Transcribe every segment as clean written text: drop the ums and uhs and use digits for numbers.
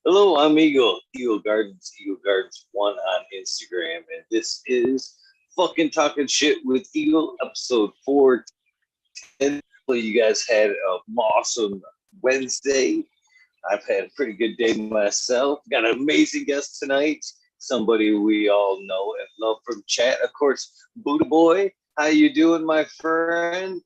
Hello, I'm Eagle Gardens 1 on Instagram, and this is fucking talking shit with Eagle, episode 410. Well, you guys had an awesome Wednesday. I've had a pretty good day myself. Got an amazing guest tonight, somebody we all know and love from chat, of course, Buddhaboy. How you doing, my friend?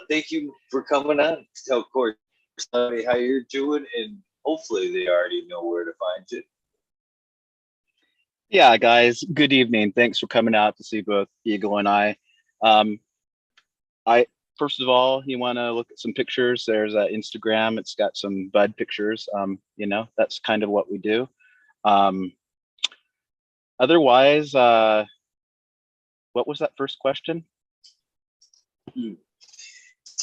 Thank you for coming on. Tell, of course, somebody how you're doing, and hopefully they already know where to find you. Yeah, guys, good evening. Thanks for coming out to see both Eagle and I. Um, I First of all, you want to look at some pictures. There's Instagram. It's got some bud pictures. That's kind of what we do. Um, Otherwise, what was that first question? Hmm.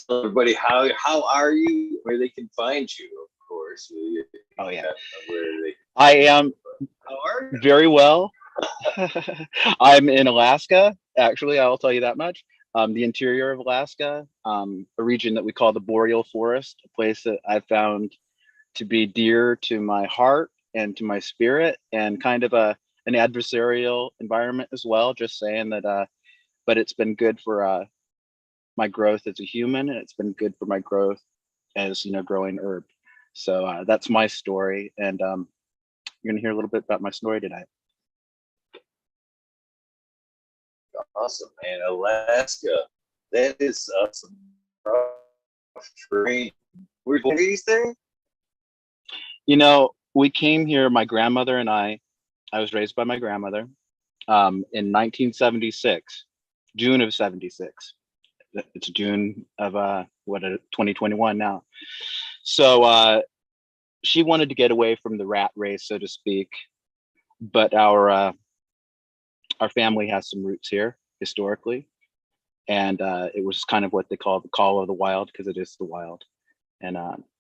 Tell everybody how are you, where they can find you, of course. Oh yeah, Where they I can find am you. But how are you? very well. I'm in Alaska. Actually, I'll tell you that much. The interior of Alaska, a region that we call the Boreal Forest, a place that I found to be dear to my heart and to my spirit, and kind of an adversarial environment as well. Just saying that, but it's been good for my growth as a human, and it's been good for my growth as growing herb. So that's my story, and you're gonna hear a little bit about my story tonight. Awesome, man. Alaska. That is some rough terrain. We're raised there? We came here. My grandmother and I was raised by my grandmother in 1976, June of 76. It's June of 2021 now. So she wanted to get away from the rat race, so to speak. But our family has some roots here historically, and it was kind of what they call the call of the wild, because it is the wild. And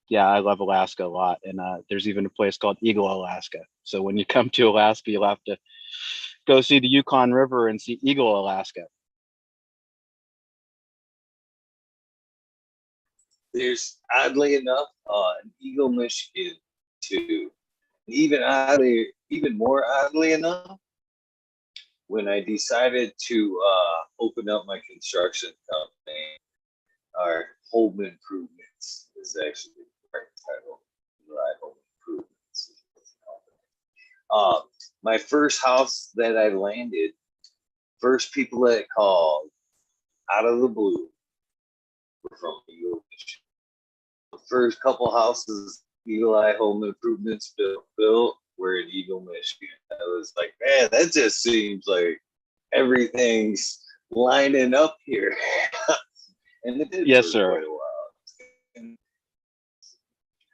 yeah, I love Alaska a lot. And there's even a place called Eagle, Alaska. So when you come to Alaska, you'll have to go see the Yukon River and see Eagle, Alaska. There's oddly enough an Eagle, Michigan too. Even more oddly enough, when I decided to open up my construction company, our home improvements is actually the right title. Right, home improvements. Uh, my first house that I landed, first people that called out of the blue were from Eagle, Michigan. The first couple houses Eagle Eye Home Improvements built were in Eagle, Michigan. I was like, man, that just seems like everything's lining up here. And it did Yes, for sir. quite a while.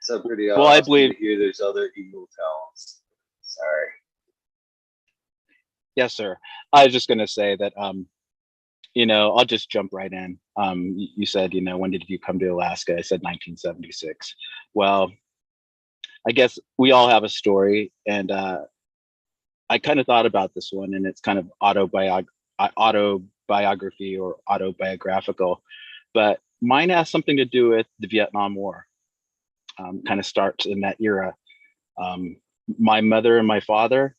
So pretty Well, I awesome believe, to hear there's other Eagle towns. Sorry. yes, sir. I was just going to say that, I'll just jump right in. You said, when did you come to Alaska? I said 1976. Well, I guess we all have a story, and I kind of thought about this one, and it's kind of autobiography or autobiographical, but mine has something to do with the Vietnam War. Kind of starts in that era. Um, my mother and my father,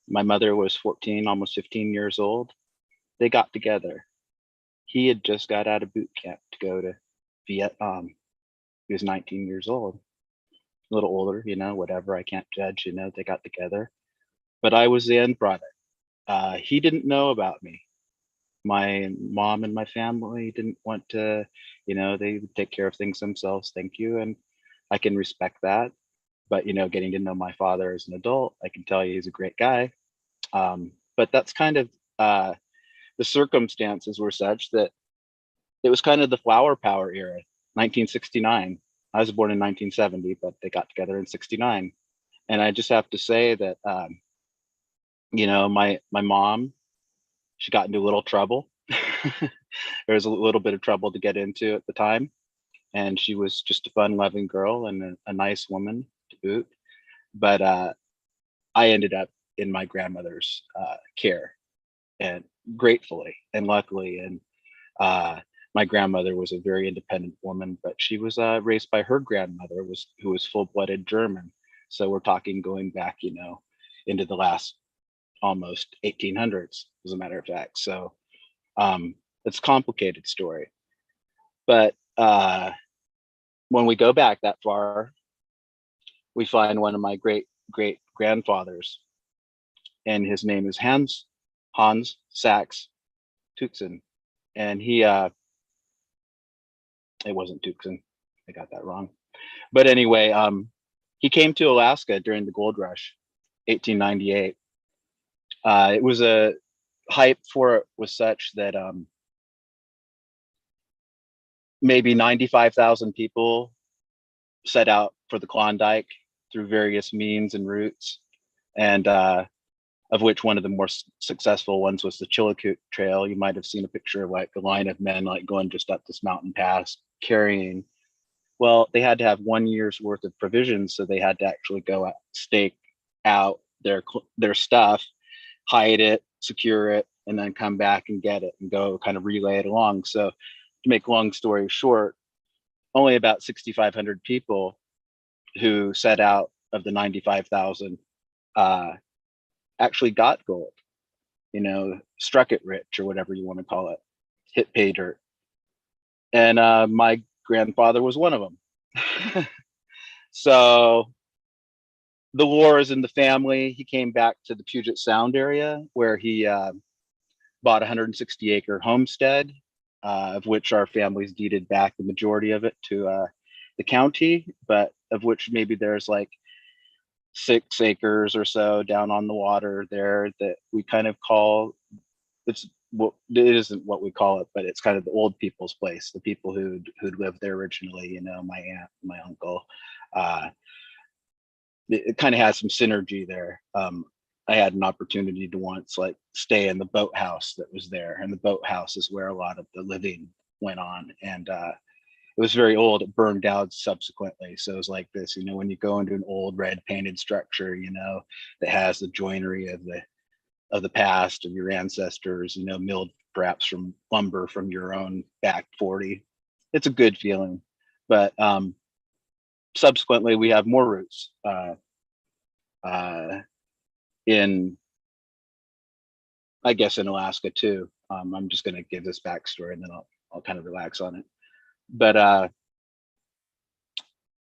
my mother was 14, almost 15 years old. They got together. He had just got out of boot camp to go to Vietnam. He was 19 years old, a little older, whatever. I can't judge, they got together. But I was the end product. He didn't know about me. My mom and my family didn't want to, they would take care of things themselves. Thank you. And I can respect that. But, getting to know my father as an adult, I can tell you he's a great guy. But that's kind of the circumstances were such that it was kind of the flower power era, 1969. I was born in 1970, but they got together in 69. And I just have to say that, my mom, she got into a little trouble. There was a little bit of trouble to get into at the time. And she was just a fun loving girl and a nice woman to boot. But I ended up in my grandmother's care, and gratefully and luckily. And my grandmother was a very independent woman, but she was raised by her grandmother, who was full-blooded German. So we're talking going back, into the last almost 1800s, as a matter of fact. So it's a complicated story. But when we go back that far, we find one of my great grandfathers, and his name is Hans Sachs Tuxen. And he, it wasn't Tuxen, I got that wrong. But anyway, he came to Alaska during the gold rush, 1898. It was a hype for it was such that maybe 95,000 people set out for the Klondike through various means and routes, and of which one of the more successful ones was the Chillicoot Trail. You might have seen a picture of like a line of men like going just up this mountain pass carrying. Well, they had to have 1 year's worth of provisions, so they had to actually go out, stake out their stuff, hide it, secure it, and then come back and get it and go kind of relay it along. So to make long story short, only about 6,500 people who set out of the 95,000 actually got gold, struck it rich or whatever you want to call it, hit pay dirt. And my grandfather was one of them. So the war is in the family. He came back to the Puget Sound area where he bought a 160-acre homestead, of which our family's deeded back the majority of it to the county, but of which maybe there's like 6 acres or so down on the water there that we kind of call, it isn't what we call it, but it's kind of the old people's place, the people who'd lived there originally, my aunt, my uncle. It kind of has some synergy there. I had an opportunity to once like stay in the boathouse that was there, and the boathouse is where a lot of the living went on, and it was very old. It burned down subsequently. So it was like this, when you go into an old red painted structure, that has the joinery of the past of your ancestors, milled perhaps from lumber from your own back 40. It's a good feeling. But subsequently, we have more roots in, I guess, in Alaska too. I'm just going to give this backstory and then I'll kind of relax on it. But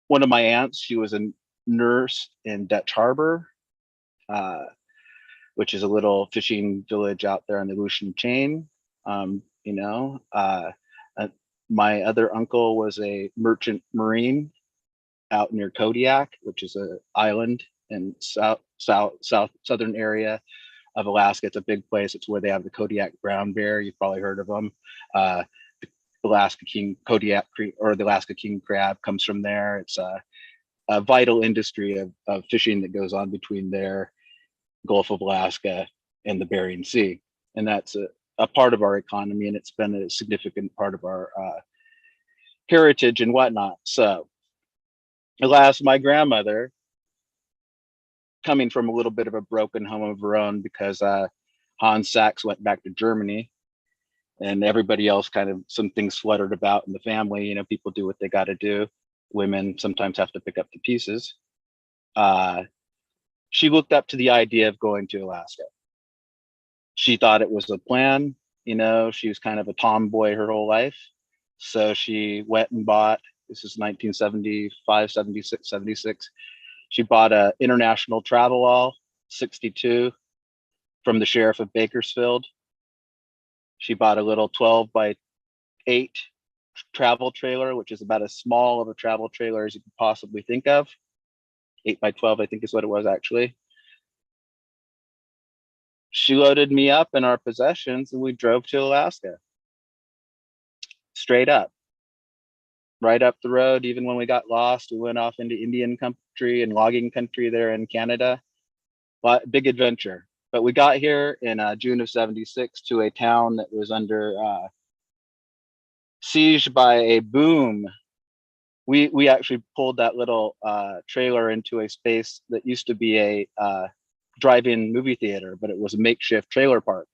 one of my aunts, she was a nurse in Dutch Harbor, which is a little fishing village out there on the Aleutian chain. My other uncle was a merchant marine out near Kodiak, which is an island in southern area of Alaska. It's a big place. It's where they have the Kodiak brown bear. You've probably heard of them. The Alaska king Kodiak or the Alaska king crab comes from there. It's a vital industry of fishing that goes on between there, Gulf of Alaska, and the Bering Sea, and that's a part of our economy, and it's been a significant part of our heritage and whatnot. So, alas, my grandmother, coming from a little bit of a broken home of her own because Hans Sachs went back to Germany, and everybody else kind of, some things fluttered about in the family. People do what they got to do. Women sometimes have to pick up the pieces. She looked up to the idea of going to Alaska. She thought it was a plan. She was kind of a tomboy her whole life. So she went and bought, this is 1975, 76, 76. She bought a international travel 62 from the sheriff of Bakersfield. She bought a little 12 by 8 travel trailer, which is about as small of a travel trailer as you could possibly think of. 8 by 12, I think is what it was actually. She loaded me up in our possessions and we drove to Alaska. Straight up. Right up the road. Even when we got lost, we went off into Indian country and logging country there in Canada. Big adventure. But we got here in June of 76 to a town that was under siege by a boom. We actually pulled that little trailer into a space that used to be a drive-in movie theater, but it was a makeshift trailer park,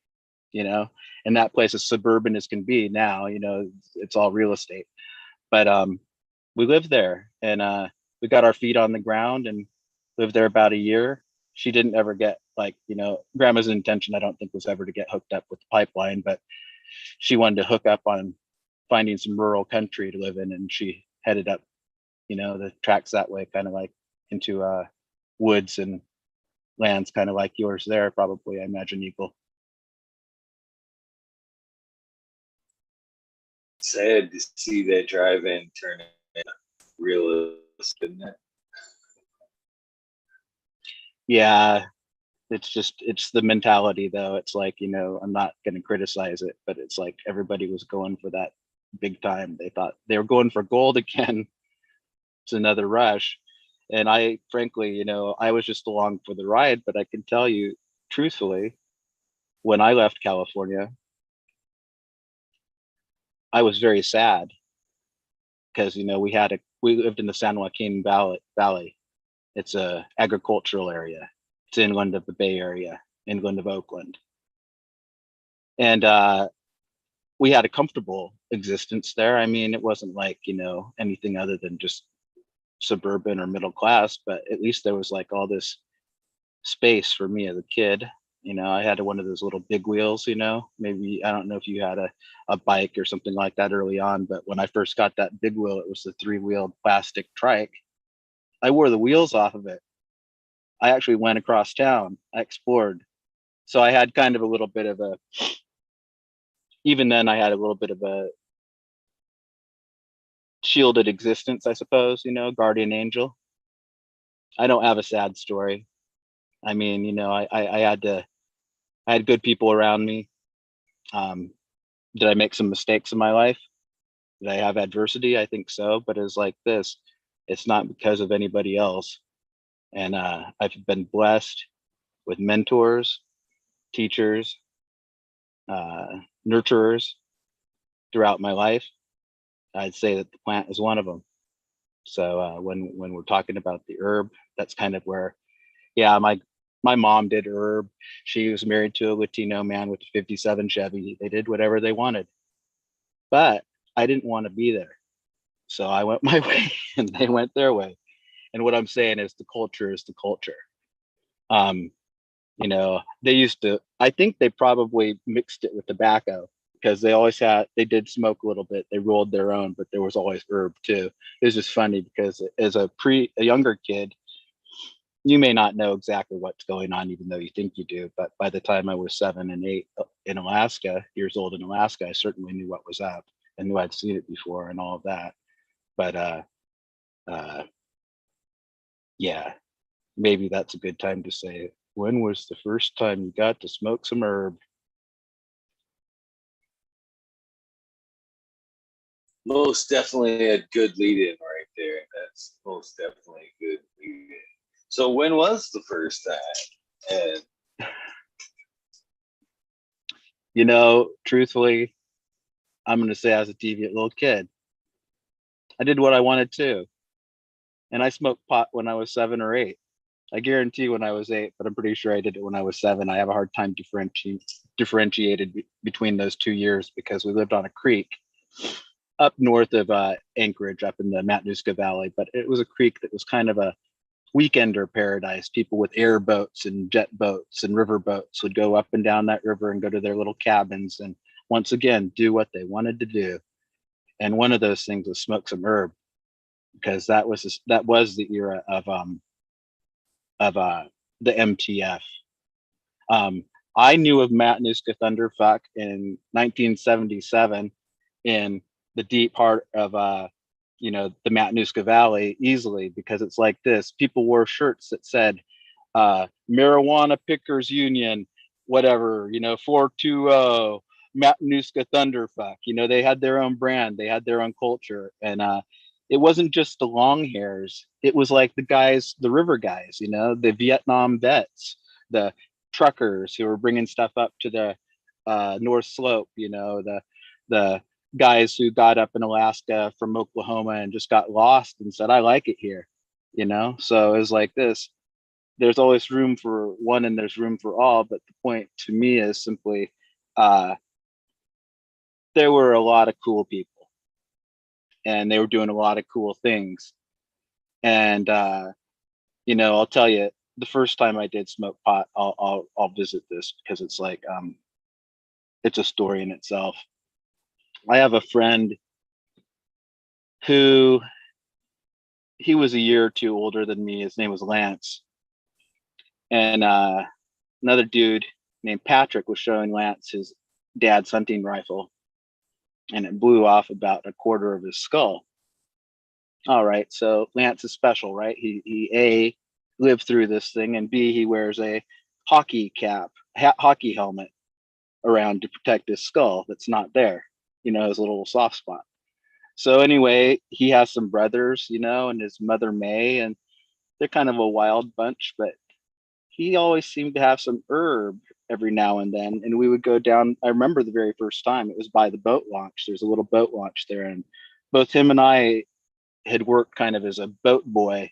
and that place is suburban as can be now. It's all real estate. But we lived there, and we got our feet on the ground, and lived there about a year. She didn't ever get, like, grandma's intention, I don't think, was ever to get hooked up with the pipeline, but she wanted to hook up on finding some rural country to live in, and she headed up, the tracks that way, kind of like into woods and lands, kind of like yours there, probably, I imagine, Eagle. Sad to see that drive-in turn into realist, isn't it? Yeah, it's the mentality, though. It's like, I'm not going to criticize it, but it's like everybody was going for that big time. They thought they were going for gold again. It's another rush. And I, frankly, I was just along for the ride, but I can tell you truthfully, when I left California, I was very sad because, we lived in the San Joaquin Valley. It's a agricultural area. It's inland of the Bay Area, inland of Oakland. And we had a comfortable existence there. I mean, it wasn't like, anything other than just suburban or middle class, but at least there was like all this space for me as a kid. I had one of those little big wheels, maybe, I don't know if you had a bike or something like that early on, but when I first got that big wheel, it was the 3-wheeled plastic trike. I wore the wheels off of it. I actually went across town. I explored. So I had kind of a little bit of even then I had a little bit of a shielded existence, I suppose, guardian angel. I don't have a sad story. I mean, I had good people around me. Did I make some mistakes in my life? Did I have adversity? I think so, but it's like this. It's not because of anybody else. And I've been blessed with mentors, teachers, nurturers throughout my life. I'd say that the plant is one of them. So when we're talking about the herb, that's kind of where, yeah, my mom did herb. She was married to a Latino man with a 57 Chevy. They did whatever they wanted, but I didn't want to be there. So I went my way and they went their way. And what I'm saying is the culture is the culture. Um, they used to, I think they probably mixed it with tobacco because they did smoke a little bit. They rolled their own, but there was always herb too. It was just funny because as a younger kid, you may not know exactly what's going on, even though you think you do. But by the time I was 7 and 8 in Alaska, years old in Alaska, I certainly knew what was up and knew I'd seen it before and all of that. But yeah, maybe that's a good time to say, when was the first time you got to smoke some herb? Most definitely a good lead-in right there. That's most definitely a good lead-in. So when was the first time? And Truthfully, I'm going to say I was a deviant little kid. I did what I wanted to. And I smoked pot when I was 7 or 8. I guarantee when I was 8, but I'm pretty sure I did it when I was 7. I have a hard time differentiated between those 2 years because we lived on a creek up north of Anchorage, up in the Matanuska Valley. But it was a creek that was kind of a weekender paradise. People with airboats and jet boats and river boats would go up and down that river and go to their little cabins and once again do what they wanted to do. And one of those things was smoke some herb, because that was the era of the MTF. I knew of Matanuska Thunderfuck in 1977 in the deep heart of the Matanuska Valley easily, because it's like this. People wore shirts that said Marijuana Pickers Union, whatever, 420 Matanuska Thunderfuck. They had their own brand, they had their own culture. And it wasn't just the long hairs. It was like the river guys, the Vietnam vets, the truckers who were bringing stuff up to the North Slope, the guys who got up in Alaska from Oklahoma and just got lost and said, I like it here, So it was like this. There's always room for one and there's room for all. But the point to me is simply there were a lot of cool people and they were doing a lot of cool things. And I'll tell you, the first time I did smoke pot, I'll visit this because it's like it's a story in itself. I have a friend who he was a year or two older than me. His name was Lance, and another dude named Patrick was showing Lance his dad's hunting rifle, and it blew off about a quarter of his skull. All right, so Lance is special, right? He A, lived through this thing, and B, he wears a hockey cap, hockey helmet around to protect his skull that's not there, his little soft spot. So anyway, he has some brothers, and his mother May, and they're kind of a wild bunch, but he always seemed to have some herb every now and then. And we would go down. I remember the very first time it was by the boat launch. There's a little boat launch there, and both him and I had worked kind of as a boat boy.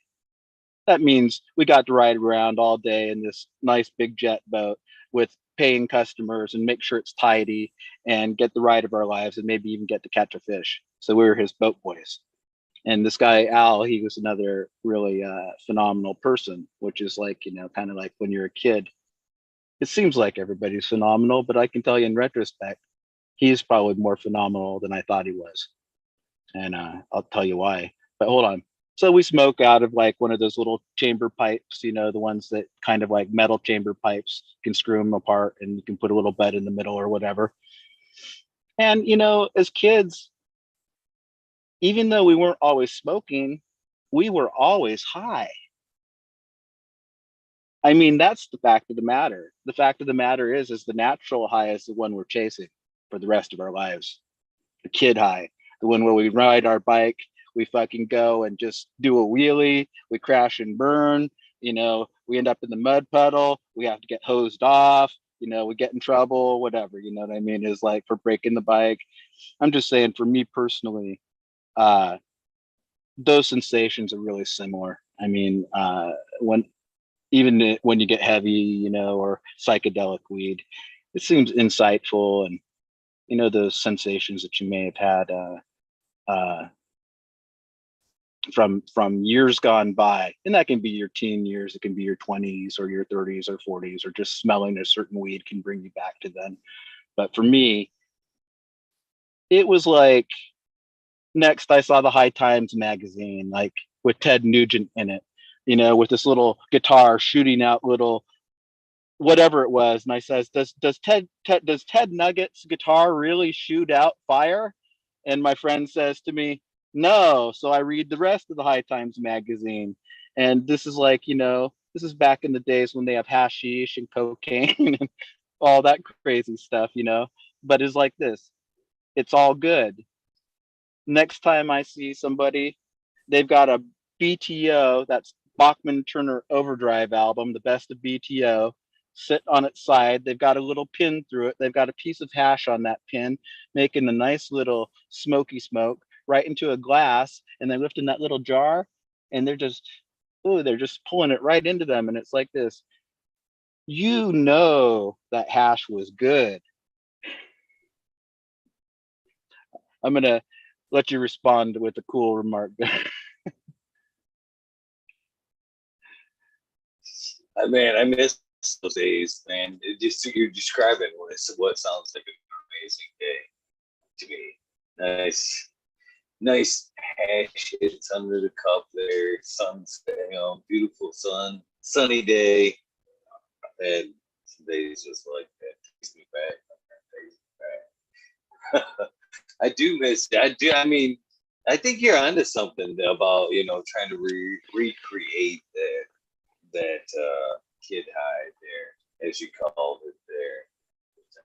That means we got to ride around all day in this nice big jet boat with paying customers and make sure it's tidy and get the ride of our lives and maybe even get to catch a fish. So we were his boat boys. And this guy, Al, he was another really phenomenal person, which is like, kind of like when you're a kid, it seems like everybody's phenomenal, but I can tell you in retrospect, he's probably more phenomenal than I thought he was. And I'll tell you why. But hold on. So we smoke out of like one of those little chamber pipes, the ones that kind of like metal chamber pipes, you can screw them apart and you can put a little bed in the middle or whatever. And, as kids, even though we weren't always smoking, we were always high. I mean, that's the fact of the matter. The fact of the matter is the natural high is the one we're chasing for the rest of our lives. The kid high, the one where we ride our bike, we fucking go and just do a wheelie, we crash and burn, we end up in the mud puddle, we have to get hosed off, we get in trouble, whatever, you know what I mean, is like for breaking the bike. I'm just saying for me personally, those sensations are really similar. I mean, when you get heavy, or psychedelic weed, it seems insightful, and those sensations that you may have had from years gone by, and that can be your teen years, it can be your 20s or your 30s or 40s, or just smelling a certain weed can bring you back to then. But for me, it was like, next I saw the High Times magazine, like with Ted Nugent in it, with this little guitar shooting out little whatever it was, and I says, does Ted Nugget's guitar really shoot out fire? And my friend says to me, no. So I read the rest of the High Times magazine, and this is like, this is back in the days when they have hashish and cocaine and all that crazy stuff, but it's like this, it's all good. Next time I see somebody, they've got a BTO, that's Bachman Turner Overdrive album, the best of BTO, sit on its side. They've got a little pin through it. They've got a piece of hash on that pin, making a nice little smoky smoke right into a glass. And they're lifting that little jar, and they're just pulling it right into them. And it's like this, that hash was good. I'm going to let you respond with a cool remark. I miss those days, man. You're describing what sounds like an amazing day to me. Nice hash hits under the cup there. Beautiful sunny day, and some days just like that takes me back. I do miss. I do. I mean, I think you're onto something about trying to recreate that kid high there, as you called it there.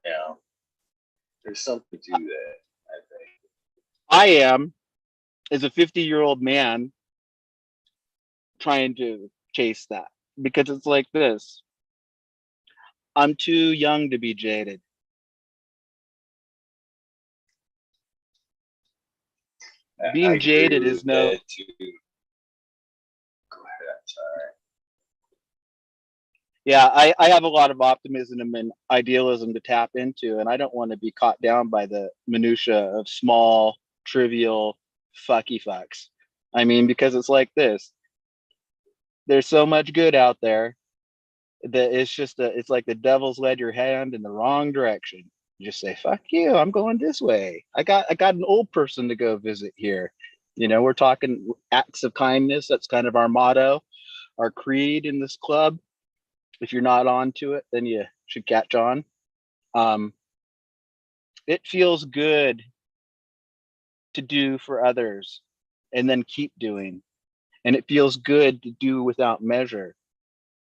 Yeah, there's something to that. I think. I am, as a 50-year-old man, trying to chase that, because it's like this. I'm too young to be jaded. Being jaded is no. Go ahead. I'm sorry. Yeah, I have a lot of optimism and idealism to tap into, and I don't want to be caught down by the minutia of small, trivial fucky fucks. I mean, because it's like this. There's so much good out there that it's like the devil's led your hand in the wrong direction. You just say, fuck you, I'm going this way. I got an old person to go visit here. We're talking acts of kindness. That's kind of our motto, our creed in this club. If you're not on to it, then you should catch on. Um, it feels good to do for others and then keep doing. And it feels good to do without measure,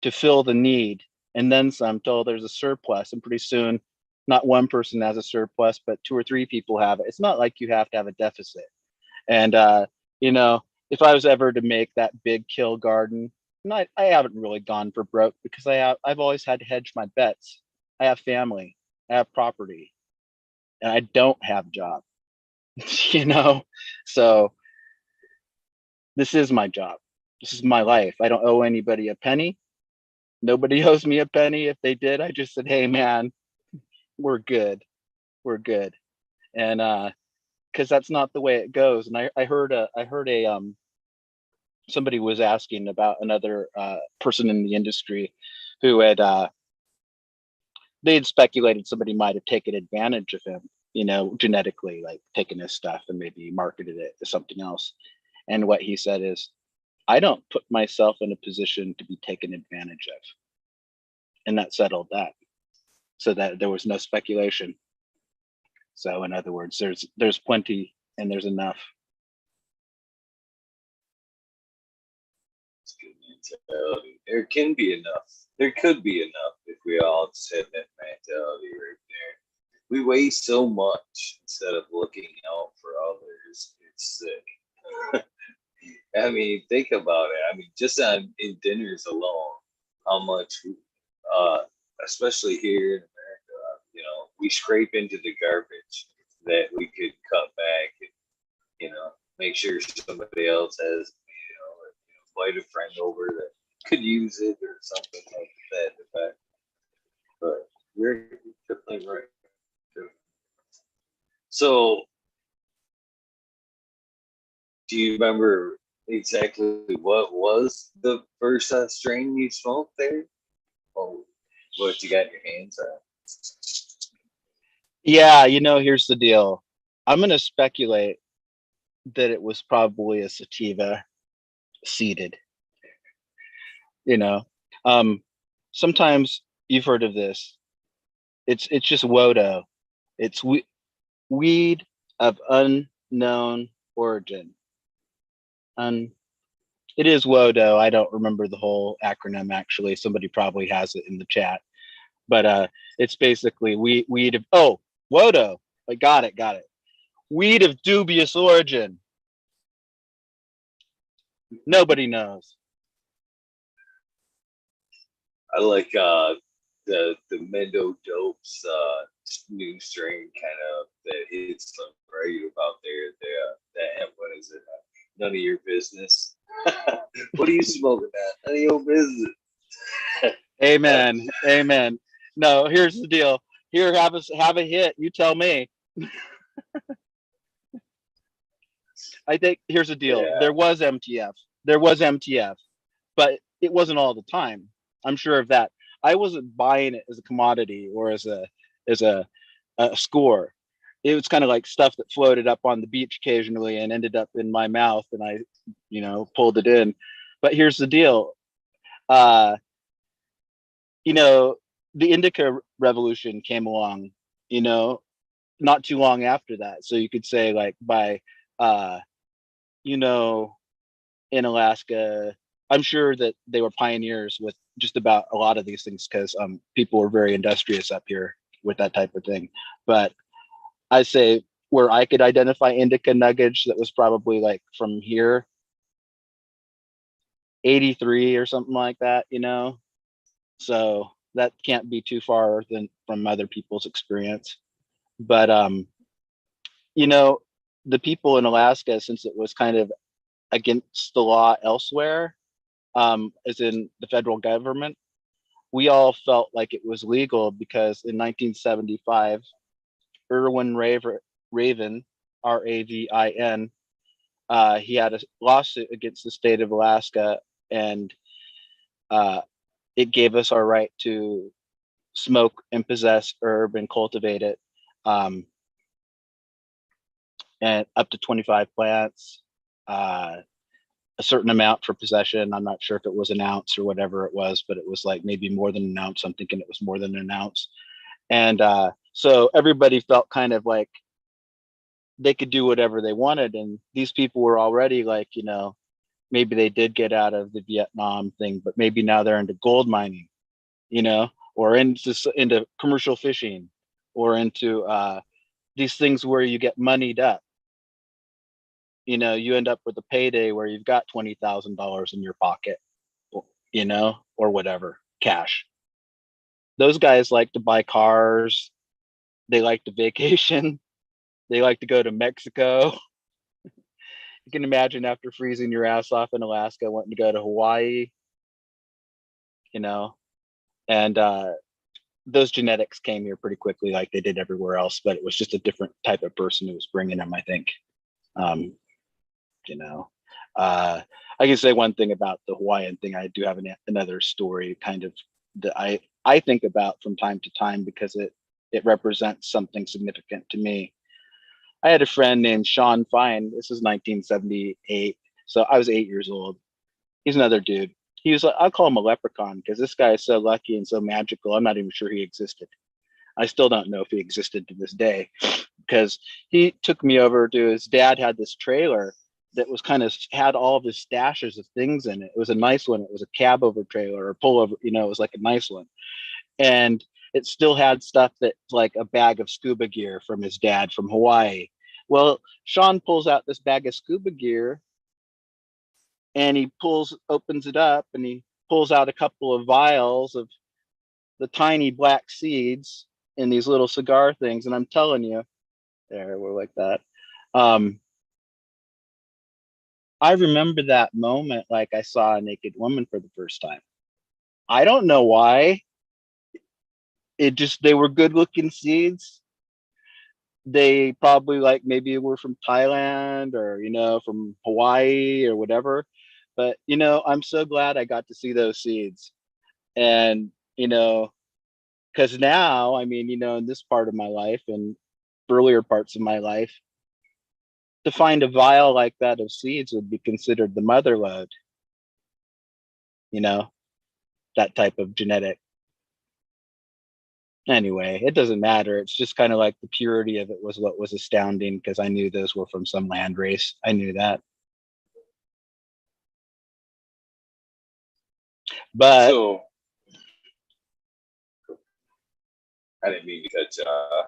to fill the need and then some till there's a surplus. And pretty soon, not one person has a surplus, but two or three people have it. It's not like you have to have a deficit. And, if I was ever to make that big kill garden, and I haven't really gone for broke because I've always had to hedge my bets. I have family, I have property, and I don't have a job, So this is my job. This is my life. I don't owe anybody a penny. Nobody owes me a penny. If they did, I just said, hey man, we're good. We're good. And because that's not the way it goes. And I heard somebody was asking about another person in the industry who had they had speculated somebody might have taken advantage of him, genetically, like taking his stuff and maybe marketed it to something else. And what he said is, I don't put myself in a position to be taken advantage of. And that settled that, so that there was no speculation. So in other words, there's plenty and there's enough. It's good mentality. There can be enough. There could be enough if we all just had that mentality right there. We waste so much instead of looking out for others. It's sick. I mean, think about it. I mean, just in dinners alone, how much, uh, especially here in America, we scrape into the garbage that we could cut back and, make sure somebody else has, invite a friend over that could use it or something like that. But you're definitely right. So, do you remember exactly what was the first strain you smoked there? Or what you got in your hands on? Yeah, here's the deal. I'm going to speculate that it was probably a sativa seeded. Sometimes you've heard of this. It's just wodo. It's weed of unknown origin. It is wodo. I don't remember the whole acronym actually. Somebody probably has it in the chat. But it's basically weed of wodo. I got it. Weed of dubious origin. Nobody knows. I like the Mendo Dopes new strain kind of that hits them right about there. That what is it? None of your business. What are you smoking at? None of your business. Amen. Amen. No, here's the deal. Here, have a hit. You tell me. I think here's the deal. Yeah. There was MTF, but it wasn't all the time. I'm sure of that. I wasn't buying it as a commodity or as a score. It was kind of like stuff that floated up on the beach occasionally and ended up in my mouth, and I, pulled it in. But here's the deal. The indica revolution came along, not too long after that. So you could say like by, in Alaska, I'm sure that they were pioneers with just about a lot of these things because people were very industrious up here with that type of thing. But I say where I could identify indica nuggets, that was probably like from here, 83 or something like that, So that can't be too far from other people's experience. But the people in Alaska, since it was kind of against the law elsewhere, as in the federal government, we all felt like it was legal because in 1975, Irwin Ravin, Ravin, he had a lawsuit against the state of Alaska, and it gave us our right to smoke and possess herb and cultivate it, and up to 25 plants, a certain amount for possession. I'm not sure if it was an ounce or whatever it was, but it was like maybe more than an ounce. I'm thinking it was more than an ounce. And so everybody felt kind of like they could do whatever they wanted. And these people were already like, maybe they did get out of the Vietnam thing, but maybe now they're into gold mining, or into commercial fishing, or into these things where you get moneyed up. You end up with a payday where you've got $20,000 in your pocket, or whatever, cash. Those guys like to buy cars. They like to vacation. They like to go to Mexico. You can imagine after freezing your ass off in Alaska, wanting to go to Hawaii, and those genetics came here pretty quickly, like they did everywhere else, but it was just a different type of person who was bringing them, I think. I can say one thing about the Hawaiian thing. I do have another story kind of that I think about from time to time because it represents something significant to me. I had a friend named Sean Fine. This is 1978. So I was 8 years old. He's another dude. He was, I'll call him a leprechaun because this guy is so lucky and so magical. I'm not even sure he existed. I still don't know if he existed to this day because he took me over to his dad had this trailer that was kind of had all of his stashes of things in it. It was a nice one. It was a cab over trailer or pullover, it was like a nice one. And it still had stuff that's like a bag of scuba gear from his dad from Hawaii. Well, Sean pulls out this bag of scuba gear and he opens it up and he pulls out a couple of vials of the tiny black seeds in these little cigar things. And I'm telling you, there, we're like that. I remember that moment like I saw a naked woman for the first time. I don't know why. They were good looking seeds. They probably like maybe were from Thailand or, from Hawaii or whatever. But, I'm so glad I got to see those seeds. And, because now, I mean, in this part of my life and earlier parts of my life, to find a vial like that of seeds would be considered the mother lode, that type of genetic. Anyway, it doesn't matter. It's just kind of like the purity of it was what was astounding because I knew those were from some land race. I knew that. But so I didn't mean to cut you off.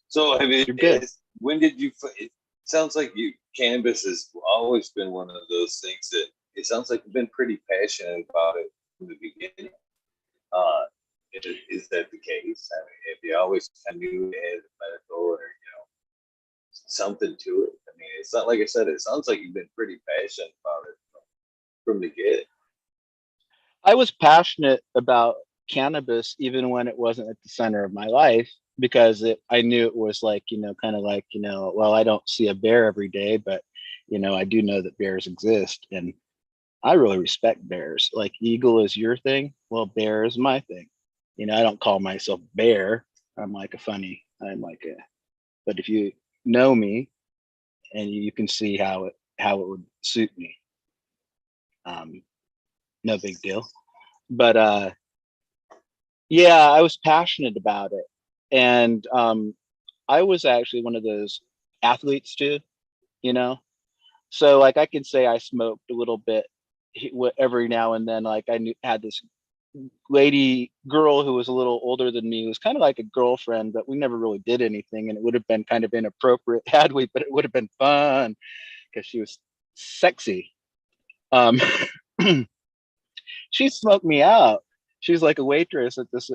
So I mean, you're good. When did you? It sounds like cannabis has always been one of those things that it sounds like you've been pretty passionate about it from the beginning. Is that the case? I mean, if you always kind of knew it had a medical or something to it. I mean, it's not like I said. It sounds like you've been pretty passionate about it from the get. I was passionate about cannabis even when it wasn't at the center of my life because I knew it was like, kind of like, well, I don't see a bear every day, but, I do know that bears exist. And I really respect bears. Like eagle is your thing. Well, bear is my thing. I don't call myself bear. I'm like but if you know me and you can see how it would suit me. No big deal. But yeah, I was passionate about it. And I was actually one of those athletes too, So like I can say I smoked a little bit every now and then. Like had this girl who was a little older than me, who was kind of like a girlfriend, but we never really did anything. And it would have been kind of inappropriate had we, but it would have been fun because she was sexy. She smoked me out. She was like a waitress at this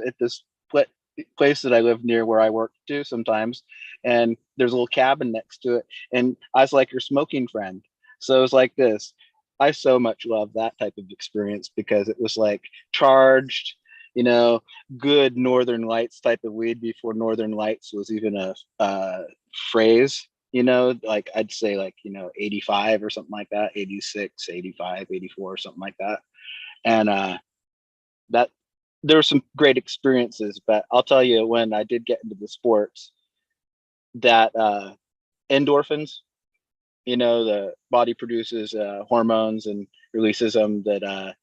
place that I live near where I work too sometimes. And there's a little cabin next to it. And I was like her smoking friend. So it was like this. I so much love that type of experience because it was like charged, good Northern Lights type of weed before Northern Lights was even a phrase. you know, like I'd say like, you know, 85 or something like that, 86, 85, 84 or something like that. And that there were some great experiences, but I'll tell you, when I did get into the sports, that endorphins, you know, the body produces hormones and releases them that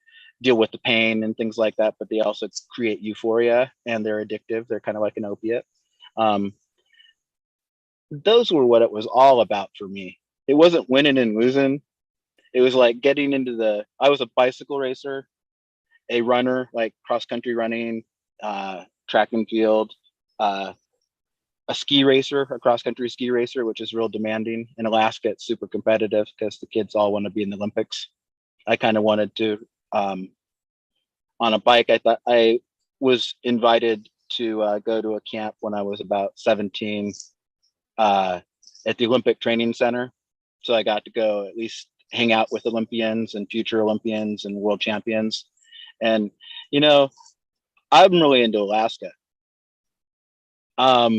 deal with the pain and things like that, but they also create euphoria and they're addictive. They're kind of like an opiate. Um, those were what it was all about for me. It wasn't winning and losing. It was like getting into I was a bicycle racer, a runner, like cross country running, track and field, uh, a ski racer, a cross country ski racer, which is real demanding. In Alaska, it's super competitive because the kids all want to be in the Olympics. I kind of wanted to, on a bike. I thought I was invited to go to a camp when I was about 17 at the Olympic Training Center. So I got to go at least hang out with Olympians and future Olympians and world champions. And, you know, I'm really into Alaska. I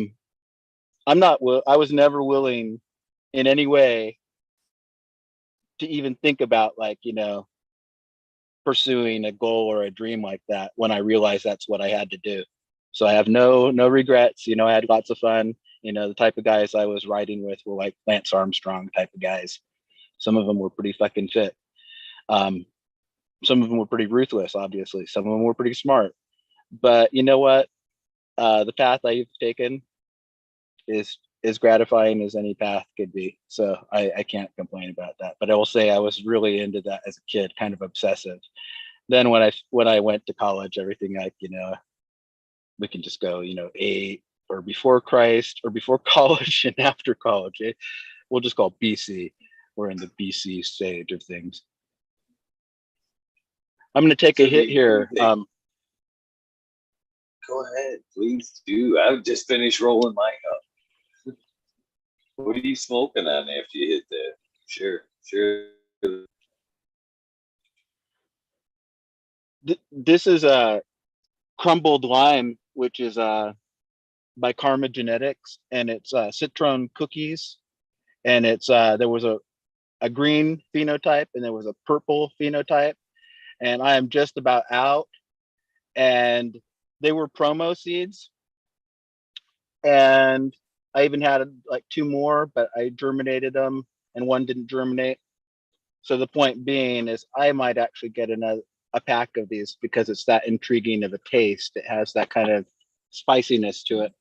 was never willing in any way to even think about, like, you know, pursuing a goal or a dream like that when I realized that's what I had to do. So I have no regrets. You know, I had lots of fun. You know, the type of guys I was riding with were like Lance Armstrong type of guys. Some of them were pretty fucking fit. Some of them were pretty ruthless, obviously. Some of them were pretty smart. But you know what? The path I've taken is as gratifying as any path could be. So I can't complain about that. But I will say I was really into that as a kid, kind of obsessive. Then when I went to college, everything, like, you know, we can just go, you know, or before Christ or before college and after college. We'll just call BC. We're in the BC stage of things. I'm going to take a hit here. Go ahead, please do. I've just finished rolling mine up. What are you smoking on after you hit that? Sure. This is a crumbled lime, which is by Karma Genetics, and it's citron cookies, and it's there was a green phenotype and there was a purple phenotype, and I am just about out. And they were promo seeds, and I even had like two more, but I germinated them and one didn't germinate. So the point being is I might actually get a pack of these because it's that intriguing of a taste. It has that kind of spiciness to it.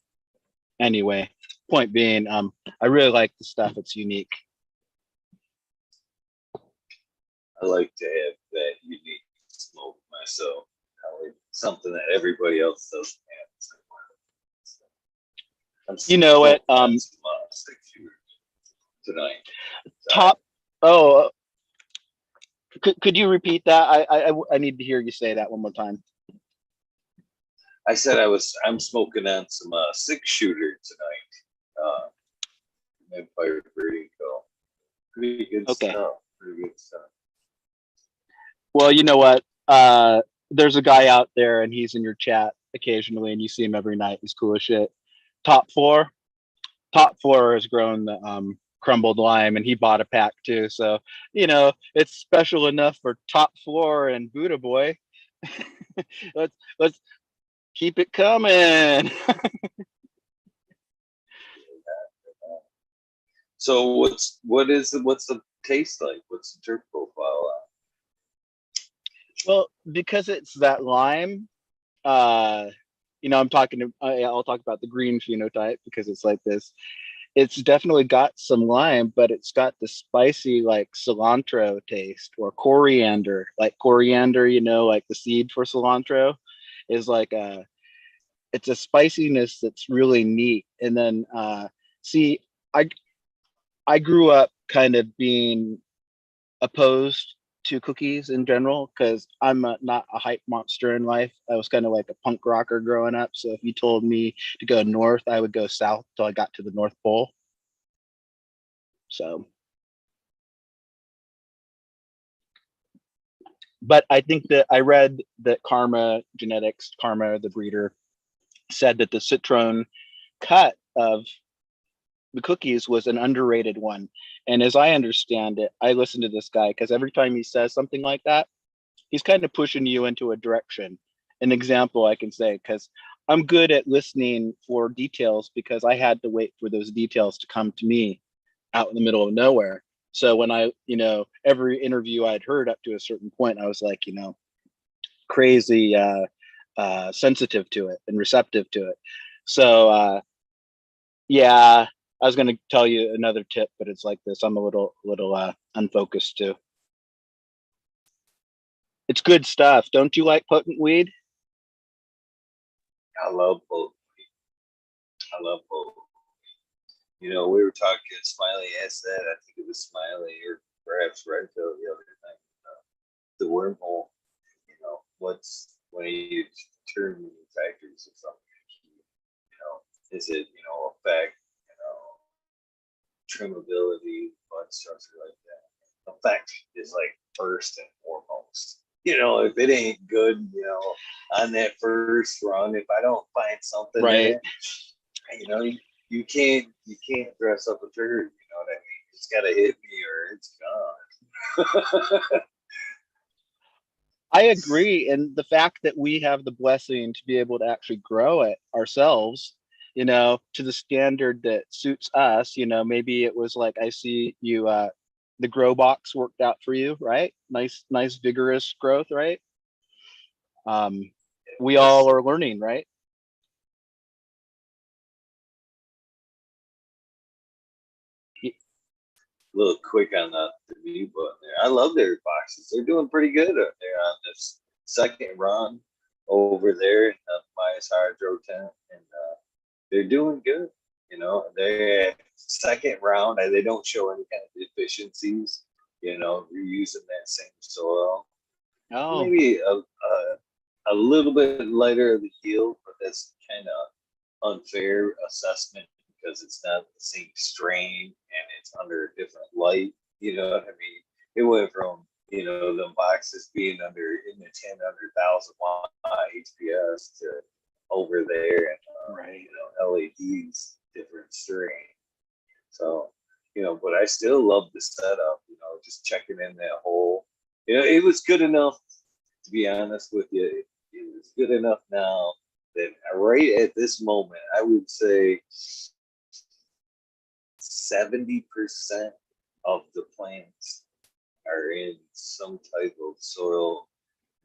Anyway, point being, I really like the stuff. It's unique. I like to have that unique smoke myself. I like something that everybody else doesn't have. You know it. Tonight. Top. Oh, could you repeat that? I need to hear you say that one more time. I said I'm smoking on some 6-shooter tonight. Empire Breeding Co. Pretty good stuff. Pretty good stuff. Well, you know what? There's a guy out there, and he's in your chat occasionally, and you see him every night. He's cool as shit. Top four has grown the crumbled lime, and he bought a pack too. So, you know, it's special enough for Top Floor and Buddhaboy. let's keep it coming. So what's the taste like? What's the terp profile? Well, because it's that lime, you know, I'll talk about the green phenotype because it's like this. It's definitely got some lime, but it's got the spicy, like cilantro taste, or coriander. Like coriander, you know, like the seed for cilantro is like it's a spiciness that's really neat. And then see, I grew up kind of being opposed to cookies in general because I'm not a hype monster in life. I was kind of like a punk rocker growing up. So if you told me to go north, I would go south till I got to the North Pole. So, but I think that I read that Karma Genetics, Karma, the breeder, said that the citron cut of the cookies was an underrated one. And as I understand it, I listen to this guy because every time he says something like that, he's kind of pushing you into a direction. An example I can say, because I'm good at listening for details because I had to wait for those details to come to me out in the middle of nowhere. So when I, every interview I'd heard up to a certain point, I was like, crazy sensitive to it and receptive to it. So yeah, I was going to tell you another tip, but it's like this. I'm a little unfocused too. It's good stuff. Don't you like potent weed? I love both. I love both. We were talking, Smiley asked that, I think it was Smiley or perhaps Redfield the other night, the wormhole, what's when you determine the factors of something, is it, effect, trimmability, blood structure like that. Effect is like first and foremost. If it ain't good, on that first run, if I don't find something right, in it, you can't dress up a trigger. You know what I mean? It's got to hit me or it's gone. I agree. And the fact that we have the blessing to be able to actually grow it ourselves, to the standard that suits us, maybe it was like, I see you, the grow box worked out for you, right? Nice, vigorous growth, right? We all are learning, right? A little quick on the mute button there. I love their boxes. They're doing pretty good up there on this second run over there in the minus hydro tent, and they're doing good. They're at second round. They don't show any kind of deficiencies. Reusing that same soil. Oh, Maybe a little bit lighter of the yield, but that's kind of unfair assessment because it's not the same strain and it's under a different light. You know what I mean? It went from them boxes being under in the 10,000 watt HPS to over there and right. LEDs different strain. So but I still love the setup. Just checking in that hole. It was good enough to be honest with you. It was good enough now that right at this moment, I would say 70% of the plants are in some type of soil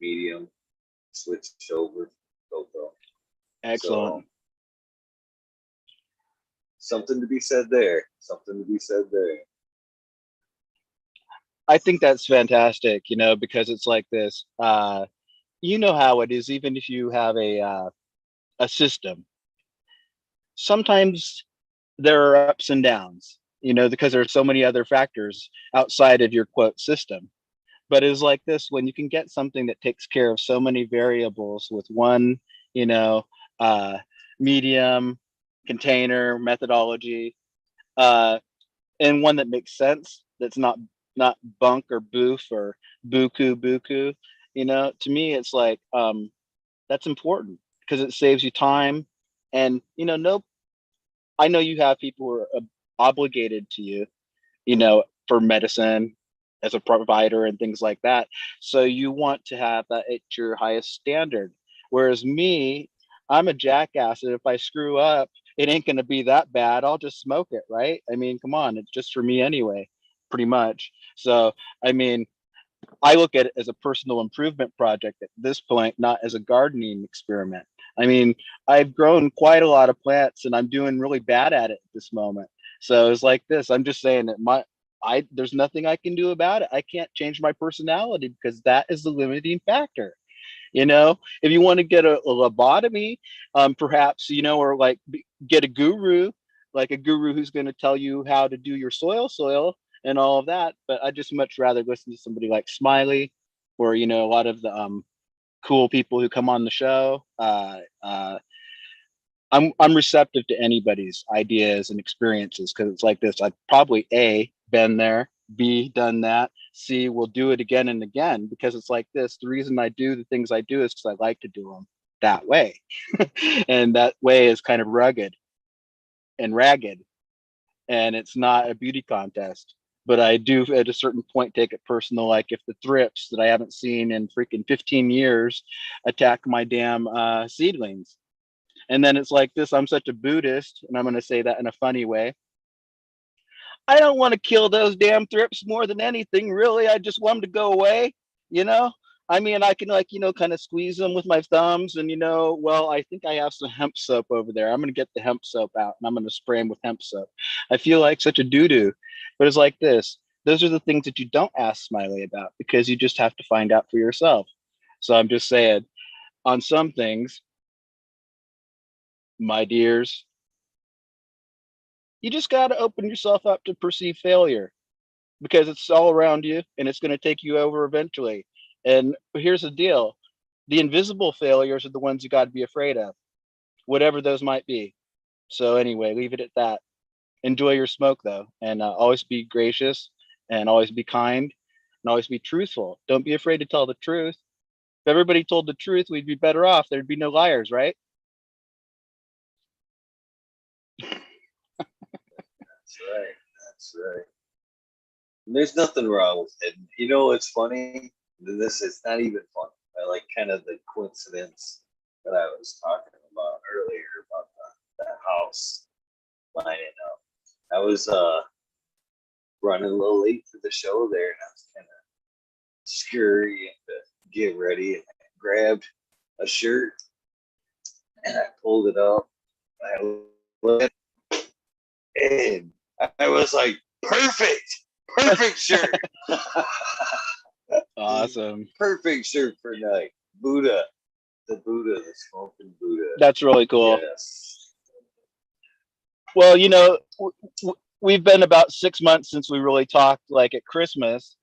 medium switched over GoPro. Excellent. So, something to be said there. Something to be said there. I think that's fantastic, because it's like this. You know how it is, even if you have a system, sometimes there are ups and downs, because there are so many other factors outside of your quote system. But it's like this, when you can get something that takes care of so many variables with one, medium, container, methodology, and one that makes sense, that's not bunk or boof or buku. To me, it's like, that's important because it saves you time. And, no, I know you have people who are obligated to you, for medicine as a provider and things like that. So you want to have that at your highest standard. Whereas me, I'm a jackass. And if I screw up, it ain't going to be that bad. I'll just smoke it, right? I mean, come on, it's just for me anyway, pretty much. So, I mean, I look at it as a personal improvement project at this point, not as a gardening experiment. I mean, I've grown quite a lot of plants and I'm doing really bad at it at this moment. So it's like this. I'm just saying that there's nothing I can do about it. I can't change my personality because that is the limiting factor. If you want to get a lobotomy, perhaps, or like get a guru, like a guru who's going to tell you how to do your soil and all of that. But I just much rather listen to somebody like Smiley or, a lot of the cool people who come on the show. I'm receptive to anybody's ideas and experiences because it's like this. I've probably A, been there, B, done that, C, will do it again and again because it's like this. The reason I do the things I do is because I like to do them that way. And that way is kind of rugged and ragged. and it's not a beauty contest. But I do at a certain point take it personal. Like if the thrips that I haven't seen in freaking 15 years attack my damn seedlings. And then it's like this, I'm such a Buddhist, and I'm going to say that in a funny way. I don't want to kill those damn thrips more than anything, really. I just want them to go away, you know? I mean, I can like, kind of squeeze them with my thumbs and, well, I think I have some hemp soap over there. I'm going to get the hemp soap out and I'm going to spray them with hemp soap. I feel like such a doo-doo, but it's like this. Those are the things that you don't ask Smiley about because you just have to find out for yourself. So I'm just saying on some things, my dears, you just got to open yourself up to perceive failure because it's all around you and it's going to take you over eventually. And here's the deal. The invisible failures are the ones you got to be afraid of, whatever those might be. So anyway, leave it at that. Enjoy your smoke though, and always be gracious and always be kind and always be truthful. Don't be afraid to tell the truth. If everybody told the truth, we'd be better off. There'd be no liars, right? That's right. That's right. And there's nothing wrong with it. You know, it's funny. This is not even funny. I like kind of the coincidence that I was talking about earlier about the house lining up. I was running a little late for the show there, and I was kind of scurrying to get ready, and I grabbed a shirt and I pulled it up. I looked and I was like, perfect shirt. Awesome. Perfect shirt for night. The smoking Buddha. That's really cool. Yes. Well, we've been about 6 months since we really talked, like at Christmas.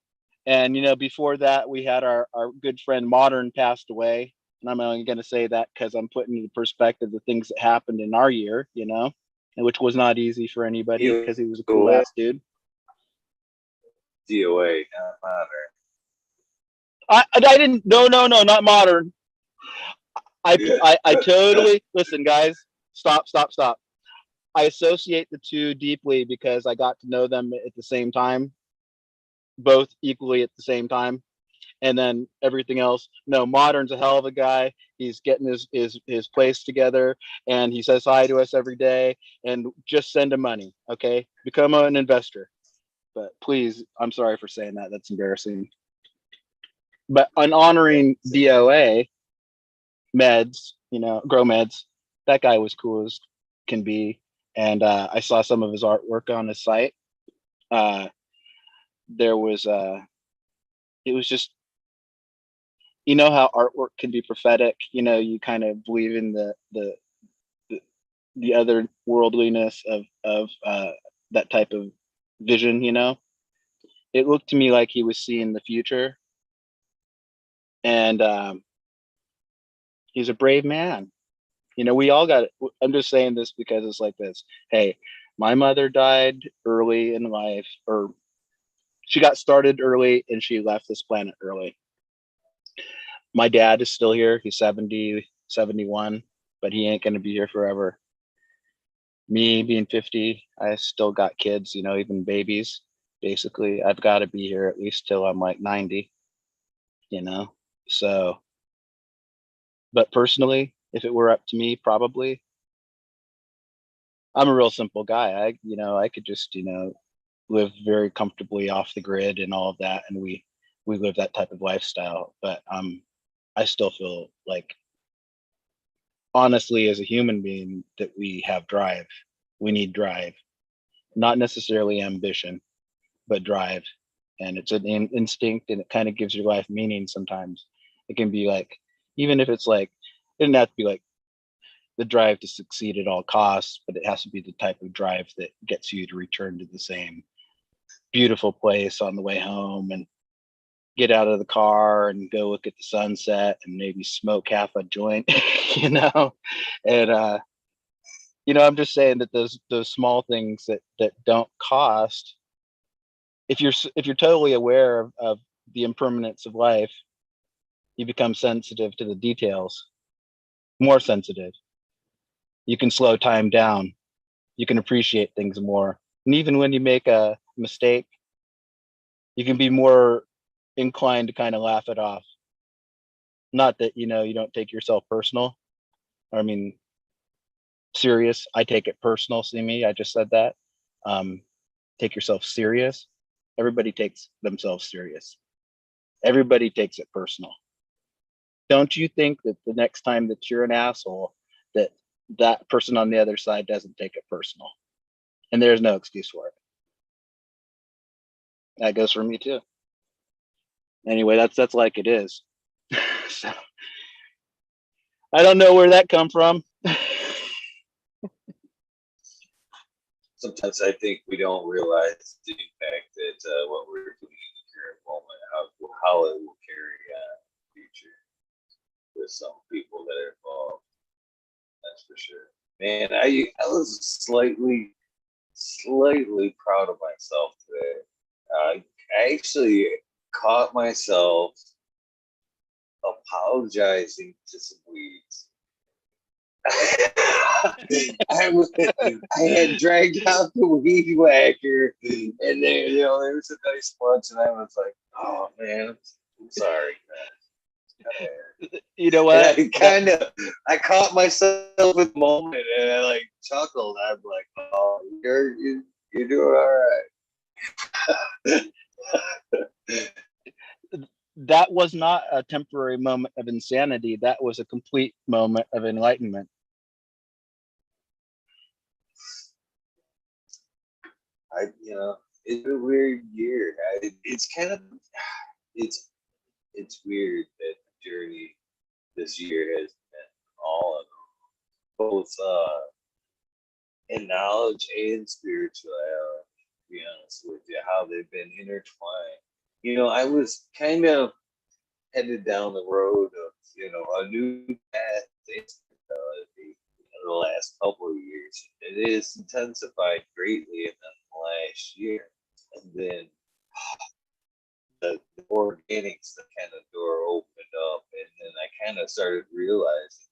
And, before that, we had our good friend Modern passed away. And I'm only going to say that because I'm putting into perspective the things that happened in our year, and which was not easy for anybody because he was a cool ass dude. DOA, not Modern. I didn't, no, not Modern. I totally, listen, guys, stop. I associate the two deeply because I got to know them at the same time, both equally at the same time. And then everything else. No, Modern's a hell of a guy. He's getting his place together and he says hi to us every day and just send him money. Okay. Become an investor. But please, I'm sorry for saying that. That's embarrassing. But on honoring DOA meds, grow meds, that guy was cool as can be. And I saw some of his artwork on his site. There was it was just, how artwork can be prophetic. You kind of believe in the other worldliness of that type of vision. It looked to me like he was seeing the future, and he's a brave man. We all got it. I'm just saying this because it's like this. Hey, my mother died early in life, or she got started early and she left this planet early. My dad is still here. He's 70, 71, but he ain't going to be here forever. Me being 50, I still got kids, even babies. Basically, I've got to be here at least till I'm like 90, So, but personally, if it were up to me, probably, I'm a real simple guy. I could just, live very comfortably off the grid and all of that. And we live that type of lifestyle, but I still feel like, honestly, as a human being, that we have drive. We need drive, not necessarily ambition, but drive. And it's an instinct, and it kind of gives your life meaning sometimes. It can be like, even if it's like, it doesn't have to be like the drive to succeed at all costs, but it has to be the type of drive that gets you to return to the same beautiful place on the way home and get out of the car and go look at the sunset and maybe smoke half a joint, and I'm just saying that those small things that don't cost, if you're totally aware of the impermanence of life, you become sensitive to the details, more sensitive. You can slow time down. You can appreciate things more. And even when you make a mistake, you can be more inclined to kind of laugh it off. Not that, you know, you don't take yourself personal. I mean, serious. I take it personal. See me? I just said that. Take yourself serious. Everybody takes themselves serious. Everybody takes it personal. Don't you think that the next time that you're an asshole, that that person on the other side doesn't take it personal? And there's no excuse for it. That goes for me too. Anyway, that's like it is. So I don't know where that come from. Sometimes I think we don't realize the impact that what we're doing in the current moment, how it will carry on in the future with some people that are involved. That's for sure. Man, I was slightly proud of myself today. I actually caught myself apologizing to some weeds. I had dragged out the weed whacker, and there, you know, there was a nice bunch, and I was like, "Oh man, I'm sorry, man." You know And what? I caught myself at the moment, and I like chuckled. I'm like, "Oh, you're doing all right." That was not a temporary moment of insanity. That was a complete moment of enlightenment. You know, it's a weird year. It's kind of, it's weird that the journey this year has been all of both in knowledge and spirituality. To be honest with you, how they've been intertwined. You know, I was kind of headed down the road of, you know, a new path in spirituality in the last couple of years. It is intensified greatly in the last year, and then the organics, the kind of door opened up, and then I kind of started realizing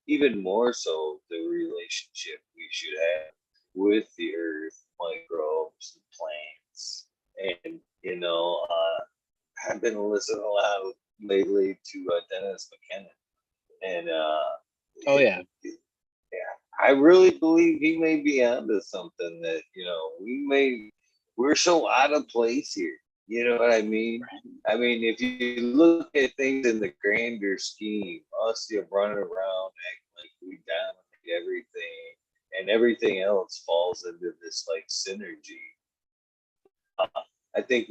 even more so the relationship we should have with the earth, microbes, and plants. And you know, I've been listening a lot lately to Dennis McKenna, and Oh yeah. yeah, I really believe he may be onto something that, you know, we're so out of place here. You know what I mean? I mean, if you look at things in the grander scheme, us you running around acting like we dominate everything, and everything else falls into this like synergy. Uh, I think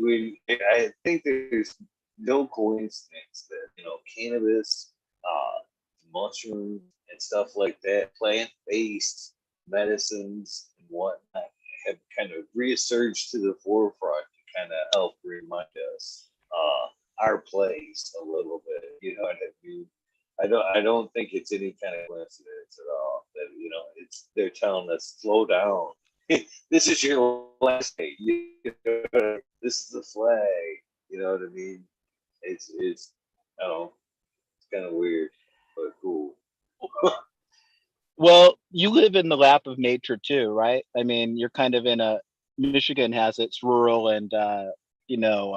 there's no coincidence that, you know, cannabis, mushrooms, and stuff like that, plant-based medicines and whatnot, have kind of resurged to the forefront to kind of help remind us our place a little bit. You know what I mean? I don't think it's any kind of coincidence at all that, you know, it's they're telling us slow down. This is your last day. This is the flag. You know what I mean? It's I don't know, it's kind of weird, but cool. Well, you live in the lap of nature too, right? I mean, you're kind of in a Michigan has its rural and you know,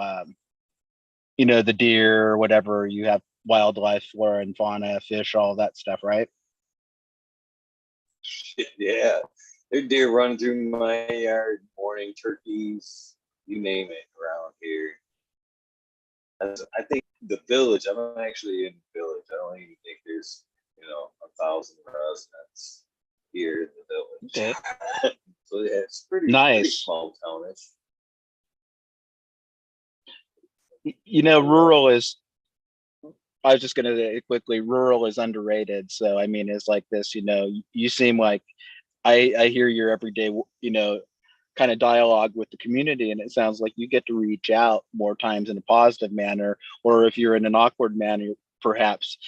the deer or whatever. You have wildlife, flora and fauna, fish, all that stuff, right? Yeah, there are deer running through my yard, morning turkeys, you name it around here. I think the village. I'm actually in the village. I don't even think there's, you know, 1,000 residents here in the Okay. village. So yeah, it's pretty Nice. small townish. You know, rural is, I was just going to say quickly, rural is underrated. So, I mean, it's like this, you know, you seem like I hear your everyday, you know, kind of dialogue with the community, and it sounds like you get to reach out more times in a positive manner, or if you're in an awkward manner, perhaps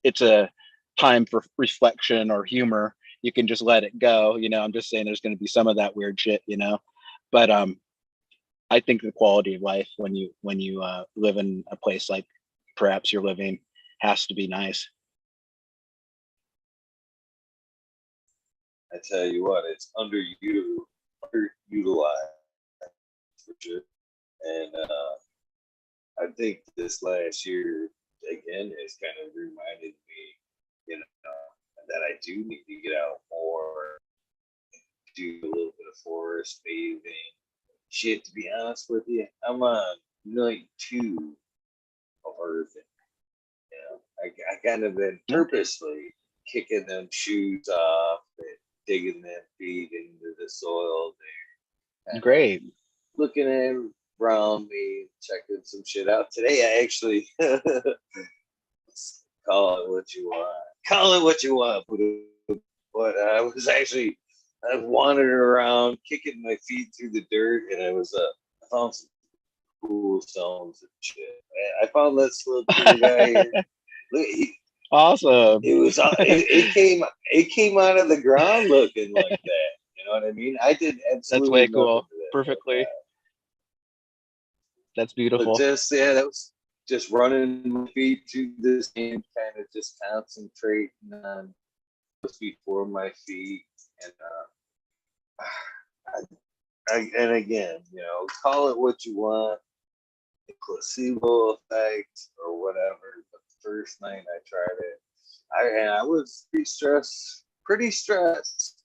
it's a time for reflection or humor. You can just let it go. You know, I'm just saying there's going to be some of that weird shit, you know, but I think the quality of life when you live in a place like perhaps you're living has to be nice. I tell you what, it's under you underutilized for sure. And I think this last year again has kind of reminded me, you know, that I do need to get out more, do a little bit of forest bathing. Shit, to be honest with you, I'm on night 2 of earthing. You know, I kind of been purposely kicking them shoes off and digging them feet into the soil there. Great. Looking at around me, checking some shit out. Today I actually call it what you want. Call it what you want, but I was actually I wandered around, kicking my feet through the dirt, and I found some cool stones and shit. I found this little cool guy here. Look, Awesome. it came out of the ground looking like that. You know what I mean? I did absolutely That's way cool. nothing to that. Perfectly. That's But beautiful. just that was just running my feet through this and kind of just concentrating on what's before my feet and and again, you know, call it what you want, the placebo effect or whatever. But the first night I tried it, I was pretty stressed.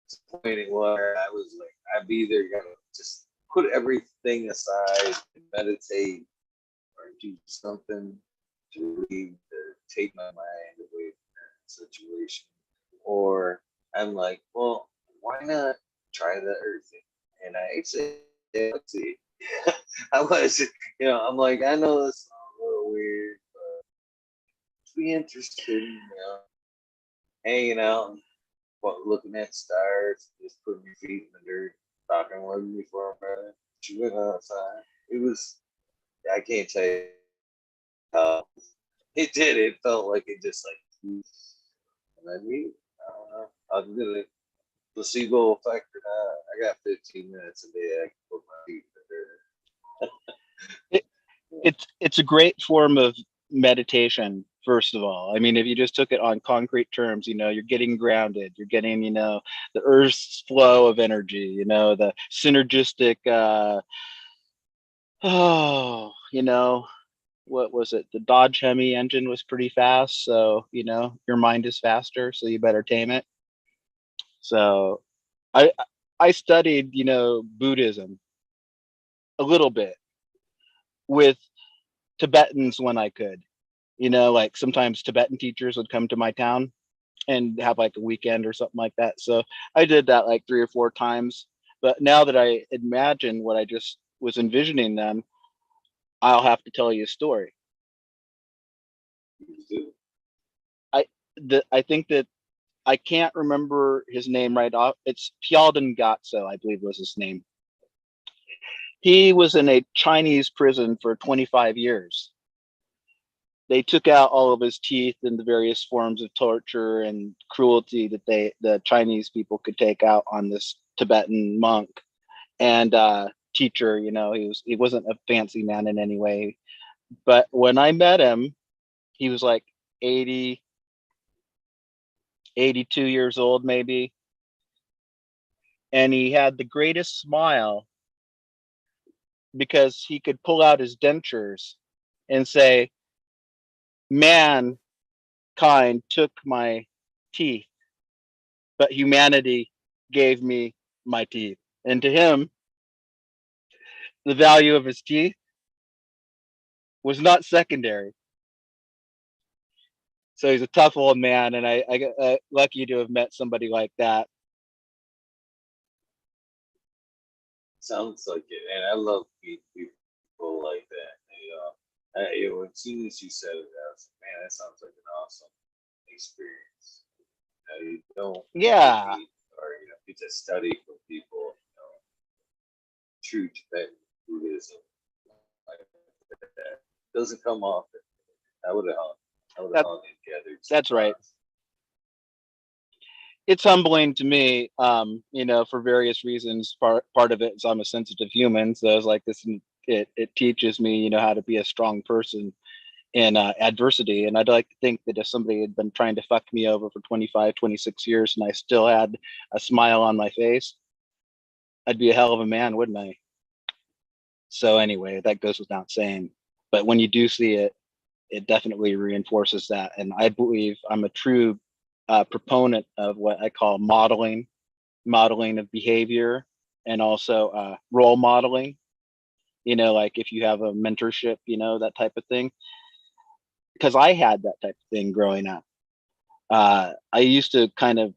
To the point where I was like, I'm either gonna just put everything aside and meditate or do something to take my mind away from that situation. Or I'm like, well, why not try the earthing? And I actually, let's see, I was, you know, I'm like, I know this sounds a little weird, but be interested in, you know, hanging out and looking at stars, just putting your feet in the dirt, talking with me for a minute. She went outside. It was, I can't tell you how it did. It felt like it just like, and then I don't know. I'll do it. Placebo effect or not. I got 15 minutes a day. I can put my feet in the dirt. It's a great form of meditation. First of all, I mean, if you just took it on concrete terms, you know, you're getting grounded. You're getting, you know, the Earth's flow of energy. You know, the synergistic. You know, what was it? The Dodge Hemi engine was pretty fast, so you know your mind is faster, so you better tame it. So, I I studied, you know, Buddhism a little bit with Tibetans when I could. You know, like sometimes Tibetan teachers would come to my town and have like a weekend or something like that. So I did that like 3 or 4 times. But now that I imagine what I just was envisioning them, I'll have to tell you a story. I I think that I can't remember his name right off. It's Pyalden Gatso, I believe was his name. He was in a Chinese prison for 25 years. They took out all of his teeth and the various forms of torture and cruelty that the Chinese people could take out on this Tibetan monk and teacher. You know, he wasn't a fancy man in any way. But when I met him, he was like 80, 82 years old, maybe. And he had the greatest smile because he could pull out his dentures and say, mankind took my teeth, but humanity gave me my teeth. And to him, the value of his teeth was not secondary. So he's a tough old man, and I got lucky to have met somebody like that. Sounds like it, and I love people like that. You know, as soon as you said it, I was like, man, that sounds like an awesome experience. You don't Yeah, meet or get to study from people. You know, true Tibetan Buddhism like that doesn't come often. I would have hung. I would have hung and gathered. That's right. It's humbling to me, you know, for various reasons. Part of it is I'm a sensitive human, so it's like this. It teaches me, you know, how to be a strong person in adversity. And I'd like to think that if somebody had been trying to fuck me over for 25, 26 years, and I still had a smile on my face, I'd be a hell of a man, wouldn't I? So anyway, that goes without saying. But when you do see it, it definitely reinforces that. And I believe I'm a true proponent of what I call modeling of behavior, and also role modeling. You know, like if you have a mentorship, you know, that type of thing. Because I had that type of thing growing up. I used to kind of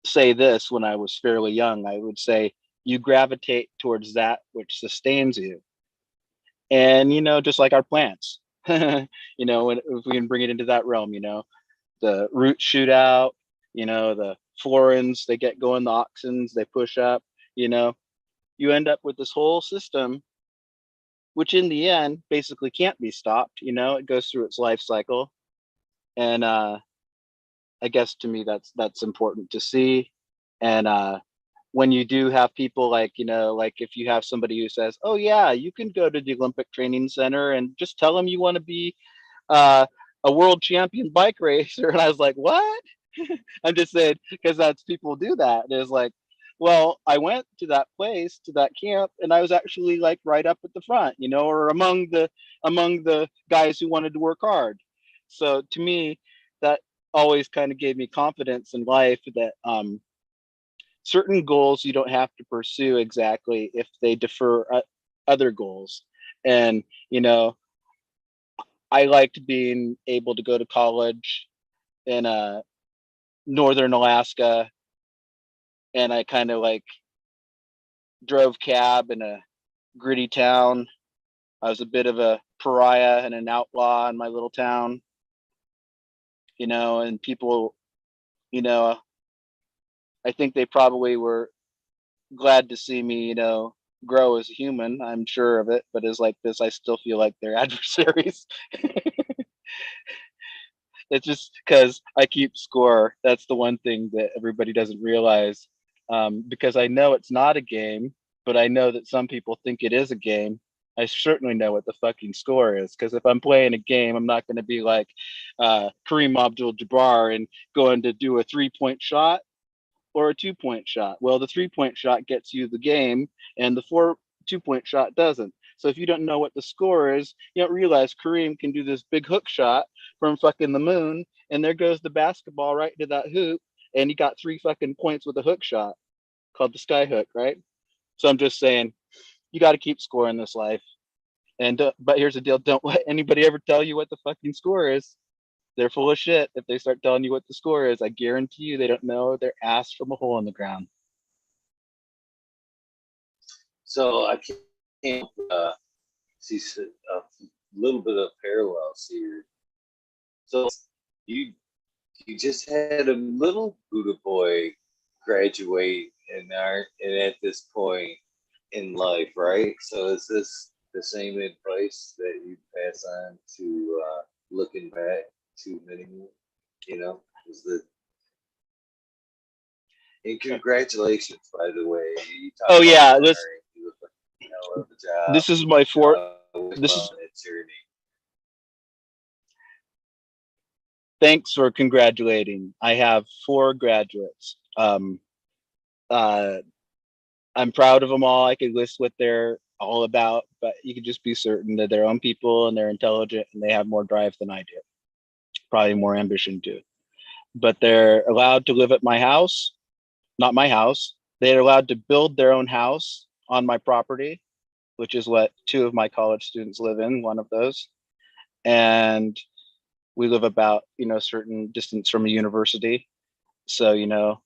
say this when I was fairly young. I would say, you gravitate towards that which sustains you. And, you know, just like our plants, you know, if we can bring it into that realm, you know, the roots shoot out, you know, the florins, they get going, the auxins, they push up, you know, you end up with this whole system, which in the end basically can't be stopped. You know, it goes through its life cycle. And I guess to me, that's important to see. And when you do have people like, you know, like if you have somebody who says, oh yeah, you can go to the Olympic Training Center and just tell them you want to be uh, a world champion bike racer. And I was like, what? I'm just saying, because that's people do that. There's like, well, I went to that place, to that camp, and I was actually like right up at the front, you know, or among the guys who wanted to work hard. So to me, that always kind of gave me confidence in life that certain goals you don't have to pursue exactly if they defer other goals. And you know, I liked being able to go to college in northern Alaska, and I kind of like drove cab in a gritty town. I was a bit of a pariah and an outlaw in my little town, you know, and people, you know, I think they probably were glad to see me, you know, grow as a human. I'm sure of it, but as like this, I still feel like they're adversaries. It's just because I keep score. That's the one thing that everybody doesn't realize. Because I know it's not a game, but I know that some people think it is a game. I certainly know what the fucking score is, because if I'm playing a game, I'm not going to be like Kareem Abdul-Jabbar and going to do a 3-point shot or a 2-point shot. Well, the 3-point shot gets you the game, and the 2-point shot doesn't. So if you don't know what the score is, you don't realize Kareem can do this big hook shot from fucking the moon, and there goes the basketball right into that hoop, and he got 3 fucking points with a hook shot called the sky hook, right? So I'm just saying, you got to keep score in this life. And but here's the deal: don't let anybody ever tell you what the fucking score is. They're full of shit if they start telling you what the score is. I guarantee you they don't know their ass from a hole in the ground. So I can't see a little bit of parallels here. So you you just had a little Buddhaboy graduate and at this point in life, right? So is this the same advice that you pass on to looking back to many, you know, is the and congratulations, by the way. You talk Oh about yeah, honoring, you look like a hell of a job. this is my fourth. This Well, is it's journey. Thanks for congratulating. I have 4 graduates. Uh, I'm proud of them all. I could list what they're all about, but you can just be certain that they're own people and they're intelligent and they have more drive than I do. Probably more ambition too. But they're allowed to live at my house, not my house. They're allowed to build their own house on my property, which is what 2 of my college students live in, one of those. And we live about, you know, a certain distance from a university. So, you know,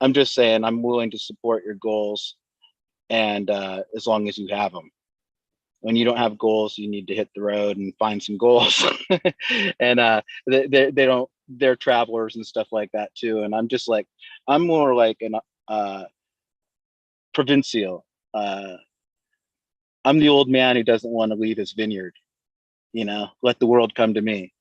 I'm just saying I'm willing to support your goals, and as long as you have them. When you don't have goals, you need to hit the road and find some goals. And they don't, they're travelers and stuff like that too. And I'm just like, I'm more like an provincial. I'm the old man who doesn't want to leave his vineyard, you know, let the world come to me.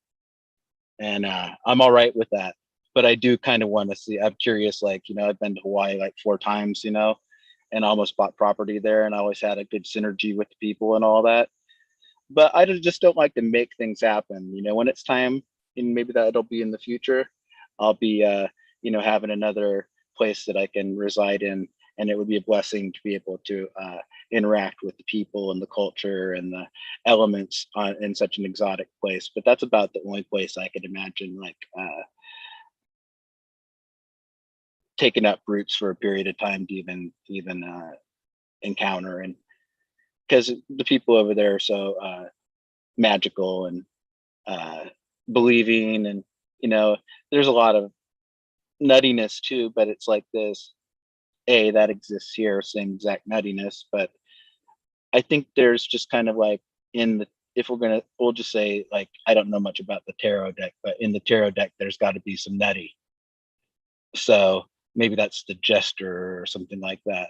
And I'm all right with that. But I do kind of want to see, I'm curious, like, you know, I've been to Hawaii like 4 times, you know, and almost bought property there, and I always had a good synergy with the people and all that. But I just don't like to make things happen. You know, when it's time, and maybe that'll be in the future, I'll be, you know, having another place that I can reside in and it would be a blessing to be able to interact with the people and the culture and the elements in such an exotic place. But that's about the only place I could imagine like taking up roots for a period of time to even encounter, and because the people over there are so magical and believing, and there's a lot of nuttiness too, but it's like this that exists here, same exact nuttiness, but I think there's just kind of like in the, if we'll just say, like, I don't know much about the tarot deck, but in the tarot deck there's got to be some nutty, so maybe that's the jester or something like that,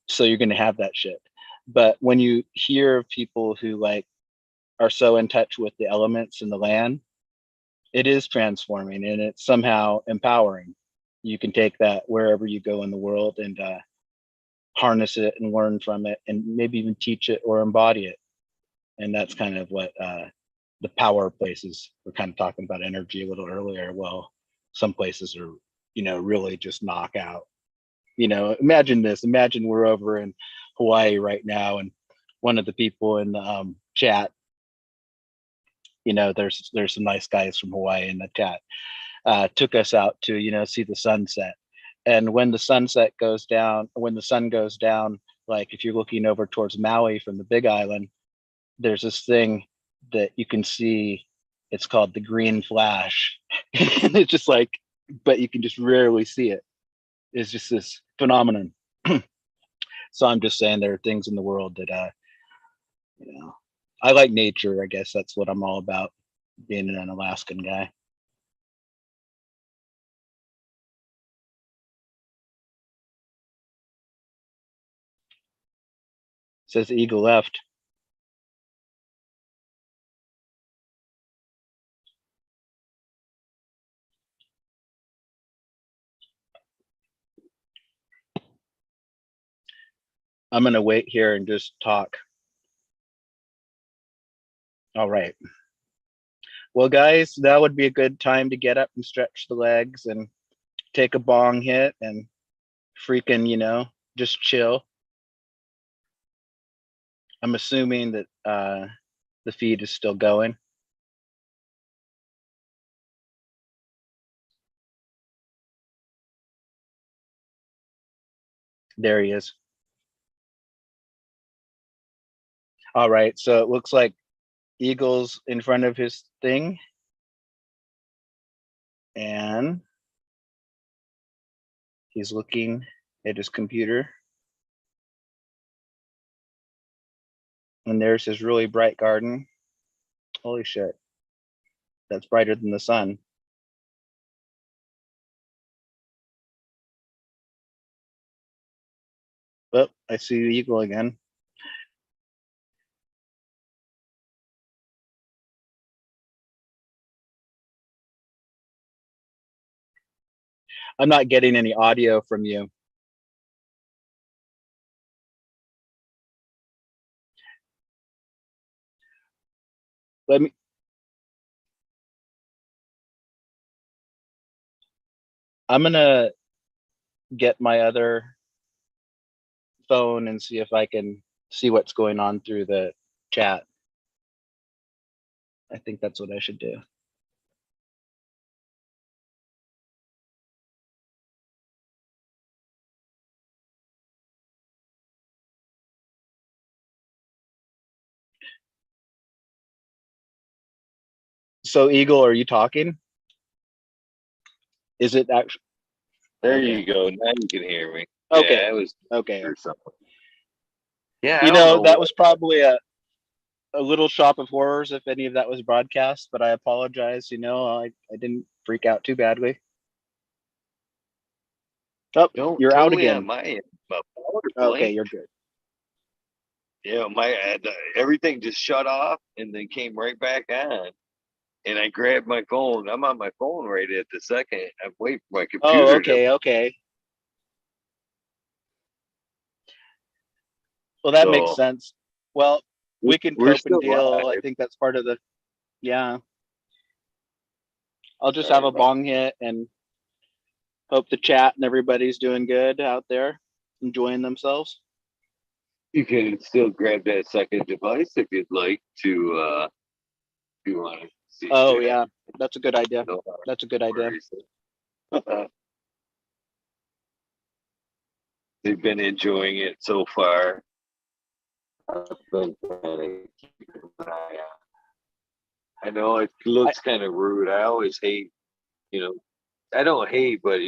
so you're going to have that shit. But when you hear people who like are so in touch with the elements and the land, it is transforming and it's somehow empowering. You can take that wherever you go in the world and harness it and learn from it and maybe even teach it or embody it. And that's kind of what the power places, we're kind of talking about energy a little earlier. Well, some places are, really just knockout. Imagine this, imagine we're over in Hawaii right now, and one of the people in the chat, there's some nice guys from Hawaii in the chat, took us out to, see the sunset. And when the sun goes down, like if you're looking over towards Maui from the Big Island, there's this thing that you can see, it's called the green flash. And it's just like, but you can just rarely see it. It's just this phenomenon. So I'm just saying there are things in the world that, I like nature. I guess that's what I'm all about, being an Alaskan guy. Says the eagle left. I'm going to wait here and just talk. All right. Well, guys, that would be a good time to get up and stretch the legs and take a bong hit and freaking, just chill. I'm assuming that the feed is still going. There he is. All right, so it looks like Eagle's in front of his thing. And he's looking at his computer. And there's his really bright garden. Holy shit. That's brighter than the sun. Oh, I see the eagle again. I'm not getting any audio from you. I'm gonna get my other phone and see if I can see what's going on through the chat. I think that's what I should do. So Eagle, are you talking? Is it actually? There you go. Now you can hear me. Okay. Yeah, it was okay. Yeah, that was probably a little shop of horrors if any of that was broadcast, but I apologize. I didn't freak out too badly. Oh, no, you're totally out again. On my end. Okay, you're good. Yeah, everything just shut off and then came right back on. And I grabbed my phone. I'm on my phone right at the second. I'm waiting for my computer. Oh, okay. Well, that makes sense. Well, we can cope and deal. Live. I think that's part of the, yeah. I'll just have a bong hit and hope the chat and everybody's doing good out there. enjoying themselves. You can still grab that second device if you'd like to, if you want to see Oh Jack. yeah, that's a good idea. No That's a good idea. worries. They've been enjoying it so far. I've been kind of keeping an eye on. I know it I, looks kind of rude. I always hate, you know, I don't hate, but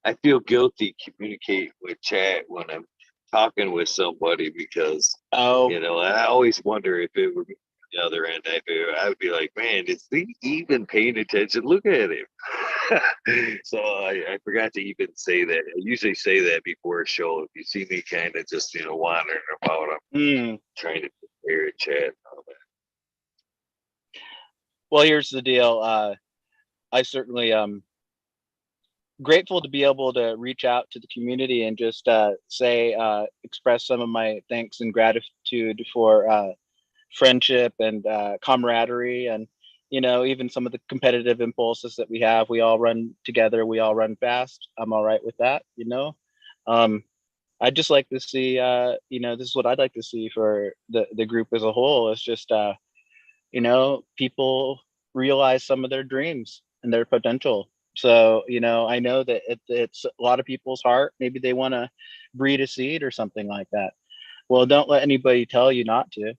I feel guilty communicating with chat when I'm talking with somebody because oh, and I always wonder if it were me on the other end. I would be like, man, is he even paying attention? Look at him. So I forgot to even say that. I usually say that before a show. If you see me kind of just wandering about, I'm mm. trying to prepare a chat and all that. Well, here's the deal. I certainly grateful to be able to reach out to the community and just say express some of my thanks and gratitude for friendship and camaraderie, and even some of the competitive impulses that we have. We all run together, we all run fast. I'm all right with that. um, I'd just like to see this is what I'd like to see for the group as a whole. It's just people realize some of their dreams and their potential. So, I know that it's a lot of people's heart. Maybe they want to breed a seed or something like that. Well, don't let anybody tell you not to.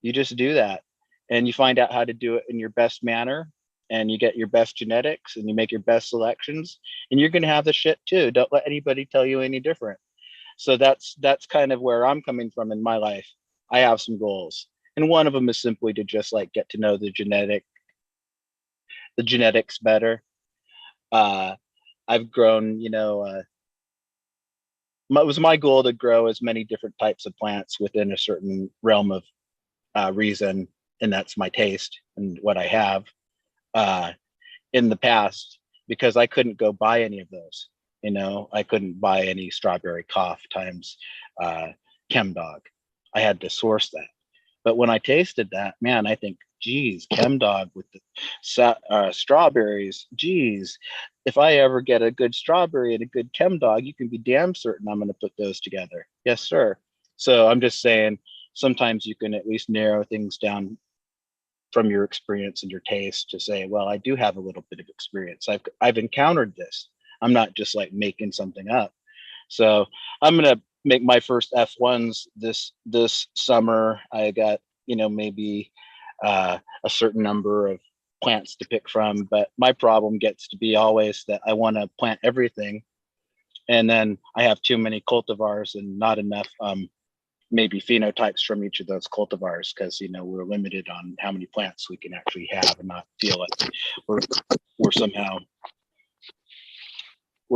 You just do that, and you find out how to do it in your best manner, and you get your best genetics and you make your best selections, and you're going to have the shit too. Don't let anybody tell you any different. So that's kind of where I'm coming from in my life. I have some goals, and one of them is simply to just like get to know the genetics better. uh I've grown, it was my goal to grow as many different types of plants within a certain realm of reason, and that's my taste and what I have uh in the past, because I couldn't go buy any of those. I couldn't buy any strawberry cough times uh chem dog. I had to source that. But when I tasted that, man, I think, geez, chem dog with the strawberries, geez, if I ever get a good strawberry and a good chem dog, you can be damn certain I'm going to put those together. Yes, sir. So I'm just saying, sometimes you can at least narrow things down from your experience and your taste to say, well, I do have a little bit of experience. I've encountered this. I'm not just like making something up. So I'm gonna make my first F1s this summer. I got maybe a certain number of plants to pick from, but my problem gets to be always that I want to plant everything, and then I have too many cultivars and not enough maybe phenotypes from each of those cultivars, because we're limited on how many plants we can actually have and not feel like we're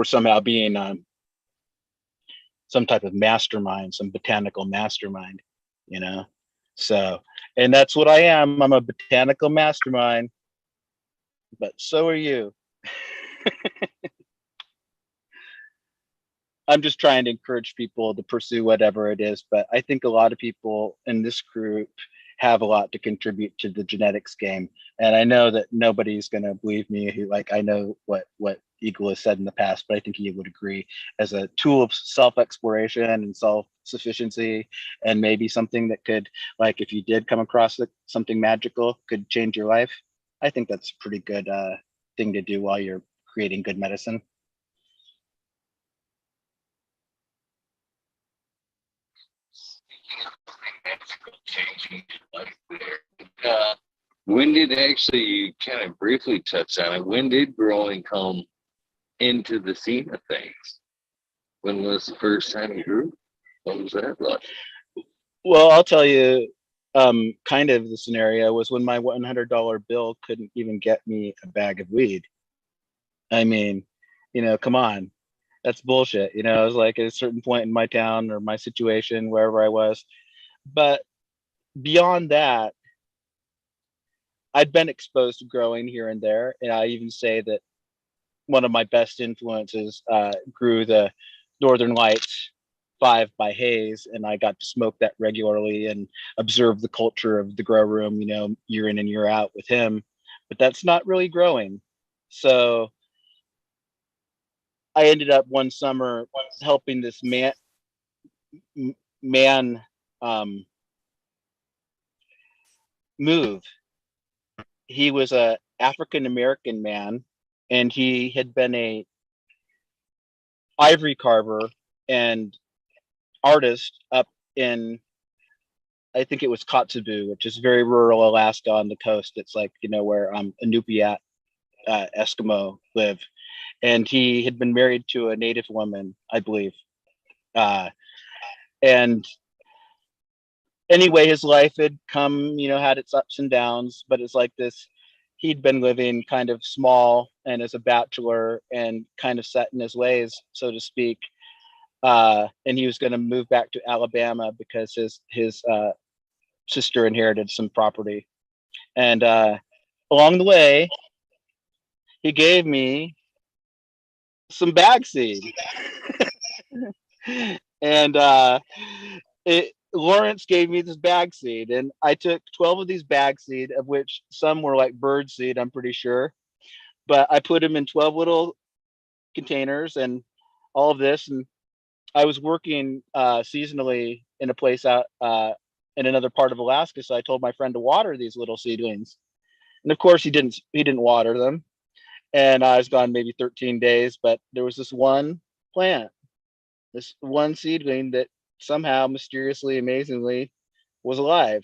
somehow being some type of mastermind, some botanical mastermind, you know? So, and that's what I am. I'm a botanical mastermind, but so are you. I'm just trying to encourage people to pursue whatever it is. But I think a lot of people in this group have a lot to contribute to the genetics game. And I know that nobody's going to believe me who, like, I know what Eagle has said in the past, but I think he would agree, as a tool of self-exploration and self-sufficiency, and maybe something that could, like, if you did come across something magical, could change your life. I think that's a pretty good thing to do while you're creating good medicine. When did actually, you kind of briefly touch on it, when did growing come into the scene of things? When was the first time you grew? What was that like? Well, I'll tell you, kind of the scenario was when my $100 bill couldn't even get me a bag of weed. I mean, come on, that's bullshit. I was like at a certain point in my town or my situation, wherever I was. But beyond that, I'd been exposed to growing here and there. And I even say that one of my best influences grew the Northern Lights 5 by Hayes, and I got to smoke that regularly and observe the culture of the grow room, year in and year out with him. But that's not really growing. So I ended up one summer helping this man move. He was a African American man, and he had been a ivory carver and artist up in, I think it was Kotzebue, which is very rural Alaska on the coast. It's like, where Inupiat Eskimo live. And he had been married to a native woman, I believe. And anyway, his life had come, had its ups and downs, but it's like this. He'd been living kind of small and as a bachelor and kind of set in his ways, so to speak. And he was going to move back to Alabama because his sister inherited some property. And along the way, he gave me some bag seed. And Lawrence gave me this bag seed, and I took 12 of these bag seed, of which some were like bird seed, I'm pretty sure. But I put them in 12 little containers and all of this. And I was working seasonally in a place out in another part of Alaska. So I told my friend to water these little seedlings. And of course he didn't water them. And I was gone maybe 13 days, but there was this one plant, this one seedling that somehow mysteriously, amazingly was alive.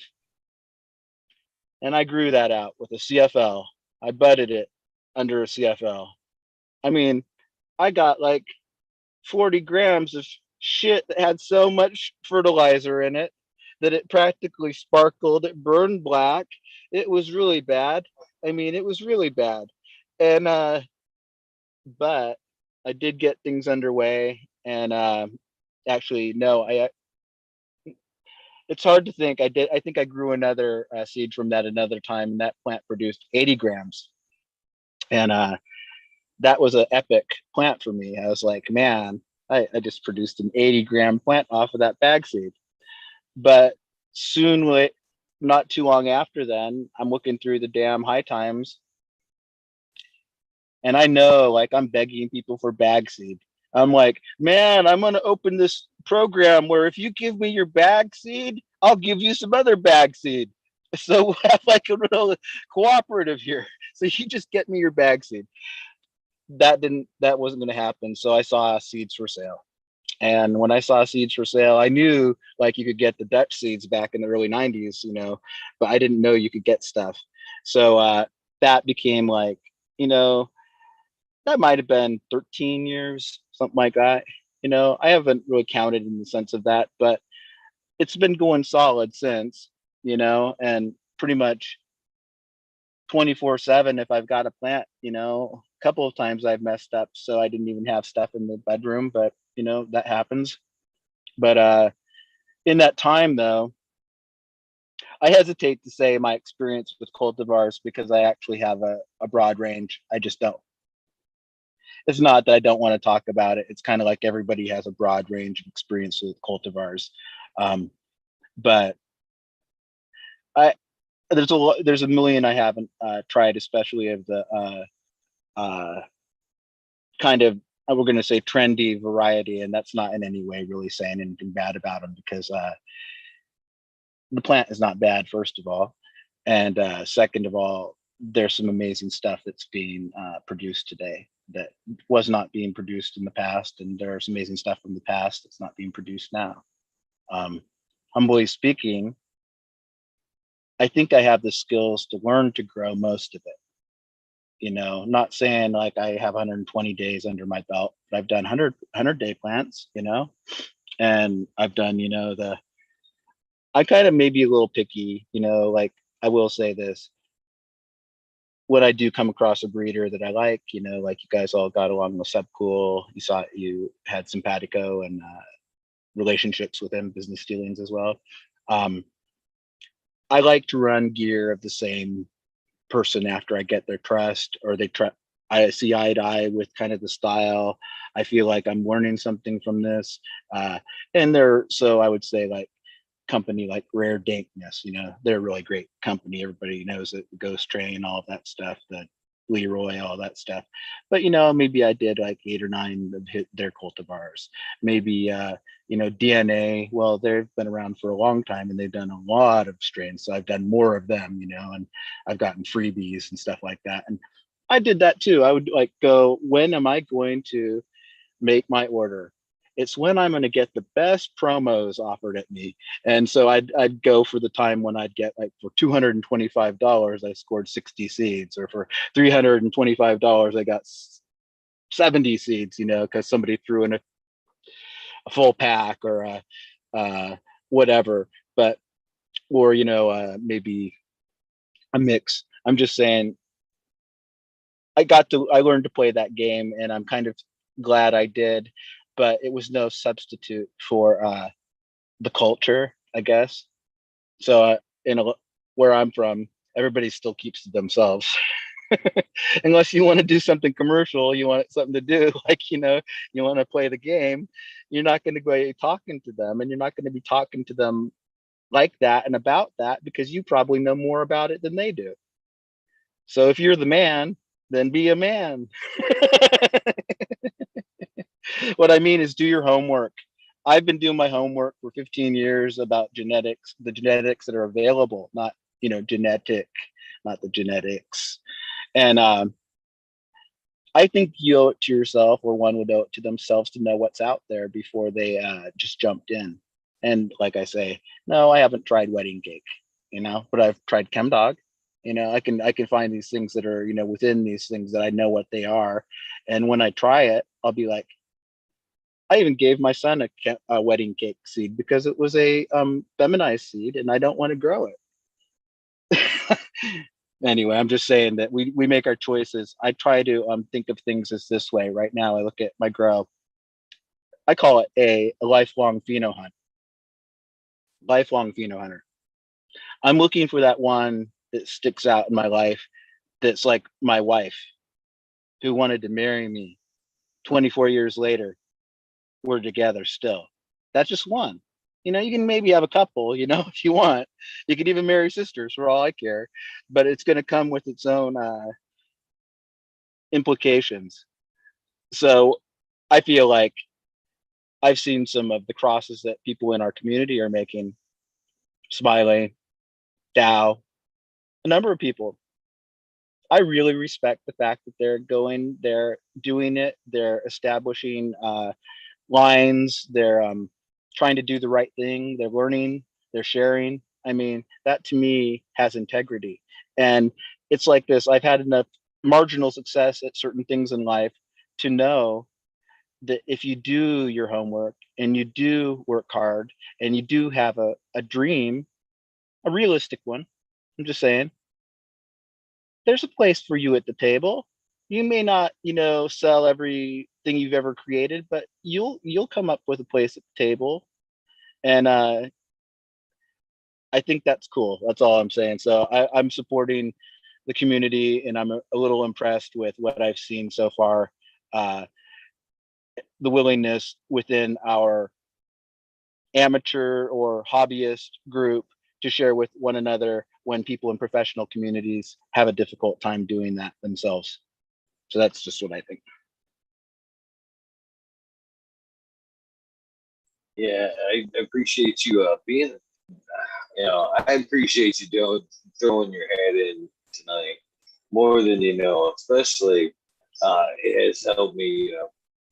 And I grew that out with a CFL. I budded it under a CFL. I mean, I got like 40 grams of shit that had so much fertilizer in it that it practically sparkled. It burned black. It was really bad. I mean, it was really bad. And, but I did get things underway. And actually, no, it's hard to think. I think I grew another seed from that another time, and that plant produced 80 grams. And that was an epic plant for me. I was like, man, I just produced an 80-gram plant off of that bag seed. But soon, not too long after then, I'm looking through the damn high times, and I know, like, I'm begging people for bag seed. I'm like, man, I'm going to open this program where if you give me your bag seed, I'll give you some other bag seed. So we'll have like a little cooperative here. So you just get me your bag seed. That wasn't going to happen. So I saw seeds for sale. And when I saw seeds for sale, I knew like you could get the Dutch seeds back in the early 90s, but I didn't know you could get stuff. So that became like, that might have been 13 years, something like that. I haven't really counted in the sense of that, but it's been going solid since, and pretty much 24/7 if I've got a plant. A couple of times I've messed up, so I didn't even have stuff in the bedroom, but that happens. But in that time though, I hesitate to say my experience with cultivars because I actually have a broad range. I just don't. It's not that I don't want to talk about it. It's kind of like everybody has a broad range of experience with cultivars. But there's a million I haven't tried, especially of the kind of, we're going to say, trendy variety, and that's not in any way really saying anything bad about them, because the plant is not bad, first of all, and second of all, there's some amazing stuff that's being produced today that was not being produced in the past, and there's amazing stuff from the past that's not being produced now. Humbly speaking, I think I have the skills to learn to grow most of it. Not saying like I have 120 days under my belt, but I've done 100-day plants, and I've done, I kind of may be a little picky, like I will say this. When I do come across a breeder that I like, like you guys all got along with Subcool, you had simpatico and relationships with them, business dealings as well. I like to run gear of the same person after I get their trust, or I see eye to eye with kind of the style. I feel like I'm learning something from this. And so I would say like company like Rare Dankness, they're a really great company. Everybody knows it, Ghost Train, all of that stuff. That Leroy, all that stuff. But maybe I did like 8 or 9 of their cultivars. Maybe DNA. Well, they've been around for a long time and they've done a lot of strains, so I've done more of them. And I've gotten freebies and stuff like that. And I did that too. I would like go, when am I going to make my order? It's when I'm going to get the best promos offered at me. And so I'd go for the time when I'd get, like, for $225 I scored 60 seeds, or for $325 I got 70 seeds, because somebody threw in a full pack, or whatever. But, or maybe a mix. I'm just saying, I learned to play that game, and I'm kind of glad I did, but it was no substitute for the culture, I guess. So where I'm from, everybody still keeps to themselves. Unless you want to do something commercial, you want something to do, like, you want to play the game, you're not going to go talking to them, and you're not going to be talking to them like that and about that, because you probably know more about it than they do. So if you're the man, then be a man. What I mean is, do your homework. I've been doing my homework for 15 years about genetics, the genetics that are available, not, genetic, not the genetics. And I think you owe it to yourself, or one would owe it to themselves, to know what's out there before they just jumped in. And like I say, no, I haven't tried wedding cake, but I've tried ChemDog. I can find these things that are, within these things that I know what they are. And when I try it, I'll be like, I even gave my son a wedding cake seed because it was a feminized seed, and I don't want to grow it. Anyway, I'm just saying that we make our choices. I try to think of things as this way. Right now, I look at my grow. I call it a lifelong pheno hunt. Lifelong pheno hunter. I'm looking for that one that sticks out in my life, that's like my wife, who wanted to marry me 24 years later. We're together still. That's just one. You can maybe have a couple, if you want. You could even marry sisters, for all I care. But it's going to come with its own implications. So I feel like I've seen some of the crosses that people in our community are making. Smiley, Dow, a number of people. I really respect the fact that they're doing it, they're establishing lines, they're trying to do the right thing, they're learning, they're sharing. I mean, that to me has integrity. And it's like this: I've had enough marginal success at certain things in life to know that if you do your homework, and you do work hard, and you do have a dream, a realistic one, I'm just saying, there's a place for you at the table. You may not, sell everything you've ever created, but you'll come up with a place at the table. And I think that's cool. That's all I'm saying. So I'm supporting the community, and I'm a little impressed with what I've seen so far. The willingness within our amateur or hobbyist group to share with one another, when people in professional communities have a difficult time doing that themselves. So that's just what I think. Yeah, I appreciate you being. I appreciate you throwing your head in tonight more than you know. Especially, it has helped me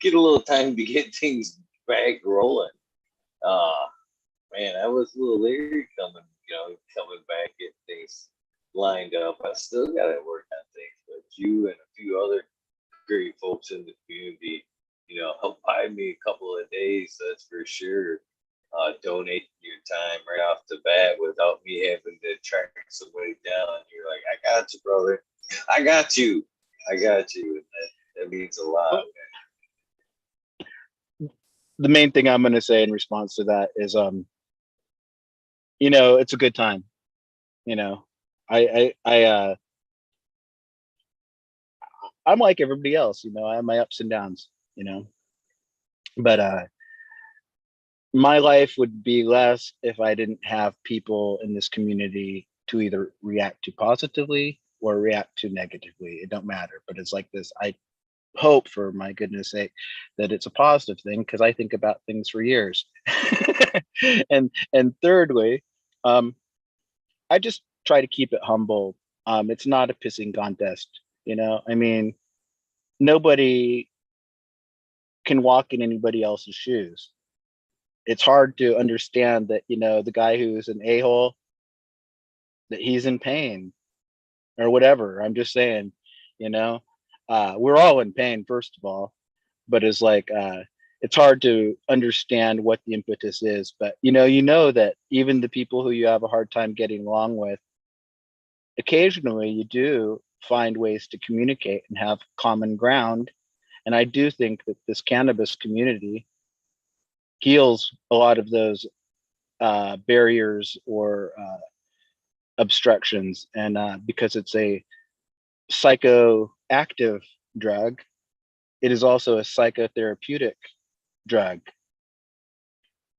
get a little time to get things back rolling. Uh, Man, I was a little leery coming back, getting things lined up. I still got to work on things, but you and a few other great folks in the community, helped buy me a couple of days. That's for sure. Donating your time right off the bat without me having to track somebody down. You're like, I got you, brother. I got you. I got you. And that means a lot. The main thing I'm going to say in response to that is, it's a good time. I'm like everybody else. I have my ups and downs. But my life would be less if I didn't have people in this community to either react to positively or react to negatively. It don't matter. But it's like this. I hope, for my goodness sake, that it's a positive thing, because I think about things for years. And thirdly, I just try to keep it humble. It's not a pissing contest, you know. I mean, nobody can walk in anybody else's shoes. It's hard to understand that, you know, the guy who's an a-hole, that he's in pain or whatever. I'm just saying, you know, we're all in pain, first of all, but it's like, it's hard to understand what the impetus is. But, you know that even the people who you have a hard time getting along with, occasionally you do find ways to communicate and have common ground. And I do think that this cannabis community heals a lot of those barriers or obstructions. And because it's a psychoactive drug, it is also a psychotherapeutic drug.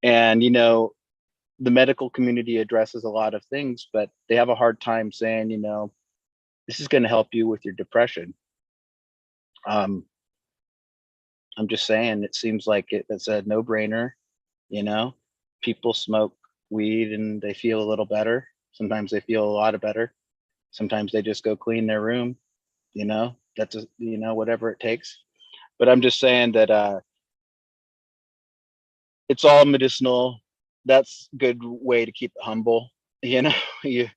And, you know, the medical community addresses a lot of things, but they have a hard time saying, you know, this is going to help you with your depression. I'm just saying, it seems like it's a no-brainer. You know, people smoke weed and they feel a little better. Sometimes they feel a lot better. Sometimes they just go clean their room. You know, that's just, you know, whatever it takes. But I'm just saying that it's all medicinal. That's a good way to keep it humble. You know, you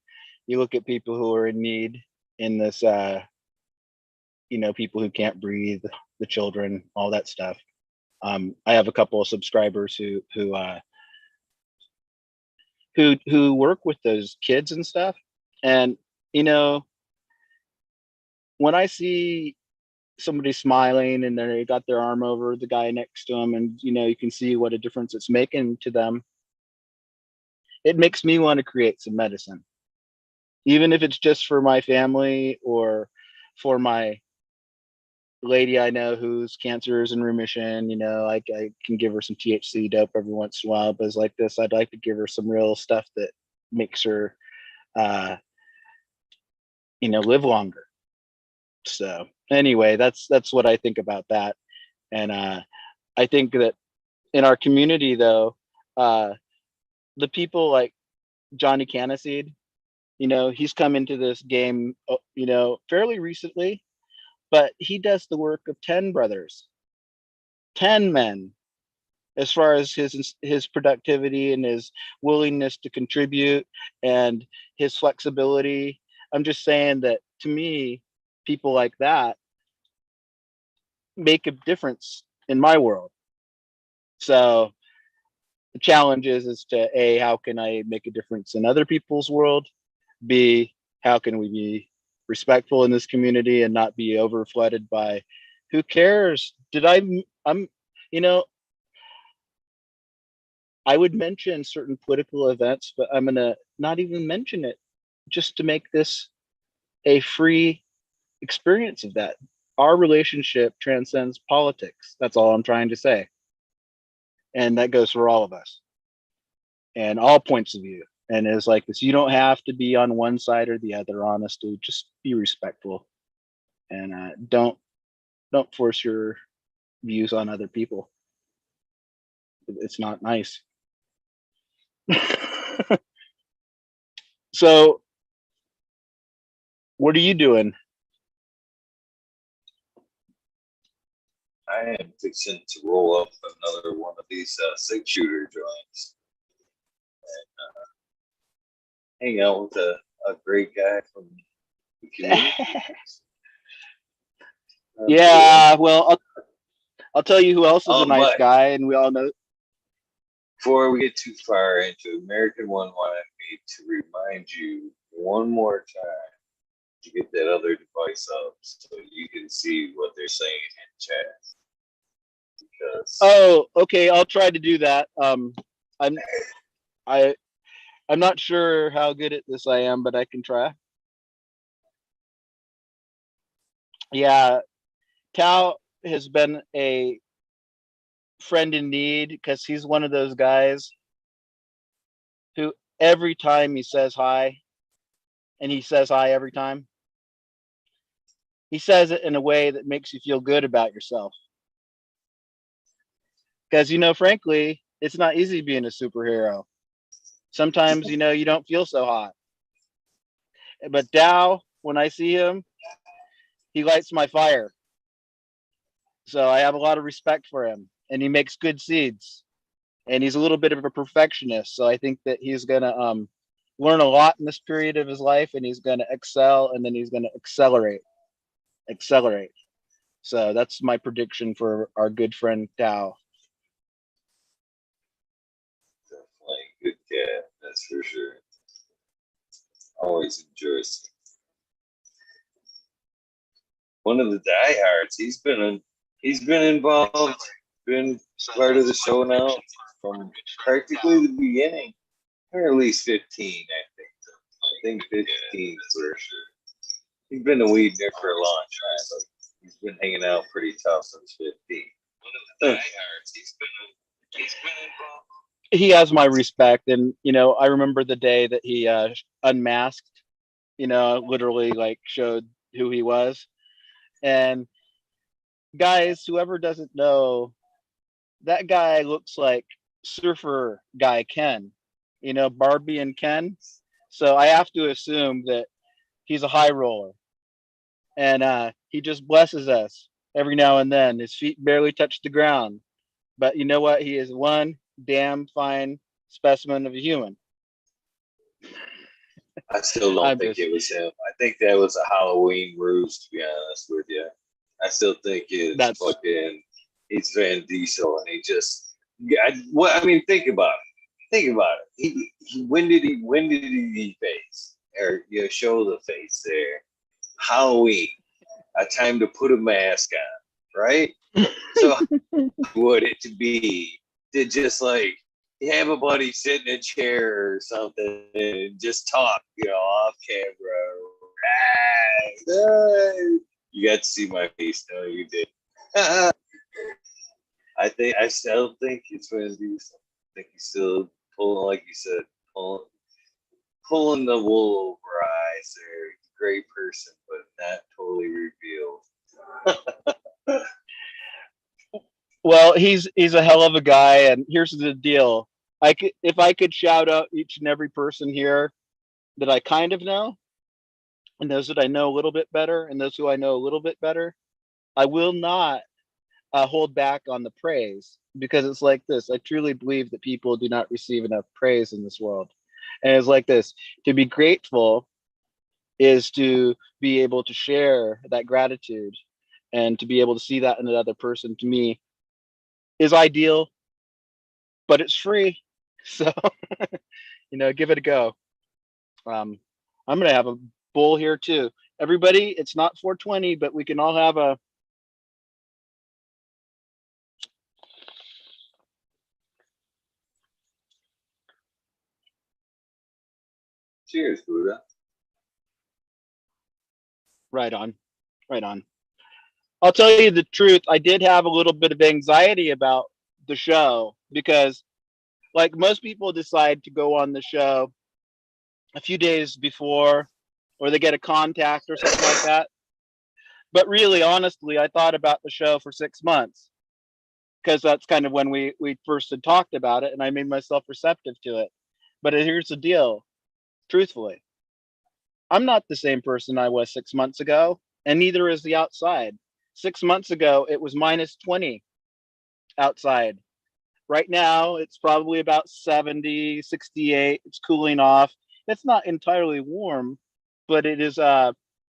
look at people who are in need in this, you know, people who can't breathe, the children, all that stuff. I have a couple of subscribers who work with those kids and stuff. And, you know, when I see somebody smiling and they got their arm over the guy next to them, and, you know, you can see what a difference it's making to them, it makes me want to create some medicine, even if it's just for my family or for my lady I know whose cancer is in remission. You know, I can give her some THC dope every once in a while, but it's like this, I'd like to give her some real stuff that makes her, you know, live longer. So anyway, that's what I think about that. And I think that in our community, though, the people like Johnny Caniseed, you know, he's come into this game, you know, fairly recently, but he does the work of 10 brothers, 10 men, as far as his productivity and his willingness to contribute and his flexibility. I'm just saying that, to me, people like that make a difference in my world. So the challenge is to A, how can I make a difference in other people's world? B, how can we be respectful in this community and not be over flooded by who cares? I'm, you know, I would mention certain political events, but I'm gonna not even mention it, just to make this a free experience of that. Our relationship transcends politics. That's all I'm trying to say. And that goes for all of us and all points of view. And it's like this, you don't have to be on one side or the other, honestly. Just be respectful, and don't force your views on other people. It's not nice. So what are you doing? I am fixing to roll up another one of these 6-shooter joints and hang out with a great guy from the community. Yeah, well, I'll tell you who else is a nice But guy, and we all know. before we get too far into American One, wanted me to remind you one more time to get that other device up so you can see what they're saying in chat. Because Oh, okay, I'll try to do that. I'm not sure how good at this I am, but I can try. Yeah, Tao has been a friend in need, because he's one of those guys who every time he says hi, and he says hi every time, he says it in a way that makes you feel good about yourself. Because, frankly, it's not easy being a superhero. Sometimes, you don't feel so hot. But Dow, when I see him, he lights my fire. So I have a lot of respect for him, and he makes good seeds. And he's a little bit of a perfectionist. So I think that he's going to learn a lot in this period of his life, and he's going to excel, and then he's going to accelerate. So that's my prediction for our good friend Dow. Definitely good cat, that's for sure. Always enjoys. One of the diehards. He's been involved, been part of the show now from practically the beginning, or at least 15, I think 15 for sure. He's been a weed there for a long time, but he's been hanging out pretty tough since 15. One of the diehards. He's been involved. He has my respect, and I remember the day that he unmasked, literally like showed who he was. And guys, whoever doesn't know, that guy looks like surfer guy Ken, Barbie and Ken. So I have to assume that he's a high roller, and he just blesses us every now and then. His feet barely touch the ground, but you know what? He is one damn fine specimen of a human. I still don't think it was him. I think that was a Halloween ruse, to be honest with you. I still think it's fucking, he's Van Diesel, and he just, think about it. When did he face, or show the face there? Halloween, a time to put a mask on, right? So would it to be to just like have a buddy sit in a chair or something and just talk, off camera? You got to see my face. No, you did. I still think it's Van Diesel. I think he's still pulling, like you said, pulling the wool over eyes. There, great person, but not totally revealed. Well, he's a hell of a guy, and here's the deal. If I could shout out each and every person here that I kind of know, and those that I know a little bit better, and those who I know a little bit better, I will not hold back on the praise, because it's like this. I truly believe that people do not receive enough praise in this world. And it's like this. To be grateful is to be able to share that gratitude, and to be able to see that in another person, to me, is ideal, but it's free. So, give it a go. I'm going to have a bowl here too. Everybody, it's not 420, but we can all have a. Cheers, Buddha. Right on. I'll tell you the truth. I did have a little bit of anxiety about the show, because like most people decide to go on the show a few days before, or they get a contact or something like that. But really, honestly, I thought about the show for 6 months, because that's kind of when we first had talked about it, and I made myself receptive to it. But here's the deal. Truthfully, I'm not the same person I was 6 months ago, and neither is the outside. 6 months ago, it was -20 outside. Right now, it's probably about 70, 68. It's cooling off. It's not entirely warm, but it is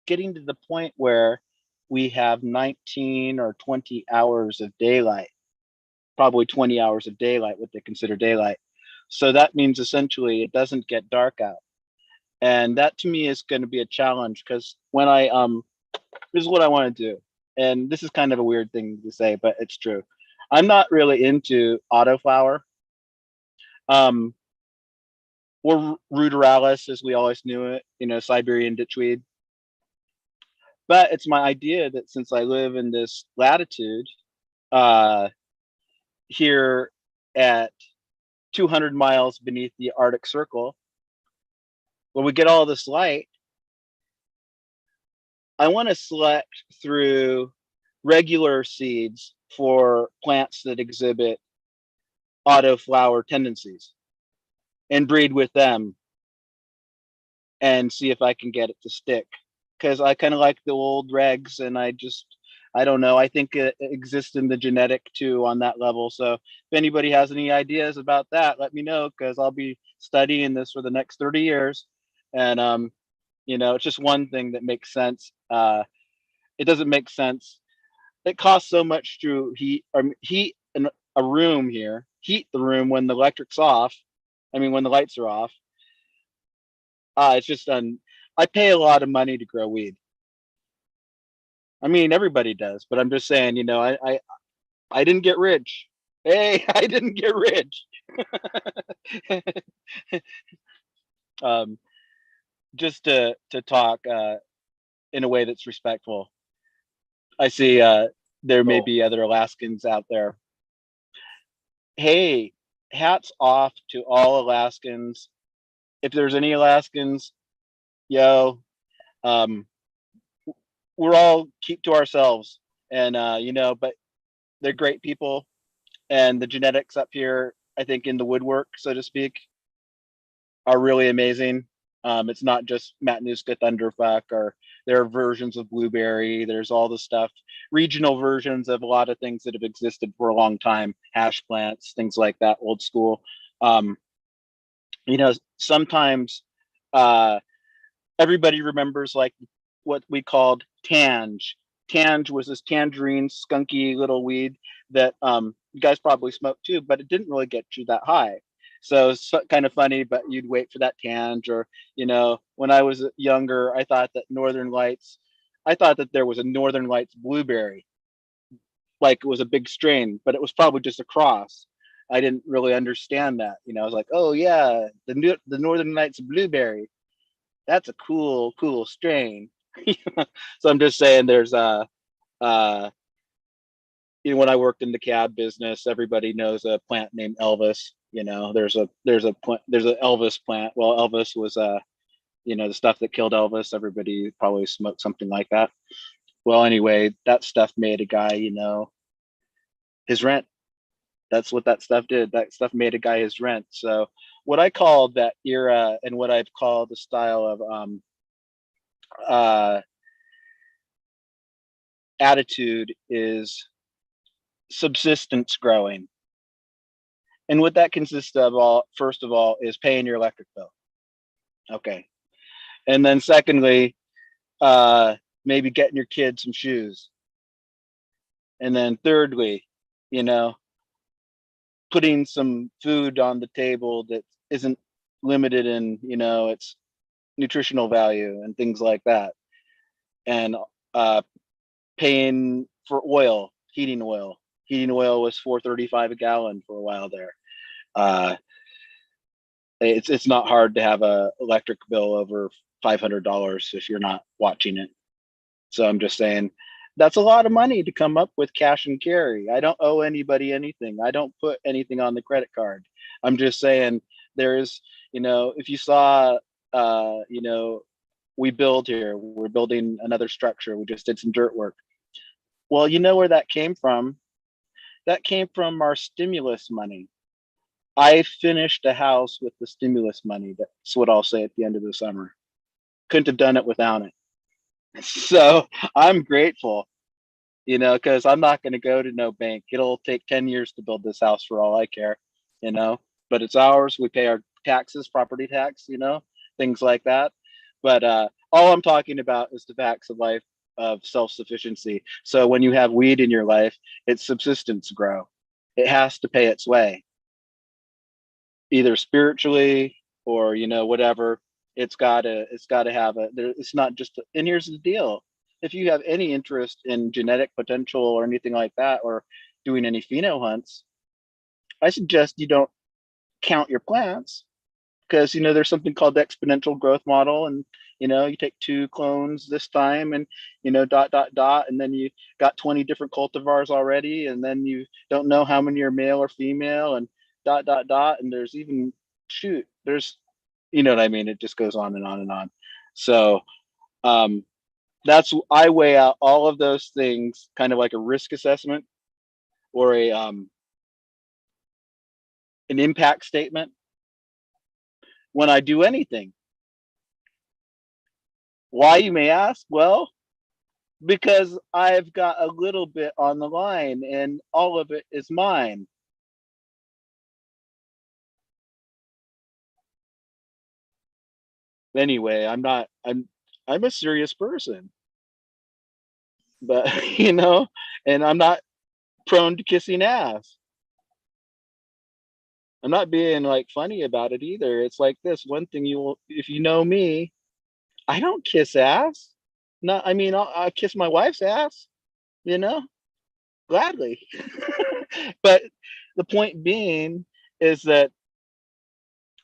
getting to the point where we have 19 or 20 hours of daylight, probably 20 hours of daylight, what they consider daylight. So that means essentially it doesn't get dark out. And that to me is going to be a challenge, because when this is what I want to do. And this is kind of a weird thing to say, but it's true. I'm not really into autoflower, or ruderalis as we always knew it, Siberian ditchweed. But it's my idea that since I live in this latitude, here at 200 miles beneath the Arctic Circle, when we get all this light, I want to select through regular seeds for plants that exhibit autoflower tendencies and breed with them and see if I can get it to stick. Because I kind of like the old regs, and I don't know. I think it exists in the genetic too on that level. So if anybody has any ideas about that, let me know, because I'll be studying this for the next 30 years. And it's just one thing that makes sense. It doesn't make sense. It costs so much to heat in a room here, heat the room when the electric's off. I mean, when the lights are off. It's just I pay a lot of money to grow weed. I mean, everybody does, but I'm just saying, I didn't get rich. Hey, I didn't get rich. um, just to talk in a way that's respectful. I see there may be other Alaskans out there. Hey, hats off to all Alaskans. If there's any Alaskans, yo, we're all keep to ourselves, and but they're great people, and the genetics up here, I think, in the woodwork, so to speak, are really amazing. It's not just Matanuska Thunderfuck, or there are versions of blueberry. There's all the stuff, regional versions of a lot of things that have existed for a long time, hash plants, things like that, old school. Sometimes everybody remembers like what we called tange. Tange was this tangerine, skunky little weed that you guys probably smoked too, but it didn't really get you that high. So it's kind of funny, but you'd wait for that tange. Or, when I was younger, I thought that there was a Northern Lights blueberry, like it was a big strain, but it was probably just a cross. I didn't really understand that. I was like, oh yeah, the Northern Lights blueberry, that's a cool strain. So I'm just saying, there's when I worked in the cab business, everybody knows a plant named Elvis. There's a Elvis plant. Well, Elvis was the stuff that killed Elvis. Everybody probably smoked something like that. Well, anyway, that stuff made a guy, his rent. That's what that stuff did. That stuff made a guy his rent. So what I call that era, and what I've called the style of attitude, is subsistence growing. And what that consists of, first of all, is paying your electric bill. Okay. And then secondly, maybe getting your kids some shoes. And then thirdly, putting some food on the table that isn't limited in, its nutritional value and things like that. And paying for oil, heating oil. Heating oil was $4.35 a gallon for a while there. It's not hard to have a electric bill over $500 if you're not watching it. So I'm just saying, that's a lot of money to come up with cash and carry. I don't owe anybody anything. I don't put anything on the credit card. I'm just saying, there's, if you saw, we build here, we're building another structure. We just did some dirt work. Well, you know where that came from? That came from our stimulus money. I finished a house with the stimulus money. That's what I'll say at the end of the summer. Couldn't have done it without it. So I'm grateful, because I'm not going to go to no bank. It'll take 10 years to build this house for all I care, but it's ours. We pay our taxes, property tax, things like that. But all I'm talking about is the facts of life, of self-sufficiency. So when you have weed in your life, it's subsistence grow. It has to pay its way, either spiritually or, whatever. It's gotta have it's not just, and here's the deal. If you have any interest in genetic potential or anything like that, or doing any pheno hunts, I suggest you don't count your plants, because there's something called the exponential growth model, and you take 2 clones this time, and dot dot dot, and then you got 20 different cultivars already, and then you don't know how many are male or female, and dot dot dot, and there's even there's what I mean. It just goes on and on and on. So I weigh out all of those things, kind of like a risk assessment or a an impact statement when I do anything. Why, you may ask? Well, because I've got a little bit on the line and all of it is mine. Anyway, I'm a serious person, but and I'm not prone to kissing ass. I'm not being like funny about it either. It's like this one thing, you will, if you know me, I don't kiss ass. No, I mean, I'll kiss my wife's ass, you know, gladly. But the point being is that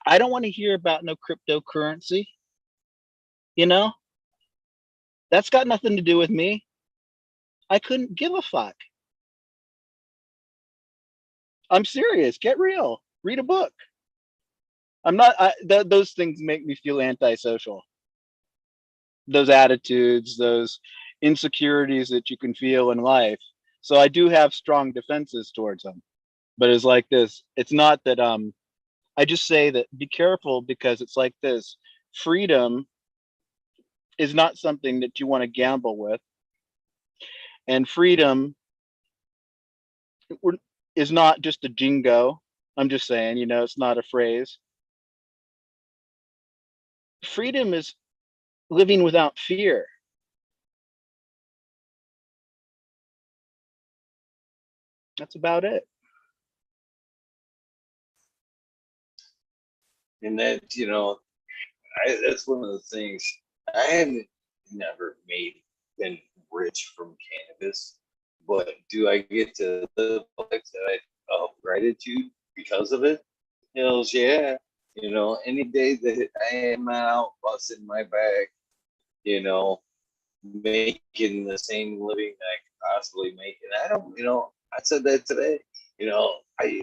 I don't want to hear about no cryptocurrency, you know? That's got nothing to do with me. I couldn't give a fuck. I'm serious. Get real. Read a book. I'm not, those things make me feel antisocial. Those attitudes, those insecurities that you can feel in life. So I do have strong defenses towards them. But it's like this. It's not that I just say that be careful, because it's like this. Freedom is not something that you want to gamble with. And freedom is not just a jingo. I'm just saying, it's not a phrase. Freedom is living without fear. That's about it. And that, that's one of the things. I haven't never been rich from cannabis, but do I get to live a life that I gratitude because of it? Hells yeah. Any day that I am out busting my back, you know, making the same living that I could possibly make. And I don't, I said that today. I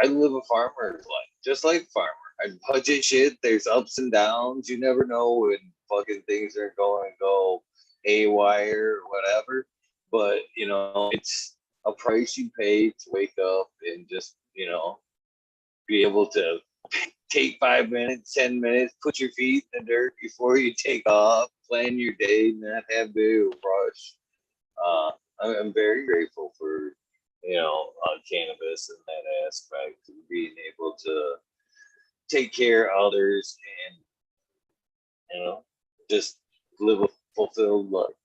live a farmer's life, just like a farmer. I budget shit. There's ups and downs. You never know when fucking things are going to go haywire or whatever. But it's a price you pay to wake up and just be able to take 5 minutes, 10 minutes, put your feet in the dirt before you take off, plan your day, not have to rush. Uh, I'm very grateful for cannabis in that aspect, being able to take care of others and just live a fulfilled life.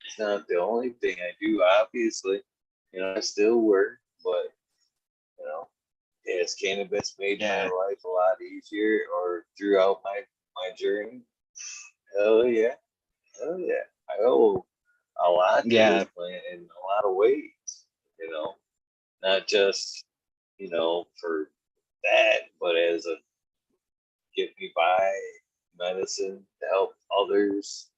It's not the only thing I do. Obviously, I still work, but you know, has cannabis made my life a lot easier or throughout my journey? Hell yeah, hell yeah. I owe a lot to this plant in a lot of ways. Not just for that, but as a get me by medicine to help others.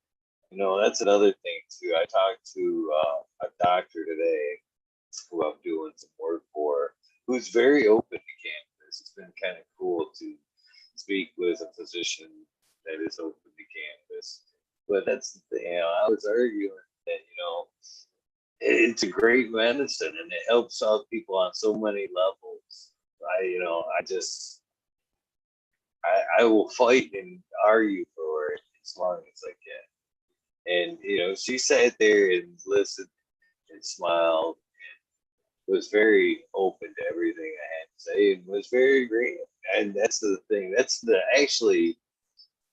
That's another thing too. I talked to a doctor today who I'm doing some work for, who's very open to cannabis. It's been kind of cool to speak with a physician that is open to cannabis. But that's the thing. I was arguing that it's a great medicine and it helps out people on so many levels. I will fight and argue for it as long as I can. And she sat there and listened and smiled and was very open to everything I had to say and was very agreeing. And that's the thing. That's actually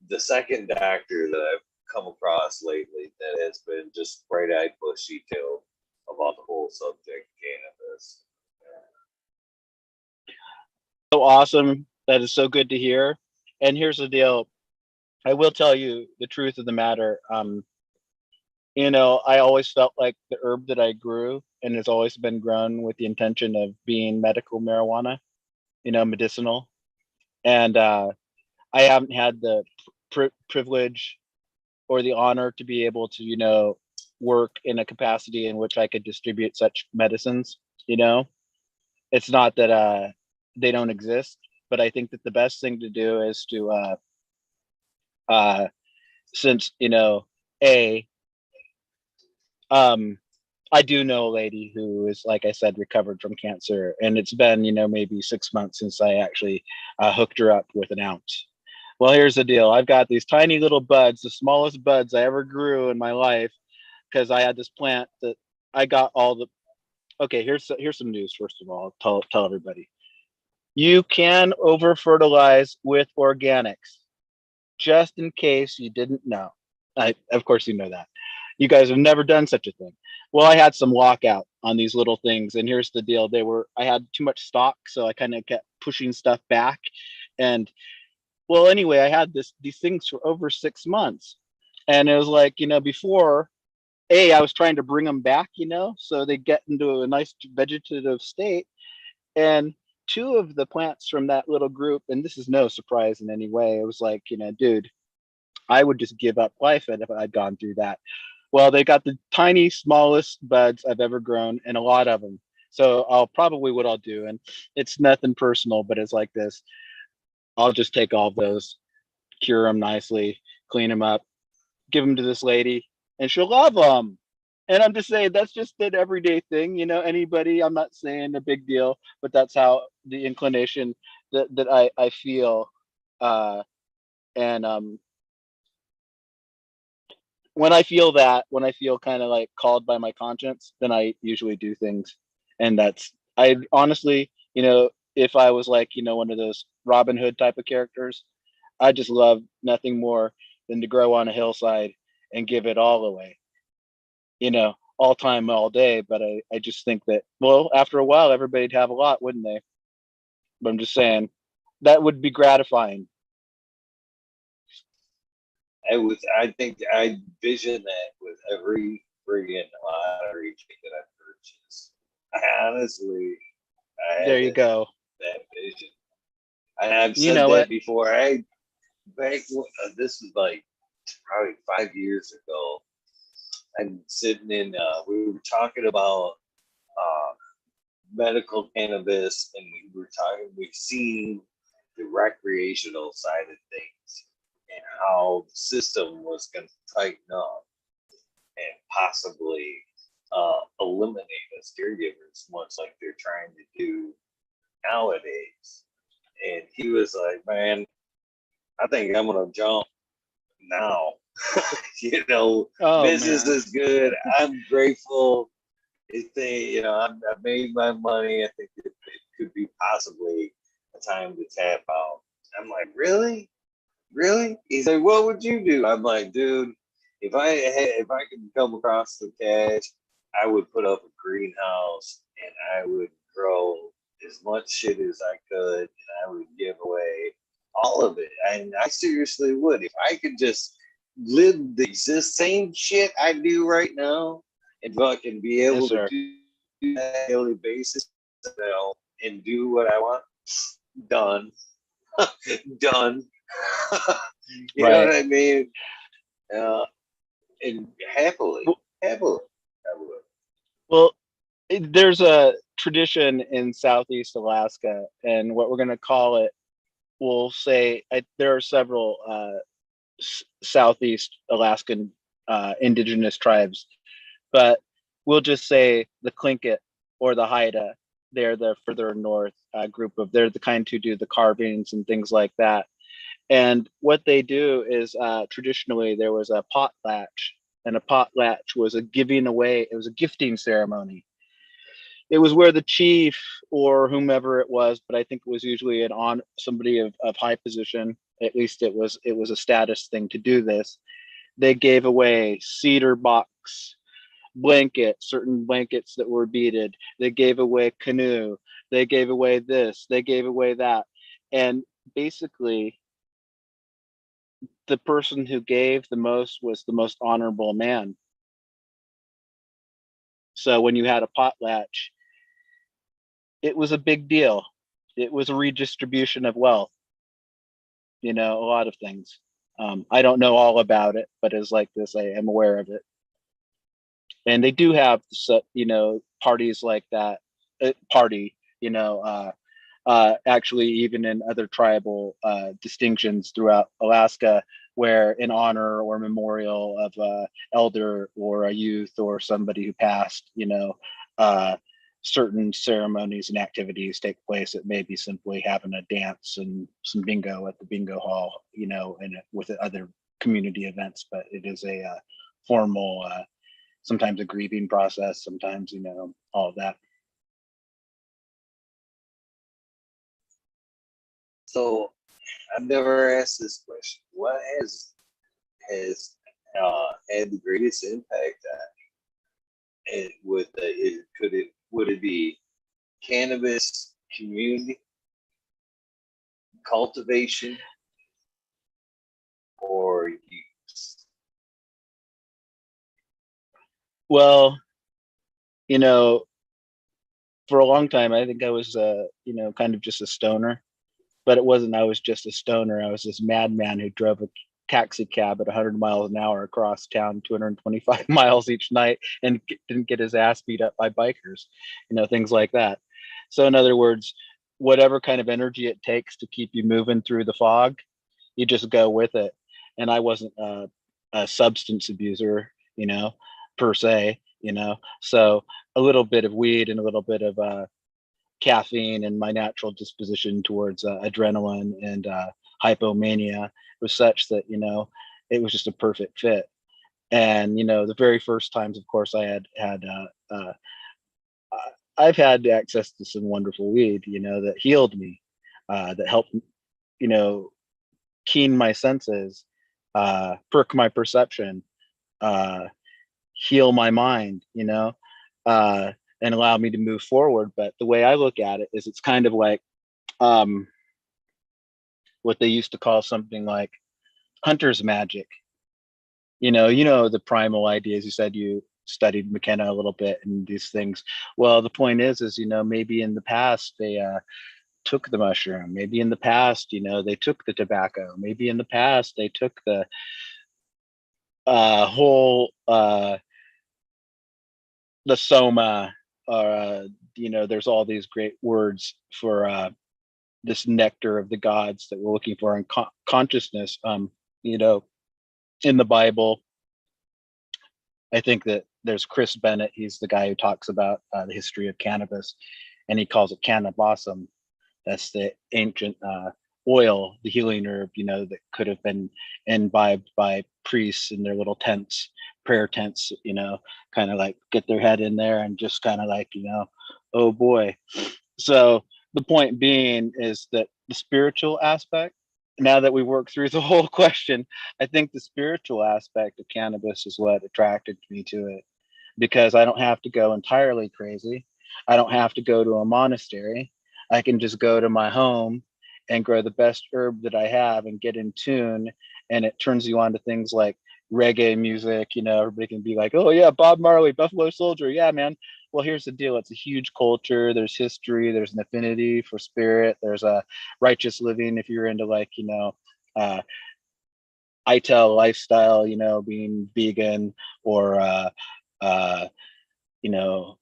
the second doctor that I've come across lately that has been just bright-eyed, bushy-tailed about the whole subject of cannabis. So awesome. That is so good to hear. And here's the deal. I will tell you the truth of the matter. I always felt like the herb that I grew and has always been grown with the intention of being medical marijuana, medicinal. And I haven't had the privilege or the honor to be able to, work in a capacity in which I could distribute such medicines. It's not that they don't exist, but I think that the best thing to do is to since, a um I do know a lady who is, like I said, recovered from cancer, and it's been, maybe 6 months since I actually hooked her up with an ounce. Well, here's the deal. I've got these tiny little buds, the smallest buds I ever grew in my life, because I had this plant that I got all the. Okay, here's some news. First of all, tell everybody. You can over fertilize with organics, just in case you didn't know. Of course, you know that. You guys have never done such a thing. Well, I had some lockout on these little things, and here's the deal. I had too much stock, so I kind of kept pushing stuff back. And well, anyway, I had these things for over 6 months. And it was like, before, I was trying to bring them back, so they get into a nice vegetative state. And two of the plants from that little group, and this is no surprise in any way, it was like, dude, I would just give up life if I'd gone through that. Well, they got the tiny, smallest buds I've ever grown, and a lot of them. So what I'll do, and it's nothing personal, but it's like this. I'll just take all of those, cure them nicely, clean them up, give them to this lady, and she'll love them. And I'm just saying that's just an everyday thing, anybody, I'm not saying a big deal, but that's how the inclination that I feel. And when I feel kind of like called by my conscience, then I usually do things. And I honestly, if I was like, one of those Robin Hood type of characters, I just love nothing more than to grow on a hillside and give it all away, all time, all day. But I just think that, well, after a while, everybody'd have a lot, wouldn't they? But I'm just saying that would be gratifying. I think I vision that with every friggin' lottery ticket I purchase. Honestly, I There had you go. that vision. I've You said know that what? before. This was like probably 5 years ago. I'm sitting in. We were talking about uh, medical cannabis, and we were talking. We've seen the recreational side of things and how the system was going to tighten up and possibly eliminate us caregivers, much like they're trying to do nowadays. And he was like, "Man, I think I'm gonna jump now." Oh Business man. is good. I'm grateful. I made my money. I think it could be possibly a time to tap out. I'm like, really? Really? He's like, what would you do? I'm like, dude, if I could come across the cash, I would put up a greenhouse and I would grow as much shit as I could, and I would give away all of it. And I seriously would. If I could just live the same shit I do right now and fucking be Yes, able to sir. do that on a daily basis, and do what I want, done. Done. You know Right. what I mean? Uh, and happily, Well, happily, I would. well, there's a tradition in Southeast Alaska, and what we're going to call it, we'll say there are several Southeast Alaskan indigenous tribes, but we'll just say the Tlingit or the Haida. They're the further north group of. They're the kind who do the carvings and things like that. And what they do is traditionally there was a potlatch, and a potlatch was a giving away. It was a gifting ceremony. It was where the chief or whomever it was, but I think it was usually an on somebody of high position. At least it was a status thing to do this. They gave away cedar box blankets, certain blankets that were beaded. They gave away canoe. They gave away this. They gave away that. And basically, the person who gave the most was the most honorable man. So when you had a potlatch, it was a big deal. It was a redistribution of wealth, a lot of things. I don't know all about it, but as like this, I am aware of it. And they do have, parties like that. Party, actually, even in other tribal distinctions throughout Alaska, where in honor or memorial of a elder or a youth or somebody who passed, certain ceremonies and activities take place. It may be simply having a dance and some bingo at the bingo hall, and with other community events, but it is a formal, sometimes a grieving process, sometimes, all of that. So I've never asked this question. What has had the greatest impact on it? Would it be cannabis community cultivation or use? Well, for a long time, I think I was, kind of just a stoner, but it wasn't. I was just a stoner. I was this madman who drove a taxi cab at 100 miles an hour across town, 225 miles each night, and didn't get his ass beat up by bikers, things like that. So, in other words, whatever kind of energy it takes to keep you moving through the fog, you just go with it. And I wasn't a substance abuser, per se, so a little bit of weed and a little bit of caffeine and my natural disposition towards adrenaline and hypomania was such that, it was just a perfect fit. And, the very first times, of course, I've had access to some wonderful weed, that healed me, that helped, keen my senses, perk my perception, heal my mind, and allow me to move forward. But the way I look at it is it's kind of like what they used to call something like hunter's magic. The primal ideas. You said you studied McKenna a little bit and these things. Well, the point is, maybe in the past they took the mushroom. Maybe in the past, they took the tobacco. Maybe in the past they took the whole the soma, or there's all these great words for this nectar of the gods that we're looking for in consciousness. In the Bible, I think that there's Chris Bennett. He's the guy who talks about the history of cannabis, and he calls it cannabosum. That's the ancient oil, the healing herb, that could have been imbibed by priests in their little tents, prayer tents, kind of like get their head in there and just kind of like, oh boy. So the point being is that the spiritual aspect, now that we work through the whole question, I think the spiritual aspect of cannabis is what attracted me to it, because I don't have to go entirely crazy. I don't have to go to a monastery. I can just go to my home and grow the best herb that I have and get in tune. And it turns you on to things like reggae music. Everybody can be like, oh yeah, Bob Marley, Buffalo Soldier. Yeah, man. Well, here's the deal. It's a huge culture. There's history. There's an affinity for spirit. There's a righteous living. If you're into like, ITEL lifestyle, being vegan, or,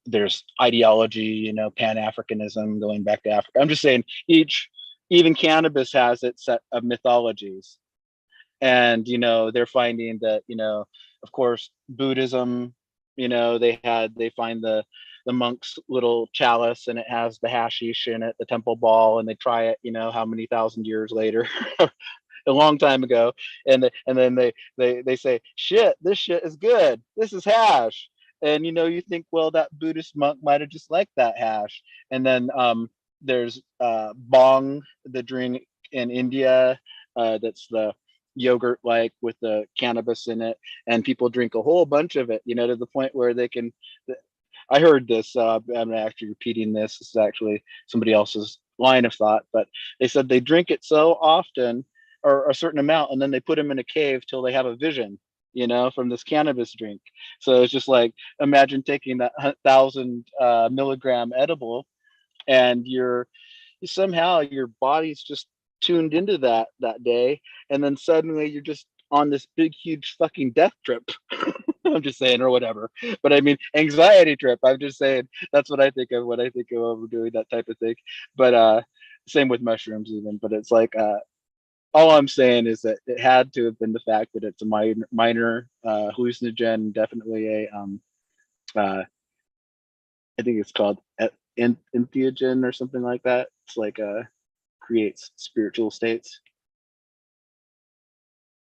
there's ideology, Pan-Africanism, going back to Africa. I'm just saying even cannabis has its set of mythologies. And, they're finding that, of course, Buddhism, they find the monk's little chalice and it has the hashish in it, the temple ball, and they try it, how many thousand years later, a long time ago. And then they say, shit, this shit is good. This is hash. And, you think, well, that Buddhist monk might've just liked that hash. And then there's bong, the drink in India, that's the yogurt like with the cannabis in it, and people drink a whole bunch of it, to the point where they can. I heard this. I'm actually repeating this. This is actually somebody else's line of thought, but they said they drink it so often, or a certain amount, and then they put them in a cave till they have a vision, from this cannabis drink. So it's just like, imagine taking that 1,000 milligram edible, and somehow your body's just tuned into that day, and then suddenly you're just on this big huge fucking death trip. I'm just saying, or whatever, but I mean anxiety trip. I'm just saying that's what I think of when I think of overdoing that type of thing. But same with mushrooms even. But it's like all I'm saying is that it had to have been the fact that it's a minor hallucinogen, definitely a I think it's called entheogen or something like that. It's like creates spiritual states.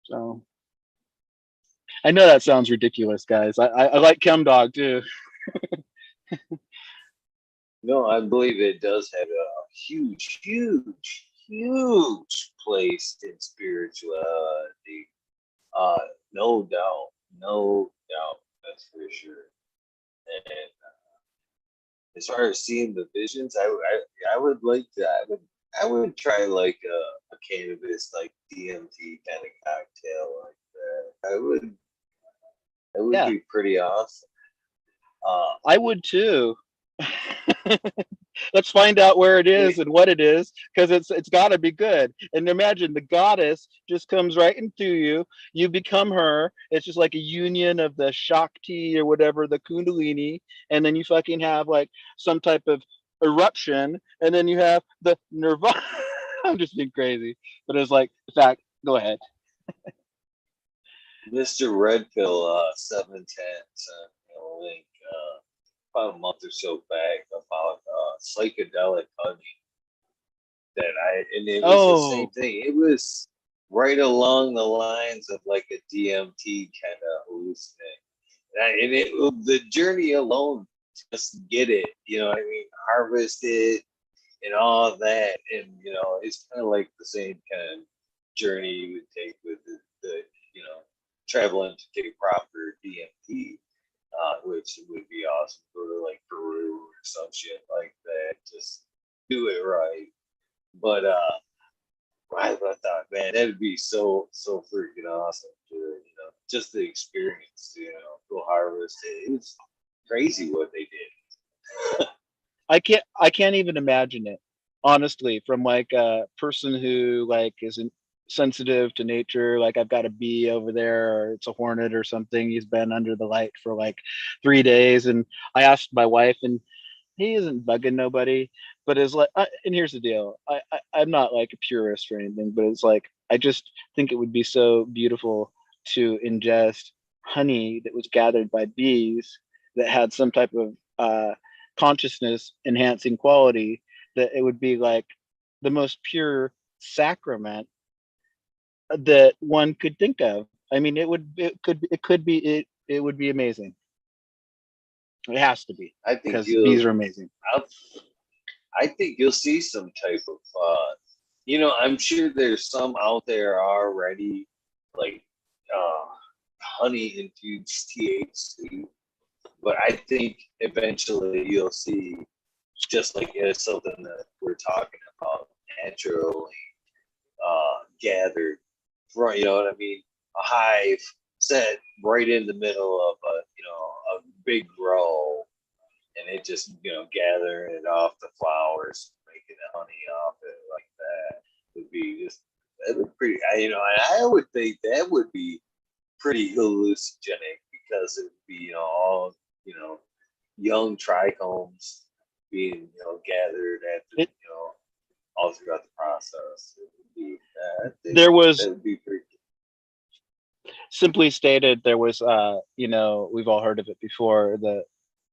So I know that sounds ridiculous, guys. I like ChemDog too. No, I believe it does have a huge, huge, huge place in spirituality. No doubt, no doubt, that's for sure. And as far as seeing the visions, I would like to. I would try like a cannabis like DMT kind of cocktail like that. That would Yeah, be pretty awesome. Uh, I would too. Let's find out where it is it, and what it is, because it's got to be good. And imagine the goddess just comes right into you. You become her. It's just like a union of the Shakti or whatever, the Kundalini, and then you fucking have like some type of eruption, and then you have the Nirvana. I'm just being crazy, but it's like, in fact, go ahead. Mr. Red Pill 710 sent me a link about a month or so back about psychedelic honey and it was the same Oh, thing. It was right along the lines of like a DMT kind of hallucinate. The journey alone, just get it, what I mean, harvest it and all of that, and it's kind of like the same kind of journey you would take with the traveling to take proper DMT, which would be awesome. Go to like Peru or some shit like that. Just do it right. But I thought, man, that'd be so freaking awesome to just the experience. Go harvest it. It was crazy what they did. I can't even imagine it, honestly, from like a person who like isn't sensitive to nature. Like I've got a bee over there, or it's a hornet or something. He's been under the light for like 3 days, and I asked my wife, and he isn't bugging nobody, but it's like, and here's the deal. I'm not like a purist or anything, but it's like I just think it would be so beautiful to ingest honey that was gathered by bees that had some type of consciousness enhancing quality, that it would be like the most pure sacrament that one could think of. I mean, it could be amazing. It has to be, I think because bees are amazing. I I think you'll see some type of, I'm sure there's some out there already, like uh, honey infused THC, but I think eventually you'll see, just like it's something that we're talking about, naturally gathered, right? You know what I mean? A hive set right in the middle of a big row, and it just gathering it off the flowers, making the honey off it like that would be just that would pretty. I would think that would be pretty hallucinogenic because it would be all you know young trichomes being gathered at the It all throughout the process. It would be, I think there was, that would be pretty. simply stated, there was we've all heard of it before, the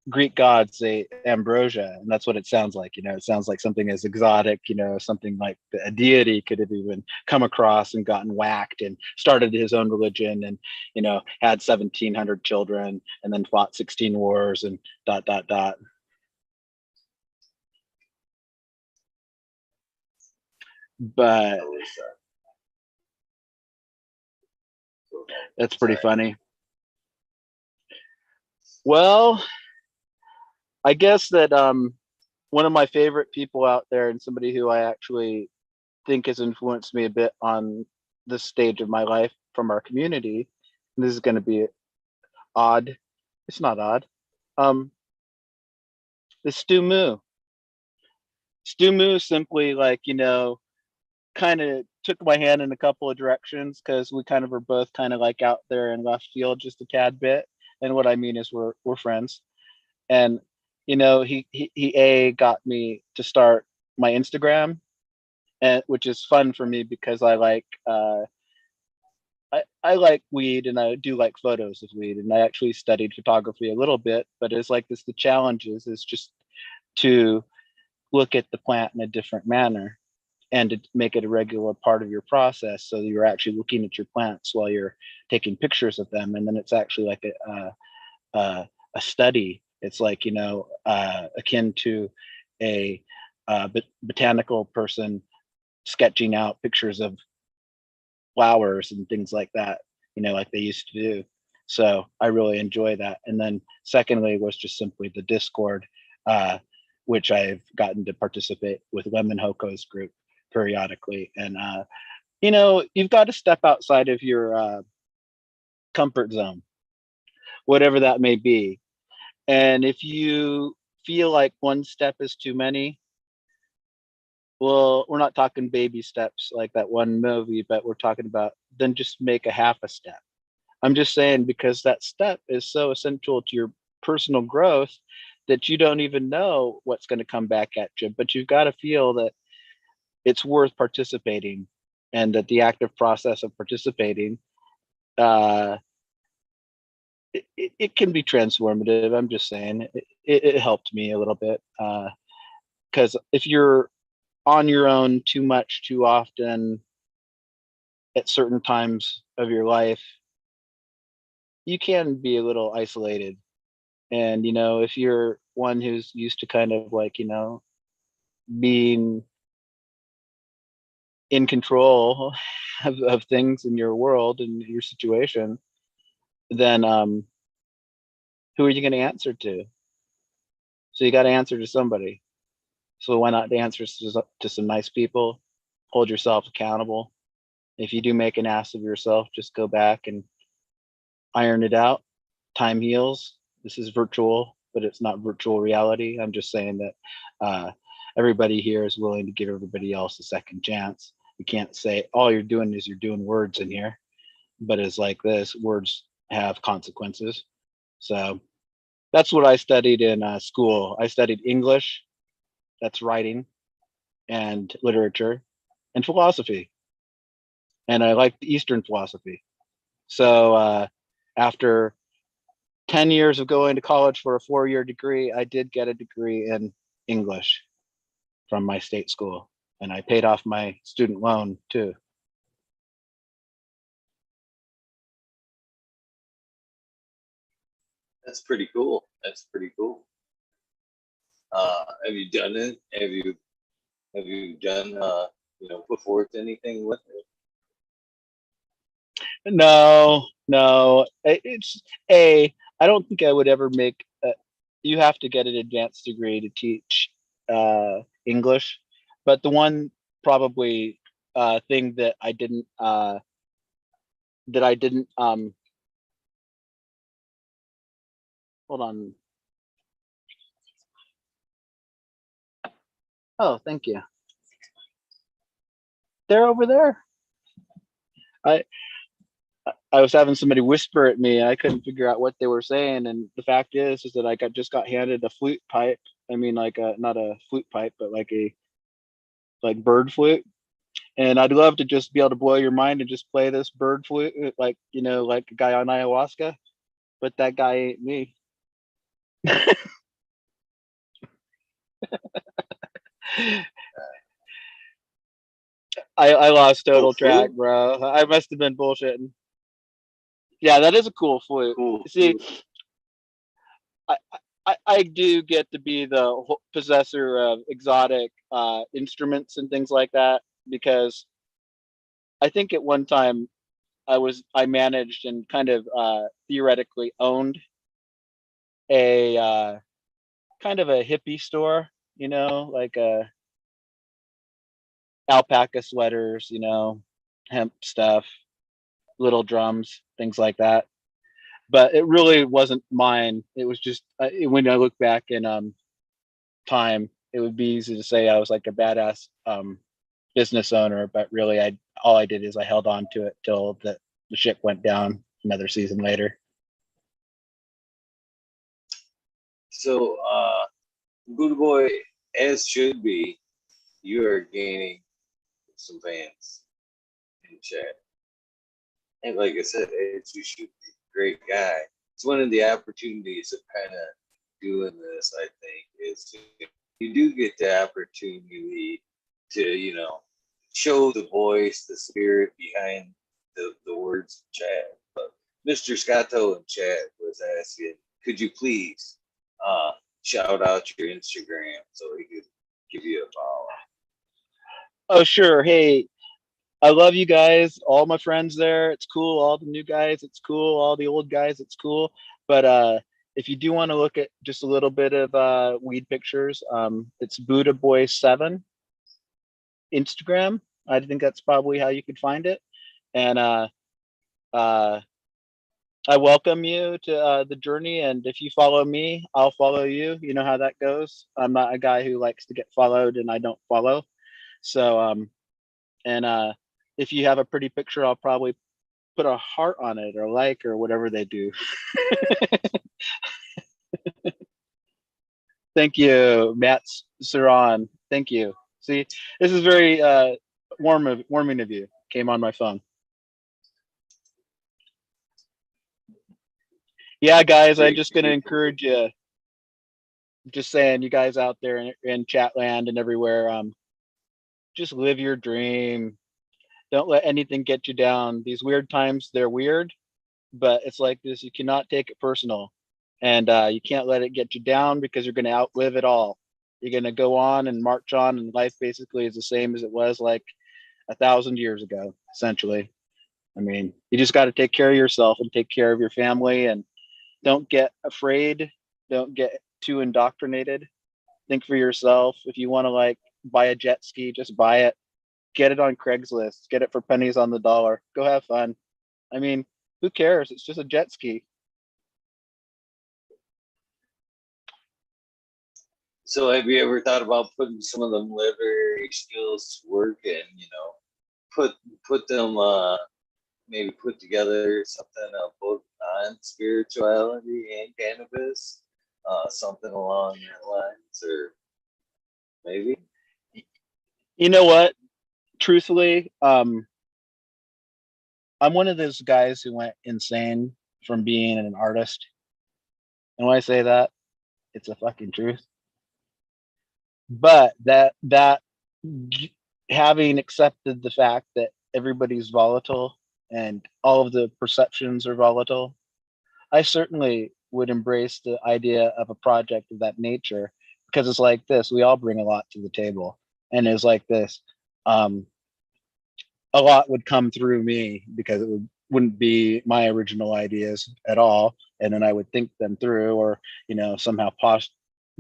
Greek gods say ambrosia, and that's what it sounds like. It sounds like something as exotic, something like a deity could have even come across and gotten whacked and started his own religion, and had 1,700 children and then fought 16 wars and dot dot dot. But that's pretty funny. Well, I guess that one of my favorite people out there, and somebody who I actually think has influenced me a bit on this stage of my life from our community, and this is going to be odd. It's not odd. Um, the Stu Moo. Stu Moo simply, like, kind of took my hand in a couple of directions, because we kind of were both kind of like out there in left field just a tad bit. And what I mean is we're friends. And he got me to start my Instagram, and which is fun for me because I like I like weed and I do like photos of weed, and I actually studied photography a little bit, but it's like this, the challenge is just to look at the plant in a different manner and to make it a regular part of your process, so you're actually looking at your plants while you're taking pictures of them, and then it's actually like a study. It's like, you know, akin to a botanical person sketching out pictures of flowers and things like that, you know, like they used to do. So I really enjoy that. And then secondly was just simply the Discord, uh, which I've gotten to participate with Lemon Hoko's group periodically. And you know, you've got to step outside of your comfort zone, whatever that may be. And if you feel like one step is too many, well, we're not talking baby steps like that one movie, but we're talking about then just make a half a step. I'm just saying, because that step is so essential to your personal growth that you don't even know what's going to come back at you, but you've got to feel that it's worth participating, and that the active process of participating, uh, it can be transformative. I'm just saying it helped me a little bit, because if you're on your own too much, too often, at certain times of your life, you can be a little isolated. And, you know, if you're one who's used to kind of like, you know, being in control of things in your world and your situation, then who are you going to answer to? So you got to answer to somebody. So why not answer to some nice people? Hold yourself accountable. If you do make an ass of yourself, just go back and iron it out. Time heals. This is virtual, but it's not virtual reality. I'm just saying that everybody here is willing to give everybody else a second chance. You can't say all you're doing is you're doing words in here, but it's like this: words have consequences. So that's what I studied in school. I studied English, that's writing, and literature, and philosophy, and I liked Eastern philosophy. So after 10 years of going to college for a 4-year degree, I did get a degree in English from my state school, and I paid off my student loan too. That's pretty cool. That's pretty cool. Have you done it? Have you done put forth anything with it? No, no, it's a. I don't think I would ever make. You have to get an advanced degree to teach English, but the one probably thing that I didn't hold on. Oh, thank you. They're over there. I I was having somebody whisper at me, and I couldn't figure out what they were saying. And the fact is that I just got handed a flute pipe. I mean, like a not a flute pipe, but like a like bird flute. And I'd love to just be able to blow your mind and just play this bird flute, like, you know, like a guy on ayahuasca. But that guy ain't me. I lost Oh, total track, flute. bro. I must have been bullshitting. Yeah, that is a cool flute. Cool. See, I, I do get to be the possessor of exotic instruments and things like that, because I think at one time I managed and kind of theoretically owned a kind of a hippie store, you know, like alpaca sweaters, you know, hemp stuff, little drums, things like that. But it really wasn't mine. It was just when I look back in time, it would be easy to say I was like a badass business owner, but really, I all I did is I held on to it till the ship went down another season later. So, Buddhaboy, as should be, you are gaining some fans in chat. And like I said, as you should be, great guy. It's one of the opportunities of kind of doing this, I think, is you do get the opportunity to, show the voice, the spirit behind the words in chat. But Mr. Scotto in chat was asking, could you please shout out your Instagram so he could give you a follow? Oh, sure. Hey, I love you guys, all my friends there. It's cool. All the new guys, it's cool. All the old guys, it's cool. But if you do want to look at just a little bit of weed pictures, it's Buddhaboy7 Instagram. I think that's probably how you could find it. And uh, I welcome you to the journey. And if you follow me, I'll follow you. You know how that goes. I'm not a guy who likes to get followed and I don't follow. So and if you have a pretty picture, I'll probably put a heart on it or like or whatever they do. Thank you, Matt Saran. Thank you. See, this is very warming of you. Came on my phone. Yeah, guys, I'm just gonna encourage you. Just saying, you guys out there in Chatland and everywhere, just live your dream. Don't let anything get you down. These weird times, they're weird, but it's like this. You cannot take it personal, and you can't let it get you down because you're going to outlive it all. You're going to go on and march on, and life basically is the same as it was like 1,000 years ago, essentially. I mean, you just got to take care of yourself and take care of your family, and don't get afraid. Don't get too indoctrinated. Think for yourself. If you want to like buy a jet ski, just buy it. Get it on Craigslist. Get it for pennies on the dollar. Go have fun. I mean, who cares? It's just a jet ski. So have you ever thought about putting some of them literary skills to work and, put them maybe put together something both on spirituality and cannabis, something along that lines, or maybe? You know what? Truthfully, I'm one of those guys who went insane from being an artist. And when I say that, it's a fucking truth. But that having accepted the fact that everybody's volatile and all of the perceptions are volatile, I certainly would embrace the idea of a project of that nature, because it's like this. We all bring a lot to the table, and it's like this. A lot would come through me because it wouldn't be my original ideas at all, and then I would think them through, or somehow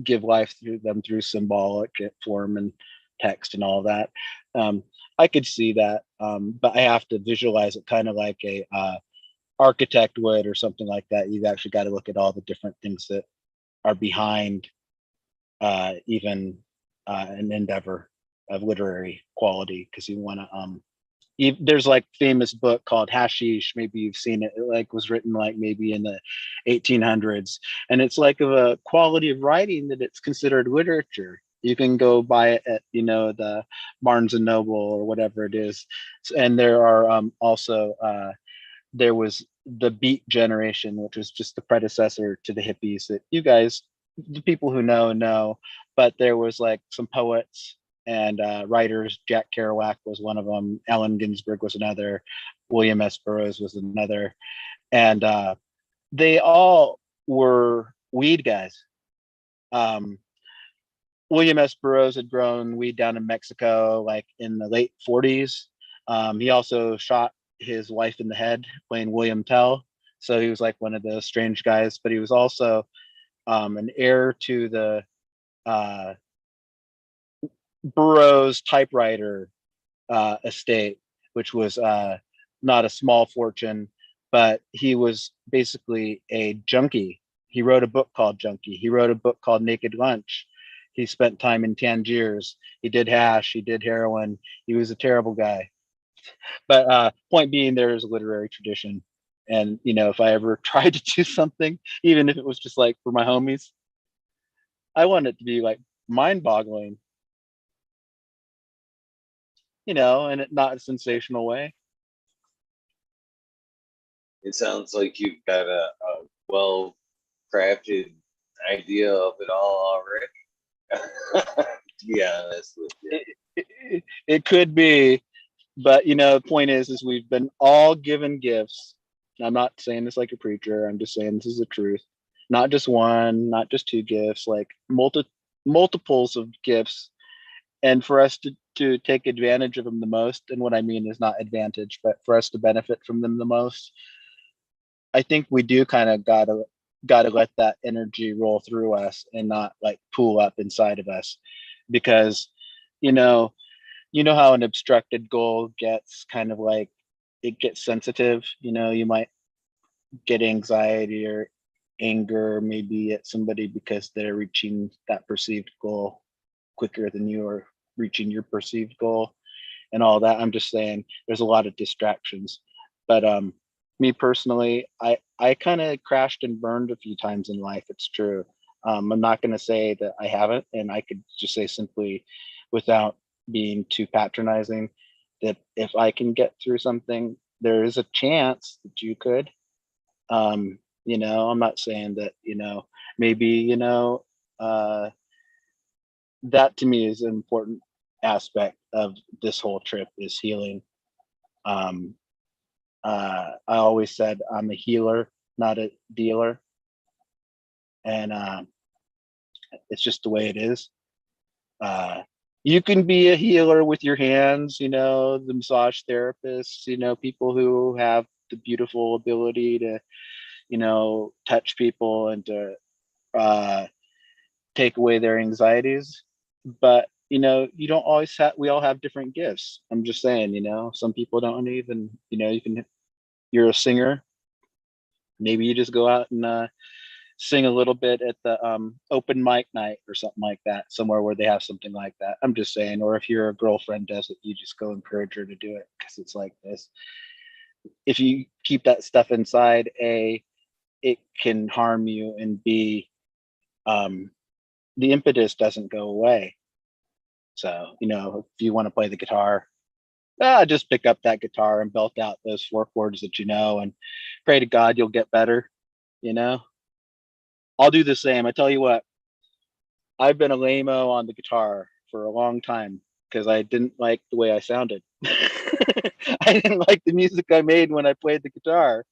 give life through them through symbolic form and text and all that. I could see that, but I have to visualize it kind of like a architect would or something like that. You've actually got to look at all the different things that are behind even an endeavor of literary quality, because you want to there's like famous book called Hashish. Maybe you've seen it. It like was written like maybe in the 1800s, and it's like of a quality of writing that it's considered literature. You can go buy it at the Barnes and Noble or whatever it is. And there are also there was the Beat generation, which was just the predecessor to the hippies that you guys, the people who know. But there was like some poets and writers. Jack Kerouac was one of them. Allen Ginsberg was another. William S. Burroughs was another. And they all were weed guys. William S. Burroughs had grown weed down in Mexico, like in the late 40s. He also shot his wife in the head playing William Tell. So he was like one of those strange guys, but he was also an heir to the Burroughs typewriter estate, which was not a small fortune, but he was basically a junkie. He wrote a book called Junkie. He wrote a book called Naked Lunch. He spent time in Tangiers. He did hash. He did heroin. He was a terrible guy. But point being, there is a literary tradition. And, if I ever tried to do something, even if it was just like for my homies, I want it to be like mind boggling. and not a sensational way. It sounds like you've got a well crafted idea of it all already. To be honest with you. It could be, but the point is we've been all given gifts. I'm not saying this like a preacher. I'm just saying this is the truth. Not just one, not just two gifts, like multiples of gifts, and for us to take advantage of them the most. And what I mean is not advantage, but for us to benefit from them the most. I think we do kind of gotta let that energy roll through us and not like pool up inside of us, because you know how an obstructed goal gets kind of like, it gets sensitive. You might get anxiety or anger maybe at somebody because they're reaching that perceived goal quicker than you are reaching your perceived goal and all that. I'm just saying there's a lot of distractions. But me personally, I kind of crashed and burned a few times in life. It's true. I'm not going to say that I haven't, and I could just say simply, without being too patronizing, that if I can get through something, there is a chance that you could. I'm not saying that, maybe, that to me is an important aspect of this whole trip, is healing. Um, I always said I'm a healer, not a dealer. And it's just the way it is. You can be a healer with your hands, the massage therapists, people who have the beautiful ability to, touch people and to take away their anxieties. But, you don't always have, we all have different gifts. I'm just saying, some people don't even, you're a singer. Maybe you just go out and sing a little bit at the open mic night or something like that, somewhere where they have something like that. I'm just saying. Or if your girlfriend does it, you just go encourage her to do it, because it's like this. If you keep that stuff inside, A, it can harm you, and B, the impetus doesn't go away. So, if you want to play the guitar, just pick up that guitar and belt out those 4 chords that and pray to God you'll get better. I'll do the same. I tell you what, I've been a lame-o on the guitar for a long time because I didn't like the way I sounded. I didn't like the music I made when I played the guitar.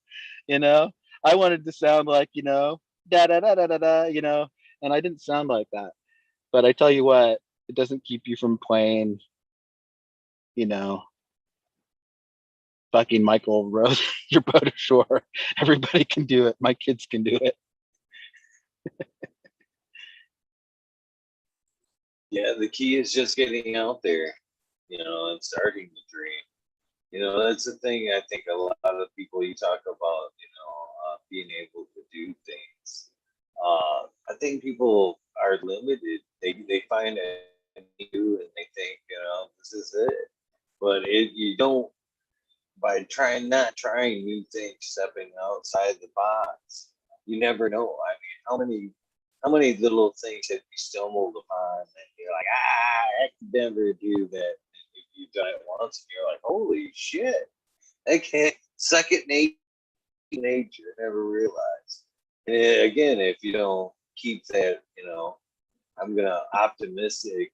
I wanted to sound like, da da da da da da, and I didn't sound like that. But I tell you what, it doesn't keep you from playing, fucking Michael Rose, your boat ashore. Everybody can do it. My kids can do it. Yeah, the key is just getting out there, and starting the dream. That's the thing. I think a lot of people you talk about, being able to do things. I think people are limited. They find it new and they think, this is it. But you don't, by not trying new things, stepping outside the box, you never know. I mean, how many little things have you stumbled upon and you're like, I could never do that. And if you've done it once and you're like, holy shit, I can't, second nature, never realized. And again, if you don't keep that, I'm gonna optimistic,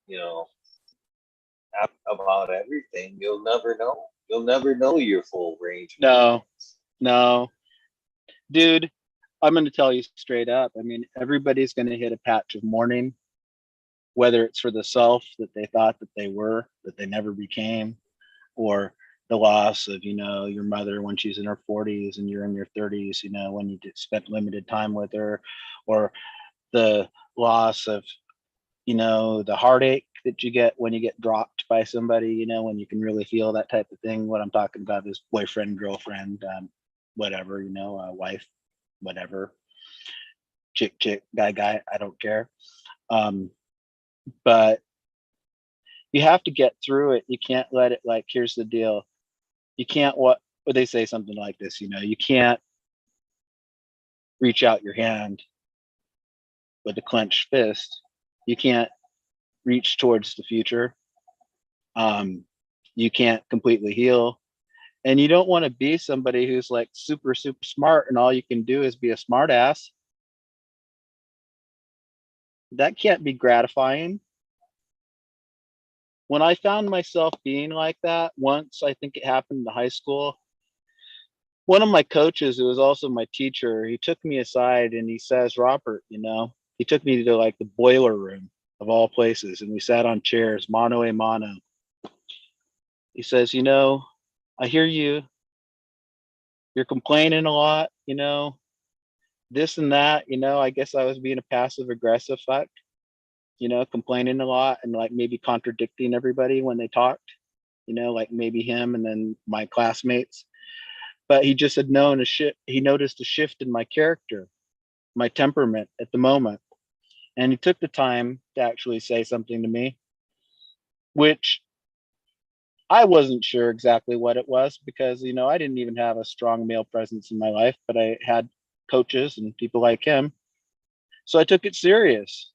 about everything, you'll never know. You'll never know your full range. No, dude, I'm going to tell you straight up. I mean, everybody's going to hit a patch of mourning, whether it's for the self that they thought that they were, that they never became, or the loss of, your mother when she's in her 40s and you're in your 30s, when you spent limited time with her, or the loss of, the heartache that you get when you get dropped by somebody, when you can really feel that type of thing. What I'm talking about is boyfriend, girlfriend, whatever, wife, whatever, chick, guy, I don't care. But you have to get through it. You can't let it, like, here's the deal. You can't, what they say, something like this, you can't reach out your hand with a clenched fist. You can't reach towards the future. You can't completely heal. And you don't want to be somebody who's like super, super smart and all you can do is be a smart ass. That can't be gratifying. When I found myself being like that once, I think it happened in high school. One of my coaches, who was also my teacher, he took me aside and he says, Robert, he took me to like the boiler room of all places, and we sat on chairs, mano a mano. He says, I hear you. You're complaining a lot, this and that, I guess I was being a passive aggressive fuck, complaining a lot and like maybe contradicting everybody when they talked, like maybe him and then my classmates. But he just had he noticed a shift in my character, my temperament at the moment. And he took the time to actually say something to me, which I wasn't sure exactly what it was because, I didn't even have a strong male presence in my life, but I had coaches and people like him. So I took it serious.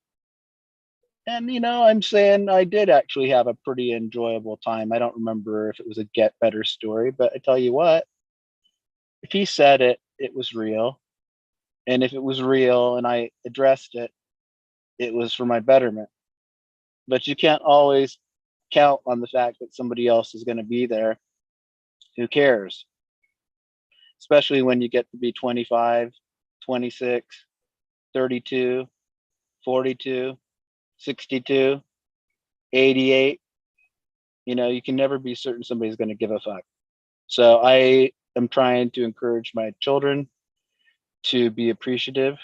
And, I'm saying I did actually have a pretty enjoyable time. I don't remember if it was a get better story, but I tell you what, if he said it, it was real. And if it was real and I addressed it, it was for my betterment. But you can't always count on the fact that somebody else is going to be there. Who cares? Especially when you get to be 25, 26, 32, 42, 62, 88. You can never be certain somebody's going to give a fuck. So I am trying to encourage my children to be appreciative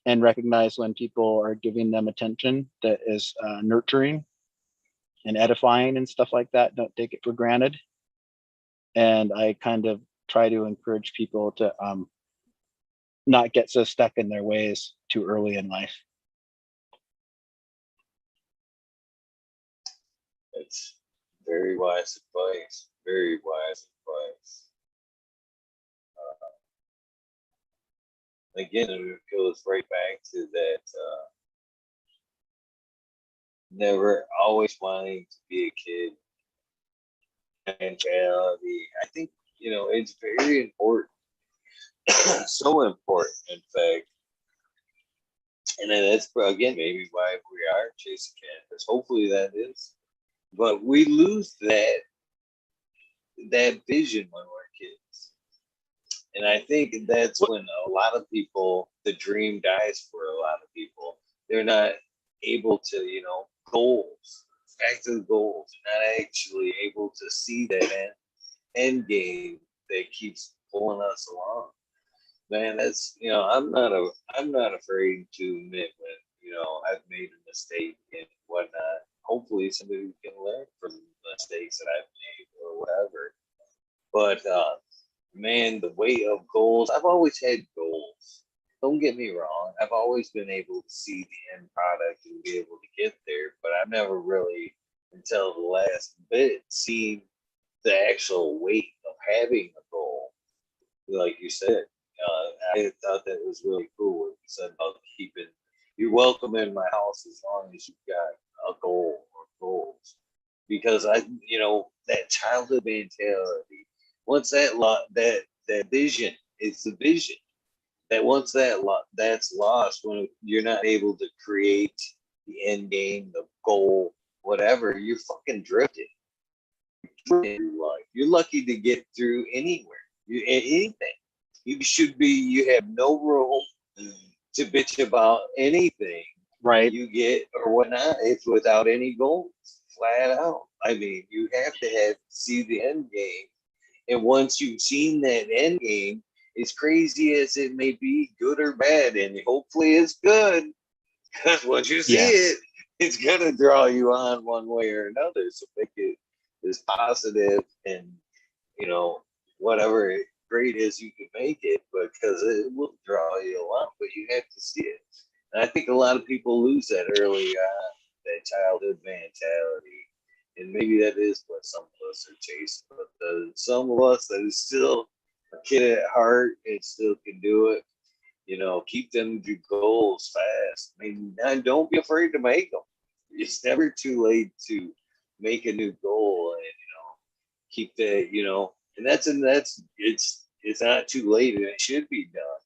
and recognize when people are giving them attention that is nurturing and edifying and stuff like that. Don't take it for granted. And I kind of try to encourage people to not get so stuck in their ways too early in life. It's very wise advice. Very wise advice. Again, it goes right back to that never always wanting to be a kid mentality. I think, it's very important. So important, in fact. And then that's again maybe why we are chasing cannabis. Hopefully that is. But we lose that vision when we're kids. And I think that's when a lot of people, the dream dies for a lot of people. They're not able to, goals, back to the goals, not actually able to see that end game that keeps pulling us along. Man, that's I'm not afraid to admit when I've made a mistake and whatnot. Hopefully, somebody can learn from the mistakes that I've made or whatever. But man, the weight of goals. I've always had goals. Don't get me wrong. I've always been able to see the end product and be able to get there, but I've never really, until the last bit, seen the actual weight of having a goal. Like you said, I thought that was really cool what you said about keeping. You're welcome in my house as long as you've got a goal or goals, because that childhood mentality. Once that vision is the vision. That once that's lost, when you're not able to create the end game, the goal, whatever, you're fucking drifting in life. You're lucky to get through anywhere. Anything. You have no room to bitch about anything Right. you get or whatnot. It's without any goals, flat out. I mean, you have to see the end game. And once you've seen that end game, as crazy as it may be, good or bad, and hopefully it's good, because once you see it, it's gonna draw you on one way or another. So make it as positive and whatever great as you can make it, because it will draw you along. But you have to see it. And I think a lot of people lose that early on, that childhood mentality. And maybe that is what some of us are chasing. But some of us that is still a kid at heart and still can do it, keep them to goals fast. I mean, don't be afraid to make them. It's never too late to make a new goal and keep that, and that's it's not too late and it should be done.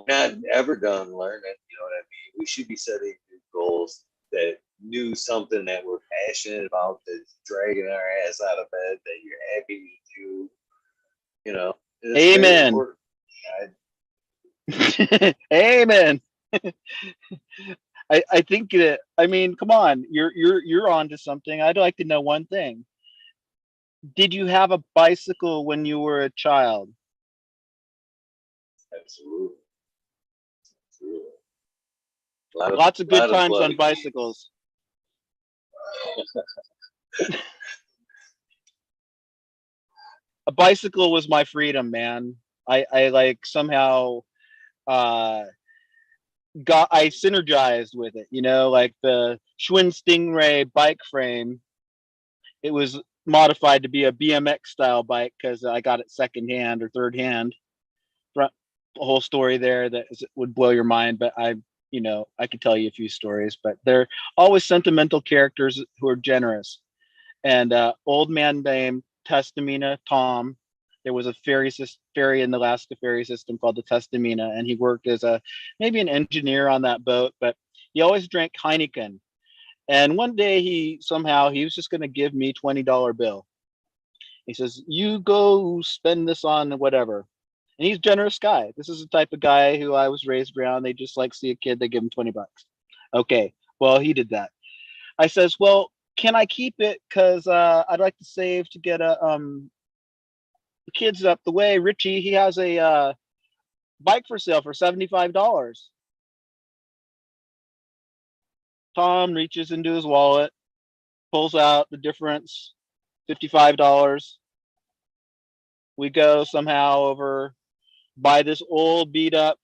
Not ever done learning. You know what I mean? We should be setting new goals that knew something that we're passionate about, that's dragging our ass out of bed, that you're happy to do. And it's very Amen. important. Amen. I think that, I mean, come on, you're on to something. I'd like to know one thing. Did you have a bicycle when you were a child? Absolutely. Absolutely. Lots of good times blood on bicycles. A bicycle was my freedom, man. I like somehow I synergized with it, like the Schwinn Stingray bike frame. It was modified to be a BMX style bike because I got it secondhand or third hand. The whole story there that would blow your mind, but I could tell you a few stories, but they're always sentimental characters who are generous. And old man named Testamina Tom. There was a ferry in the Alaska ferry system called the Testamina, and he worked as maybe an engineer on that boat, but he always drank Heineken. And one day he was just going to give me $20 bill. He says, "You go spend this on whatever." And he's a generous guy. This is the type of guy who I was raised around. They just like see a kid, they give him $20. Okay, well, he did that. I says, "Well, can I keep it? Because I'd like to save to get the kids up the way. Richie, he has a bike for sale for $75. Tom reaches into his wallet, pulls out the difference, $55. We go somehow over, buy this old beat up,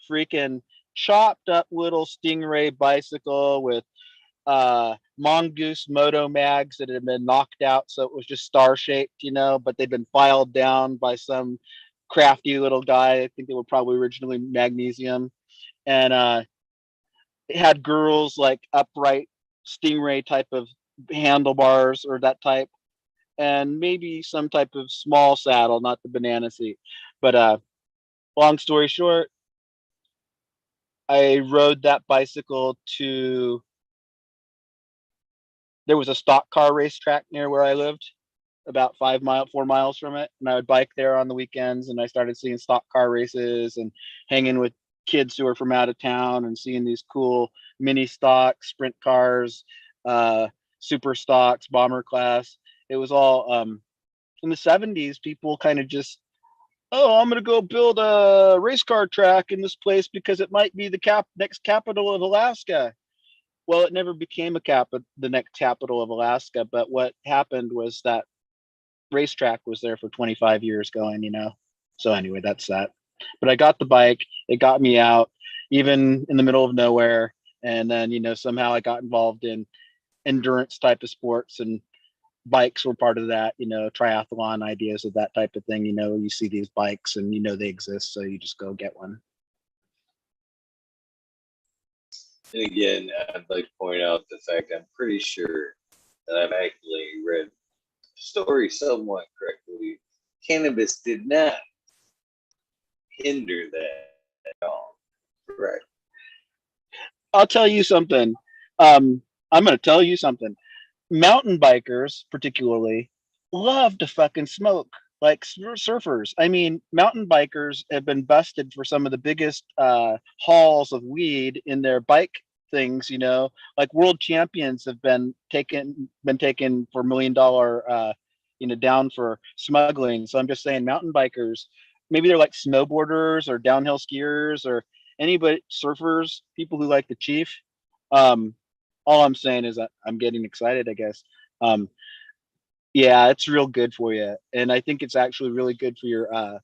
freaking chopped up little Stingray bicycle with mongoose moto mags that had been knocked out, so it was just star shaped, but they'd been filed down by some crafty little guy. I think they were probably originally magnesium, and it had girls like upright Stingray type of handlebars or that type, and maybe some type of small saddle, not the banana seat. But long story short, I rode that bicycle to, there was a stock car racetrack near where I lived, about 4 miles from it. And I would bike there on the weekends, and I started seeing stock car races and hanging with kids who were from out of town and seeing these cool mini stock sprint cars, super stocks, bomber class. It was all in the 70s. People kind of just, oh, I'm going to go build a race car track in this place because it might be the next capital of Alaska. Well, it never became the next capital of Alaska, but what happened was that racetrack was there for 25 years going, So anyway, that's that. But I got the bike. It got me out, even in the middle of nowhere. And then, somehow I got involved in endurance type of sports, and bikes were part of that, triathlon ideas of that type of thing. You see these bikes and they exist, so you just go get one. And again, I'd like to point out the fact I'm pretty sure that I've actually read the story somewhat correctly. Cannabis did not hinder that at all. Correct. I'll tell you something. I'm going to tell you something. Mountain bikers, particularly, love to fucking smoke, like surfers. I mean, mountain bikers have been busted for some of the biggest hauls of weed in their bike things. Like world champions have been taken for $1 million, down for smuggling. So I'm just saying, mountain bikers, maybe they're like snowboarders or downhill skiers or anybody, surfers, people who like the chief. All I'm saying is that I'm getting excited, I guess. Yeah, it's real good for you. And I think it's actually really good for your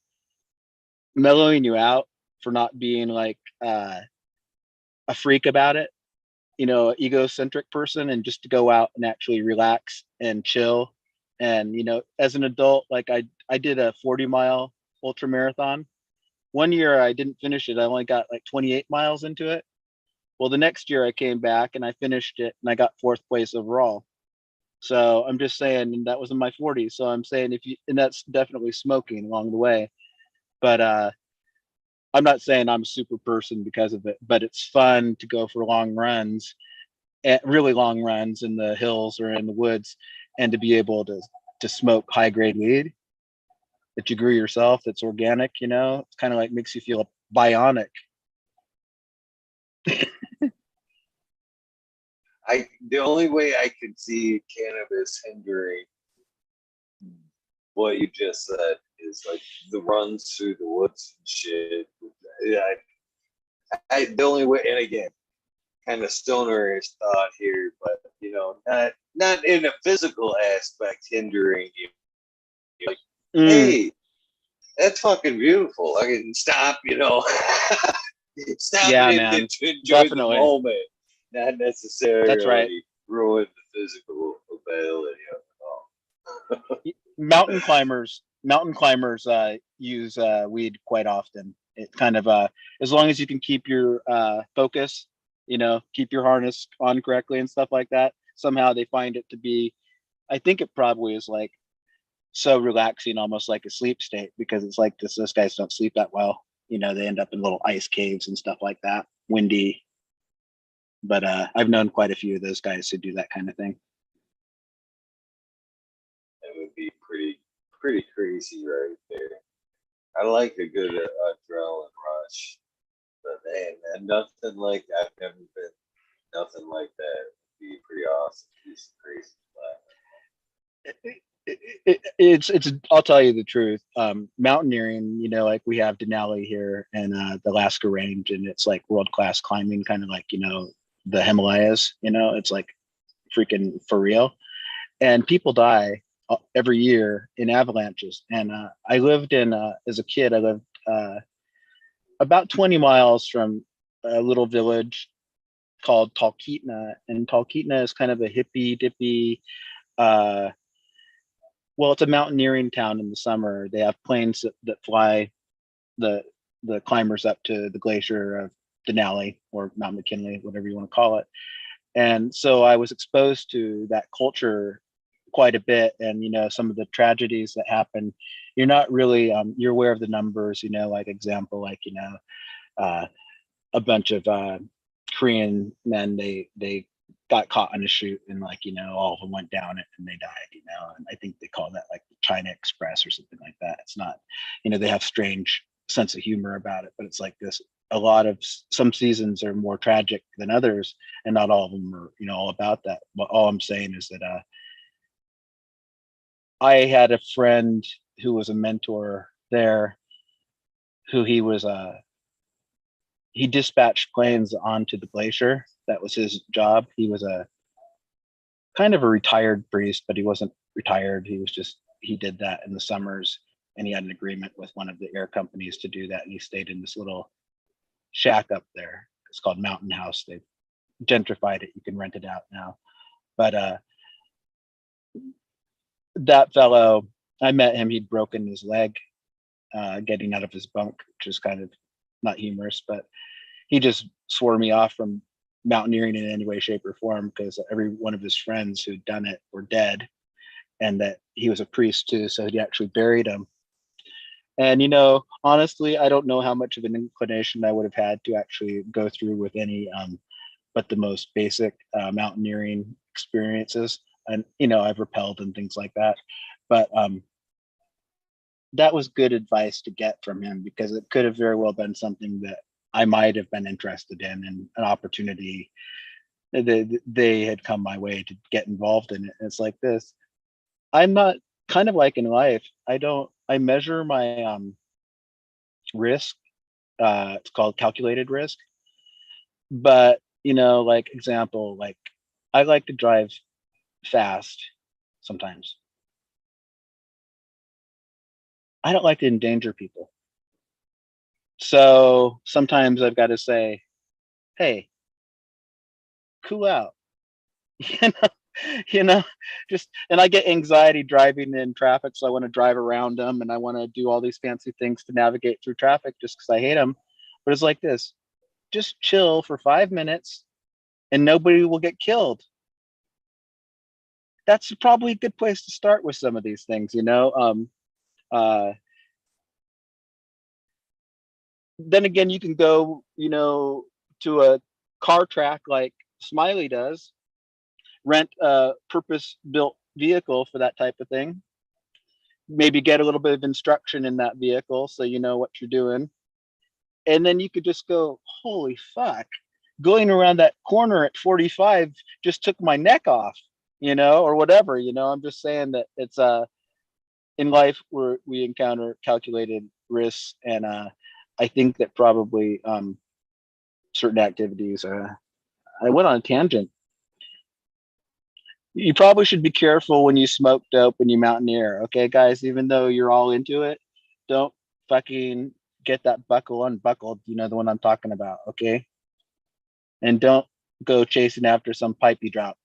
mellowing you out, for not being like a freak about it, egocentric person, and just to go out and actually relax and chill. And, as an adult, like I did a 40-mile ultra marathon. One year I didn't finish it. I only got like 28 miles into it. Well, the next year I came back and I finished it, and I got 4th place overall. So I'm just saying, and that was in my 40s. So I'm saying if you, and that's definitely smoking along the way. But I'm not saying I'm a super person because of it, but it's fun to go for long runs, really long runs in the hills or in the woods, and to be able to smoke high grade weed that you grew yourself, that's organic. You know, it's kind of like makes you feel bionic. The only way I could see cannabis hindering what you just said is like the runs through the woods and shit. Yeah, the only way, and again, kind of stonerish thought here, but not in a physical aspect hindering you. Like, Mm, hey, that's fucking beautiful. I can stop, stop yeah, it man, to enjoy the definitely. moment, not That's right. necessarily ruin the physical ability of it all. Mountain climbers use weed quite often. It kind of as long as you can keep your focus, you know, keep your harness on correctly and stuff like that. Somehow they find it to be. I think it probably is like so relaxing, almost like a sleep state, because it's like this. Those guys don't sleep that well. You know, they end up in little ice caves and stuff like that, windy. But I've known quite a few of those guys who do that kind of thing. It would be pretty crazy right there. I like a good adrenaline rush, but man, nothing like I've never been. Nothing like that would be pretty awesome. Piece of crazy It's I'll tell you the truth. Mountaineering, you know, like we have Denali here and the Alaska Range, and it's like world class climbing, kind of like, you know, the Himalayas. You know, it's like freaking for real. And people die every year in avalanches. And I lived in as a kid. I lived about 20 miles from a little village called Talkeetna, and Talkeetna is kind of a hippy dippy. Uh, well, it's a mountaineering town in the summer. They have planes that fly the the climbers up to the glacier of Denali or Mount McKinley, whatever you want to call it. And so I was exposed to that culture quite a bit, and you know, some of the tragedies that happen. You're not really you're aware of the numbers, you know, like example, like, you know, uh, a bunch of Korean men, they got caught on a shoot, and like, you know, all of them went down it and they died, you know. And I think they call that like the China Express or something like that. It's not, you know, they have strange sense of humor about it, but it's like this. A lot of some seasons are more tragic than others, and not all of them are, you know, all about that. But all I'm saying is that I had a friend who was a mentor there, who he dispatched planes onto the glacier. That was his job. He was a kind of a retired priest, but he wasn't retired. He was just, he did that in the summers, and he had an agreement with one of the air companies to do that. And he stayed in this little shack up there. It's called Mountain House. They gentrified it. You can rent it out now. But that fellow, I met him. He'd broken his leg getting out of his bunk, which is kind of not humorous, but he just swore me off from mountaineering in any way, shape, or form, because every one of his friends who'd done it were dead, and that he was a priest too, so he actually buried him. And you know, honestly, I don't know how much of an inclination I would have had to actually go through with any but the most basic mountaineering experiences. And you know, I've rappelled and things like that, but that was good advice to get from him, because it could have very well been something that I might have been interested in, and an opportunity they had come my way to get involved in it. And it's like this. I'm not, kind of like in life. I measure my risk. It's called calculated risk. But you know, like example, like I like to drive fast sometimes. I don't like to endanger people. So sometimes I've got to say, hey, cool out. you know, you know, just, and I get anxiety driving in traffic, so I want to drive around them, and I want to do all these fancy things to navigate through traffic just because I hate them. But it's like this: just chill for 5 minutes, and nobody will get killed. that's probably a good place to start with some of these things, you know. Uh, then again, you can go, you know, to a car track like Smiley does, rent a purpose built vehicle for that type of thing, maybe get a little bit of instruction in that vehicle so you know what you're doing. And then you could just go, holy fuck, going around that corner at 45 just took my neck off, you know, or whatever, you know. I'm just saying that it's in life where we encounter calculated risks, and I think that probably certain activities. I went on a tangent. You probably should be careful when you smoke dope and you mountaineer, okay, guys? Even though you're all into it, don't fucking get that buckle unbuckled. You know the one I'm talking about, okay? And don't go chasing after some pipe you drop.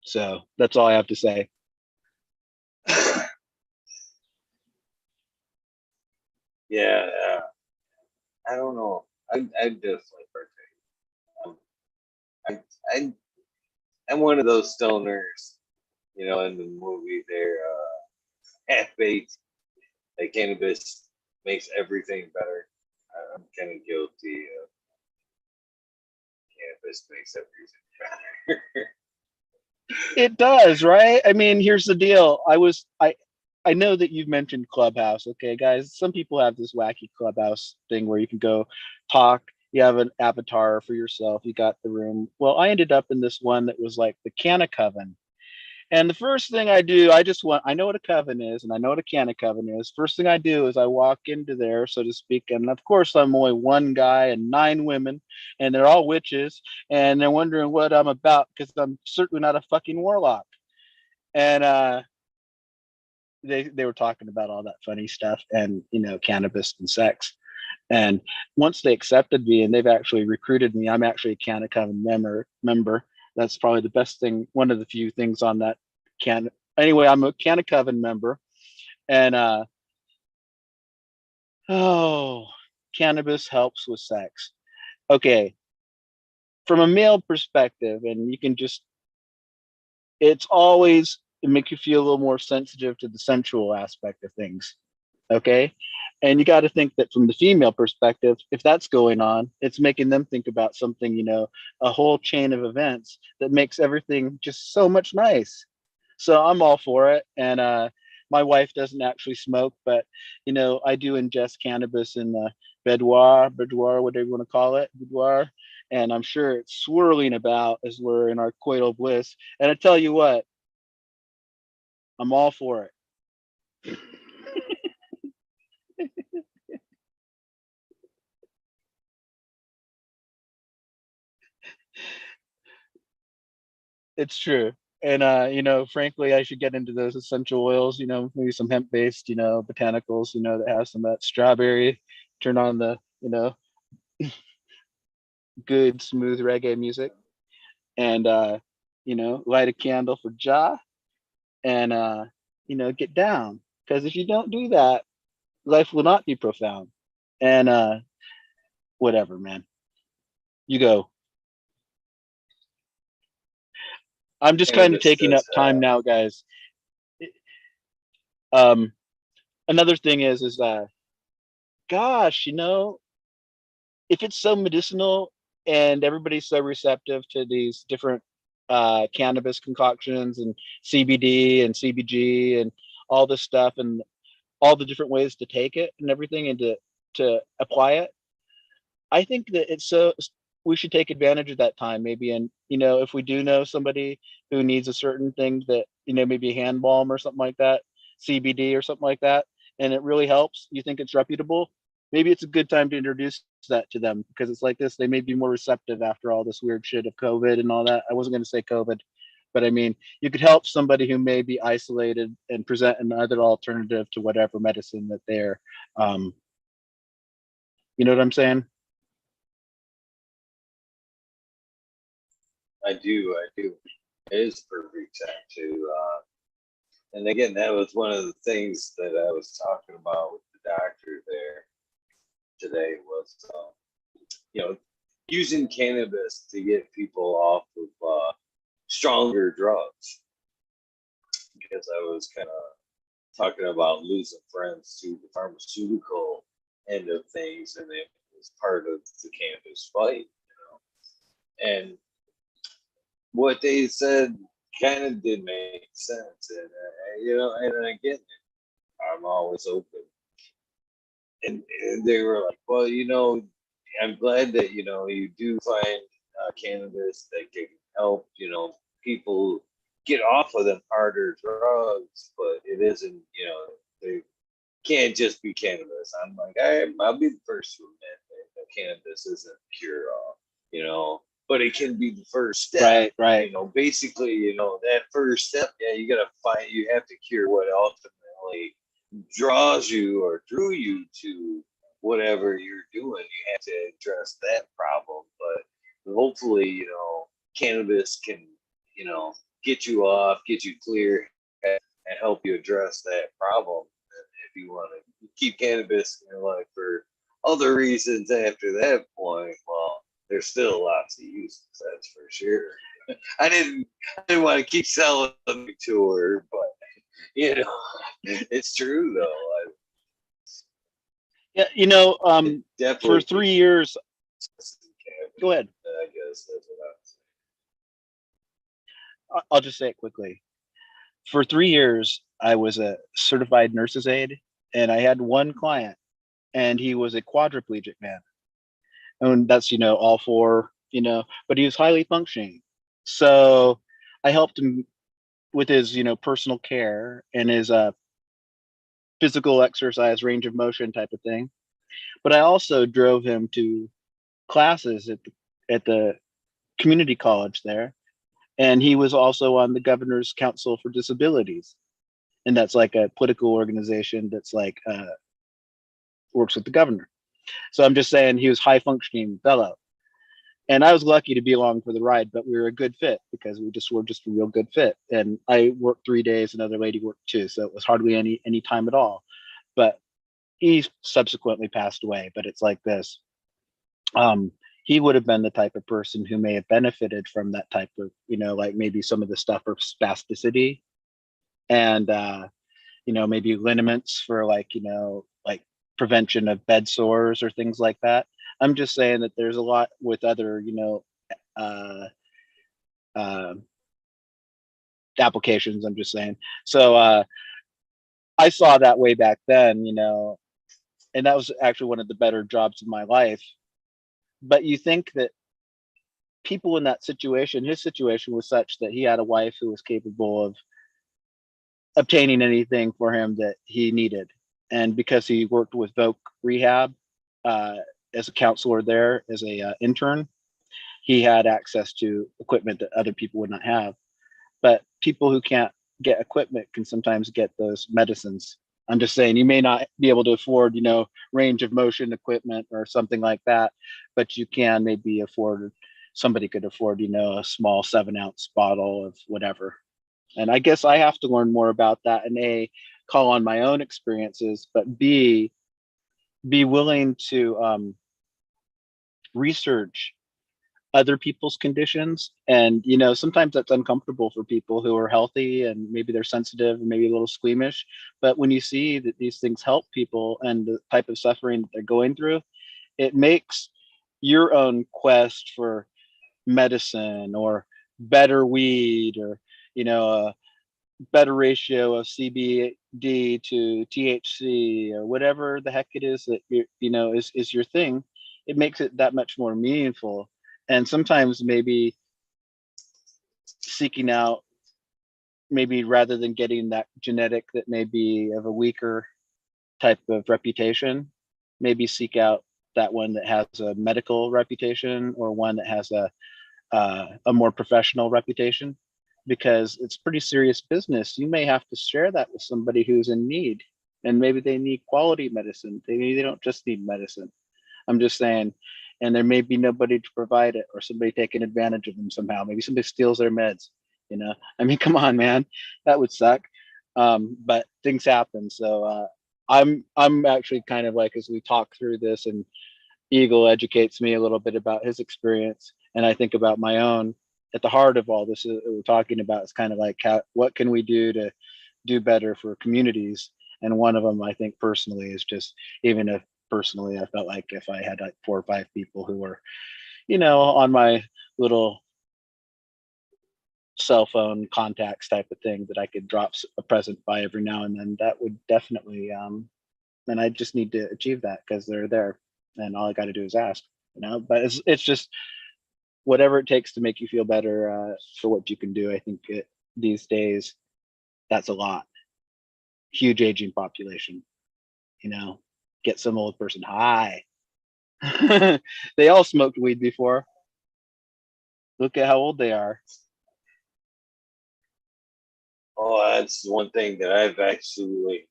So that's all I have to say. Yeah, I don't know. I definitely partake. Um, I I'm one of those stoners, you know, in the movie there, half baked. Like cannabis makes everything better. I'm kind of guilty of cannabis makes everything better. It does, right? I mean, here's the deal. I know that you've mentioned Clubhouse, okay, guys. Some people have this wacky Clubhouse thing where you can go talk, you have an avatar for yourself, you got the room. Well, I ended up in this one that was like the Canna Coven. And the first thing I do, I know what a coven is and I know what a Canna Coven is. First thing I do is I walk into there, so to speak. And of course, I'm only one guy and 9 women, and they're all witches. And they're wondering what I'm about because I'm certainly not a fucking warlock. And they were talking about all that funny stuff and, you know, cannabis and sex. And once they accepted me and they've actually recruited me, I'm actually a Canna Coven member. That's probably the best thing, one of the few things on that can. Anyway, I'm a Canna Coven member, and oh, cannabis helps with sex. Okay, from a male perspective, and you can just, it's always, it make you feel a little more sensitive to the sensual aspect of things. Okay. And you got to think that from the female perspective, if that's going on, it's making them think about something, you know, a whole chain of events that makes everything just so much nice. So I'm all for it. And my wife doesn't actually smoke, but, you know, I do ingest cannabis in the boudoir, whatever you want to call it, boudoir. And I'm sure it's swirling about as we're in our coital bliss. And I tell you what, I'm all for it. It's true. And you know, frankly, I should get into those essential oils, you know, maybe some hemp-based, you know, botanicals, you know, that have some of that strawberry, turn on the, you know, good smooth reggae music, and you know, light a candle for Ja, and you know, get down. Because if you don't do that, life will not be profound. And whatever, man. You go. I'm just kind of Cannabis taking up does time now, guys. Um, another thing is gosh, you know, if it's so medicinal and everybody's so receptive to these different cannabis concoctions and CBD and CBG and all this stuff and all the different ways to take it and everything and to apply it, I think that it's so we should take advantage of that time maybe. And you know, if we do know somebody who needs a certain thing that, you know, maybe hand balm or something like that, CBD or something like that, and it really helps, you think it's reputable, maybe it's a good time to introduce that to them because it's like this, they may be more receptive after all this weird shit of COVID and all that. I wasn't going to say COVID, but I mean, you could help somebody who may be isolated and present another alternative to whatever medicine that they're um you know what I'm saying? I do. I do. It is perfect time to. And again, that was one of the things that I was talking about with the doctor there today was, you know, using cannabis to get people off of stronger drugs. because I was kind of talking about losing friends to the pharmaceutical end of things, and it was part of the cannabis fight, and what they said kind of did make sense, and and again, I'm always open, and they were like, well, I'm glad that you do find cannabis that can help people get off of them harder drugs, but it isn't they can't just be cannabis. I'm like, I'll be the first to admit that cannabis isn't a cure all, but it can be the first step. Right. Basically, that first step, yeah, you have to cure what ultimately draws you or drew you to whatever you're doing. You have to address that problem, but hopefully, cannabis can, get you off, get you clear, and help you address that problem. And if you want to keep cannabis in your life for other reasons after that point, well, there's still lots of uses, that's for sure. I didn't want to keep selling to her, but it's true though. Yeah, for Definitely 3 years. Go ahead. I guess that's what I'll just say it quickly. For 3 years, I was a certified nurse's aide, and I had one client, and he was a quadriplegic man. And that's, all four, but he was highly functioning. So I helped him with his, personal care and his physical exercise, range of motion type of thing. But I also drove him to classes at the community college there. And he was also on the Governor's Council for Disabilities. And that's like a political organization that's like works with the governor. So I'm just saying he was high functioning fellow. And I was lucky to be along for the ride, but we were a good fit because were just a real good fit. And I worked 3 days, another lady worked 2, so it was hardly any time at all. But he subsequently passed away. But it's like this. He would have been the type of person who may have benefited from that type of, like maybe some of the stuff for spasticity and, maybe liniments for like prevention of bed sores or things like that. I'm just saying that there's a lot with other, applications. I'm just saying. So I saw that way back then, and that was actually one of the better jobs of my life. But you think that people in that situation, his situation was such that he had a wife who was capable of obtaining anything for him that he needed. And because he worked with Voc Rehab as a counselor there, as a intern, he had access to equipment that other people would not have. But people who can't get equipment can sometimes get those medicines. I'm just saying, you may not be able to afford, range of motion equipment or something like that, but you can maybe somebody could afford, a small 7-ounce bottle of whatever. And I guess I have to learn more about that, and A, call on my own experiences, but B, be willing to research other people's conditions. And sometimes that's uncomfortable for people who are healthy and maybe they're sensitive and maybe a little squeamish, but when you see that these things help people and the type of suffering that they're going through, it makes your own quest for medicine or better weed or a better ratio of CBD to THC or whatever the heck it is that is your thing. It makes it that much more meaningful. And sometimes maybe seeking out, maybe rather than getting that genetic that may be of a weaker type of reputation, maybe seek out that one that has a medical reputation or one that has a more professional reputation, because it's pretty serious business. You may have to share that with somebody who's in need, and maybe they need quality medicine. They don't just need medicine. I'm just saying, and there may be nobody to provide it, or somebody taking advantage of them somehow. Maybe somebody steals their meds. I mean, come on, man, that would suck. But things happen. So I'm actually kind of like, as we talk through this, and Eagle educates me a little bit about his experience, and I think about my own. At the heart of all this that we're talking about is kind of like what can we do to do better for communities. And one of them, I think personally, is just, even if personally I felt like if I had like 4 or 5 people who were, on my little cell phone contacts type of thing that I could drop a present by every now and then, that would definitely, and I just need to achieve that because they're there and all I got to do is ask, but it's just whatever it takes to make you feel better for what you can do. I think these days, that's a lot. Huge aging population, get some old person high. They all smoked weed before. Look at how old they are. Oh, that's one thing that I've actually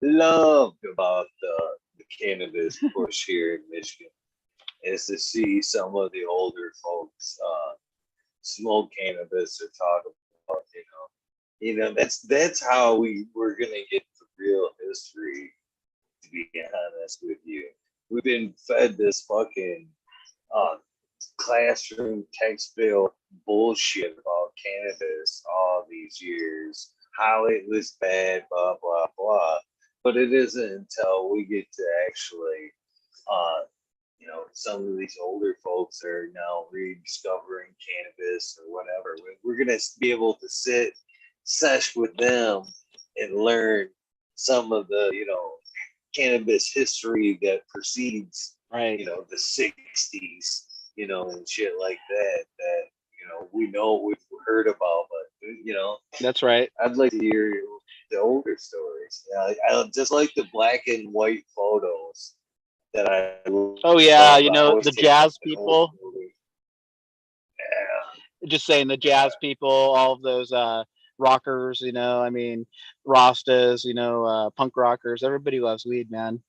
loved about the cannabis push here in Michigan is to see some of the older folks smoke cannabis or talk about, that's how we're gonna get the real history. To be honest with you, we've been fed this fucking uh, classroom textbook bullshit about cannabis all these years, how it was bad, blah blah blah. But it isn't until we get to actually, uh, some of these older folks are now rediscovering cannabis or whatever. We're gonna be able to sesh with them and learn some of the, cannabis history that precedes, Right. the 60s, and shit like that, we know we've heard about, but, That's right. I'd like to hear the older stories. Yeah, I just like the black and white photos that I love. Oh yeah, I always the take like jazz an old people. movie. Yeah. Just saying, the jazz people, all of those rockers, I mean, Rastas, punk rockers, everybody loves weed, man.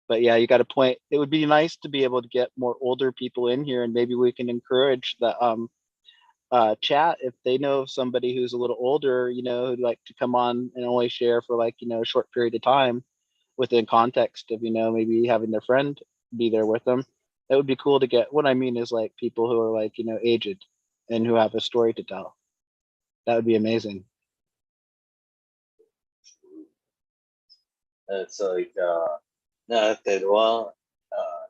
But yeah, you got a point. It would be nice to be able to get more older people in here, and maybe we can encourage the chat if they know of somebody who's a little older, who'd like to come on and only share for like, a short period of time within context of, maybe having their friend be there with them. That would be cool to get. What I mean is like people who are like, aged and who have a story to tell. That would be amazing. It's like not that well,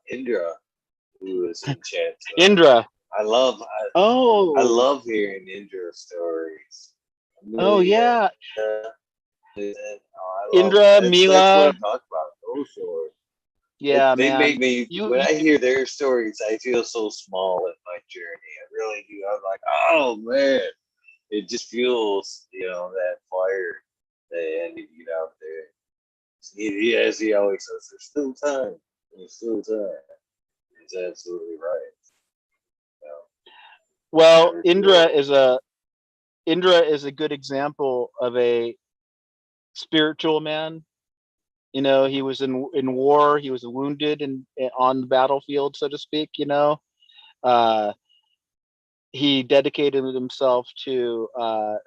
Indra, who was in chat. Indra. I love I Oh, love hearing Indra stories. oh Amelia, yeah. I love Indra, that's what Mila. I'm talking about. Those stories. Yeah, They make man. me, You, when you I hear their stories, I feel so small in my journey. I really do. I'm like, oh man, it just feels, that fire that I need to get out there. As he always says, there's still time. There's still time. He's absolutely right. well, Never Indra feel. is a good example of a spiritual man. He was in war. He was wounded and on the battlefield, so to speak. Uh, he dedicated himself to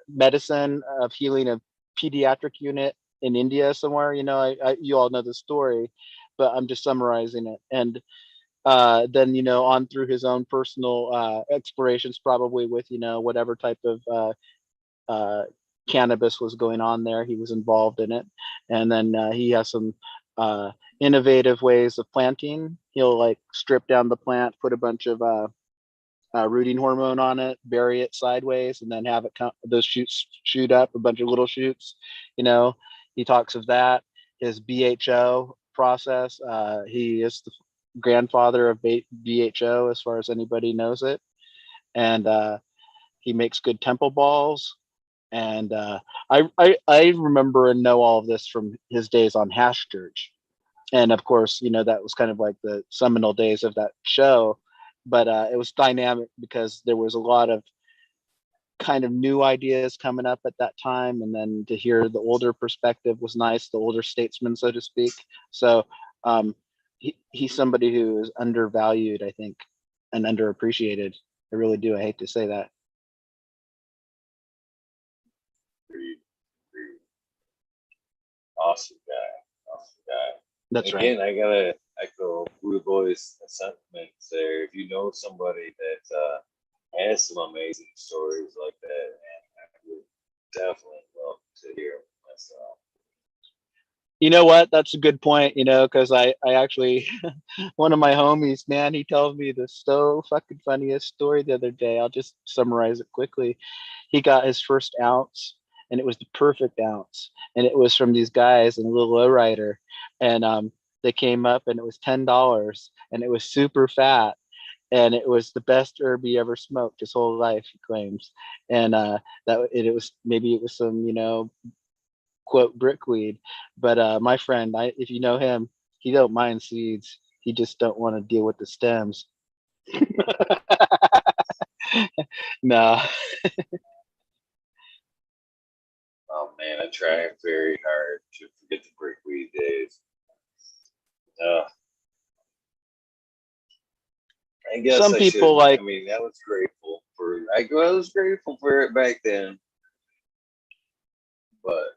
medicine of healing a pediatric unit in India somewhere. You all know the story, but I'm just summarizing it. And then on through his own personal explorations, probably with whatever type of uh, cannabis was going on there, he was involved in it. And then he has some innovative ways of planting. He'll like strip down the plant, put a bunch of rooting hormone on it, bury it sideways, and then have it those shoots shoot up, a bunch of little shoots. He talks of that. His BHO process. He is the grandfather of BHO, as far as anybody knows it, and he makes good temple balls. And I remember and know all of this from his days on Hash Church, and of course, that was kind of like the seminal days of that show. But it was dynamic because there was a lot of kind of new ideas coming up at that time, and then to hear the older perspective was nice, the older statesman, so to speak. So um, he's somebody who is undervalued, I think, and underappreciated. I really do. I hate to say that. Awesome guy. Awesome guy. That's right. Again, I gotta echo Buddhaboy's sentiments there. If you know somebody that has some amazing stories like that, man, I would definitely love to hear myself. You know what? That's a good point, because I actually, one of my homies, man, he tells me the so fucking funniest story the other day. I'll just summarize it quickly. He got his first ounce, and it was the perfect ounce. And it was from these guys in a little lowrider. And they came up, and it was $10, and it was super fat. And it was the best herb he ever smoked his whole life, he claims. And it was, maybe it was some, quote, brickweed. But my friend, if you know him, he don't mind seeds. He just don't want to deal with the stems. No. Oh man, I try very hard to forget the brickweed days. Uh, I guess Some I people shouldn't. I like, mean, I was grateful for. I was grateful for it back then, but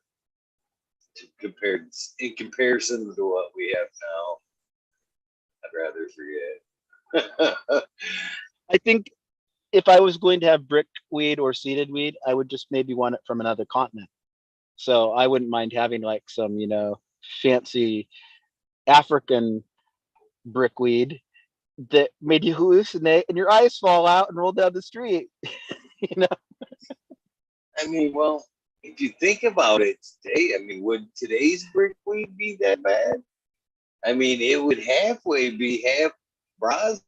compared in comparison to what we have now, I'd rather forget. I think if I was going to have brickweed or seeded weed, I would just maybe want it from another continent. So I wouldn't mind having like some, fancy African brickweed that made you hallucinate and your eyes fall out and roll down the street. you know I mean, well, if you think about it today, I mean, would today's brickweed be that bad? I mean, it would halfway be half rosin.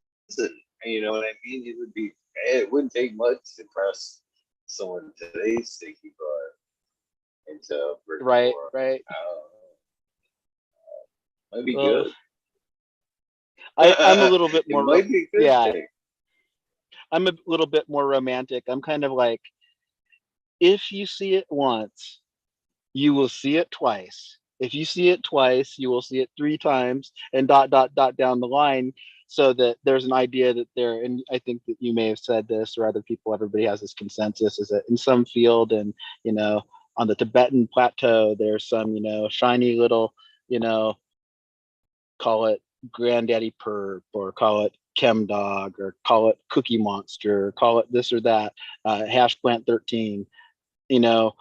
You know what I mean? It would be. It wouldn't take much to press someone today's sticky butt into a brick right, wall. right. Might be Well, good. I'm a little bit It more might be a good yeah, thing. I'm a little bit more romantic. I'm kind of like, if you see it once, you will see it twice. If you see it twice, you will see it three times, and dot dot dot down the line, so that there's an idea that there. And I think that you may have said this, or other people. Everybody has this consensus: is that in some field, and on the Tibetan plateau, there's some shiny little, you know, call it granddaddy perp, or call it chem dog, or call it cookie monster, or call it this or that, hash plant 13, you know,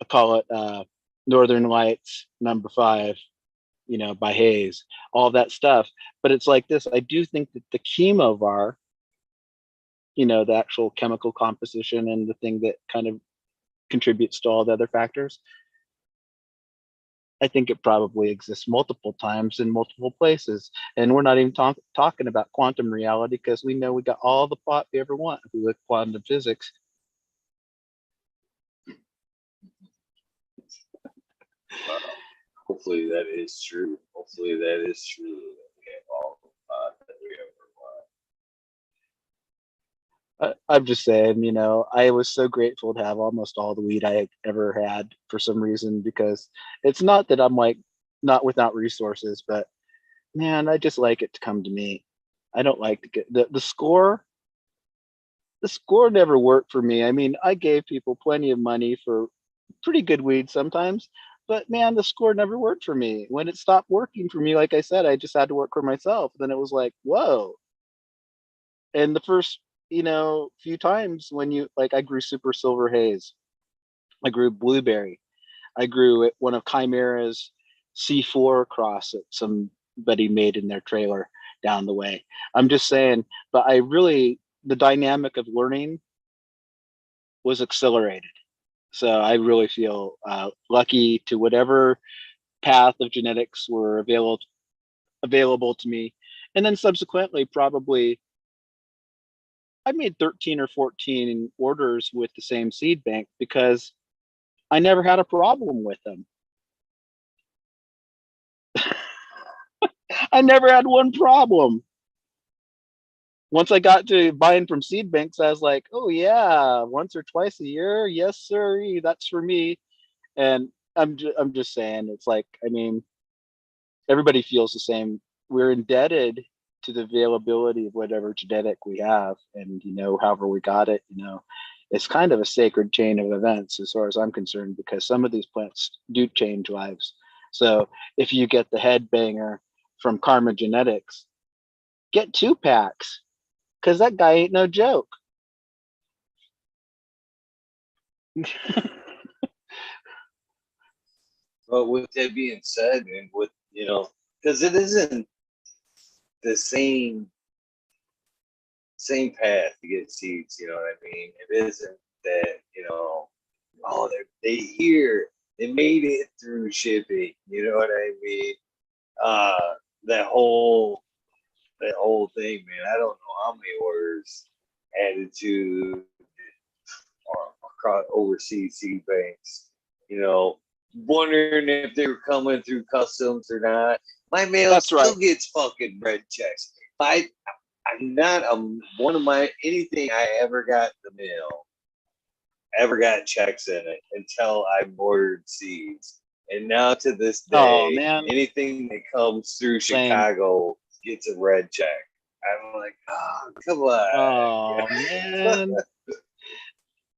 call it Northern Lights number 5, by Hayes, all that stuff. But it's like this. I do think that the chemovar, the actual chemical composition and the thing that kind of contributes to all the other factors, I think it probably exists multiple times in multiple places. And we're not even talking about quantum reality, because we know we got all the plot we ever want if we look at quantum physics. Hopefully that is true. Hopefully that is true. That we have all the pot that we ever want. I'm just saying, I was so grateful to have almost all the weed I ever had for some reason, because it's not that I'm like not without resources, but man, I just like it to come to me. I don't like to get the score. The score never worked for me. I mean, I gave people plenty of money for pretty good weed sometimes, but man, the score never worked for me. When it stopped working for me, like I said, I just had to work for myself. Then it was like, whoa. And the first, few times when I grew super silver haze, I grew blueberry, I grew one of Chimera's C4 cross that somebody made in their trailer down the way. I'm just saying, but the dynamic of learning was accelerated. So I really feel lucky to whatever path of genetics were available to me. And then subsequently, probably I made 13 or 14 orders with the same seed bank, because I never had a problem with them. I never had one problem. Once I got to buying from seed banks, I was like, oh yeah, once or twice a year, yes sir, that's for me. And I'm just saying, it's like, I mean, everybody feels the same. We're indebted to the availability of whatever genetic we have, and however we got it, it's kind of a sacred chain of events as far as I'm concerned, because some of these plants do change lives. So if you get the headbanger from Karma Genetics, get 2 packs, because that guy ain't no joke. But with that being said, and with because it isn't the same path to get seeds. You know what I mean? It isn't that oh they here they made it through shipping. You know what I mean? Uh, that whole thing, man. I don't know how many orders added to across overseas seed banks. Wondering if they were coming through customs or not. My mail That's still right. gets fucking red checks. I'm not one of my anything I ever got in the mail ever got checks in it until I ordered seeds. And now to this Oh day, man, anything that comes through same. Chicago gets a red check. I'm like, oh, come Oh on. man.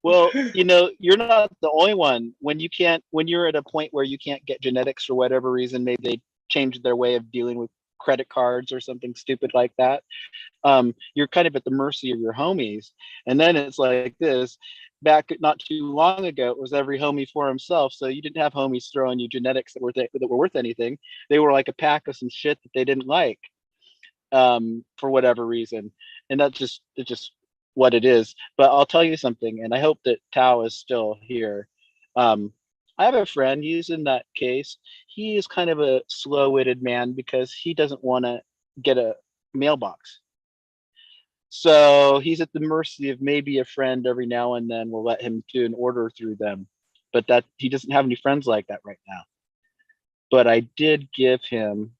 Well, you're not the only one. When you're at a point where you can't get genetics for whatever reason, maybe they changed their way of dealing with credit cards or something stupid like that. You're kind of at the mercy of your homies. And then it's like this. Back not too long ago, it was every homie for himself. So you didn't have homies throwing you genetics that were worth anything. They were like a pack of some shit that they didn't like, for whatever reason. And it's just what it is. But I'll tell you something, and I hope that Tao is still here. Um, I have a friend, he's in that case. He is kind of a slow-witted man because he doesn't want to get a mailbox. So he's at the mercy of maybe a friend every now and then will let him do an order through them. But that he doesn't have any friends like that right now. But I did give him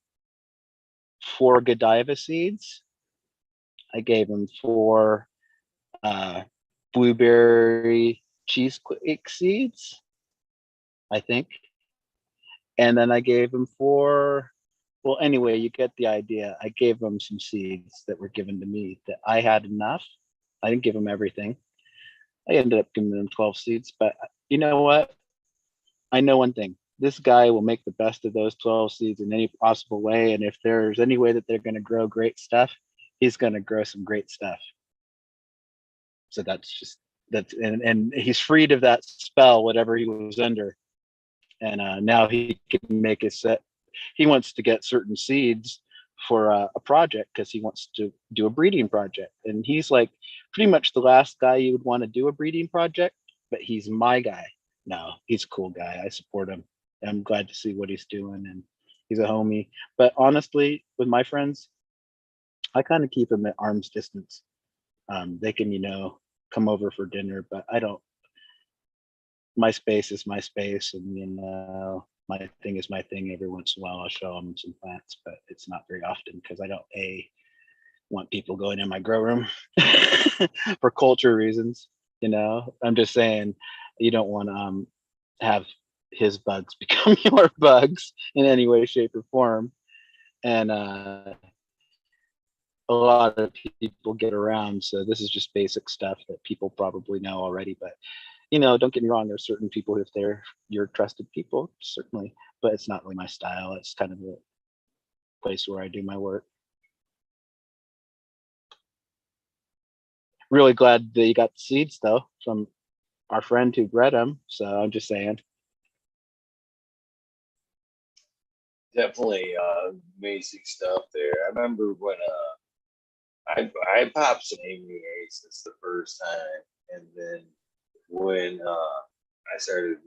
4 Godiva seeds. I gave him 4 blueberry cheesecake seeds, I think. And then I gave him 4. Well, anyway, you get the idea. I gave him some seeds that were given to me that I had enough. I didn't give him everything. I ended up giving them 12 seeds. But you know what? I know one thing. This guy will make the best of those 12 seeds in any possible way. And if there's any way that they're going to grow great stuff, he's going to grow some great stuff. So and he's freed of that spell, whatever he was under. And now he can make a set. He wants to get certain seeds for a project because he wants to do a breeding project. And he's like pretty much the last guy you would want to do a breeding project, but he's my guy. No, he's a cool guy. I support him. I'm glad to see what he's doing, and he's a homie. But honestly, with my friends, I kind of keep them at arm's distance. They can, come over for dinner, but I don't. My space is my space, and my thing is my thing. Every once in a while, I'll show them some plants, but it's not very often because I don't want people going in my grow room for culture reasons. I'm just saying you don't want to have his bugs become your bugs in any way, shape, or form. And a lot of people get around, so this is just basic stuff that people probably know already. But don't get me wrong, there's certain people, if they're your trusted people, certainly, but it's not really my style. It's kind of a place where I do my work. Really glad that you got the seeds though from our friend who bred them. So I'm just saying. Definitely amazing stuff there. I remember when I popped some Amy Aces the first time, and then when I started,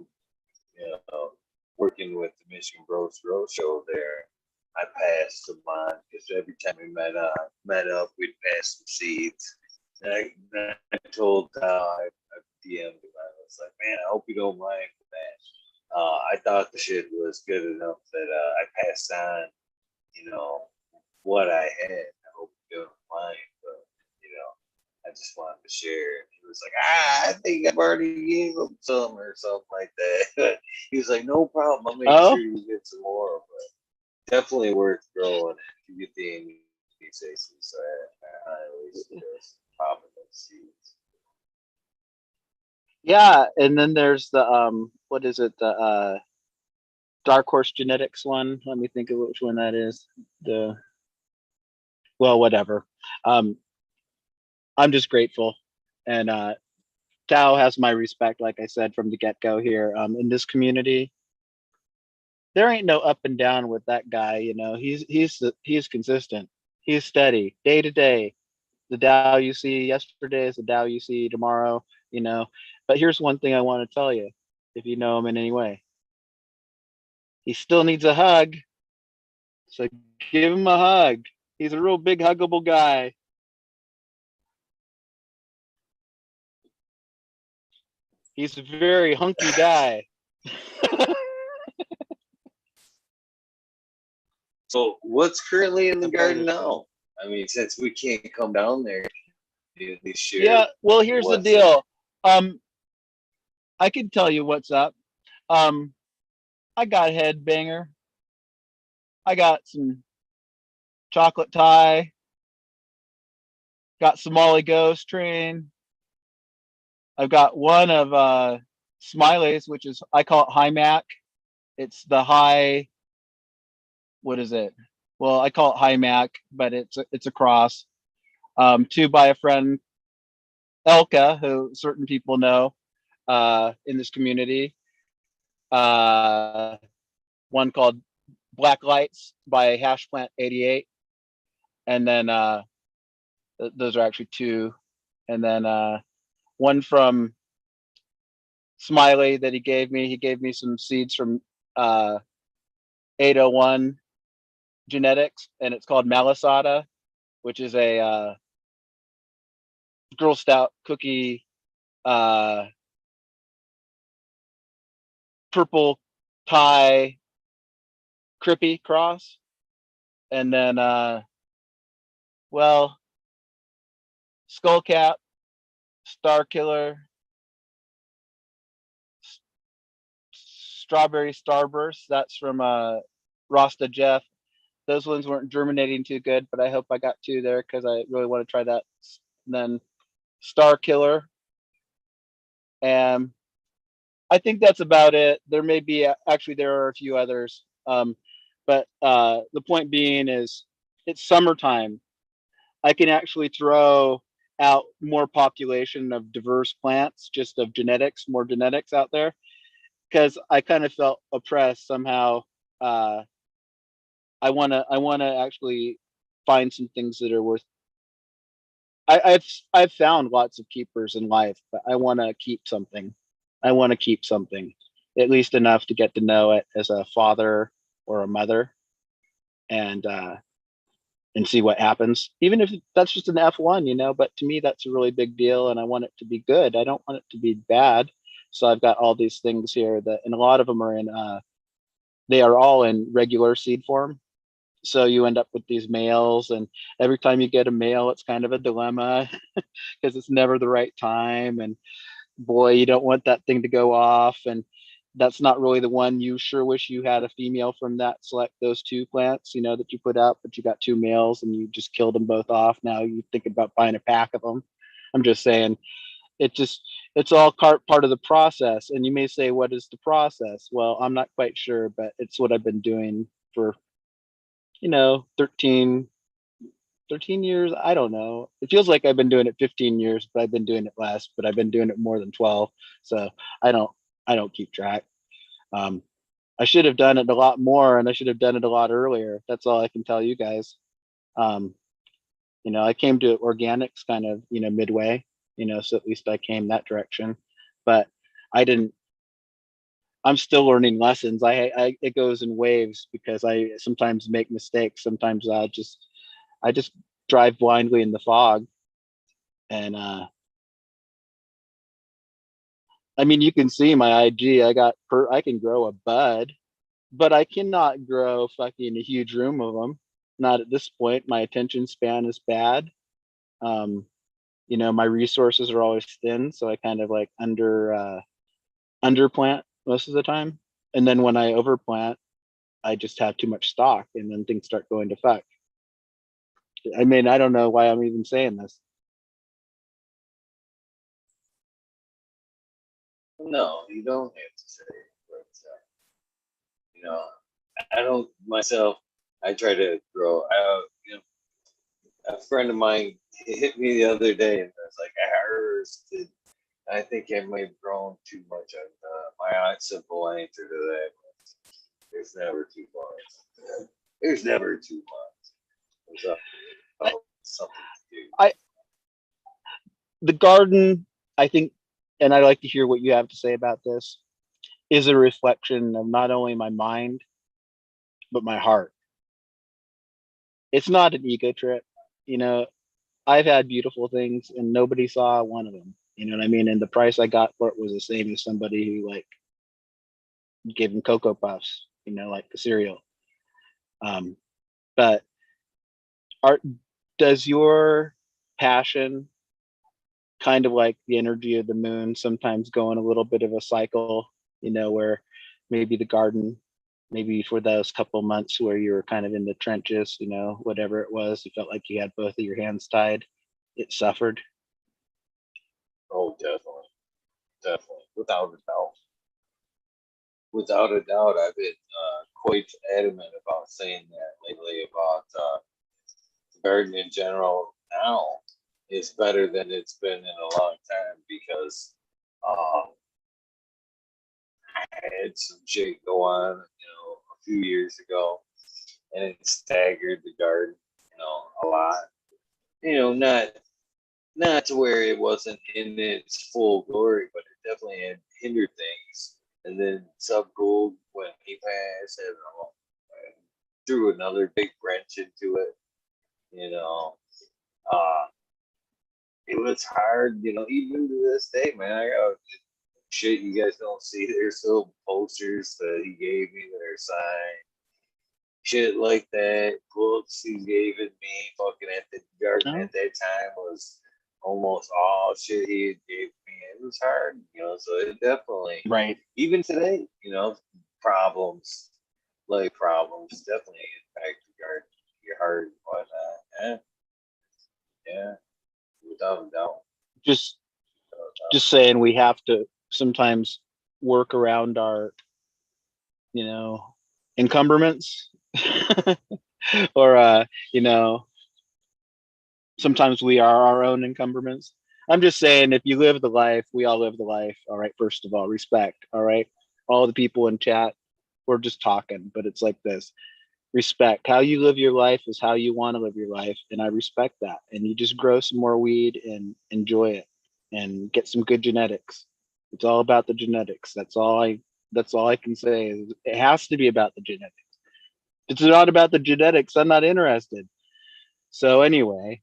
working with the Michigan Bros Grow Show there, I passed them on because every time we met up, we'd pass some seeds. And I told I DM'd him. I was like, man, I hope you don't mind that. I thought the shit was good enough that I passed on, what I had. I hope you don't mind, but I just wanted to share. And he was like, I think I've already gave him some or something like that. He was like, no problem. I'll make Oh, sure you get some more. But definitely worth growing it. You get the these aces. So I highly suggest popping those seeds. yeah. And then there's the what is it? The Dark Horse Genetics one. Let me think of which one that is. Well, whatever. Um, I'm just grateful, and Tao has my respect, like I said from the get go here. In this community, there ain't no up and down with that guy. You know, he's consistent. He's steady day to day. The Dow you see yesterday is the Dow you see tomorrow. You know, but here's one thing I want to tell you: if you know him in any way, he still needs a hug. So give him a hug. He's a real big huggable guy. He's a very hunky guy. So what's currently in the garden now? I mean, since we can't come down there, at least share. Yeah, well, here's the deal. I can tell you what's up. I got headbanger. I got some chocolate tie. Got Somali Ghost Train. I've got one of Smiley's, which is, I call it High Mac. It's the high, what is it? Well, I call it High Mac, but it's a cross. Two by a friend, Elka, who certain people know in this community. One called Black Lights by Hashplant 88. And then those are actually two. And then one from Smiley that he gave me. He gave me some seeds from 801 Genetics, and it's called Malasada, which is a Girl Scout cookie purple tie crippy cross. And then well, Skullcap, Star Killer, Strawberry Starburst. That's from Rasta Jeff. Those ones weren't germinating too good, but I hope I got two there because I really want to try that. And then Star Killer. And I think that's about it. There may be, actually, there are a few others. But the point being is it's summertime. I can actually throw out more population of diverse plants, just of genetics, more genetics out there, because I kind of felt oppressed somehow. I wanna actually find some things that are worth. I've found lots of keepers in life, but I want to keep something. I want to keep something, at least enough to get to know it as a father or a mother, and see what happens. Even if that's just an F1, you know. But to me, that's a really big deal, and I want it to be good. I don't want it to be bad. So I've got all these things here that, and a lot of them are in. They are all in regular seed form. So you end up with these males, and every time you get a male, it's kind of a dilemma because it's never the right time. And boy, you don't want that thing to go off, and that's not really the one. You sure wish you had a female from that select those two plants, you know, that you put out, but you got two males and you just killed them both off. Now you think about buying a pack of them. I'm just saying, it's all part of the process. And you may say, what is the process? Well, I'm not quite sure, but it's what I've been doing for 13 years. I don't know, it feels like I've been doing it 15 years, but I've been doing it less, but I've been doing it more than 12. So I don't keep track. I should have done it a lot more, and I should have done it a lot earlier. That's all I can tell you guys. I came to organics kind of, midway, so at least I came that direction, but I didn't. I'm still learning lessons. It goes in waves because I sometimes make mistakes. Sometimes I just drive blindly in the fog. And I mean, you can see my IG. I can grow a bud, but I cannot grow fucking a huge room of them. Not at this point. My attention span is bad. My resources are always thin, so I kind of like underplant most of the time. And then when I overplant, I just have too much stock, and then things start going to fuck. I mean, I don't know why I'm even saying this. No, you don't have to say it. But, I don't myself. I try to grow. A friend of mine hit me the other day, and I was like, I think I might have grown too much. My simple answer to that was, There's never too much. There's never too much. There's always something to do. The garden, I think, and I'd like to hear what you have to say about this, is a reflection of not only my mind, but my heart. It's not an ego trip. You know, I've had beautiful things and nobody saw one of them. You know what I mean? And the price I got for it was the same as somebody who like gave them Cocoa Puffs, you know, like the cereal. But art, does your passion kind of like the energy of the moon sometimes go in a little bit of a cycle, you know, where maybe the garden, maybe for those couple months where you were kind of in the trenches, you know, whatever it was, you felt like you had both of your hands tied, it suffered? Oh, definitely, definitely, without a doubt. Without a doubt, I've been quite adamant about saying that lately about garden in general now is better than it's been in a long time because I had some shit go on, a few years ago, and it staggered the garden, a lot. Not to where it wasn't in its full glory, but it definitely had hindered things. And then Sub Gold, when he passed, and threw another big wrench into it. You know, uh, it was hard. Even to this day, man. I got shit you guys don't see. There's still posters that he gave me that are signed. Shit like that. Books he gave it me. Fucking at the garden at that time was almost all shit he had gave me. It was hard, so it definitely, Right. even today, problems, like problems definitely impact your heart and whatnot. Yeah, without a doubt. Just saying, we have to sometimes work around our, encumbrance or sometimes we are our own encumbrance. I'm just saying, if you live the life, we all live the life. All right. First of all, respect. All right. All the people in chat, we're just talking, but it's like this: respect. How you live your life is how you want to live your life. And I respect that. And you just grow some more weed and enjoy it and get some good genetics. It's all about the genetics. That's all I can say is it has to be about the genetics. If it's not about the genetics, I'm not interested. So anyway,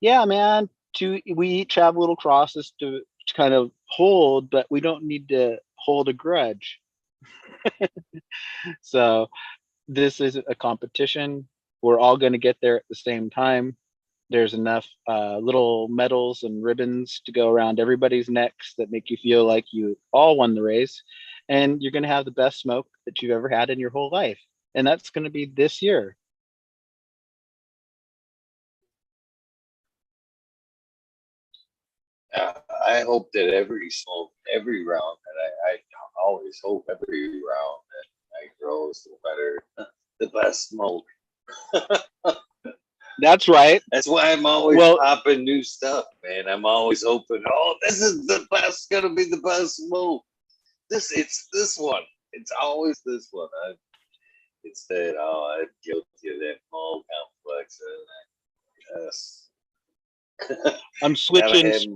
yeah, man, we each have little crosses to kind of hold, but we don't need to hold a grudge. So this is a competition. We're all going to get there at the same time. There's enough little medals and ribbons to go around everybody's necks that make you feel like you all won the race. And you're going to have the best smoke that you've ever had in your whole life. And that's going to be this year. I hope that every smoke, every round, and I always hope every round that I grow is the best smoke. That's right. That's why I'm always popping new stuff, man. I'm always hoping, this is the best, gonna be the best smoke. It's this one. It's always this one. It's that, I'm guilty of that mold complex. Yes. I'm switching.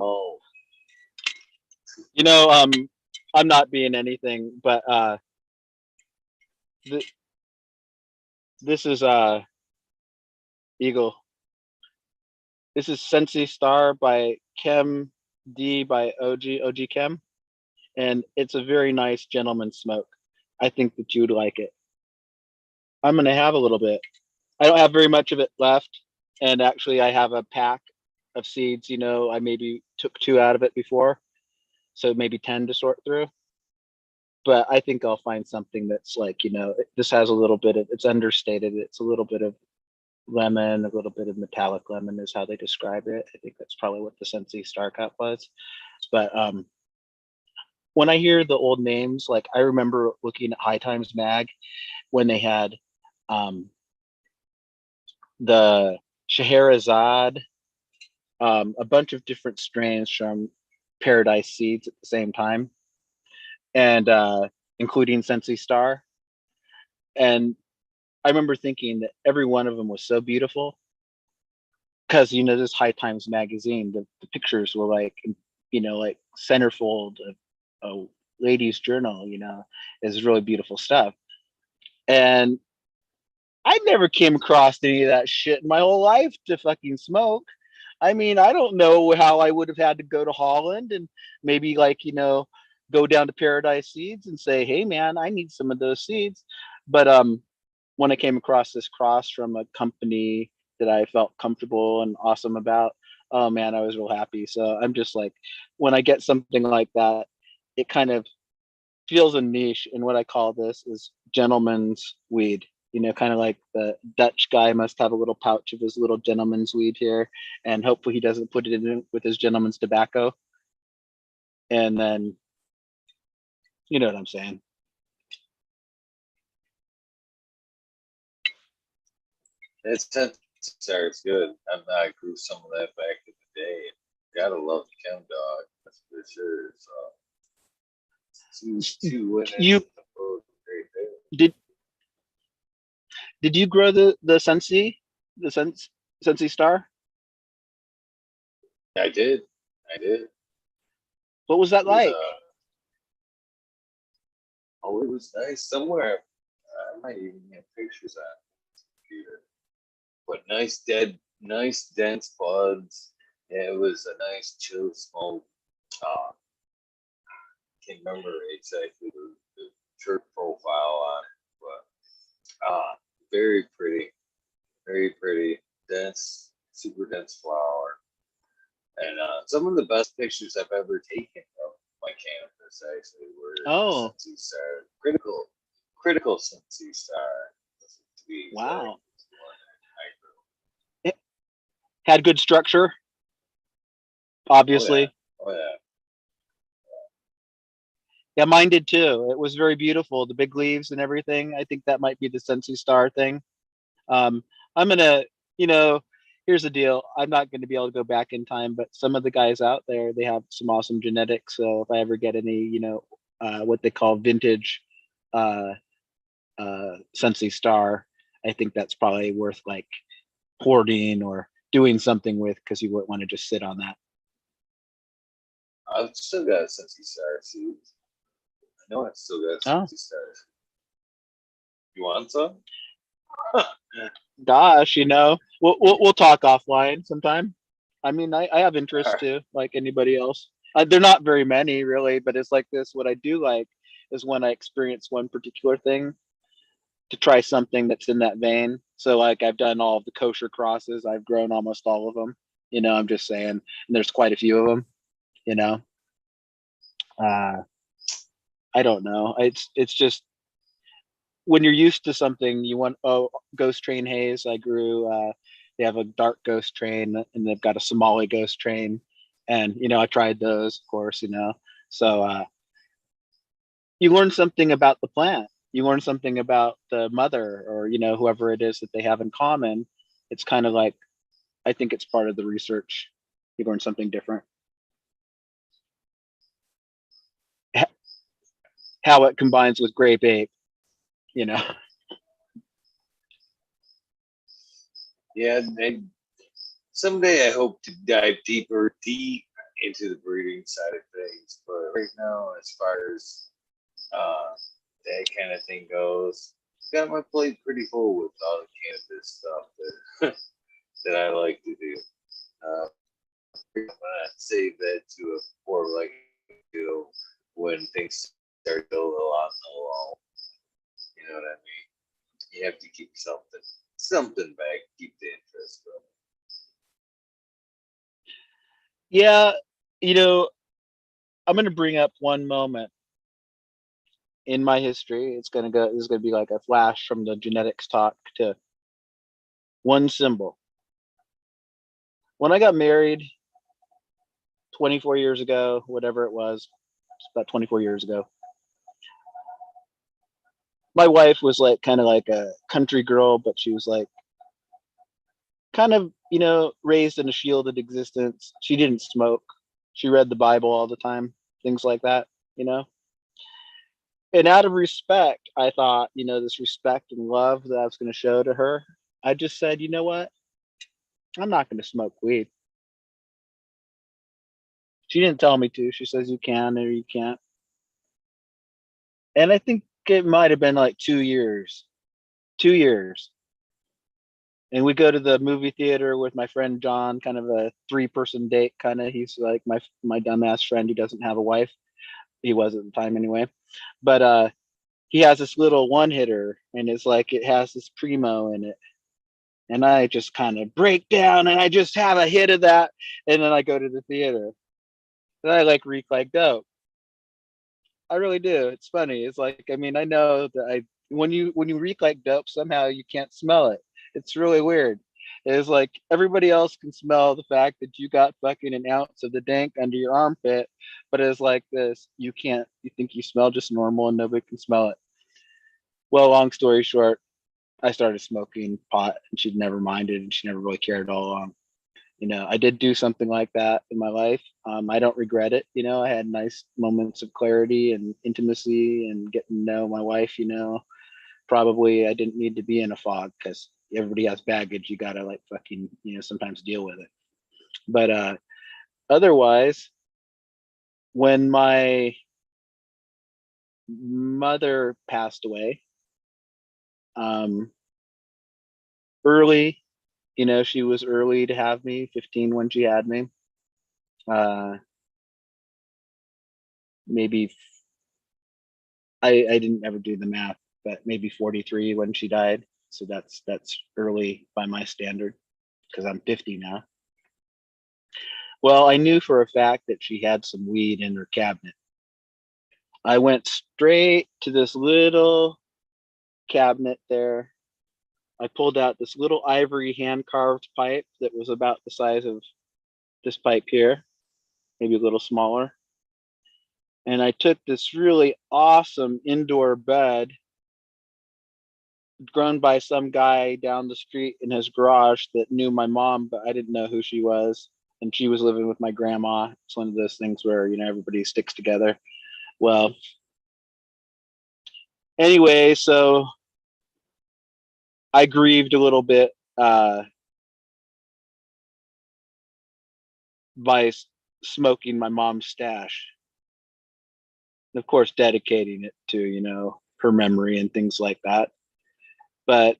I'm not being anything, but this is Eagle. This is Sensi Star by Chem D by OG Chem, and it's a very nice gentleman smoke. I think that you would like it. I'm gonna have a little bit. I don't have very much of it left, and actually I have a pack of seeds. I maybe took 2 out of it before, so maybe 10 to sort through. But I think I'll find something that's like, this has a little bit of, it's understated. It's a little bit of lemon, a little bit of metallic lemon is how they describe it. I think that's probably what the Sensi Star Cup was. But when I hear the old names, like I remember looking at High Times Mag when they had the Scheherazade, a bunch of different strains from Paradise Seeds at the same time. and including Sensi Star. And I remember thinking that every one of them was so beautiful because this High Times magazine, the pictures were like like centerfold of a ladies' journal. Is really beautiful stuff. And I never came across any of that shit in my whole life to fucking smoke. I mean, I don't know how I would have had to go to Holland and maybe go down to Paradise Seeds and say, "Hey man, I need some of those seeds." But when I came across this cross from a company that I felt comfortable and awesome about, oh man, I was real happy. So I'm just like, when I get something like that, it kind of feels a niche. And what I call this is gentleman's weed. Kind of like the Dutch guy must have a little pouch of his little gentleman's weed here, and hopefully he doesn't put it in with his gentleman's tobacco. And then, you know what I'm saying. It's it's good. I grew some of that back in the day. Gotta love the chem dog, that's for sure. So two women. You did you grow the Sensi, Sensi Star? I did. What was that It was, like? it was nice. Somewhere I might even have pictures on the computer. But nice dense buds. Yeah, it was a nice chill smoke. Can't remember exactly the church profile on it, but very pretty, dense, super dense flower, and some of the best pictures I've ever taken of my cannabis actually were Oh, Sensi Star, critical Sensi Star. To be wow. exact, It had good structure, oh yeah, obviously. oh yeah. Yeah, mine did too. It was very beautiful. The big leaves and everything. I think that might be the Sensi Star thing. Um, I'm gonna, you know, here's the deal. I'm not going to be able to go back in time, but some of the guys out there, they have some awesome genetics. So if I ever get any, what they call vintage uh, Sensi Star, I think that's probably worth like hoarding or doing something with because you wouldn't want to just sit on that. I've still got a Sensi Star seeds. I know I've still got Oh, Sensi Stars. You want some? gosh, we'll talk offline sometime. I mean, I have interest too, like anybody else. They're not very many really, but it's like this. What I do like is when I experience one particular thing to try something that's in that vein. So like I've done all of the kosher crosses. I've grown almost all of them. I'm just saying, and there's quite a few of them. You know, uh, I don't know. It's just when you're used to something, you want ghost train haze. I grew. They have a dark ghost train, and they've got a Somali ghost train, and I tried those, of course. So you learn something about the plant. You learn something about the mother, or whoever it is that they have in common. It's kind of like I think it's part of the research. You learn something different. How it combines with grape ape, you know. Yeah, someday I hope to dive deep into the breeding side of things. But right now, as far as that kind of thing goes, got my plate pretty full with all the cannabis stuff that that I like to do. I'm gonna save that to a more like when things start to go a little on the low. You know what I mean? You have to keep something back, keep the interest going. Yeah, I'm going to bring up one moment in my history. This is going to be like a flash from the genetics talk to one symbol. When I got married 24 years ago, whatever it was, about 24 years ago, my wife was like kind of like a country girl, but she was like kind of, raised in a shielded existence. She didn't smoke. She read the Bible all the time, things like that, you know? And out of respect, I thought, this respect and love that I was going to show to her, I just said, you know what? I'm not going to smoke weed. She didn't tell me to. She says you can or you can't. And I think it might have been like 2 years. 2 years. And we go to the movie theater with my friend John, kind of a 3-person date kind of. He's like my dumbass friend. He doesn't have a wife. He was at the time anyway. But he has this little one hitter, and it's like it has this primo in it. And I just kind of break down and I just have a hit of that. And then I go to the theater. And I like reek like dope. I really do. It's funny. It's like, I mean, I know that when you reek like dope, somehow you can't smell it. It's really weird. It's like everybody else can smell the fact that you got fucking an ounce of the dank under your armpit, but it's like this, you can't. You think you smell just normal and nobody can smell it. Well, long story short, I started smoking pot and she'd never minded and she never really cared all along. I did do something like that in my life. I don't regret it. I had nice moments of clarity and intimacy and getting to know my wife. Probably I didn't need to be in a fog because everybody has baggage. You gotta like fucking, sometimes deal with it. But otherwise, when my mother passed away, um, early, she was early to have me, 15 when she had me. Maybe I didn't ever do the math, but maybe 43 when she died. So that's early by my standard because I'm 50 now. Well, I knew for a fact that she had some weed in her cabinet. I went straight to this little cabinet there. I pulled out this little ivory hand carved pipe that was about the size of this pipe here, maybe a little smaller. And I took this really awesome indoor bed grown by some guy down the street in his garage that knew my mom, but I didn't know who she was. And she was living with my grandma. It's one of those things where, everybody sticks together. Well, anyway, so I grieved a little bit by smoking my mom's stash. Of course, dedicating it to, her memory and things like that. But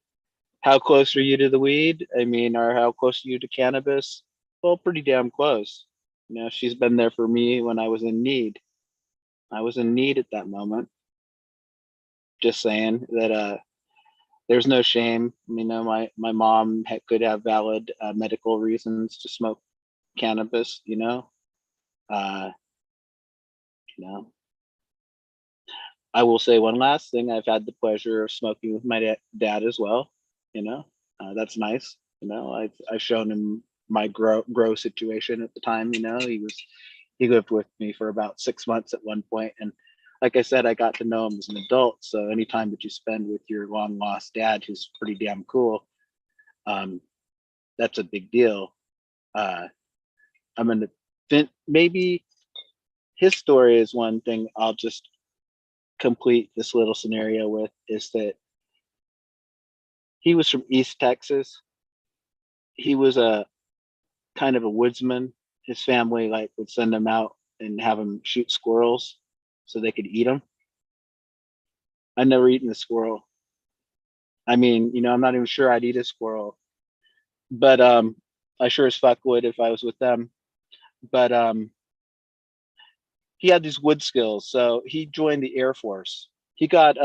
how close are you to the weed? I mean, or how close are you to cannabis? Well, pretty damn close. She's been there for me when I was in need. I was in need at that moment. Just saying that there's no shame. My mom could have valid medical reasons to smoke cannabis. Uh, you know. I will say one last thing. I've had the pleasure of smoking with my dad as well. That's nice. I've shown him my grow situation at the time. He lived with me for about 6 months at one point, and like I said, I got to know him as an adult. So anytime that you spend with your long lost dad, who's pretty damn cool, that's a big deal. I'm gonna maybe his story is one thing I'll just complete this little scenario with, is that he was from East Texas. He was a kind of a woodsman. His family would send him out and have him shoot squirrels so they could eat them. I've never eaten a squirrel. I mean, I'm not even sure I'd eat a squirrel, but I sure as fuck would if I was with them. But he had these wood skills, so he joined the Air Force. He got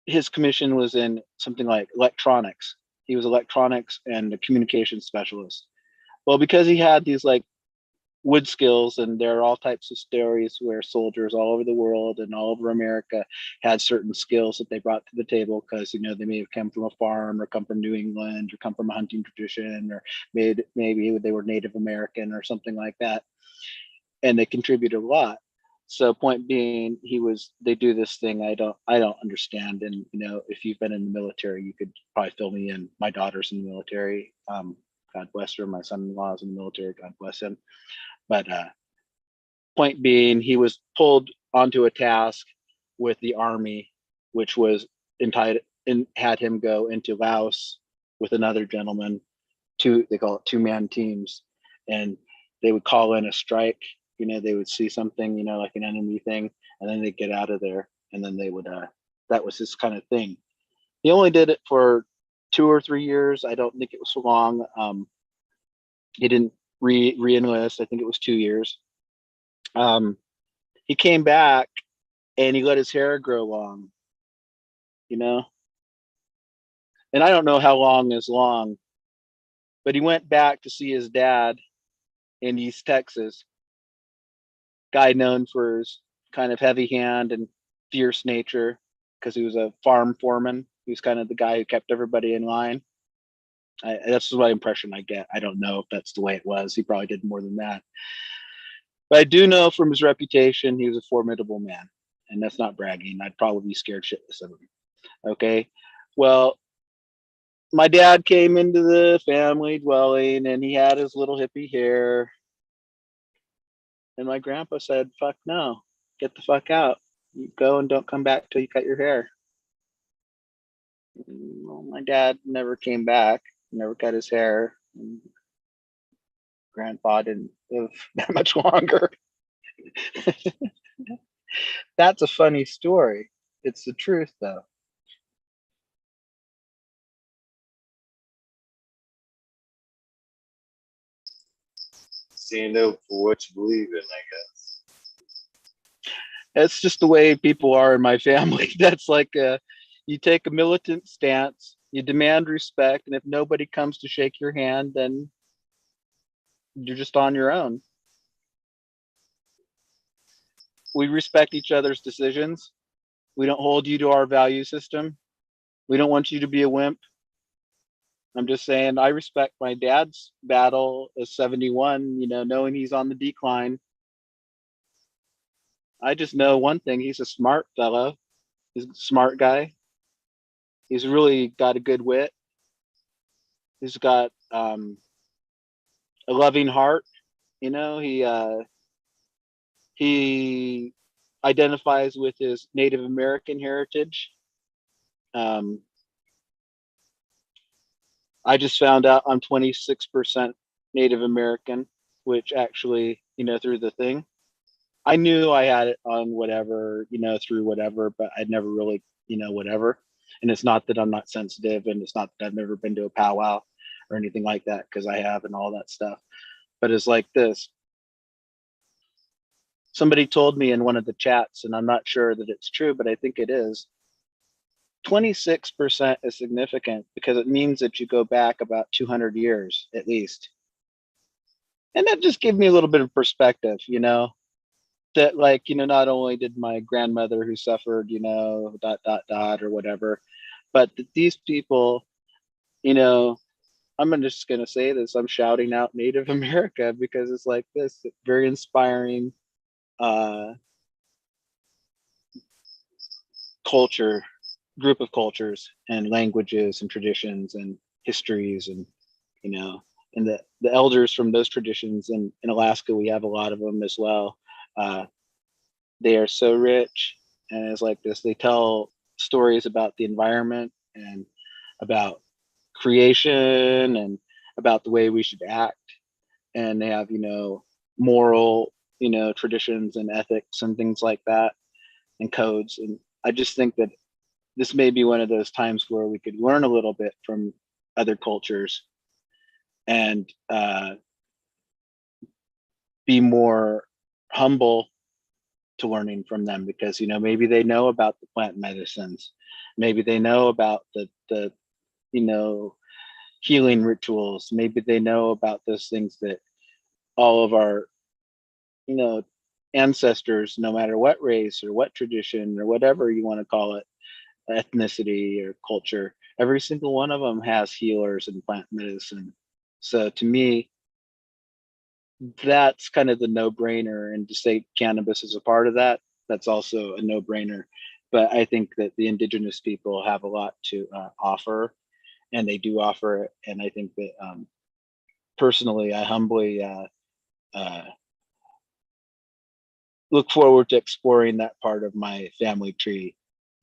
his commission was in something like electronics. He was electronics and a communication specialist. Well, because he had these wood skills, and there are all types of stories where soldiers all over the world and all over America had certain skills that they brought to the table because they may have come from a farm or come from New England or come from a hunting tradition, or maybe they were Native American or something like that, and they contributed a lot. So point being, they do this thing I don't understand. And if you've been in the military, you could probably fill me in. My daughter's in the military. God bless her. My son-in-law is in the military. God bless him. But point being, he was pulled onto a task with the army, which was entitled and had him go into Laos with another gentleman. They call it 2-man teams, and they would call in a strike. They would see something, like an enemy thing, and then they'd get out of there, and then they would. That was his kind of thing. He only did it for 2 or 3 years. I don't think it was so long. He didn't re-enlist. I think it was 2 years. He came back and he let his hair grow long, and I don't know how long is long, but he went back to see his dad in East Texas, guy known for his kind of heavy hand and fierce nature because he was a farm foreman. He was kind of the guy who kept everybody in line. That's my impression I get. I don't know if that's the way it was. He probably did more than that. But I do know from his reputation, he was a formidable man. And that's not bragging. I'd probably be scared shitless of him. Okay. Well, my dad came into the family dwelling and he had his little hippie hair. And my grandpa said, fuck no, get the fuck out. You go and don't come back till you cut your hair. Well, my dad never came back, never cut his hair. And grandpa didn't live that much longer. That's a funny story. It's the truth, though. Stand up for what you believe in, I guess. It's just the way people are in my family. That's like you take a militant stance, you demand respect, and if nobody comes to shake your hand, then you're just on your own. We respect each other's decisions. We don't hold you to our value system. We don't want you to be a wimp. I'm just saying I respect my dad's battle as 71, knowing he's on the decline. I just know one thing, he's a smart fellow. He's a smart guy. He's really got a good wit. He's got a loving heart. He identifies with his Native American heritage. I just found out I'm 26% Native American, which actually, through the thing, I knew I had it on whatever, through whatever, but I'd never really, whatever. And it's not that I'm not sensitive, and it's not that I've never been to a powwow or anything like that, because I have and all that stuff. But it's like this. Somebody told me in one of the chats, and I'm not sure that it's true, but I think it is. 26% is significant because it means that you go back about 200 years at least. And that just gave me a little bit of perspective, that not only did my grandmother who suffered, or whatever, but that these people, I'm just going to say this, I'm shouting out Native America because it's like this very inspiring group of cultures and languages and traditions and histories, and and the elders from those traditions in Alaska, we have a lot of them as well. They are so rich, and it's like this, they tell stories about the environment and about creation and about the way we should act, and they have moral traditions and ethics and things like that, and codes. And I just think that this may be one of those times where we could learn a little bit from other cultures and be more humble to learning from them, because maybe they know about the plant medicines, maybe they know about the healing rituals, maybe they know about those things that all of our ancestors, no matter what race or what tradition or whatever you want to call it, ethnicity or culture, every single one of them has healers and plant medicine. So to me, that's kind of the no-brainer, and to say cannabis is a part of that, that's also a no-brainer. But I think that the indigenous people have a lot to offer, and they do offer it. And I think that personally, I humbly look forward to exploring that part of my family tree.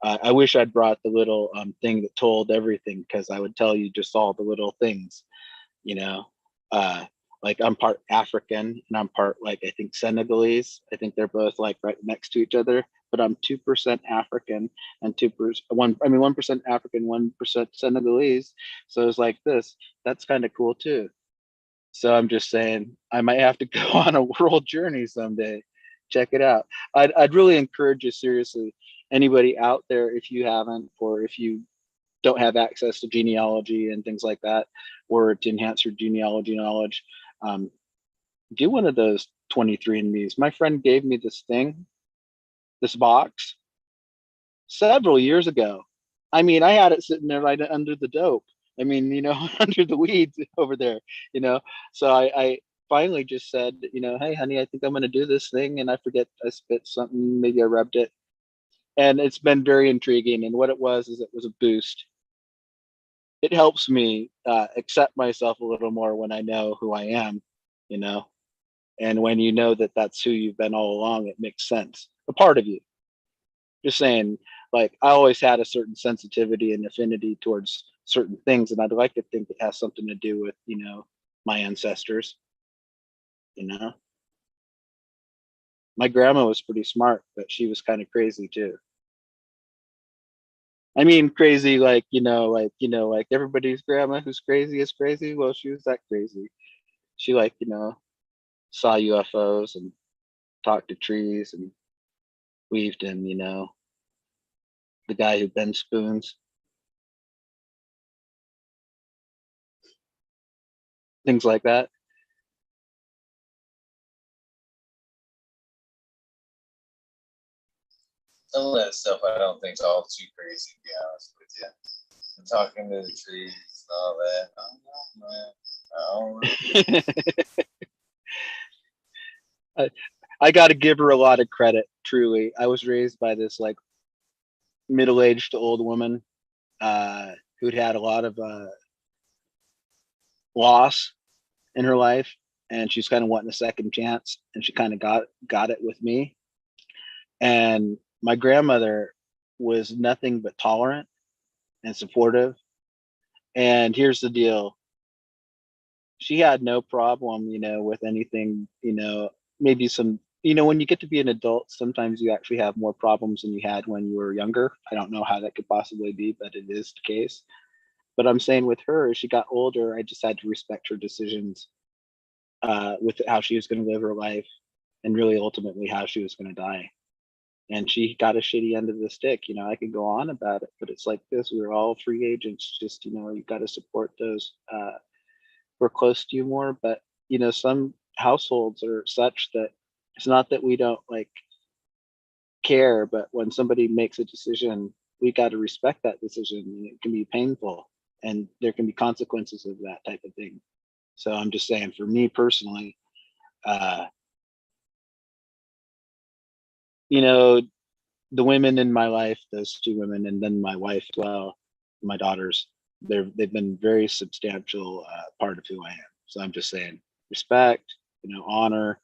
I wish I'd brought the little thing that told everything, because I would tell you just all the little things, you know. Uh, like I'm part African and I'm part, like, I think Senegalese. I think they're both like right next to each other, but I'm 2% African and 2% one. I mean 1% African, 1% Senegalese. So it's like this. That's kind of cool too. So I'm just saying I might have to go on a world journey someday. Check it out. I'd really encourage you, seriously, anybody out there, if you haven't, or if you don't have access to genealogy and things like that, or to enhance your genealogy knowledge, um, do one of those 23andMe's. My friend gave me this thing, this box, several years ago. I mean, I had it sitting there right under the dope. I mean, under the weeds over there, you know. So I finally just said, hey, honey, I think I'm going to do this thing. And I forget, I spit something, maybe I rubbed it. And it's been very intriguing. And what it was is it was a boost. It helps me accept myself a little more when I know who I am, you know. And when you know that that's who you've been all along, it makes sense. A part of you. Just saying, like, I always had a certain sensitivity and affinity towards certain things, and I'd like to think it has something to do with, my ancestors. You know, my grandma was pretty smart, but she was kind of crazy too. I mean, crazy, like, like everybody's grandma who's crazy is crazy. Well, she was that crazy. She, like, saw UFOs and talked to trees and believed in, the guy who bends spoons, things like that. Some of that stuff I don't think is all too crazy, to be honest with you. And talking to the trees and all that. I don't know, man. I don't really. I, I got to give her a lot of credit. Truly, I was raised by this, like, middle-aged old woman who'd had a lot of loss in her life, and she's kind of wanting a second chance, and she kind of got it with me. And my grandmother was nothing but tolerant and supportive. And here's the deal: she had no problem, with anything, maybe some, when you get to be an adult, sometimes you actually have more problems than you had when you were younger. I don't know how that could possibly be, but it is the case. But I'm saying with her, as she got older, I just had to respect her decisions with how she was going to live her life, and really ultimately how she was going to die. And she got a shitty end of the stick. I could go on about it, but it's like this: we're all free agents. Just, you got to support those who are close to you more. But some households are such that it's not that we don't, like, care, but when somebody makes a decision, we got to respect that decision. It can be painful, and there can be consequences of that type of thing. So I'm just saying, for me personally, uh, you know, the women in my life, those two women, and then my wife as well, my daughters, they've been very substantial part of who I am. So I'm just saying, respect, honor,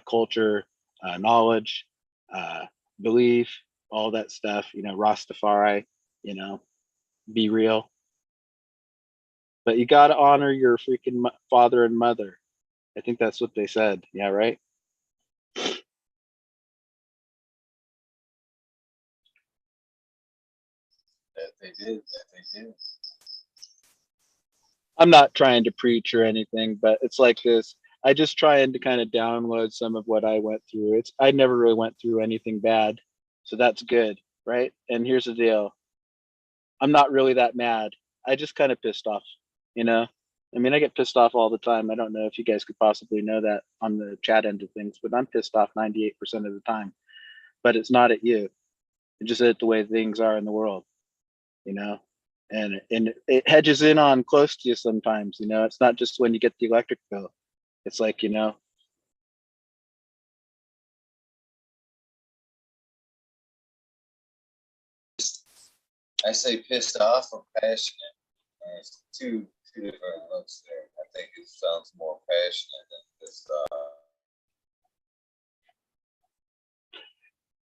culture, knowledge, uh, belief, all that stuff. Rastafari. You know, be real, but you got to honor your freaking father and mother. I think that's what they said. Yeah, right. That they did. That they did. I'm not trying to preach or anything, but it's like this. I just trying to kind of download some of what I went through. I never really went through anything bad, so that's good, right? And here's the deal: I'm not really that mad. I just kind of pissed off, you know. I mean, I get pissed off all the time. I don't know if you guys could possibly know that on the chat end of things, but I'm pissed off 98% of the time. But it's not at you; it's just at the way things are in the world, you know. And it hedges in on close to you sometimes. It's not just when you get the electric bill. It's like, I say pissed off or passionate. It's two different looks there. I think it sounds more passionate than just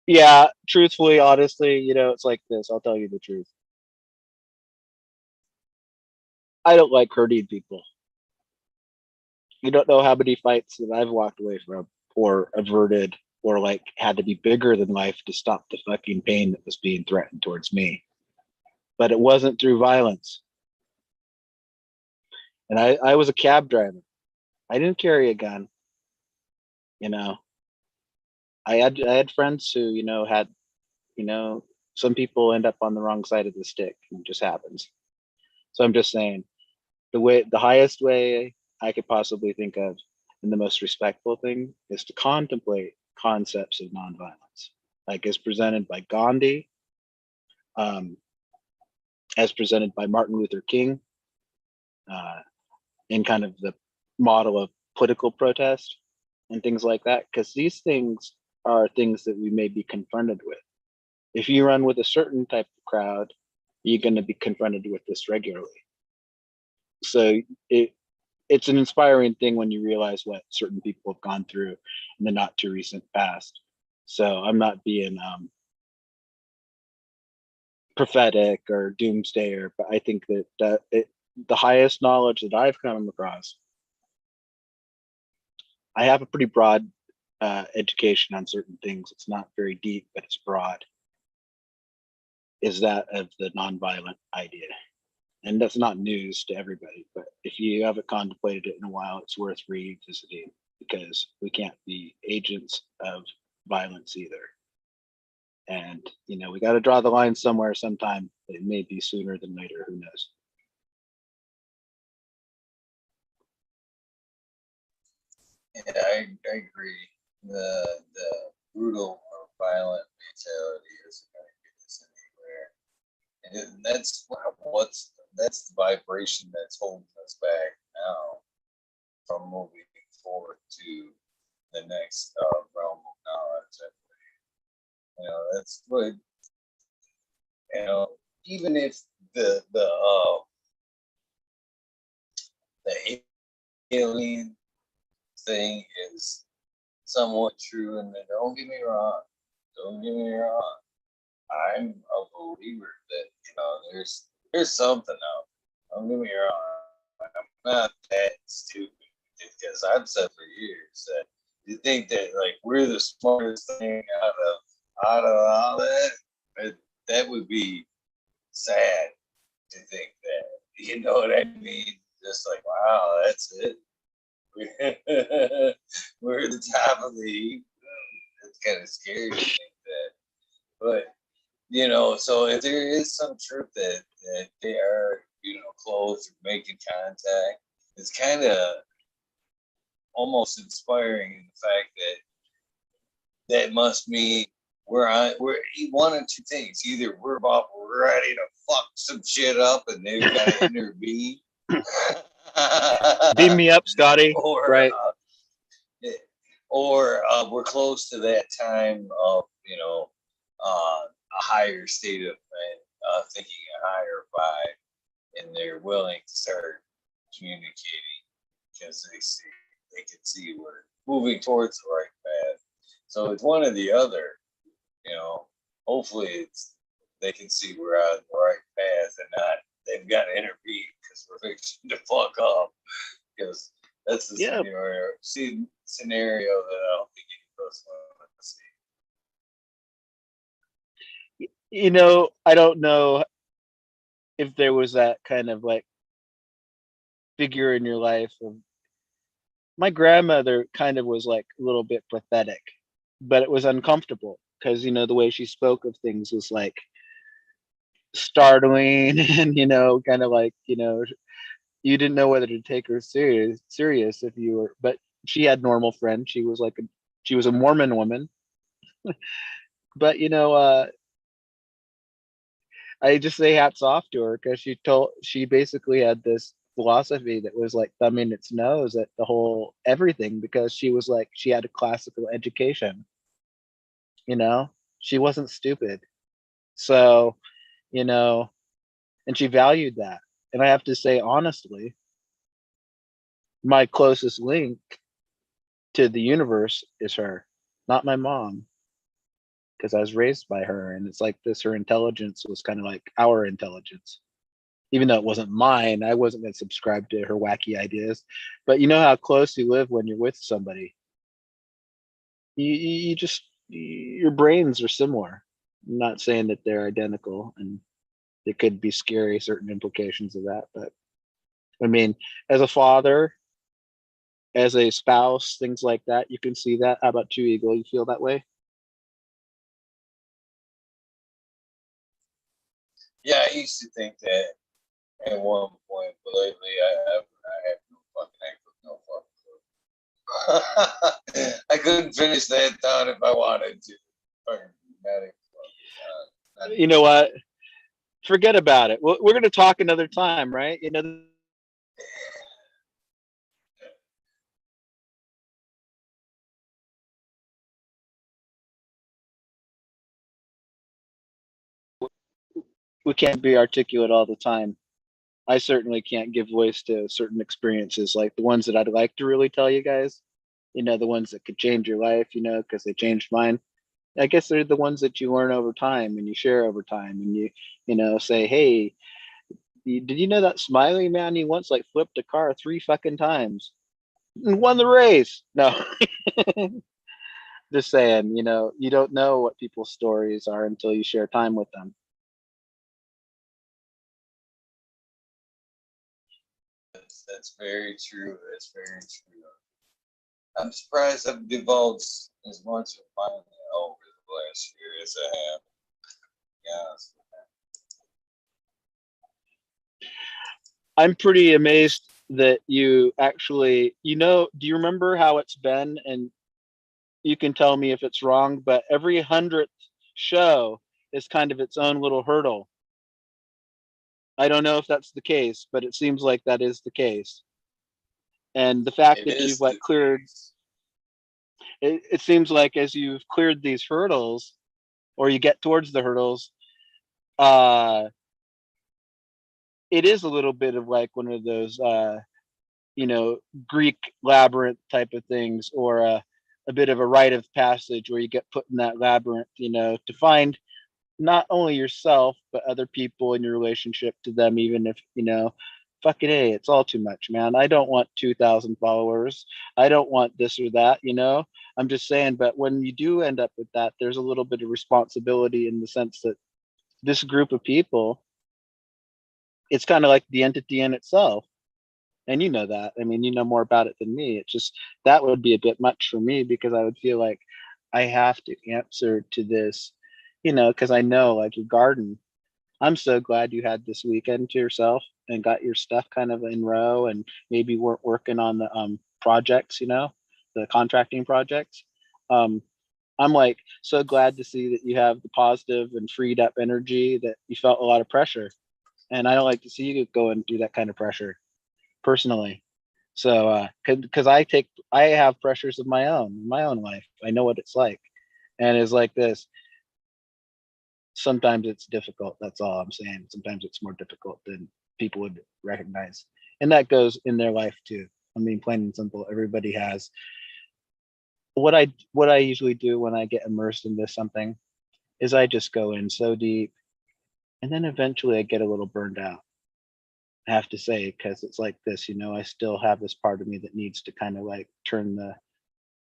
Yeah, truthfully, honestly, it's like this. I'll tell you the truth. I don't like hurting people. You don't know how many fights that I've walked away from or averted or like had to be bigger than life to stop the fucking pain that was being threatened towards me. But it wasn't through violence. And I was a cab driver. I didn't carry a gun, you know. I had friends who, had, you know, some people end up on the wrong side of the stick. It just happens. So I'm just saying the highest way I could possibly think of and the most respectful thing is to contemplate concepts of nonviolence, like as presented by Gandhi, um, as presented by Martin Luther King, uh, in kind of the model of political protest and things like that, because these things are things that we may be confronted with. If you run with a certain type of crowd, you're going to be confronted with this regularly. So it's an inspiring thing when you realize what certain people have gone through in the not too recent past. So I'm not being prophetic or doomsdayer, but I think that the highest knowledge that I've come across, I have a pretty broad education on certain things. It's not very deep, but it's broad. Is that of the nonviolent idea? And that's not news to everybody, but if you haven't contemplated it in a while, it's worth revisiting because we can't be agents of violence either. And we got to draw the line somewhere sometime. It may be sooner than later, who knows. Yeah, I agree. The brutal or violent mentality isn't going to get us anywhere, and that's the vibration that's holding us back now from moving forward to the next realm of knowledge. That's what even if the alien thing is somewhat true, and don't get me wrong, don't get me wrong. I'm a believer that there's something out there. Don't get me wrong. I'm not that stupid because I've said for years that you think that like we're the smartest thing out of all that. That would be sad to think that. You know what I mean? Just like wow, that's it. We're at the top of the heap. It's kind of scary to think that. But so if there is some truth that they are, close or making contact, it's kind of almost inspiring in the fact that must mean we're one of two things. Either we're about ready to fuck some shit up and they've got to intervene. Beam me up, Scotty. Or right. We're close to that time of a higher state of thinking, a higher vibe, and they're willing to start communicating because they can see we're moving towards the right path. So it's one or the other. Hopefully they can see we're on the right path and not they've got to intervene because we're fixing to fuck up. Because that's the scenario that I don't think any of us want to see. I don't know if there was that kind of like figure in your life of my grandmother kind of was like a little bit pathetic, but it was uncomfortable because the way she spoke of things was like startling and kind of like you didn't know whether to take her serious if you were, but she had normal friends. She was she was a Mormon woman. But I just say hats off to her because she basically had this philosophy that was like thumbing its nose at the whole everything because she was like she had a classical education. She wasn't stupid. So, and she valued that. And I have to say honestly, my closest link to the universe is her, not my mom. because I was raised by her, and it's like this. Her intelligence was kind of like our intelligence, even though it wasn't mine. I wasn't going to subscribe to her wacky ideas. But you know how close you live when you're with somebody. You just your brains are similar. I'm not saying that they're identical, and it could be scary certain implications of that. But I mean, as a father, as a spouse, things like that, you can see that. How about you, Eagle? You feel that way? Yeah, I used to think that at one point, but lately I have no fucking clue. I couldn't finish that thought if I wanted to. Fucking dramatic. You know what? Forget about it. We're going to talk another time, right? You know, we can't be articulate all the time. I certainly can't give voice to certain experiences, like the ones that I'd like to really tell you guys. You know, the ones that could change your life. You know, because they changed mine. I guess they're the ones that you learn over time and you share over time, and you know, say, hey, did you know that Smiley man? He once like flipped a car 3 fucking times and won the race. No, just saying. You know, you don't know what people's stories are until you share time with them. That's very true. That's very true. I'm surprised I've divulged as much of mine over the last year as I have. Yeah. I'm pretty amazed that you actually, you know, do you remember how it's been? And you can tell me if it's wrong, but every 100th show is kind of its own little hurdle. I don't know if that's the case, but it seems like that is the case. And the fact It that you've is the like cleared, case. it seems like as you've cleared these hurdles, or you get towards the hurdles, uh, it is a little bit of like one of those, you know, Greek labyrinth type of things, or a bit of a rite of passage where you get put in that labyrinth, you know, to find not only yourself but other people in your relationship to them, even if you know, fucking a, it's all too much, man. I don't want 2,000 followers. I don't want this or that, you know. I'm just saying, but when you do end up with that, there's a little bit of responsibility in the sense that this group of people, it's kind of like the entity in itself. And you know that. I mean, you know more about it than me. It's just that would be a bit much for me because I would feel like I have to answer to this, you know, because I know like your garden. I'm so glad you had this weekend to yourself and got your stuff kind of in row and maybe weren't working on the projects, you know, the contracting projects. Um, I'm like so glad to see that you have the positive and freed up energy that you felt a lot of pressure. And I don't like to see you go and do that kind of pressure personally. So, because I have pressures of my own in my own life. I know what it's like, and it's like this. Sometimes it's difficult. That's all I'm saying. Sometimes it's more difficult than people would recognize, and that goes in their life too. I mean, plain and simple. Everybody has what I usually do when I get immersed into something is I just go in so deep, and then eventually I get a little burned out. I have to say, because it's like this, you know, I still have this part of me that needs to kind of like turn the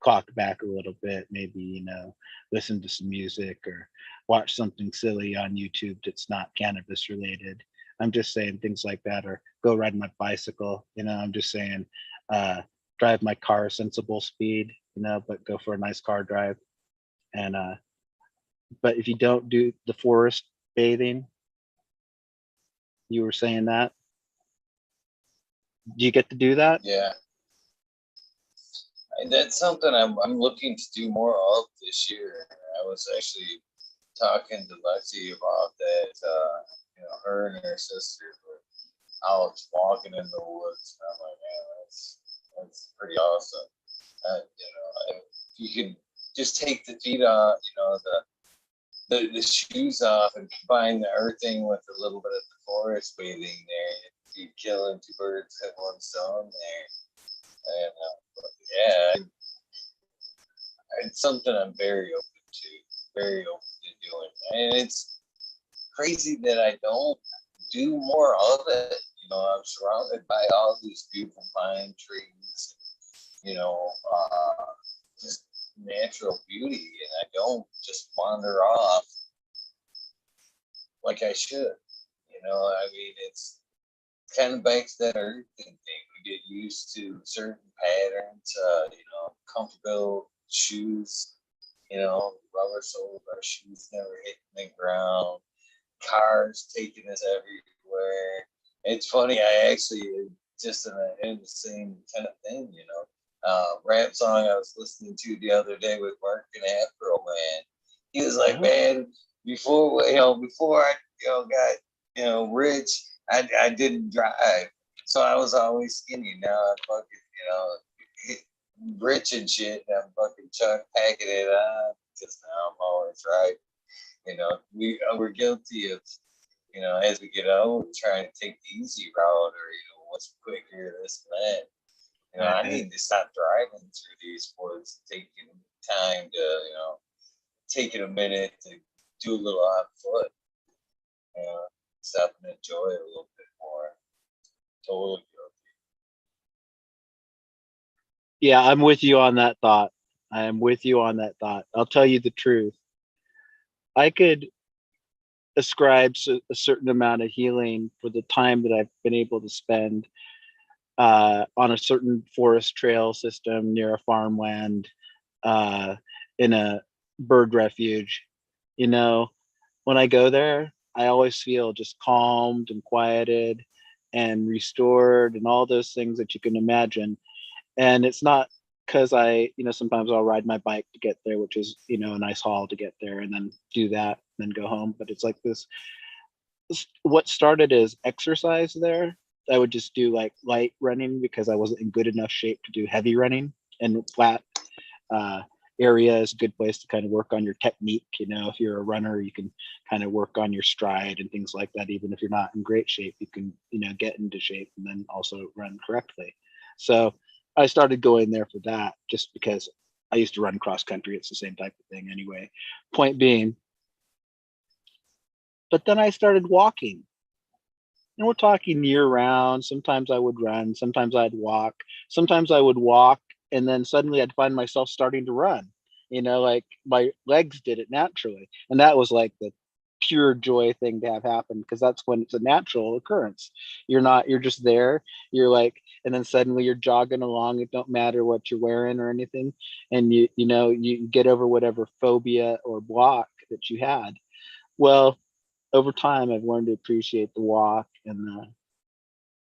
clock back a little bit, maybe, you know, listen to some music or watch something silly on YouTube that's not cannabis related. I'm just saying things like that, or go ride my bicycle, you know, I'm just saying, uh, drive my car sensible speed, you know, but go for a nice car drive. And, but if you don't do the forest bathing, you were saying that, do you get to do that? Yeah. And that's something I'm looking to do more of this year. I was actually talking to Lexi about that. You know, her and her sister were out walking in the woods. And I'm like, man, that's pretty awesome. You know, if you could just take the feet off, you know, the shoes off and combine the earthing with a little bit of the forest bathing there, you're killing two birds at one stone there. And yeah, it's something I'm very open to. very open to doing. And it's crazy that I don't do more of it. You know, I'm surrounded by all these beautiful pine trees, you know, just natural beauty, and I don't just wander off like I should. You know, I mean, it's kind of back to that earthing thing. We get used to certain patterns, you know, comfortable shoes, you know, rubber soles, our shoes never hitting the ground, cars taking us everywhere. It's funny, I actually just in the same kind of thing, you know. Rap song I was listening to the other day with Mark and Afro Man. He was like, man, before I got rich, I didn't drive, so I was always skinny. Now I'm fucking rich and shit, and I'm fucking packing it on because now I'm always right. You know, we're guilty of, you know, as we get old, trying to take the easy route, or what's quicker, this and that. You know, I need to stop driving through these woods, taking time to, taking a minute to do a little on foot. You know, stop and enjoy it a little bit more. Totally guilty. Yeah, I'm with you on that thought. I am with you on that thought. I'll tell you the truth. I could ascribe a certain amount of healing for the time that I've been able to spend on a certain forest trail system near a farmland, in a bird refuge. You know, when I go there, I always feel just calmed and quieted and restored and all those things that you can imagine. And it's not because sometimes I'll ride my bike to get there, which is, a nice haul to get there, and then do that, and then go home. But it's like this, what started as exercise there. I would just do like light running because I wasn't in good enough shape to do heavy running, and flat area is a good place to kind of work on your technique. If you're a runner, you can kind of work on your stride and things like that. Even if you're not in great shape, you can, get into shape and then also run correctly. So I started going there for that, just because I used to run cross country. It's the same type of thing anyway. Point being, but then I started walking. And we're talking year round. Sometimes I would run, sometimes I'd walk, sometimes I would walk, and then suddenly I'd find myself starting to run. Like my legs did it naturally. And that was like the pure joy thing to have happen, because that's when it's a natural occurrence. You're just there. You're like, and then suddenly you're jogging along. It don't matter what you're wearing or anything. And you get over whatever phobia or block that you had. Well, over time, I've learned to appreciate the walk and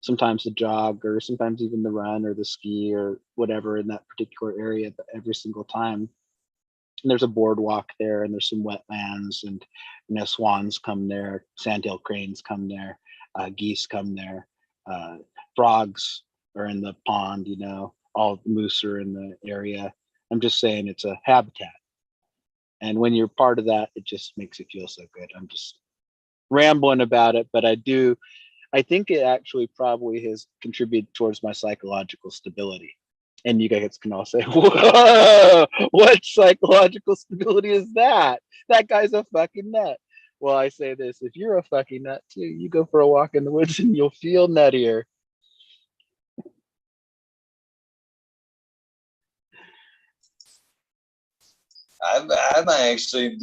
sometimes the jog, or sometimes even the run or the ski or whatever in that particular area. But every single time, and there's a boardwalk there, and there's some wetlands, and swans come there, sandhill cranes come there, geese come there, frogs are in the pond. All moose are in the area. I'm just saying it's a habitat, and when you're part of that, it just makes you feel so good. I'm just rambling about it, but I think it actually probably has contributed towards my psychological stability. And you guys can all say, whoa, what psychological stability is that? That guy's a fucking nut. Well, I say this, if you're a fucking nut too, you go for a walk in the woods and you'll feel nuttier. I'm actually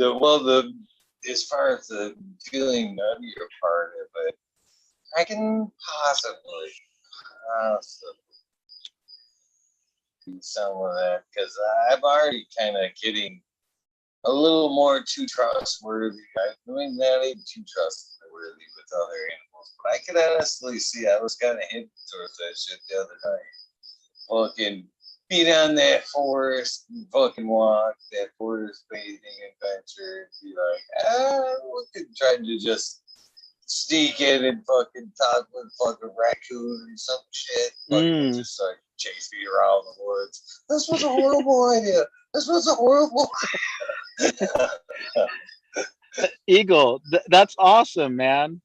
as far as the feeling nuttier part of it, I can possibly do some of that, because I'm already kind of getting a little more too trustworthy. I mean, not even too trustworthy with other animals, but I could honestly see I was kind of hinting towards that shit the other night. Fucking be down that forest and fucking walk that forest bathing adventure. Be like, we could try to just sneak in and fucking talk with fucking raccoon or some shit. Fucking just like chase me around the woods. This was a horrible idea. This was a horrible. Eagle, that's awesome, man.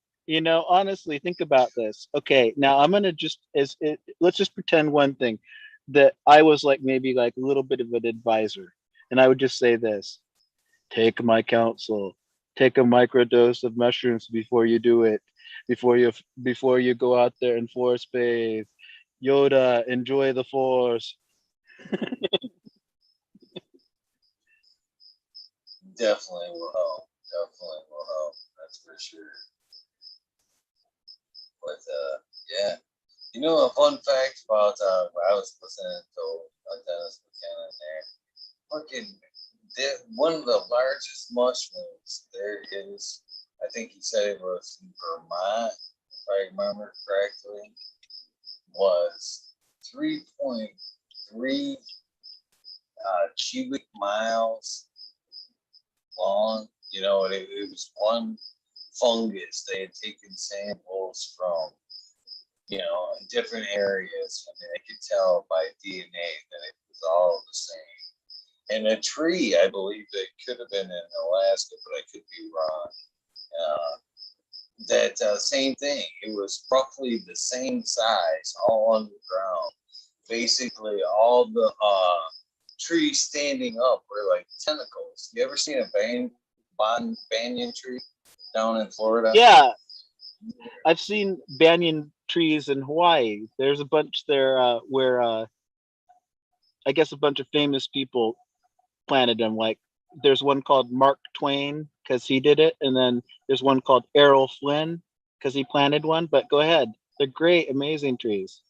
Honestly, think about this. Okay, now I'm gonna let's just pretend one thing, that I was like maybe like a little bit of an advisor, and I would just say this: Take my counsel. Take a microdose of mushrooms before you do it. Before you go out there and force bathe. Yoda, enjoy the force. Definitely will help. Definitely will help. That's for sure. But yeah. You know, a fun fact about when I was listening to Dennis McKenna there. Fucking, one of the largest mushrooms there is. I think he said it was in Vermont, if I remember correctly. Was 3.3 cubic miles long. You know, it was one fungus. They had taken samples from, you know, in different areas. I mean, I could tell by DNA that it was all the same. And a tree, I believe that could have been in Alaska, but I could be wrong. That same thing. It was roughly the same size, all underground. Basically, all the trees standing up were like tentacles. You ever seen a banyan tree down in Florida? Yeah, I've seen banyan trees in Hawaii. There's a bunch there where I guess a bunch of famous people planted them. Like there's one called Mark Twain because he did it, and then there's one called Errol Flynn because he planted one. But go ahead, they're great, amazing trees.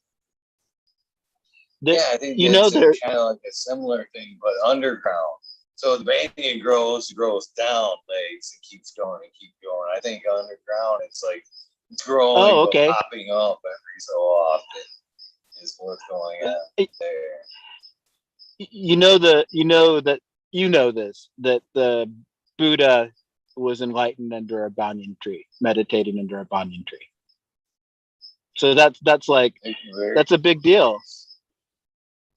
Yeah, I think You know that's they're kind of like a similar thing, but underground. So the banyan grows down legs and keeps going and keep going. I think underground it's like growing oh but okay. popping up every so often is what's going on there. You know this that the Buddha was enlightened under a banyan tree, meditating under a banyan tree. So that's like that's a big deal.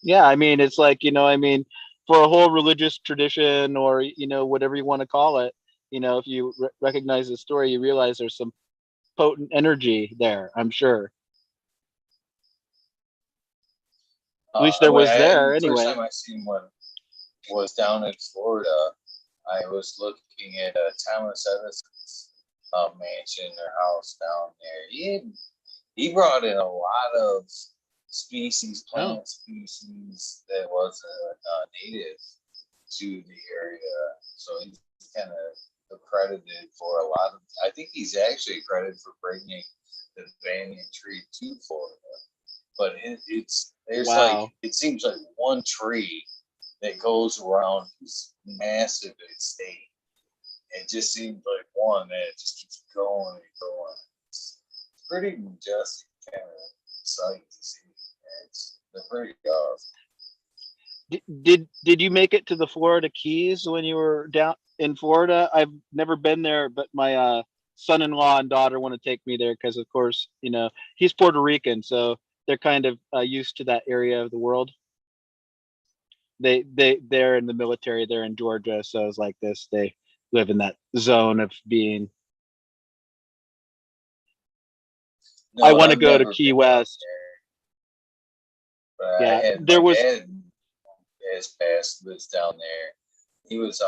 Yeah, I mean it's like, I mean for a whole religious tradition or whatever you want to call it, if you recognize the story, you realize there's some potent energy there, I'm sure. At least there was there First anyway. time I seen one was down in Florida. I was looking at Thomas Edison's mansion or house down there. He brought in a lot of plant species that wasn't native to the area. So he's kind of accredited for a lot of. I think he's actually accredited for bringing the banyan tree to Florida. But there's Wow. it seems like one tree that goes around this massive estate. It just seems like one that just keeps going and going. It's pretty majestic kind of sight to see. They're pretty awesome. Did you make it to the Florida Keys when you were down in Florida? I've never been there, but my son-in-law and daughter want to take me there because, of course, he's Puerto Rican, so they're kind of used to that area of the world. They're in the military. They're in Georgia, so it's like this. They live in that zone of being. No, I want to go to Key West. But yeah, my dad has passed, lives down there. He was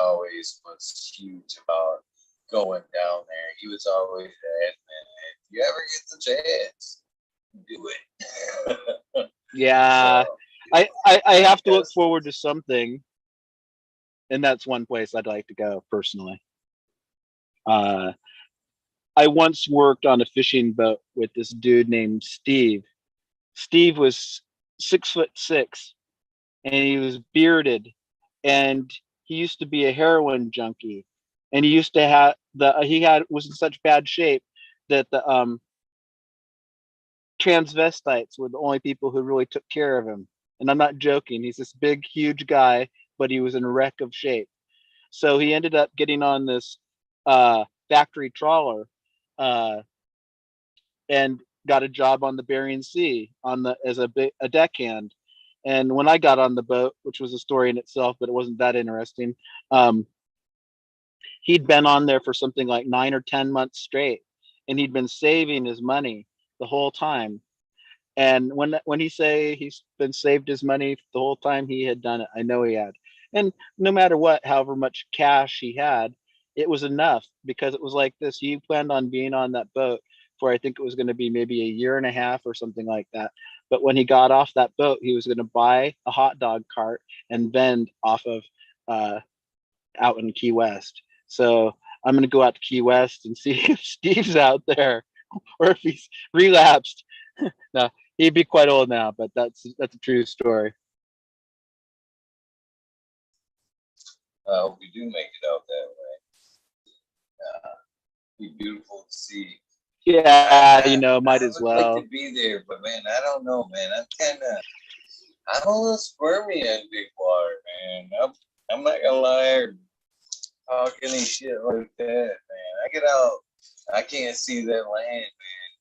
huge about going down there. He was always adamant, if you ever get the chance, do it. Yeah. So, I have to look forward to something, and that's one place I'd like to go personally. I once worked on a fishing boat with this dude named Steve. Steve was 6'6", and he was bearded, and he used to be a heroin junkie, and he used to have was in such bad shape that the transvestites were the only people who really took care of him. And I'm not joking. He's this big, huge guy, but he was in a wreck of shape. So he ended up getting on this factory trawler and got a job on the Bering Sea as a deckhand. And when I got on the boat, which was a story in itself, but it wasn't that interesting, he'd been on there for something like 9 or 10 months straight, and he'd been saving his money the whole time. And when he say he's been saved his money the whole time, he had done it. I know he had. And no matter what, however much cash he had, it was enough because it was like this. He planned on being on that boat for, I think it was going to be maybe a year and a half or something like that. But when he got off that boat, he was going to buy a hot dog cart and vend off of uh, out in Key West. So I'm going to go out to Key West and see if Steve's out there or if he's relapsed. No, he'd be quite old now, but that's a true story. I hope we do make it out that way. Be beautiful to see. Yeah, might I as would like well. to be there, but man, I don't know, man. I'm a little squirmy in big water, man. I'm not gonna lie or talk any shit like that, man. I get out, I can't see that land, man.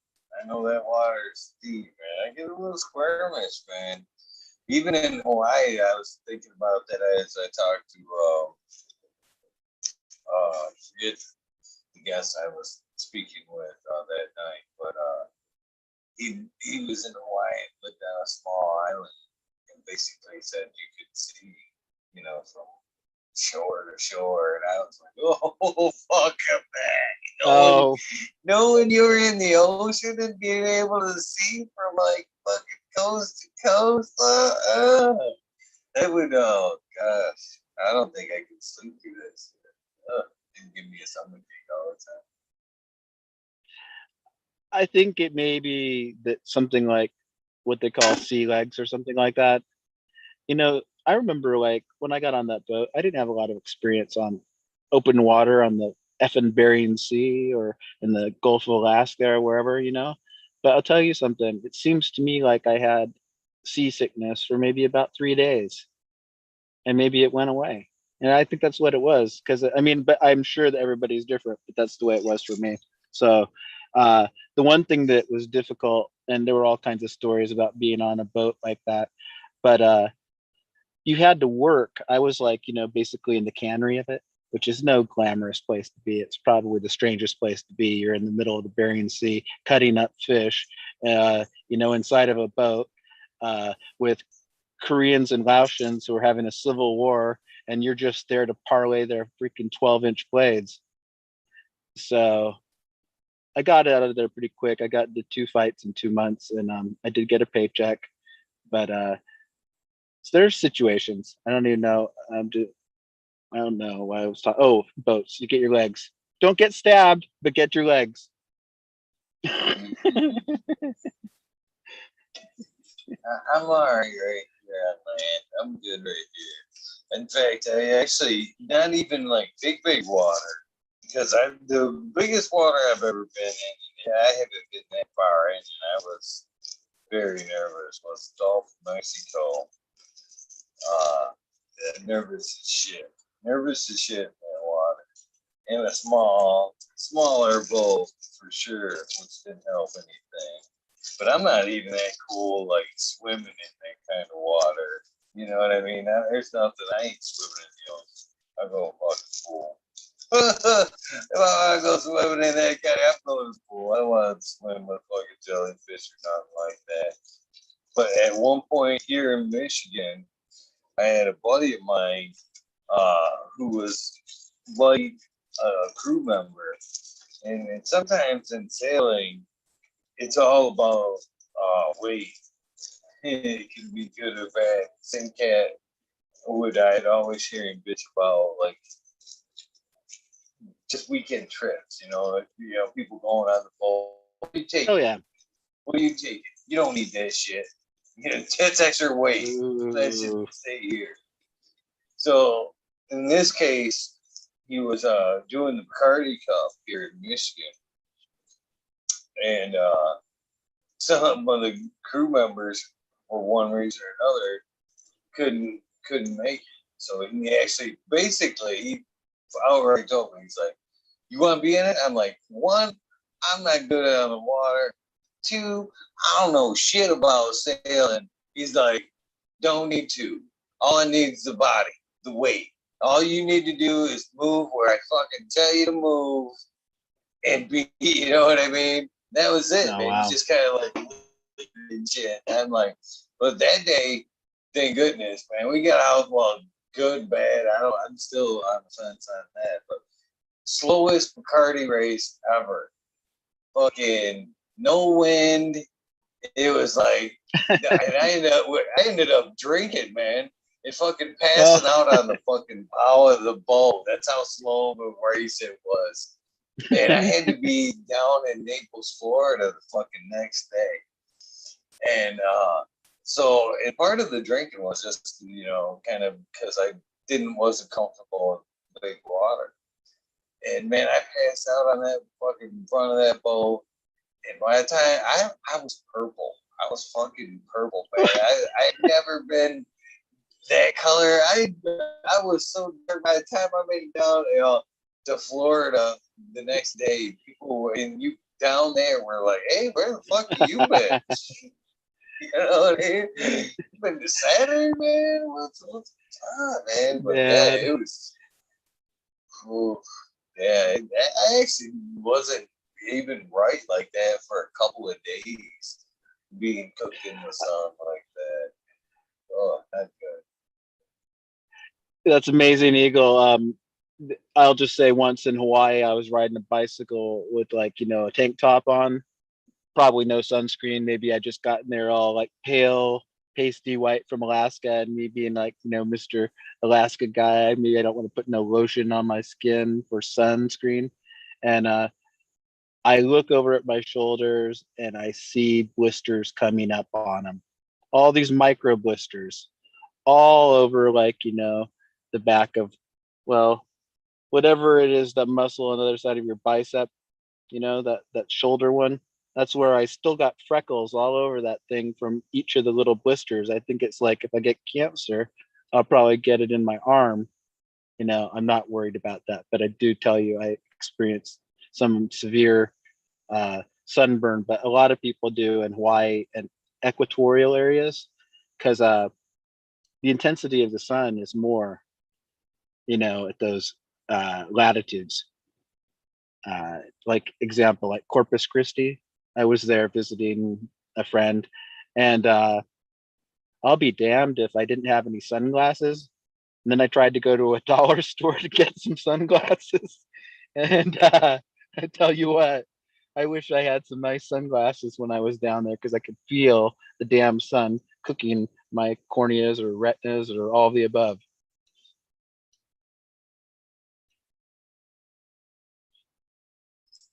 I know that water is deep, man. I get a little squirmish, man. Even in Hawaii, I was thinking about that as I talked to forget the guest I was speaking with that night, but he was in Hawaii and lived on a small island, and basically said you could see, from shore to shore, and I was like, oh fuck, I'm back. Oh, Knowing you were in the ocean and being able to see from like fucking coast to coast, that would, oh gosh, I don't think I could sleep through this. And give me a stomach ache all the time. I think it may be that something like what they call sea legs or something like that. I remember like when I got on that boat, I didn't have a lot of experience on open water on the effing Bering Sea or in the Gulf of Alaska or wherever. But I'll tell you something. It seems to me like I had seasickness for maybe about 3 days, and maybe it went away. And I think that's what it was. Because I mean, but I'm sure that everybody's different, but that's the way it was for me. So the one thing that was difficult, and there were all kinds of stories about being on a boat like that, but you had to work. I was like, basically in the cannery of it, which is no glamorous place to be. It's probably the strangest place to be. You're in the middle of the Bering Sea, cutting up fish, inside of a boat with Koreans and Laotians who are having a civil war, and you're just there to parlay their freaking 12-inch blades. So I got out of there pretty quick. I got into 2 fights in 2 months, and I did get a paycheck, but so there's situations. I don't even know. I don't know why I was talking. Oh, boats. You get your legs. Don't get stabbed, but get your legs. I'm all right here, man. I'm good right here. In fact, I actually not even like big water, because the biggest water I've ever been in. I haven't been that far in, and I was very nervous. Was the Gulf of Mexico. Nervous as shit. Nervous as shit in that water. In a smaller boat for sure, which didn't help anything. But I'm not even that cool, like swimming in that kind of water. You know what I mean? There's nothing. I ain't swimming in the ocean. I go fucking pool. If I want to go swimming in that kind of, I'm going to the pool. I don't want to swim with fucking jellyfish or nothing like that. But at one point here in Michigan, I had a buddy of mine who was like a crew member, and sometimes in sailing, it's all about weight. It can be good or bad. Same cat would I'd always hear him bitch about like just weekend trips. People going on the boat. What do you take? Oh yeah. What do you take? You don't need that shit. That's extra weight. Let's just stay here. So in this case, he was doing the Bacardi Cup here in Michigan, and some of the crew members, for one reason or another, couldn't make it. So he actually, basically, he outright told me, he's like, "You want to be in it?" I'm like, "1, I'm not good on the water. 2, I don't know shit about sailing." He's like, "Don't need to. All I need is the body, the weight. All you need to do is move where I fucking tell you to move, and be, you know what I mean?" That was it, Oh, man. wow. Just kind of like and shit. I'm like, but that day, thank goodness, man, we got out. Well, good, bad. I'm still on the fence on that. But slowest Bacardi race ever. Fucking no wind. It was like, and I ended up drinking, man. And fucking passing out on the fucking bow of the boat. That's how slow of a race it was. And I had to be down in Naples, Florida the fucking next day. And and part of the drinking was just, kind of because I wasn't comfortable in big water. And man, I passed out on that fucking front of that boat. And by the time I was purple, I was fucking purple, man. I'd never been that color. I was so dark by the time I made it down, to Florida the next day. People and you down there were like, "Hey, where the fuck have you been?" You know what I mean? You been to Saturday, man? What's up, man? But yeah, it was. Ooh, yeah, I actually wasn't even right like that for a couple of days, being cooked in the sun like that. Oh, not good. That's amazing, Eagle. I'll just say once in Hawaii, I was riding a bicycle with a tank top on, probably no sunscreen. Maybe I just gotten there all like pale, pasty white from Alaska, and me being Mr. Alaska guy. Maybe I don't want to put no lotion on my skin for sunscreen. And I look over at my shoulders and I see blisters coming up on them. All these micro blisters, all over the back of, well, whatever it is, that muscle on the other side of your bicep, that shoulder one. That's where I still got freckles all over that thing from each of the little blisters. I think it's like if I get cancer, I'll probably get it in my arm. I'm not worried about that, but I do tell you I experienced some severe sunburn, but a lot of people do in Hawaii and equatorial areas because the intensity of the sun is more, at those latitudes. Like example, like Corpus Christi, I was there visiting a friend, and I'll be damned if I didn't have any sunglasses. And then I tried to go to a dollar store to get some sunglasses, and I tell you what, I wish I had some nice sunglasses when I was down there because I could feel the damn sun cooking my corneas or retinas or all the above.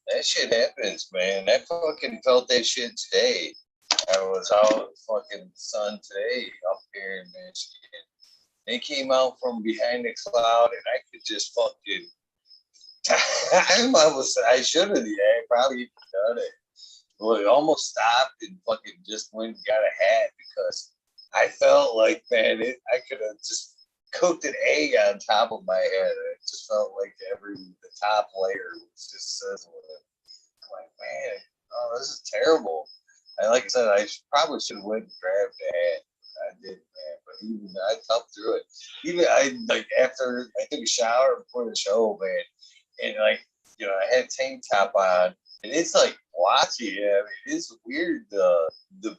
That shit happens, man. I fucking felt that shit today. I was out in the fucking sun today up here in Michigan. They came out from behind the cloud, and I could just fucking. I should have. Yeah, I probably done it. Well, it almost stopped and fucking just went and got a hat because I felt like, man, I could have just cooked an egg on top of my head. It just felt like the top layer was just sizzling. I'm like, man, oh, this is terrible. And like I said, probably should have went and grabbed a hat. I did, man, but even I toughed through it. Even after I took a shower before the show, man, and I had tank top on, and it's like blotchy. I mean, it's weird the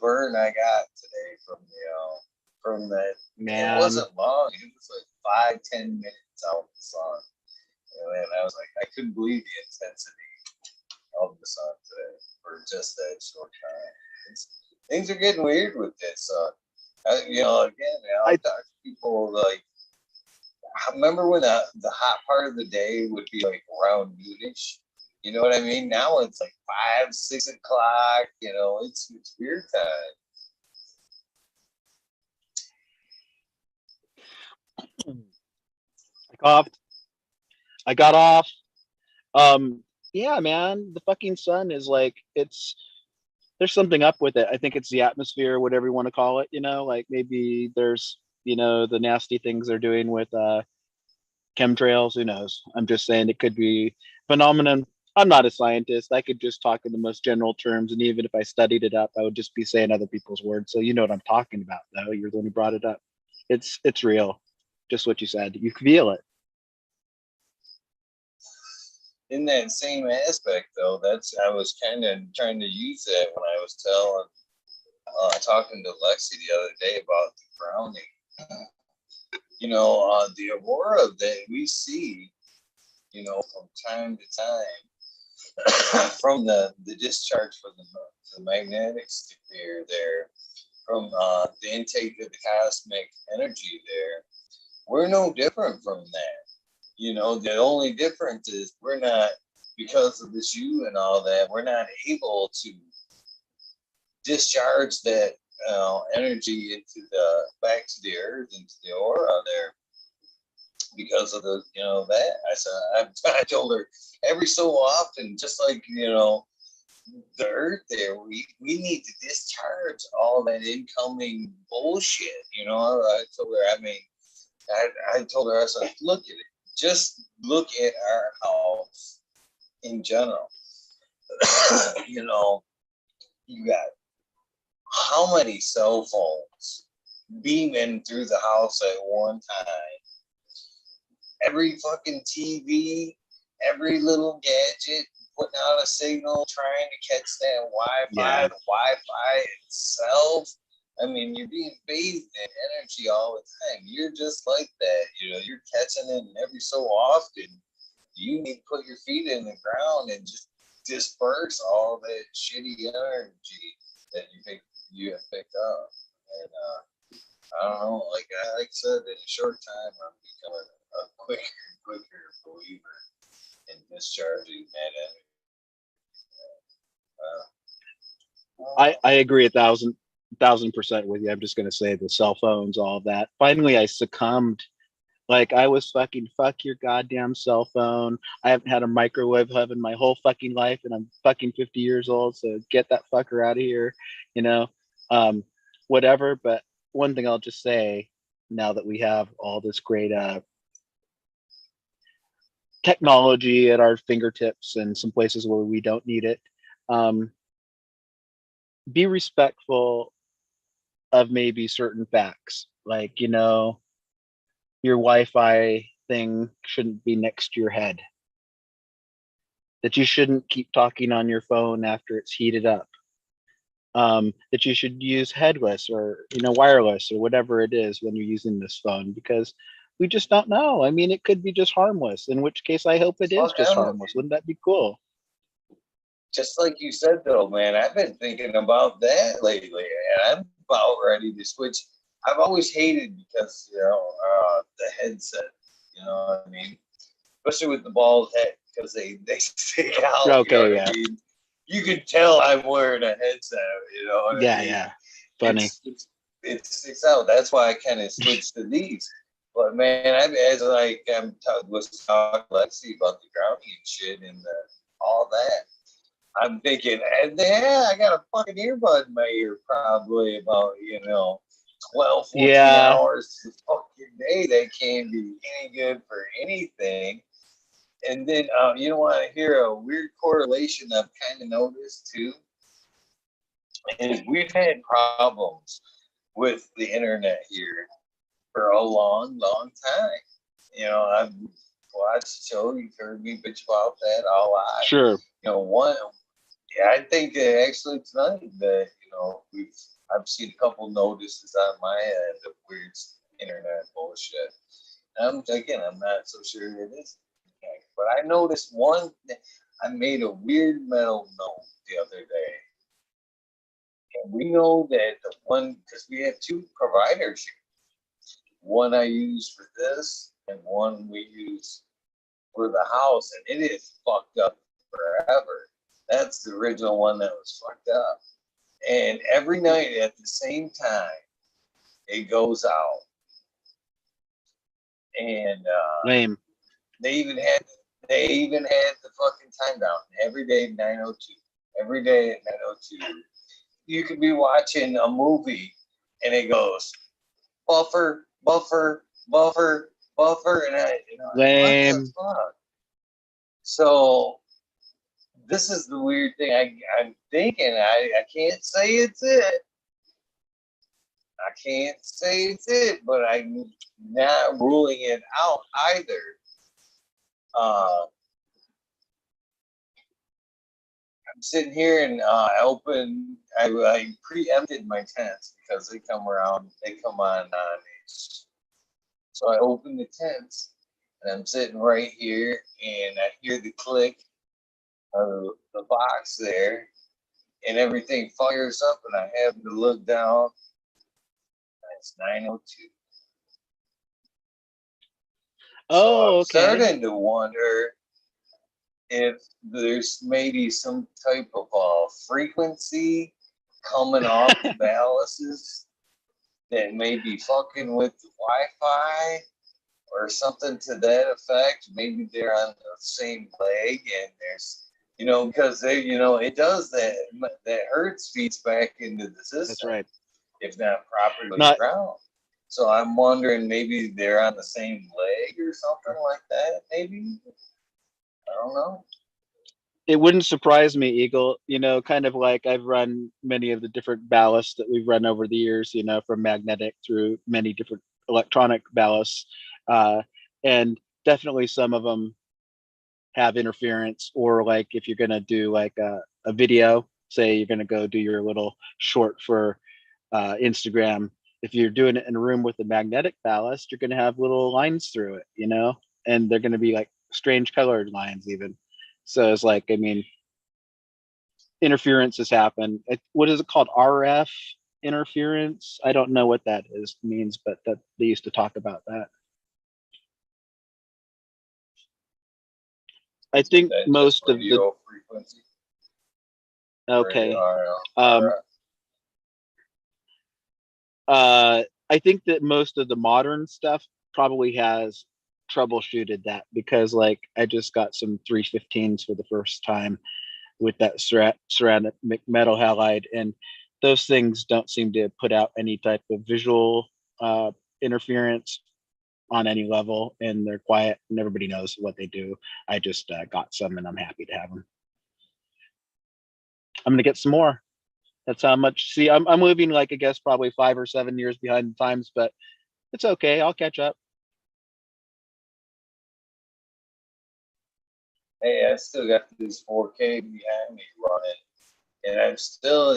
burn I got today from that. Man. It wasn't long. It was like 5-10 minutes out in the sun. And I was like, I couldn't believe the intensity of the sun today for just that short time. Things are getting weird with this. I talk to people like, I remember when the hot part of the day would be like around noonish. You know what I mean? Now it's like 5-6 o'clock. It's weird time. I coughed. I got off. Yeah, man, the fucking sun is there's something up with it. I think it's the atmosphere, whatever you want to call it, like maybe there's, the nasty things they're doing with chemtrails, who knows? I'm just saying it could be phenomenon. I'm not a scientist. I could just talk in the most general terms, and even if I studied it up, I would just be saying other people's words. So you know what I'm talking about, though. You're the one who brought it up. It's real. Just what you said. You can feel it. In that same aspect, though, I was kind of trying to use that when I was talking to Lexi the other day about the drowning. the aurora that we see, from time to time, from the discharge from the magnetic sphere there, from the intake of the cosmic energy there, we're no different from that. The only difference is we're not, because of this you and all that, we're not able to discharge that energy into the back to the earth, into the aura there, because of that. I said, I told her every so often, just like the earth there, we need to discharge all that incoming bullshit. I told her, I told her, I said, look at it. Just look at our house in general. You got how many cell phones beaming through the house at one time? Every fucking TV, every little gadget putting out a signal, trying to catch that Wi-Fi, Yeah. the Wi-Fi itself. I mean, you're being bathed in energy all the time. You're just like that. You're catching it, and every so often, you need to put your feet in the ground and just disperse all that shitty energy that you have picked up. And I don't know, like I said, in a short time, I'm becoming a quicker and quicker believer in discharging that energy. I agree 1,000% with you. I'm just gonna say the cell phones, all that. Finally, I succumbed. Like I was fucking fuck your goddamn cell phone. I haven't had a microwave oven my whole fucking life, and I'm fucking 50 years old. So get that fucker out of here, you know. Um, Whatever. But one thing I'll just say, now that we have all this great technology at our fingertips and some places where we don't need it, um, be respectful of maybe certain facts, like your Wi-Fi thing shouldn't be next to your head, that you shouldn't keep talking on your phone after it's heated up, that you should use headless or wireless or whatever it is when you're using this phone, because we just don't know. I mean, it could be just harmless, in which case I hope it is Fuck just them. harmless. Wouldn't that be cool? Just like you said, though, man, I've been thinking about that lately, and I'm about ready to switch. I've always hated because the headset. You know what I mean? Especially with the bald head, because they stick out. Okay, You know what yeah. I mean? You can tell I'm wearing a headset. You know what I mean? Yeah, funny. It sticks out. That's why I kind of switched to these. But man, was talking to Lexi about the grounding and shit and all that. I'm thinking, and yeah, I got a fucking earbud in my ear probably about 12, 14 Yeah. hours a fucking day. That can't be any good for anything. And then you want to hear a weird correlation I've kind of noticed too, is we've had problems with the internet here for a long, long time. I've watched the show. You've heard me bitch about that a lot. Sure. I think actually tonight that I've seen a couple notices on my end of weird internet bullshit. I'm not so sure it is, but I noticed one. I made a weird mental note the other day, and we know that the one, because we have two providers here. One I use for this, and one we use for the house, and it is fucked up forever. That's the original one that was fucked up. And every night at the same time, it goes out. And Lame. they even had the fucking time down every day at 9:02. Every day at 9:02, you could be watching a movie, and it goes buffer, buffer, buffer, buffer, and Lame. what the fuck? So this is the weird thing. I'm thinking. I can't say it's it. I can't say it's it, but I'm not ruling it out either. I'm sitting here and I preempted my tenants because they come around. They come on So I open the tents, and I'm sitting right here, and I hear the click of the box there, and everything fires up, and I happen to look down. It's 9:02. So Oh, I'm okay. starting to wonder if there's maybe some type of frequency coming off the ballasts that may be fucking with the Wi-Fi or something to that effect. Maybe they're on the same leg, and there's, because they, it does that hertz feeds back into the That's system right. if not properly Not, ground. So I'm wondering maybe they're on the same leg or something like that. Maybe, I don't know. it wouldn't surprise me, Eagle. Kind of like I've run many of the different ballasts that we've run over the years. From magnetic through many different electronic ballasts, and definitely some of them have interference. Or like if you're gonna do like a video, say you're gonna go do your little short for Instagram. If you're doing it in a room with a magnetic ballast, you're gonna have little lines through it, and they're gonna be like strange colored lines even. So it's like, I mean, interference has happened. What is it called? RF interference? I don't know what that means, but that they used to talk about that. I think That just most of the radio frequency. okay. RF. I think that most of the modern stuff probably has troubleshooted that, because like I just got some 315s for the first time with that ceramic metal halide, and those things don't seem to put out any type of visual uh, interference on any level, and they're quiet and everybody knows what they do. I just got some and I'm happy to have them. I'm gonna get some more. That's how much. See, I'm moving like I guess probably 5 or 7 years behind the times, but it's okay. I'll catch up. Hey, I still got this 4K behind me running, and I'm still,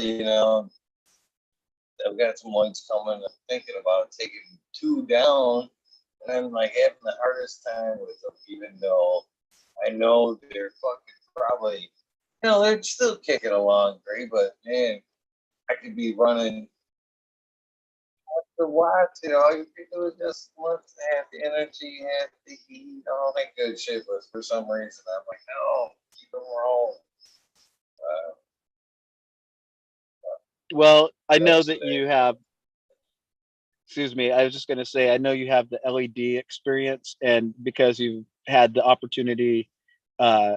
I've got some lights coming. I'm thinking about taking two down, and I'm like having the hardest time with them, even though I know they're fucking probably, they're still kicking along great, but man, I could be running the watts, all you can do is just let have the energy, have the heat, all that good shit. But for some reason, I'm like, no, keep them rolling. Uh, Well, I know that's that today. you have. Excuse me. I was just going to say I know you have the LED experience, and because you've had the opportunity uh,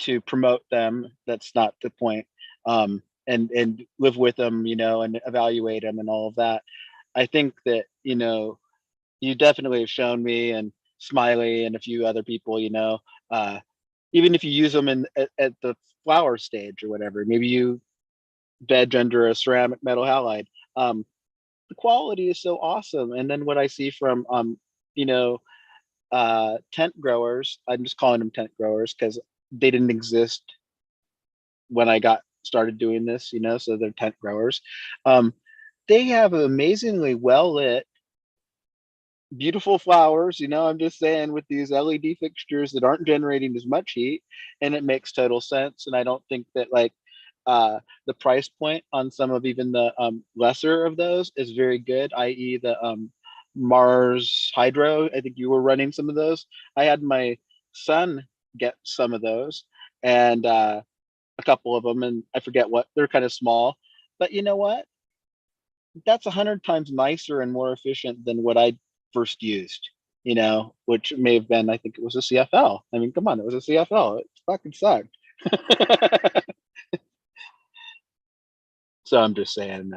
to promote them, that's not the point. And live with them, and evaluate them and all of that. I think that you definitely have shown me and Smiley and a few other people, uh, even if you use them at the flower stage or whatever, maybe you veg under a ceramic metal halide. The quality is so awesome. And then what I see from you know, tent growers, I'm just calling them tent growers because they didn't exist when I got started doing this, so they're tent growers. Um, they have amazingly well lit beautiful flowers, I'm just saying, with these LED fixtures that aren't generating as much heat, and it makes total sense. And I don't think that like the price point on some of even the lesser of those is very good, i.e. the Mars Hydro. I think you were running some of those. I had my son get some of those, and a couple of them, and I forget what, they're kind of small, but you know what? That's 100 times nicer and more efficient than what I first used, which may have been, I think it was a CFL. I mean, come on, it was a CFL. It fucking sucked. So I'm just saying,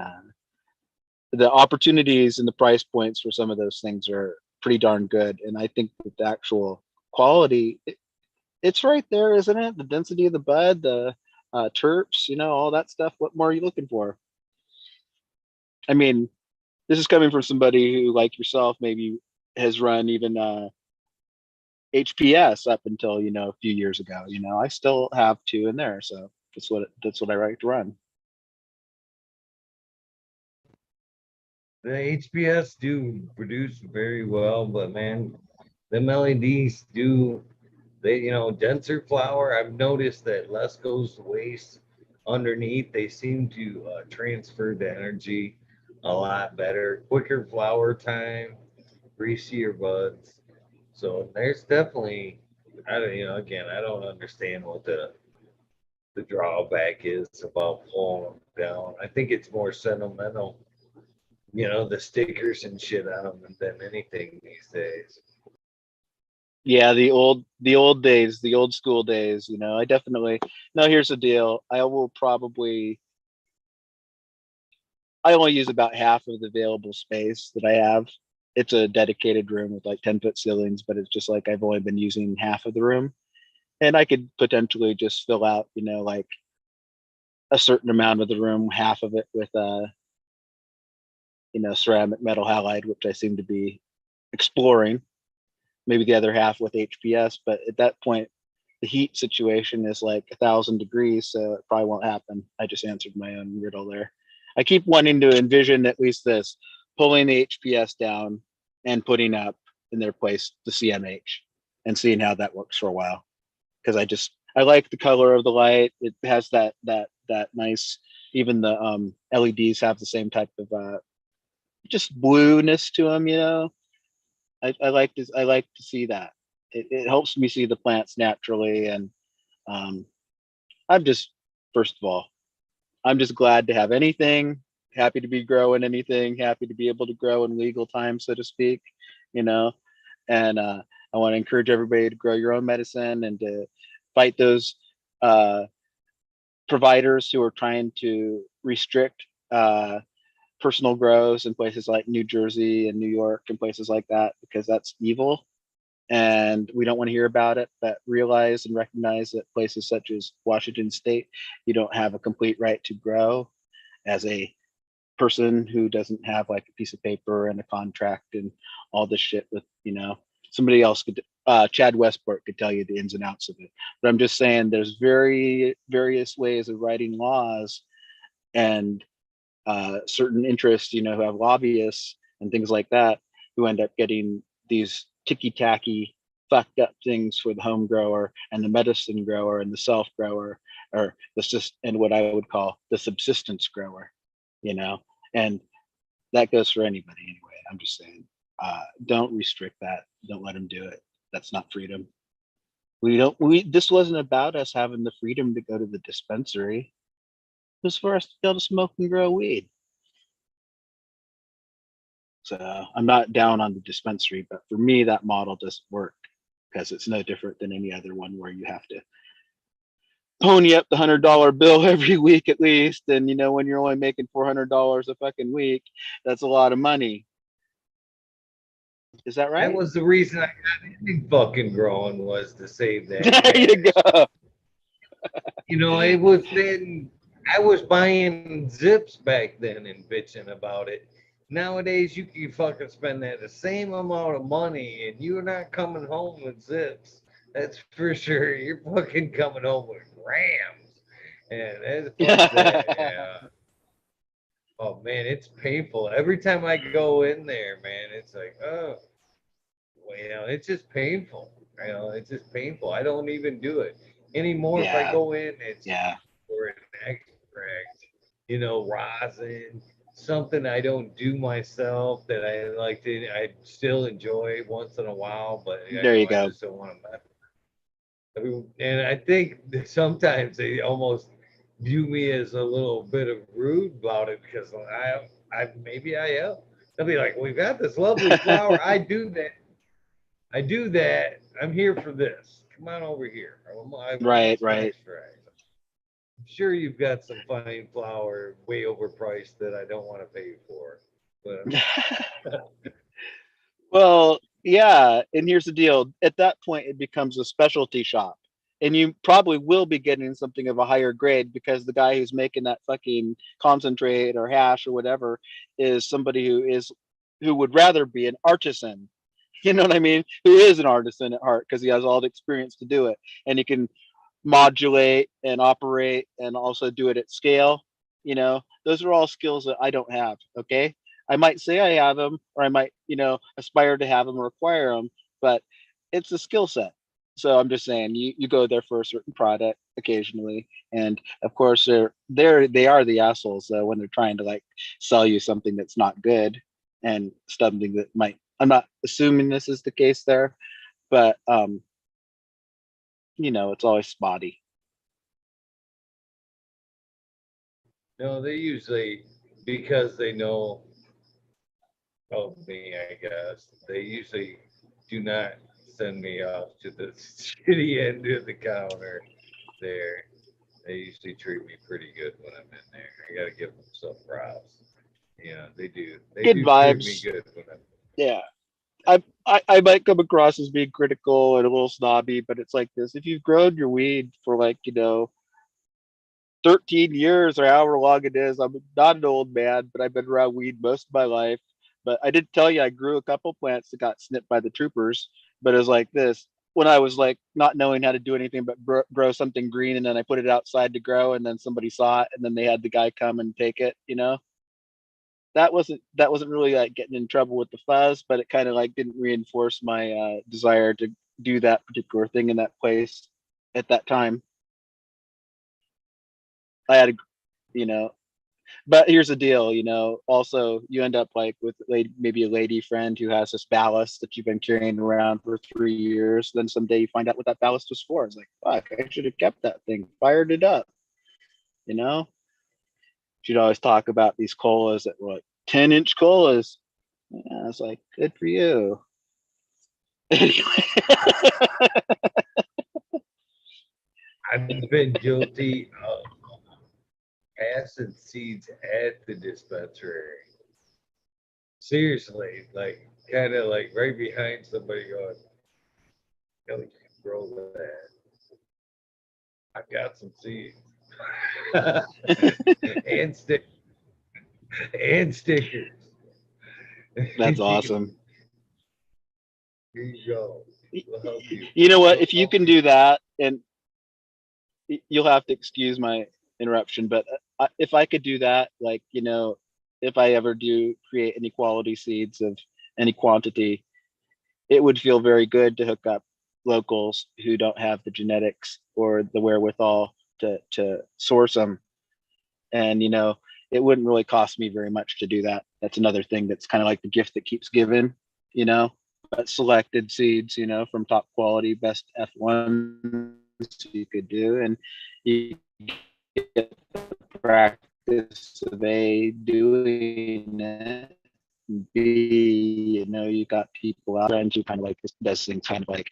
the opportunities and the price points for some of those things are pretty darn good. And I think that the actual quality, it's right there, isn't it? The density of the bud, the terps, all that stuff. What more are you looking for? I mean, this is coming from somebody who, like yourself, maybe has run even HPS up until a few years ago. I still have two in there, so that's what I like to run. The HPS do produce very well, but man, them LEDs do they denser flower. I've noticed that less goes to waste underneath. They seem to transfer the energy a lot better, quicker flower time, greasier buds. So there's definitely I don't again I don't understand what the drawback is about pulling them down. I think it's more sentimental, the stickers and shit on them than anything these days. Yeah, the old days, the old school days, I definitely no, here's the deal. I only use about half of the available space that I have. It's a dedicated room with like 10-foot ceilings, but it's just like I've only been using half of the room. And I could potentially just fill out, like a certain amount of the room, half of it with ceramic metal halide, which I seem to be exploring, maybe the other half with HPS. But at that point, the heat situation is like 1,000 degrees, so it probably won't happen. I just answered my own riddle there. I keep wanting to envision at least this, pulling the HPS down and putting up in their place the CMH and seeing how that works for a while. Because I like the color of the light. It has that nice, even the LEDs have the same type of just blueness to them, I like to see that. It helps me see the plants naturally. And um, I'm just, first of all, I'm just glad to have anything, happy to be growing anything, happy to be able to grow in legal time, so to speak, you know. And I want to encourage everybody to grow your own medicine and to fight those uh, providers who are trying to restrict personal grows in places like New Jersey and New York and places like that, because that's evil and we don't want to hear about it. But realize and recognize that places such as Washington State, you don't have a complete right to grow as a person who doesn't have like a piece of paper and a contract and all this shit with, somebody else could, Chad Westport could tell you the ins and outs of it. But I'm just saying there's various ways of writing laws, and certain interests, who have lobbyists and things like that, who end up getting these ticky tacky, fucked up things for the home grower and the medicine grower and the self grower, or and what I would call the subsistence grower, you know, and that goes for anybody anyway. I'm just saying, don't restrict that. Don't let them do it. That's not freedom. We don't. This wasn't about us having the freedom to go to the dispensary. It was for us to be able to smoke and grow weed. So I'm not down on the dispensary, but for me, that model doesn't work because it's no different than any other one where you have to pony up the $100 bill every week at least. And when you're only making $400 a fucking week, that's a lot of money. Is that That right? was the reason I got into fucking growing, was to save that There you cash. go. It was then I was buying zips back then and bitching about it. Nowadays, you can fucking spend that the same amount of money, and you're not coming home with zips. That's for sure. You're fucking coming home with grams, and fuck that. Yeah. Oh man, it's painful. Every time I go in there, man, it's like, oh, well, it's just painful. It's just painful. I don't even do it anymore. If I Yeah, go in, it's yeah, for an extract, rosin, something I don't do myself that I like to, I still enjoy once in a while, but there you I go. just don't want to mess. And I think that sometimes they almost view me as a little bit of rude about it because I maybe I am. They'll be like, "We've got this lovely flower. I do that. I do that. I'm here for this. Come on over here. I want Right, some right. extract. I'm sure you've got some fine flower way overpriced that I don't want to pay for. But Well, yeah, and here's the deal. At that point, it becomes a specialty shop. And you probably will be getting something of a higher grade because the guy who's making that fucking concentrate or hash or whatever is somebody who would rather be an artisan. You know what I mean? Who is an artisan at heart because he has all the experience to do it. And he can modulate and operate and also do it at scale. Those are all skills that I don't have. Okay. I might say I have them, or I might, aspire to have them or acquire them, but it's a skill set. So I'm just saying, you go there for a certain product occasionally, and of course they are the assholes when they're trying to like sell you something that's not good and something that might. I'm not assuming this is the case there, but it's always spotty. No, they usually, because they know of me, I guess, they usually do not send me off to the shitty end of the counter there. They usually treat me pretty good when I'm in there. I gotta give them some props. Yeah, they do. They Good do treat me vibes. good when I'm. Yeah. I might come across as being critical and a little snobby, but it's like this. If you've grown your weed for like, 13 years or however long it is, I'm not an old man, but I've been around weed most of my life. But I did tell you I grew a couple plants that got snipped by the troopers, but it was like this. When I was like not knowing how to do anything but grow something green, and then I put it outside to grow, and then somebody saw it, and then they had the guy come and take it. That wasn't really like getting in trouble with the fuzz, but it kind of like didn't reinforce my desire to do that particular thing in that place at that time. I had a you know but here's the deal, also you end up like with maybe a lady friend who has this ballast that you've been carrying around for 3 years. Then someday you find out what that ballast was for. It's like, fuck, I should have kept that thing, fired it up. you know She'd always talk about these colas that were like 10-inch colas. Yeah, I was like, good for you. Anyway. I've been guilty of passing seeds at the dispensary. Seriously, like kind of like right behind somebody going, "Yo, you can grow that. I've got some seeds." and stick and stickers. That's awesome. Here you go. We'll help you. You know what? We'll If you help can you. do that, and you'll have to excuse my interruption, but if I could do that, like, if I ever do create any quality seeds of any quantity, it would feel very good to hook up locals who don't have the genetics or the wherewithal to source them. And, it wouldn't really cost me very much to do that. That's another thing that's kind of like the gift that keeps giving, you know, but selected seeds, from top quality, best F1s you could do. And you get the practice of A, doing it, B, you got people out there who kind of like does things kind of like,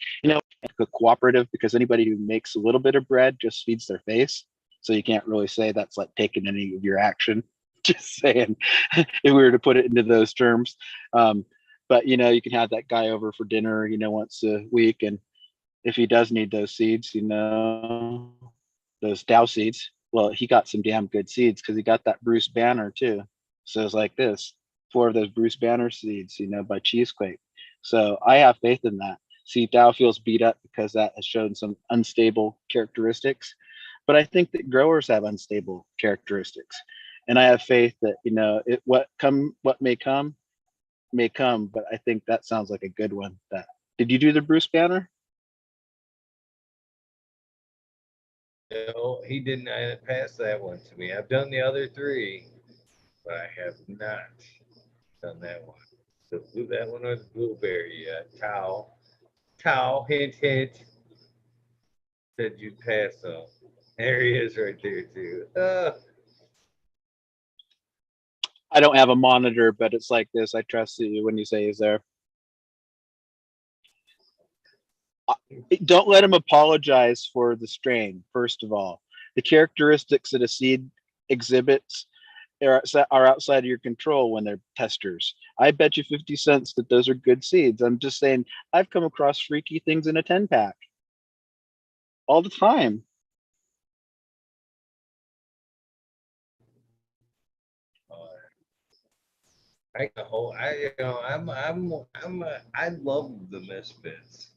a cooperative, because anybody who makes a little bit of bread just feeds their face. So you can't really say that's like taking any of your action. Just saying, if we were to put it into those terms. But you can have that guy over for dinner, once a week, and if he does need those seeds, those Dow seeds, well, he got some damn good seeds because he got that Bruce Banner too. So it's like this, 4 of those Bruce Banner seeds, by Cheesequake. So I have faith in that. See, Dow feels beat up because that has shown some unstable characteristics, but I think that growers have unstable characteristics, and I have faith that what may come may come. But I think that sounds like a good one. Did you do the Bruce Banner? No, he didn't pass that one to me. I've done the other 3, but I have not done that one. So that one was blueberry. Cow, hint, hint. Said you'd pass them. There he is right there too. I don't have a monitor, but it's like this. I trust you when you say he's there. Don't let him apologize for the strain. First of all, the characteristics that a seed exhibits are outside of your control when they're testers. I bet you 50 cents that those are good seeds. I'm just saying, I've come across freaky things in a 10-pack all the time. I love the misfits.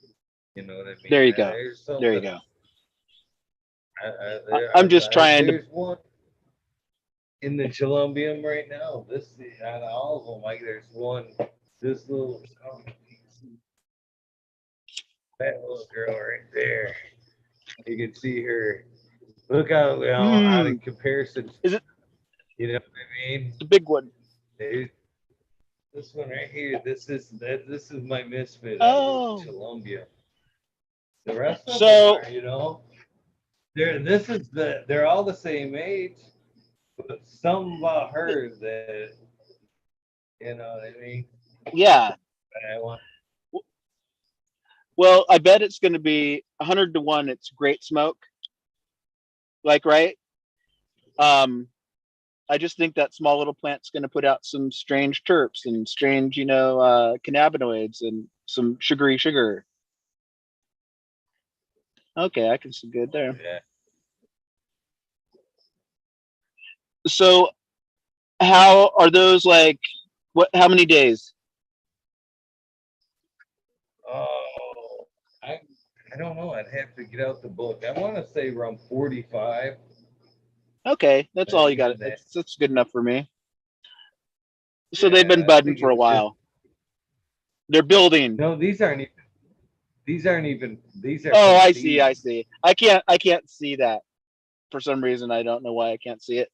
You know what I mean? There you go. There's something. There you go. I'm just trying to. There's one. in the Columbium right now. This out of all of them, like there's one. This little that little girl right there. You can see her. Look how out Mm, in comparison. is it You know what I mean? the big one? This one right here. This is my misfit out of the Oh, Columbia. The rest of them so are, they're all the same age, but something about her that you know what I mean. yeah. I want. Well, I bet it's going to be 100 to 1. It's great smoke, like right. Um, I just think that small little plant's going to put out some strange terps and strange, cannabinoids and some sugary sugar. Okay, I can see good there. Yeah. So, how are those like? What? How many days? Oh, I I don't know. I'd have to get out the book. I want to say around 45. Okay, that's all you Maybe got. in that. That's good enough for me. So they've been Yeah, I budding think for a it's just while. They're building. no. These are Oh, from I see. I seeds. see. I can't see that for some reason. I don't know why I can't see it.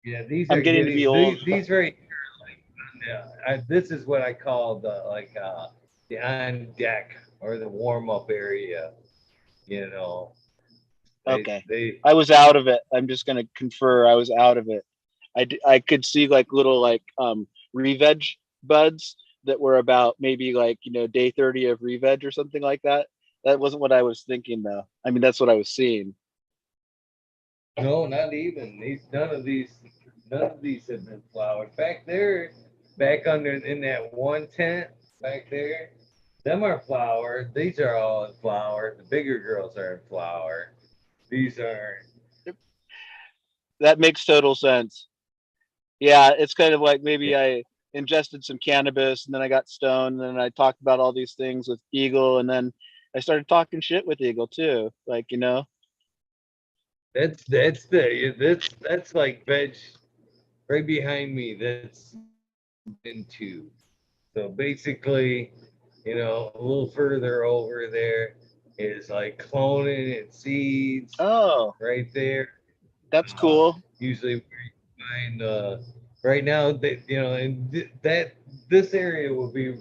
Yeah, these I'm are getting to be getting old. these right here. Like, yeah, this is what I call the on deck or the warm up area. You know, Okay. they I was out of it. I'm just gonna confer. I was out of it. I could see like little like re-veg buds that were about maybe like day 30 of re-veg or something like that. That wasn't what I was thinking though. I mean that's what I was seeing. no, not even none of these have been flowered. Back there, back under in that one tent back there, them are flowered. These are all in flower. The bigger girls are in flower. These are That makes total sense. Yeah, it's kind of like maybe I ingested some cannabis and then I got stoned and then I talked about all these things with Eagle and then I started talking shit with Eagle too. Like. that's like veg right behind me. That's into. So basically, a little further over there is like cloning and seeds Oh, right there. that's cool. Usually where you find right now that and that this area will be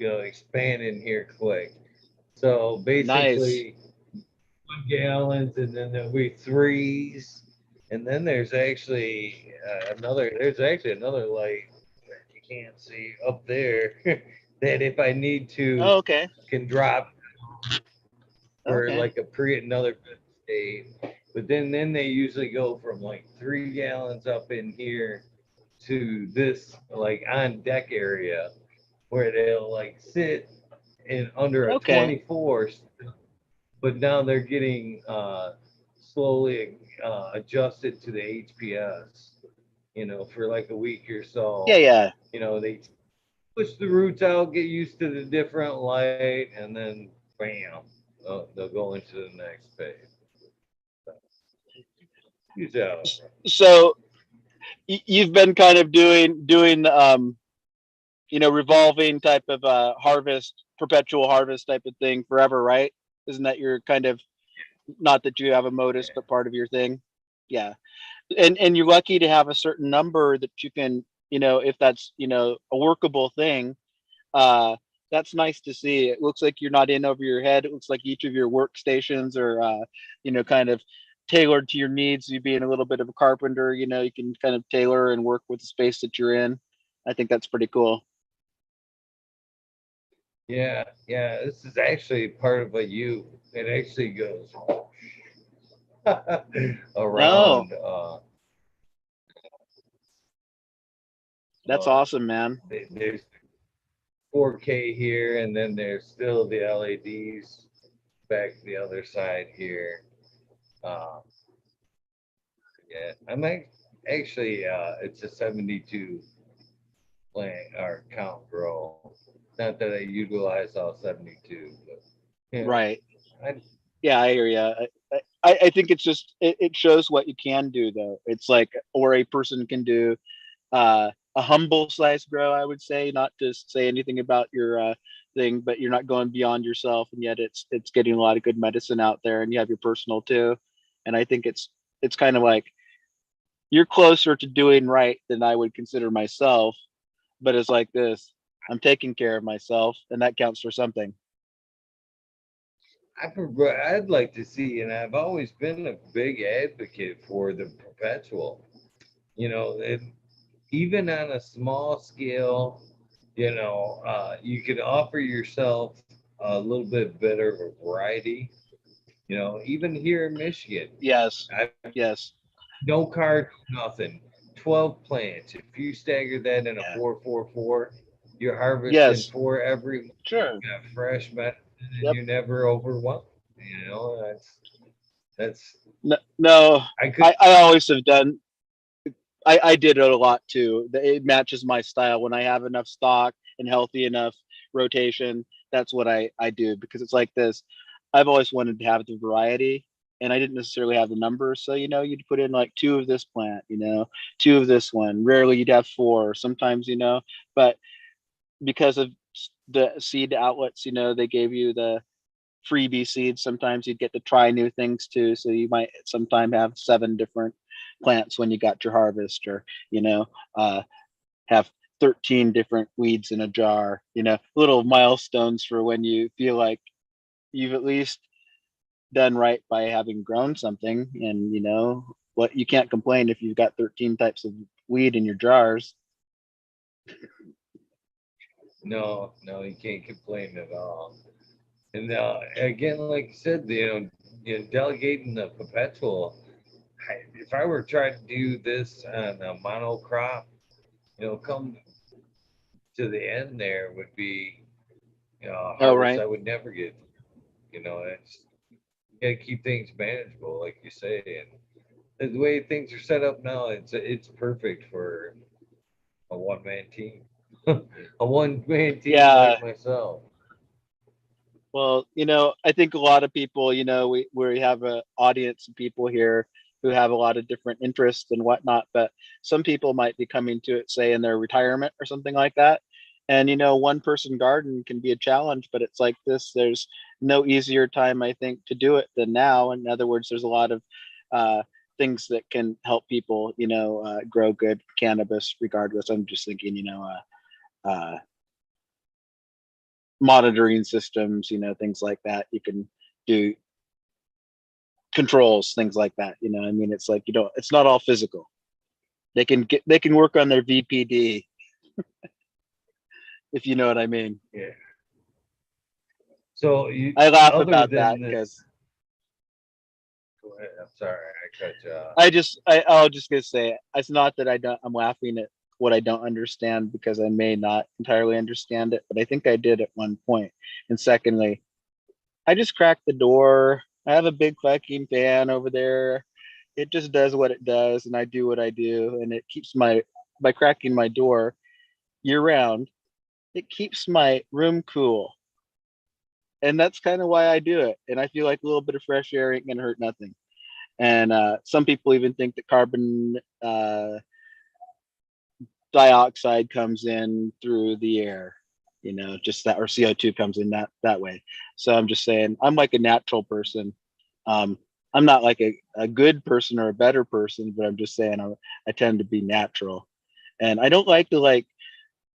expanding here quick. So Nice. basically 1 gallons and then there'll be threes. And then there's actually another light that you can't see up there that if I need to Oh, okay. can drop for Okay. like another state. But then they usually go from like 3 gallons up in here to this like on deck area where they'll like sit in under a Okay. 24, but now they're getting slowly adjusted to the HPS, for like a week or Yeah, so. yeah. They push the roots out, get used to the different light, and then bam, they'll go into the next phase. Use out. So you've been kind of doing revolving type of harvest, perpetual harvest type of thing forever, right? Isn't that your kind of, not that you have a modus, but part of your thing? Yeah. And you're lucky to have a certain number that you can, if that's, a workable thing. Uh, that's nice to see. It looks like you're not in over your head. It looks like each of your workstations are, kind of tailored to your needs. You being a little bit of a carpenter, you can kind of tailor and work with the space that you're in. I think that's pretty cool. Yeah, yeah. This is actually part of a U. It actually goes Oh, around. that's Uh, awesome, man. there's 4K here, and then there's still the LEDs back the other side here. Uh, yeah, actually it's a 72 plant or count grow. Not that I utilize all 72, but Right. I Yeah, I hear you. I think it's just it shows what you can do though. It's like, or a person can do a humble size grow, I would say, not to say anything about your thing, but you're not going beyond yourself, and yet it's getting a lot of good medicine out there, and you have your personal too. And I think it's kind of like you're closer to doing right than I would consider myself, but it's like this. I'm taking care of myself, and that counts for something. I'd like to see, and I've always been a big advocate for the perpetual. You know, even on a small scale, you can offer yourself a little bit better of a variety. Even here in Michigan, Yes, I yes, no card, nothing. 12 plants. If you stagger that in a yeah, 4-4-4, you're harvesting yes, four every month. sure, You got fresh medicine, and yep. you're never overwhelmed. That's No, no, I could I always have done. I did it a lot too. It matches my style. When I have enough stock and healthy enough rotation, that's what I do, because it's like this. I've always wanted to have the variety, and I didn't necessarily have the numbers. So, you'd put in like two of this plant, two of this one. Rarely you'd have four, sometimes, but because of the seed outlets, they gave you the freebie seeds. Sometimes you'd get to try new things too. So you might sometime have 7 different plants when you got your harvest, or, uh, have 13 different weeds in a jar, little milestones for when you feel like you've at least done right by having grown something. And, what you can't complain if you've got 13 types of weed in your jars. no, you can't complain at all. And again, like you said, delegating the perpetual. If I were trying to do this on a monocrop, come to the end there would be, a Oh, harvest right. I would never get. It's you gotta keep things manageable, like you say, and the way things are set up now, it's perfect for a one-man team, a one-man team Yeah. like myself. Well, I think a lot of people, we have an audience of people here who have a lot of different interests and whatnot, but some people might be coming to it, say, in their retirement or something like that. And, one person garden can be a challenge, but it's like this. There's no easier time, I think, to do it than now. In other words, there's a lot of uh, things that can help people, grow good cannabis regardless. I'm just thinking, monitoring systems, things like that. You can do controls, things like that. I mean, it's like, it's not all physical. They can work on their VPD, if you know what I mean. Yeah. So I laugh other about that than the, because go ahead, I'm sorry, I cut you off. I'll just gonna say, it's not that I'm laughing at what I don't understand, because I may not entirely understand it, but I think I did at one point. And secondly, I just cracked the door. I have a big fucking fan over there. It just does what it does, and I do what I do, and it keeps by cracking my door year round, it keeps my room cool. And that's kind of why I do it. And I feel like a little bit of fresh air ain't gonna hurt nothing. And some people even think that carbon dioxide comes in through the air, just that, or CO2 comes in that way. So I'm just saying, I'm like a natural person. I'm not like a good person or a better person, but I'm just saying I tend to be natural. And I don't like to like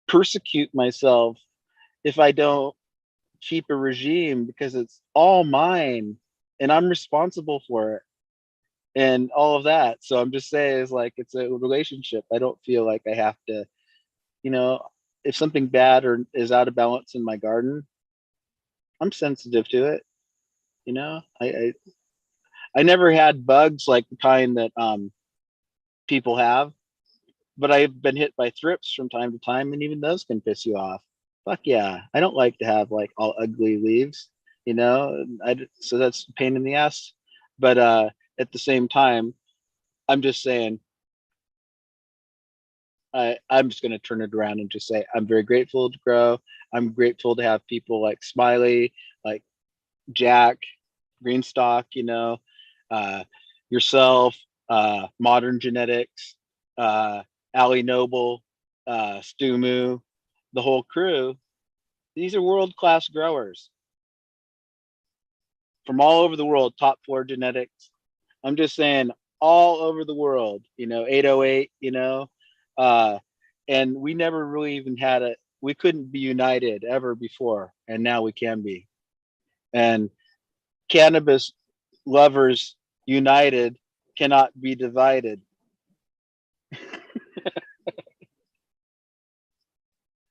persecute myself if I don't keep a regime, because it's all mine and I'm responsible for it and all of that. So I'm just saying, it's like, it's a relationship. I don't feel like I have to, you know, if something bad or is out of balance in my garden, I'm sensitive to it. I never had bugs like the kind that people have, but I've been hit by thrips from time to time, and even those can piss you off. Fuck yeah, I don't like to have like all ugly leaves, so that's a pain in the ass. But at the same time, I'm just saying, I'm just going to turn it around and just say I'm very grateful to grow. I'm grateful to have people like Smiley, like Jack, Greenstock, uh, yourself, Modern Genetics, Ali Noble, Stumu, the whole crew. These are world-class growers from all over the world, top floor genetics. I'm just saying all over the world, 808, uh, and we never really even had we couldn't be united ever before. And now we can be. And cannabis lovers united cannot be divided.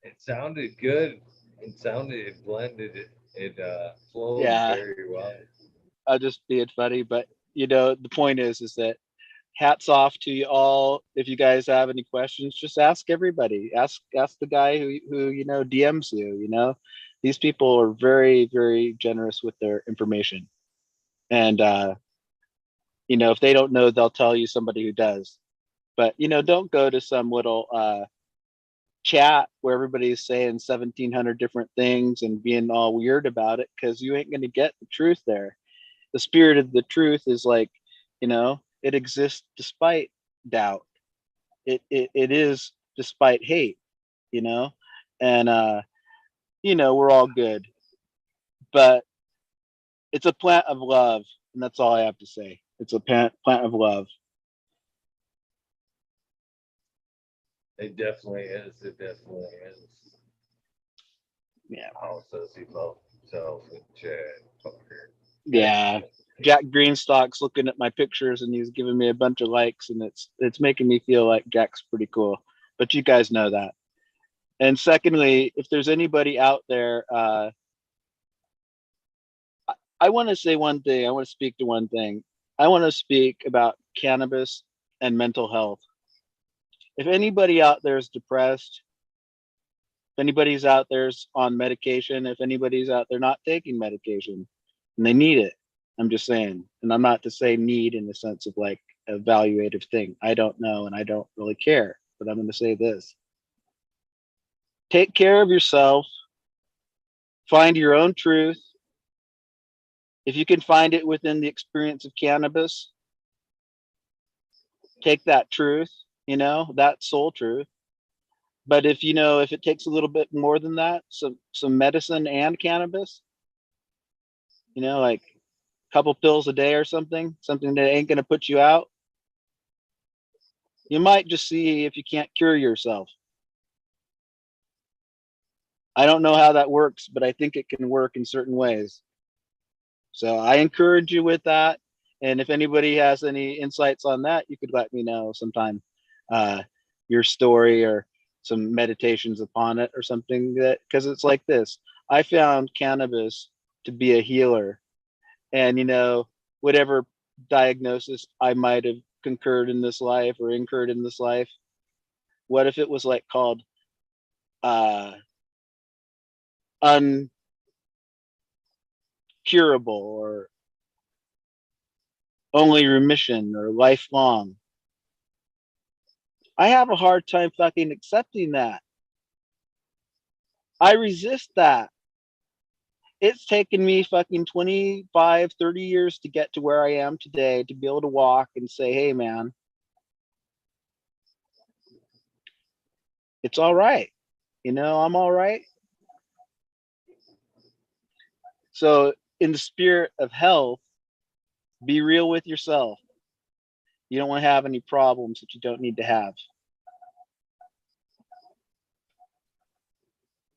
It sounded good. It blended. It flowed Yeah, very well. I'll just being funny, but the point is that hats off to you all. If you guys have any questions, just ask everybody. Ask the guy who DMs you. These people are very, very generous with their information, and if they don't know, they'll tell you somebody who does. But don't go to some little chat where everybody's saying 1,700 different things and being all weird about it, because you ain't going to get the truth there. The spirit of the truth is like, it exists despite doubt. It is despite hate, you know, and we're all good, but it's a plant of love, and that's all I have to say. It's a plant of love. It definitely is. It definitely is. Yeah. How says he loved himself and Chad Fucker. Yeah. Jack Greenstock's looking at my pictures and he's giving me a bunch of likes, and it's making me feel like Jack's pretty cool. But you guys know that. And secondly, if there's anybody out there, I want to say one thing. I want to speak to one thing. I want to speak about cannabis and mental health. If anybody out there is depressed, if anybody's out there's on medication, if anybody's out there not taking medication and they need it, I'm just saying. And I'm not to say need in the sense of like a evaluative thing. I don't know and I don't really care, but I'm going to say this. Take care of yourself. Find your own truth. If you can find it within the experience of cannabis, take that truth, that soul truth. But if it takes a little bit more than that, some medicine and cannabis, like a couple pills a day or something that ain't going to put you out, you might just see if you can't cure yourself. I don't know how that works, but I think it can work in certain ways. So I encourage you with that. And if anybody has any insights on that, you could let me know sometime, your story or some meditations upon it or something, that because it's like this. I found cannabis to be a healer, and whatever diagnosis I might have concurred in this life or incurred in this life, what if it was like called uncurable or only remission or lifelong? I have a hard time fucking accepting that. I resist that. It's taken me fucking 25, 30 years to get to where I am today, to be able to walk and say, hey, man, it's all right. I'm all right. So, in the spirit of health, be real with yourself. You don't want to have any problems that you don't need to have.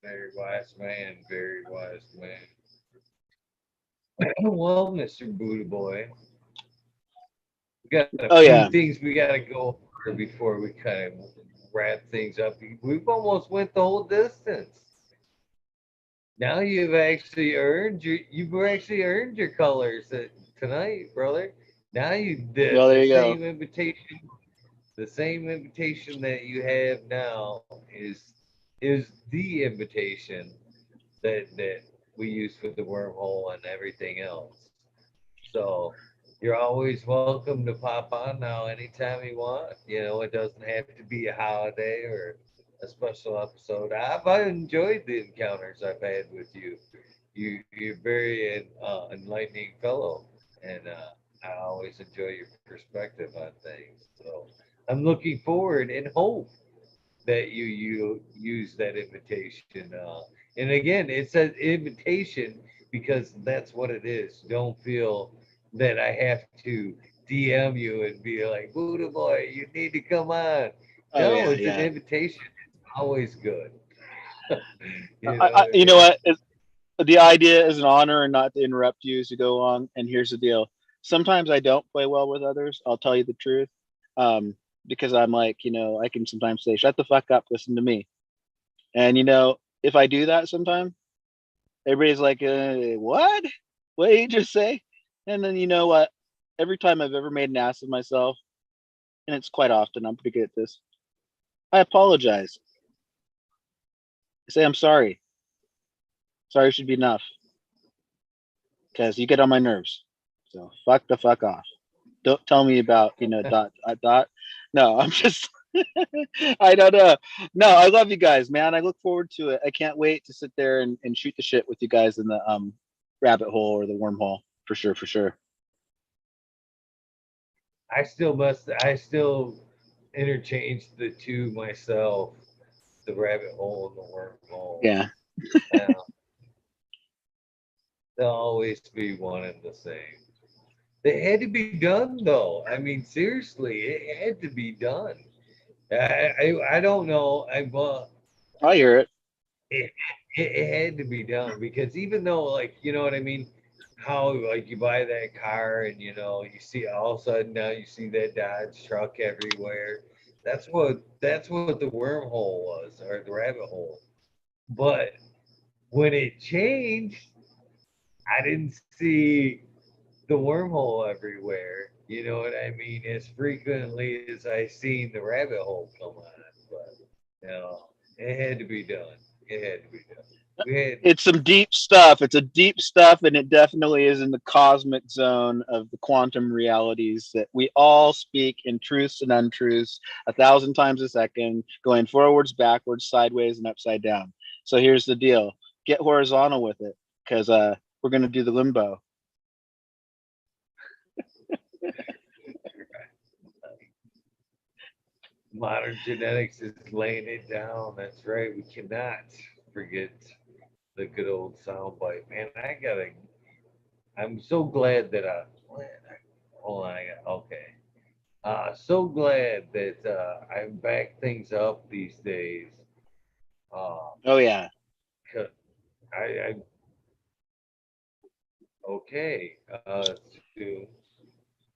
Very wise man. Very wise man. Well, Mr. Buddhaboy, we got a Oh, few yeah. things we got to go over before we kind of wrap things up. We've almost went the whole distance. Now you've actually earned your colors tonight, brother. Now Well, there you go. the same invitation that you have now is the invitation that we use for the wormhole and everything else. So you're always welcome to pop on now anytime you want. It doesn't have to be a holiday or a special episode. I've enjoyed the encounters I've had with you. You're very enlightening fellow, and I always enjoy your perspective on things. So I'm looking forward and hope that you use that invitation. And again, it's an invitation because that's what it is. Don't feel that I have to DM you and be like, Buddha boy, you need to come on. Oh No, yeah, it's an yeah. invitation. It's always good. You know what I You know mean? what? The idea is an honor and not to interrupt you as you go on. And here's the deal: sometimes I don't play well with others. I'll tell you the truth, um, because I'm like, I can sometimes say, "Shut the fuck up, listen to me." And if I do that, sometimes everybody's like, "What? What did you just say?" And then you know what? Every time I've ever made an ass of myself, and it's quite often, I'm pretty good at this. I apologize. I say I'm sorry. Sorry should be enough because you get on my nerves. So fuck the fuck off. Don't tell me about dot. No, I'm just. I don't know. No, I love you guys, man. I look forward to it. I can't wait to sit there and shoot the shit with you guys in the rabbit hole or the wormhole for sure, for sure. I still interchange the two myself, the rabbit hole and the wormhole. Yeah. Uh, they'll always be one and the same. They had to be done though. I mean, seriously, it had to be done. I don't know. I hear it. It, it had to be done because even though, like, you know what I mean, how like you buy that car and you see all of a sudden now you see that Dodge truck everywhere. That's what the wormhole was, or the rabbit hole. But when it changed, I didn't see the wormhole everywhere. You know what I mean? As frequently as I seen the rabbit hole come on, but it had to be done. It had to be done. We had It's some deep stuff. It's a deep stuff, and it definitely is in the cosmic zone of the quantum realities that we all speak in truths and untruths 1,000 times a second, going forwards, backwards, sideways, and upside down. So here's the deal: get horizontal with it, because we're gonna do the limbo. modern genetics is laying it down. That's right. We cannot forget the good old soundbite. Man, I'm so glad that hold on. Okay. So glad that I back things up these days. Uh, Oh yeah. 'Cause I okay. Zoom.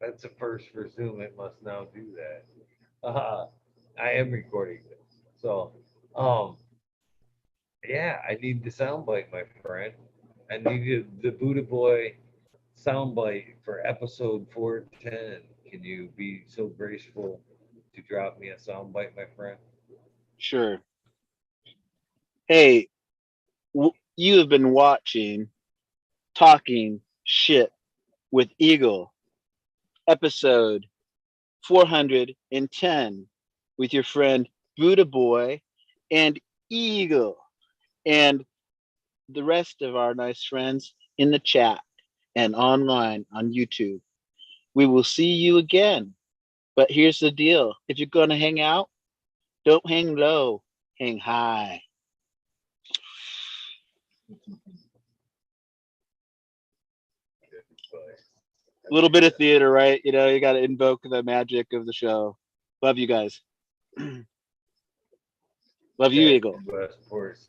That's a first for Zoom. It must now do that. Uh, I am recording this, so um, yeah. I need the soundbite, my friend. I needed the Buddha Boy soundbite for episode 410. Can you be so graceful to drop me a soundbite, my friend? Sure. Hey, you have been watching Talking Shit with Eagle, episode 410, with your friend Buddha Boy and Eagle and the rest of our nice friends in the chat and online on YouTube. We will see you again. But here's the deal: if you're going to hang out, don't hang low, hang high. A little bit of theater, right? You got to invoke the magic of the show. Love you guys. Love you, Eagle. Westport.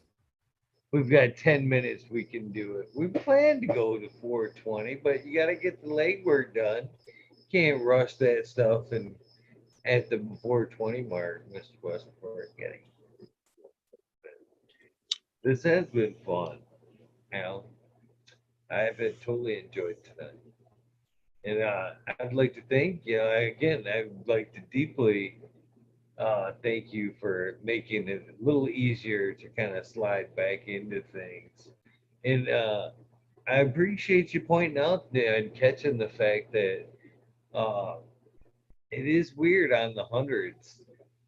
We've got 10 minutes. We can do it. We plan to go to 420, but you got to get the legwork done. Can't rush that stuff and at the 420 mark, Mr. Westport. This has been fun. Al. I have totally enjoyed tonight. And I'd like to thank you. Again, I'd like to deeply thank you for making it a little easier to kind of slide back into things. And I appreciate you pointing out and catching the fact that uh, it is weird on the hundreds,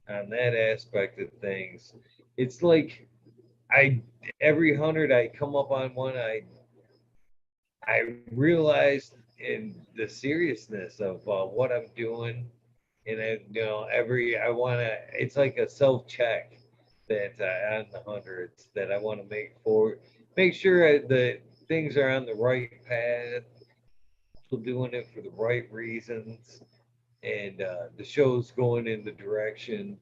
on that aspect of things. It's like I every hundred I come up on one, I realized and the seriousness of what I'm doing, and I want to. It's like a self check that on the hundreds that I want to make sure the things are on the right path, people doing it for the right reasons, and the show's going in the direction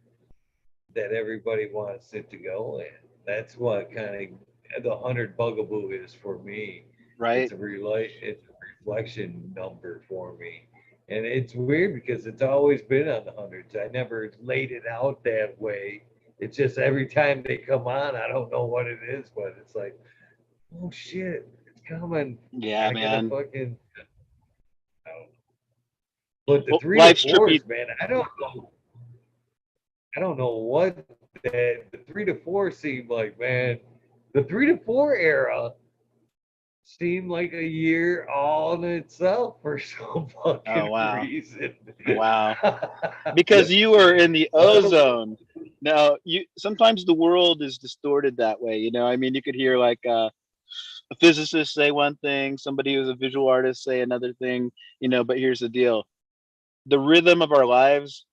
that everybody wants it to go in. That's what kind of the 100 bugaboo is for me. Right. It's a reflection number for me. And it's weird because it's always been on the hundreds. I never laid it out that way. It's just every time they come on, I don't know what it is, but it's like, oh shit, it's coming. Yeah, I gotta man. fucking. I don't know. But the Well, three to life's trippy. fours, man, I don't know. I don't know what that the 3 to 4 seemed like, man. The 3 to 4 era seemed like a year all in itself for some Oh, fucking wow. reason. Wow. Because you were in the ozone. Now, you sometimes the world is distorted that way. I mean, you could hear like a physicist say one thing, somebody who's a visual artist say another thing. But here's the deal: the rhythm of our lives,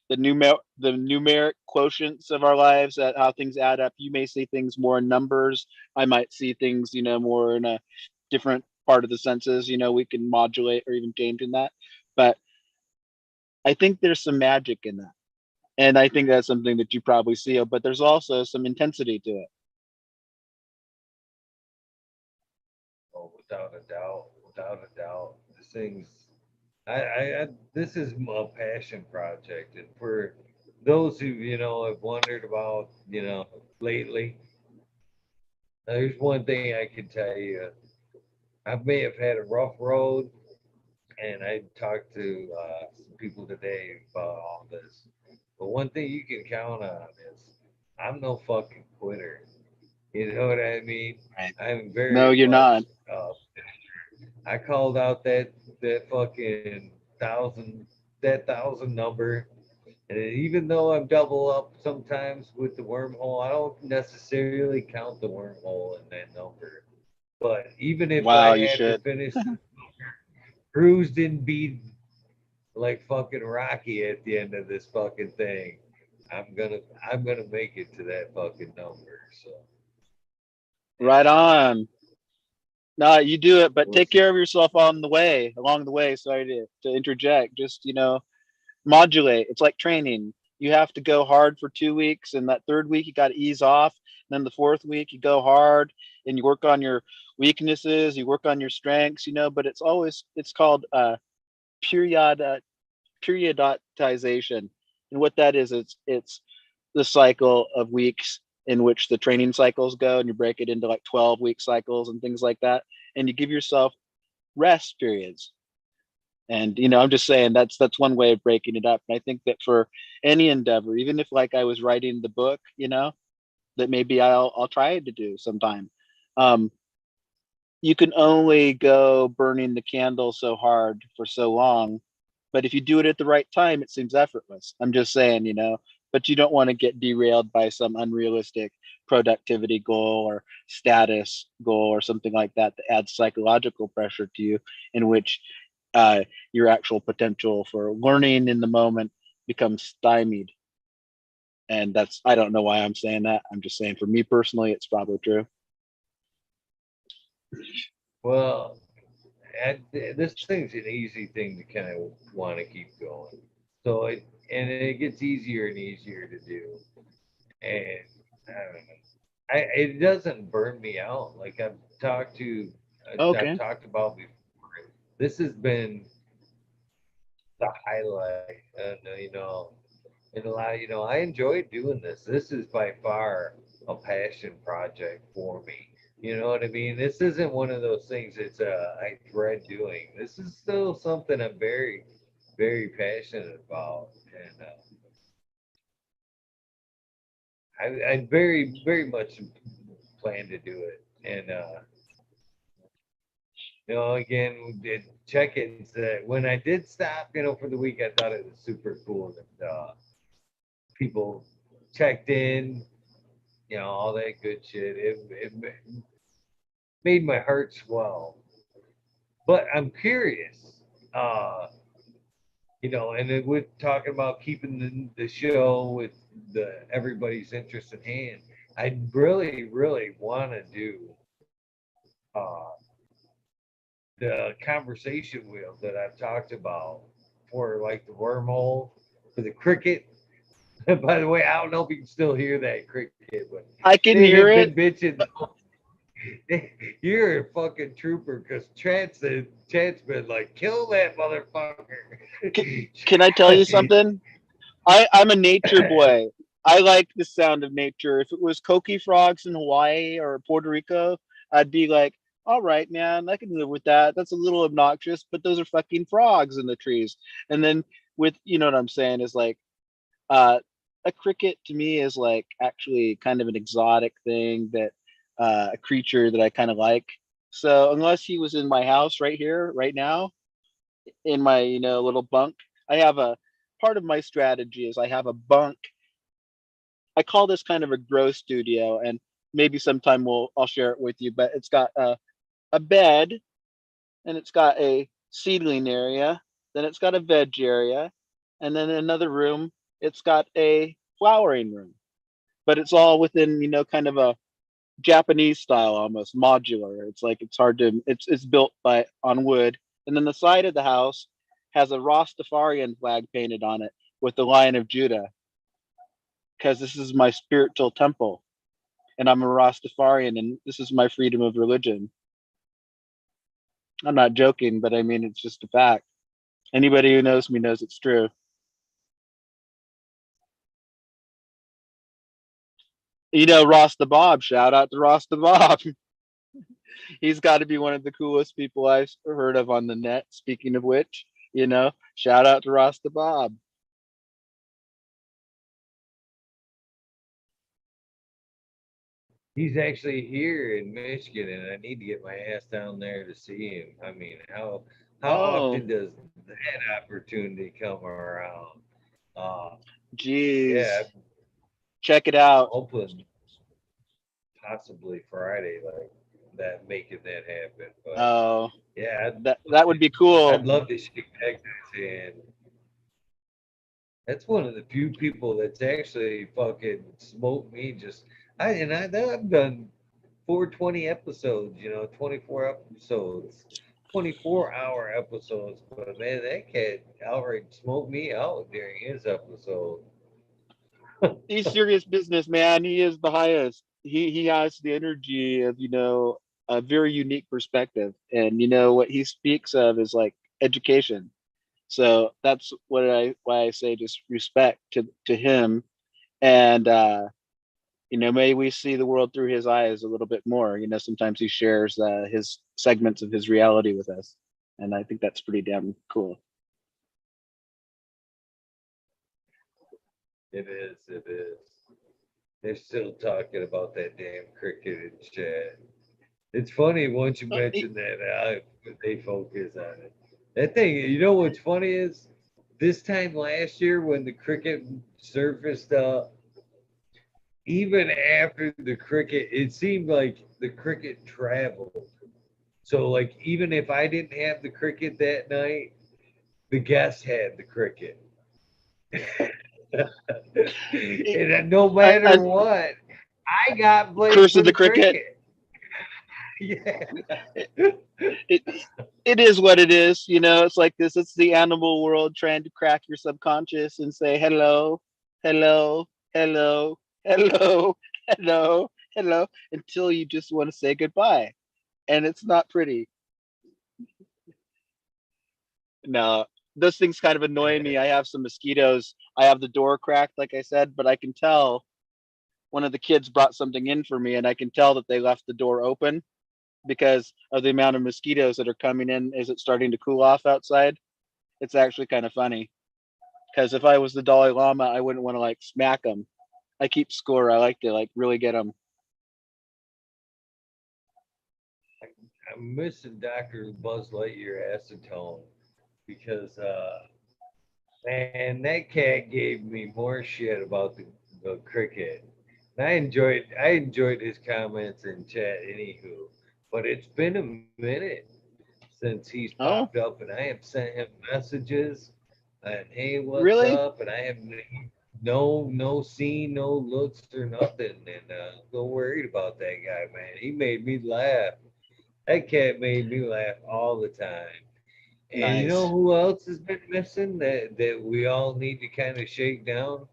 the numeric quotients of our lives, that how things add up. You may see things more in numbers. I might see things, more in a different part of the senses. We can modulate or even change in that. But I think there's some magic in that. And I think that's something that you probably see, but there's also some intensity to it. Oh, without a doubt, without a doubt. This thing's this is my passion project, and for those who have wondered about lately, there's one thing I can tell you. I may have had a rough road, and I talked to some people today about all this. But one thing you can count on is I'm no fucking quitter. You know what I mean? Right. I'm No, very you're not. much. I called out that fucking thousand number, and even though I'm double up sometimes with the wormhole, I don't necessarily count the wormhole in that number. But even if I Wow, you have to should. finish bruised and beaten like fucking Rocky at the end of this fucking thing, I'm gonna make it to that fucking number. So Right on. No, you do it, but we'll take see. care of yourself along the way. Sorry to interject. Just, modulate. It's like training. You have to go hard for 2 weeks, and that third week you got to ease off. And then the fourth week you go hard and you work on your weaknesses, you work on your strengths, but it's called period periodization. And what that is, it's the cycle of weeks in which the training cycles go, and you break it into like 12-week cycles and things like that. And you give yourself rest periods. And I'm just saying that's one way of breaking it up. And I think that for any endeavor, even if like I was writing the book, that maybe I'll try to do sometime. Um, you can only go burning the candle so hard for so long, but if you do it at the right time, it seems effortless. I'm just saying, but you don't want to get derailed by some unrealistic productivity goal or status goal or something like that adds psychological pressure to you, in which your actual potential for learning in the moment becomes stymied. And I don't know why I'm saying that. I'm just saying for me personally, it's probably true. Well, this thing's an easy thing to kind of want to keep going. So it gets easier and easier to do, and I don't know. It doesn't burn me out. Like I've Okay. talked about before. This has been the highlight, and and a lot. I enjoy doing this. This is by far a passion project for me. You know what I mean? This isn't one of those things that's I dread doing. This is still something I'm very, very passionate about, and I very, very much plan to do it. And again, did check-ins that when I did stop, for the week, I thought it was super cool that people checked in, all that good shit. It made my heart swell. But I'm curious. uh, and then we're talking about keeping the show with the everybody's interest in hand. I really, really want to do uh, the conversation wheel that I've talked about for like the wormhole for the cricket. By the way, I don't know if you can still hear that cricket, but I can they hear have it. been bitching. You're a fucking trooper because Chad's been like, kill that motherfucker. Can I tell you something? I'm a nature boy. I like the sound of nature. If it was coqui frogs in Hawaii or Puerto Rico, I'd be like, all right, man, I can live with that. That's a little obnoxious, but those are fucking frogs in the trees. And then with, you know what I'm saying, is like, uh, a cricket to me is like actually kind of an exotic thing that a creature that I kind of like. So unless he was in my house right here, right now, in my little bunk, I have a part of my strategy is I have a bunk. I call this kind of a grow studio, and maybe sometime I'll share it with you. But it's got a bed, and it's got a seedling area, then it's got a veg area, and then another room. It's got a flowering room, but it's all within kind of a Japanese style, almost modular. It's like it's hard to it's built by on wood, and then the side of the house has a Rastafarian flag painted on it with the Lion of Judah, because this is my spiritual temple, and I'm a Rastafarian, and this is my freedom of religion. I'm not joking, but I mean it's just a fact. Anybody who knows me knows it's true. Rasta Bob. Shout out to Rasta Bob. He's got to be one of the coolest people I've heard of on the net. Speaking of which, shout out to Rasta Bob. He's actually here in Michigan, and I need to get my ass down there to see him. I mean, how Oh, often does that opportunity come around? Uh, yeah, geez, I'm check it out. hoping possibly Friday, like that, making that happen. But Oh, yeah, that would be I'd cool. love to shake that guy's hand. That's one of the few people that's actually fucking smoked me. I've done 420 episodes, 24 episodes, 24-hour episodes. But man, that cat outright smoked me out during his episode. He's serious business, man. He is the highest. He has the energy of a very unique perspective, and what he speaks of is like education. So that's why I say just respect to him, and may we see the world through his eyes a little bit more. Sometimes he shares his segments of his reality with us, and I think that's pretty damn cool. It is, it is. They're still talking about that damn cricket and chat. It's funny once you mention that they focus on it. That thing, what's funny is this time last year when the cricket surfaced up, even after the cricket, it seemed like the cricket traveled. So, like, even if I didn't have the cricket that night, the guest had the cricket. And no matter And what, I got blamed curse for of the the cricket. cricket. Yeah. It it is what it is. It's like this. It's the animal world trying to crack your subconscious and say hello, hello, hello, hello, hello, hello, until you just want to say goodbye, and it's not pretty. No, those things kind of annoy me. I have some mosquitoes. I have the door cracked, like I said, but I can tell one of the kids brought something in for me, and I can tell that they left the door open because of the amount of mosquitoes that are coming in. Is it starting to cool off outside? It's actually kind of funny because if I was the Dalai Lama, I wouldn't want to like smack them. I keep score. I like to like really get them. I'm missing Dr. Buzz Lightyear acetone because man, that cat gave me more shit about the cricket. And I enjoyed his comments in chat anywho. But it's been a minute since he's Oh, popped up, and I have sent him messages and hey, what's really? up? And I have no scene, no looks or nothing, and so worried about that guy, man. He made me laugh. That cat made me laugh all the time. And you know Nice. who else has been missing that we all need to kind of shake down?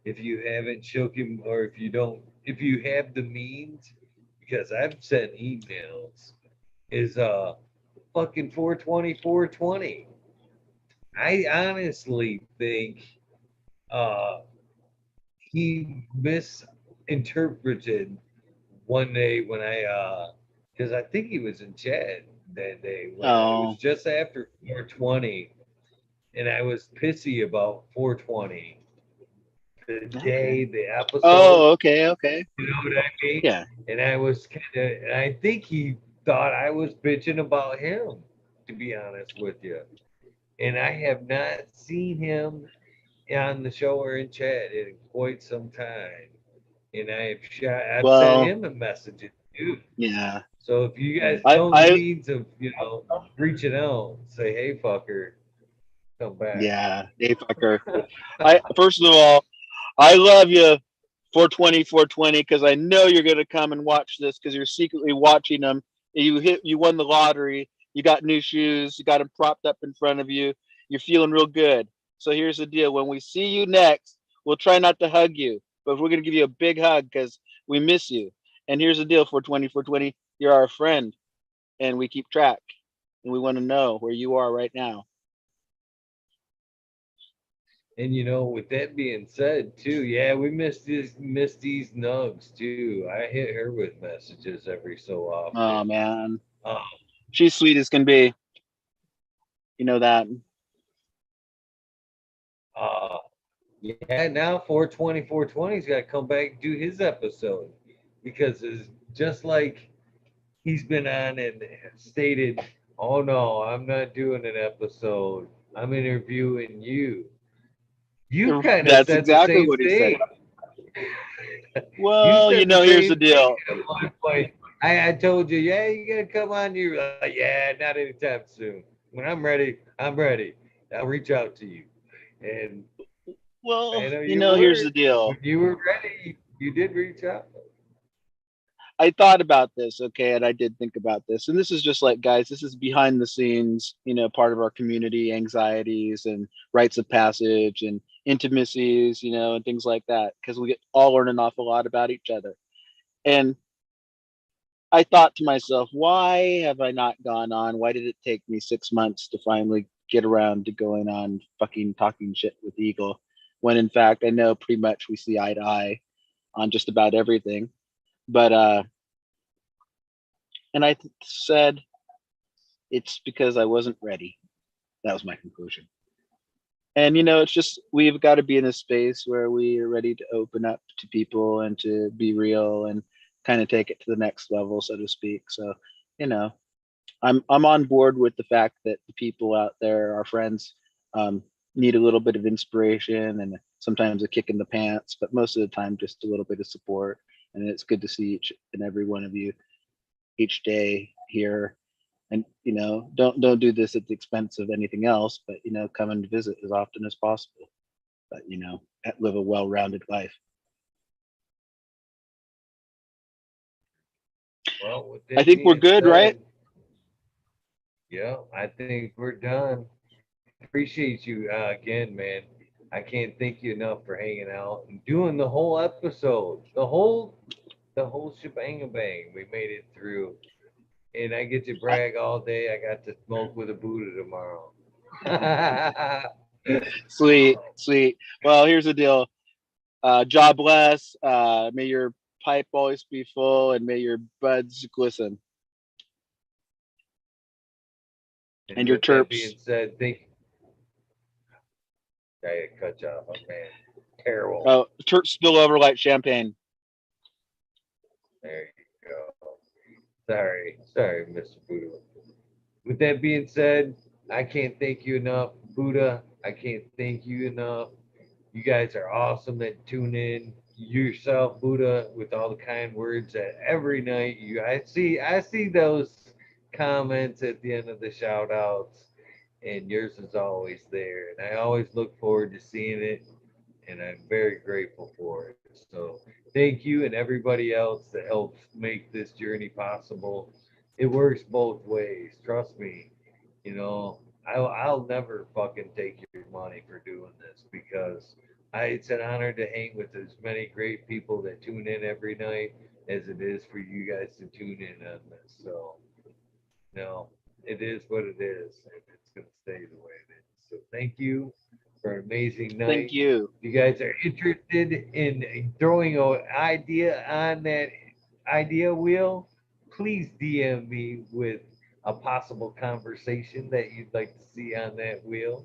If you haven't shook him, or if you don't, if you have the means, because I've sent emails, is fucking 420. I honestly think uh he misinterpreted one day when I because I think he was in chat that day when it was Oh, just after 420, and I was pissy about 420 the okay. day the episode, Oh, okay, okay. you know what I mean? Yeah. And I was kind of, and I think he thought I was bitching about him, to be honest with you. And I have not seen him on the show or in chat in quite some time. And I've sent Well, him a message too. yeah. So if you guys know the I means of, reaching out, say, hey, fucker, come back. yeah, Dave Fucker. I first of all, I love you, 420, because I know you're gonna come and watch this because you're secretly watching them. You won the lottery. You got new shoes. You got them propped up in front of you. You're feeling real good. So here's the deal: when we see you next, we'll try not to hug you, but we're gonna give you a big hug because we miss you. And here's the deal: 420, you're our friend, and we keep track, and we want to know where you are right now. And with that being said, too, yeah, we missed these nugs too. I hit her with messages every so Oh often. man, Um, she's sweet as can be. You know that. uh, yeah, now 420's got to come back and do his episode because it's just like he's been on and stated, "Oh no, I'm not doing an episode. I'm interviewing you." You kind of That's said the exactly same what he said. thing. You Well, said the here's the same thing deal. at one point. I told you, yeah, you gotta come on. You're like, yeah, not anytime soon. When I'm ready, I'm ready. I'll reach out to you. And Well, I know you here's were. the deal. When you were ready, you did reach out. I thought about this, okay, and I did think about this. And this is just like, guys, this is behind the scenes, part of our community anxieties and rites of passage and intimacies, and things like that, because we get all learn an awful lot about each other. And I thought to myself, why have I not gone on? Why did it take me 6 months to finally get around to going on fucking talking shit with Eagle? When in fact, I know pretty much we see eye to eye on just about everything. But, and I said, it's because I wasn't ready. That was my conclusion. And, it's just, we've got to be in a space where we are ready to open up to people and to be real and kind of take it to the next level, so to speak. So, you know, I'm on board with the fact that the people out there, our friends, need a little bit of inspiration and sometimes a kick in the pants, but most of the time just a little bit of support. And it's good to see each and every one of you each day here. And don't do this at the expense of anything else, but come and visit as often as possible. But live a well-rounded life. Well, with I that think we're being good, right? said, yeah, I think we're done. Appreciate you again, man. I can't thank you enough for hanging out and doing the whole episode, the whole shebang bang. We made it through, and I get to brag all day. I got to smoke with a Buddha tomorrow. Sweet, sweet. Well, here's the deal. God bless. May your pipe always be full, and may your buds glisten, and And your with that terps. being said, thank you. I cut you off, oh, man. Terrible. Terps spill over like champagne. There you go. Sorry, Mr. Buddha. With that being said, I can't thank you enough, Buddha. I can't thank you enough. You guys are awesome that tune in. You yourself, Buddha, with all the kind words that every night I see those comments at the end of the shout outs, and yours is always there. And I always look forward to seeing it, and I'm very grateful for it. So thank you and everybody else that helps make this journey possible. It works both ways. Trust me. You know, I'll never fucking take your money for doing this because it's an honor to hang with as many great people that tune in every night as it is for you guys to tune in on this. So, no, it is what it is, and it's going to stay the way it is. So, thank you for an amazing Thank night. you. If you guys are interested in throwing an idea on that idea wheel, please DM me with a possible conversation that you'd like to see on that wheel.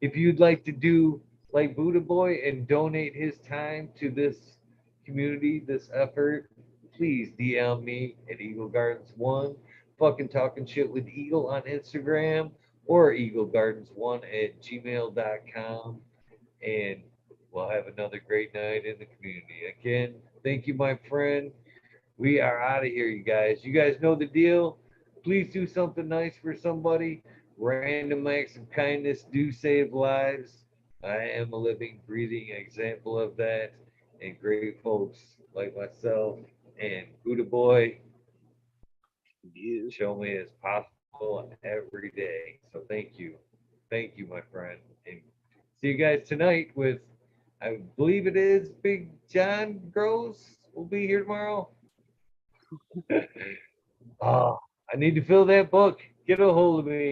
If you'd like to do like Buddhaboy and donate his time to this community, this effort, please DM me at Eagle Gardens One, fucking talking shit with Eagle on Instagram, or Eagle Gardens One at gmail.com, and we'll have another great night in the community. Again, thank you, my friend. We are out of here, you guys. You guys know the deal. Please do something nice for somebody. Random acts of kindness do save lives. I am a living, breathing example of that. And great folks like myself and Buddha Boy You. show me it's possible every day. So thank you. Thank you, my friend. And see you guys tonight with, I believe it is Big John Gross will be here tomorrow. Oh, I need to fill that book. Get a hold of me.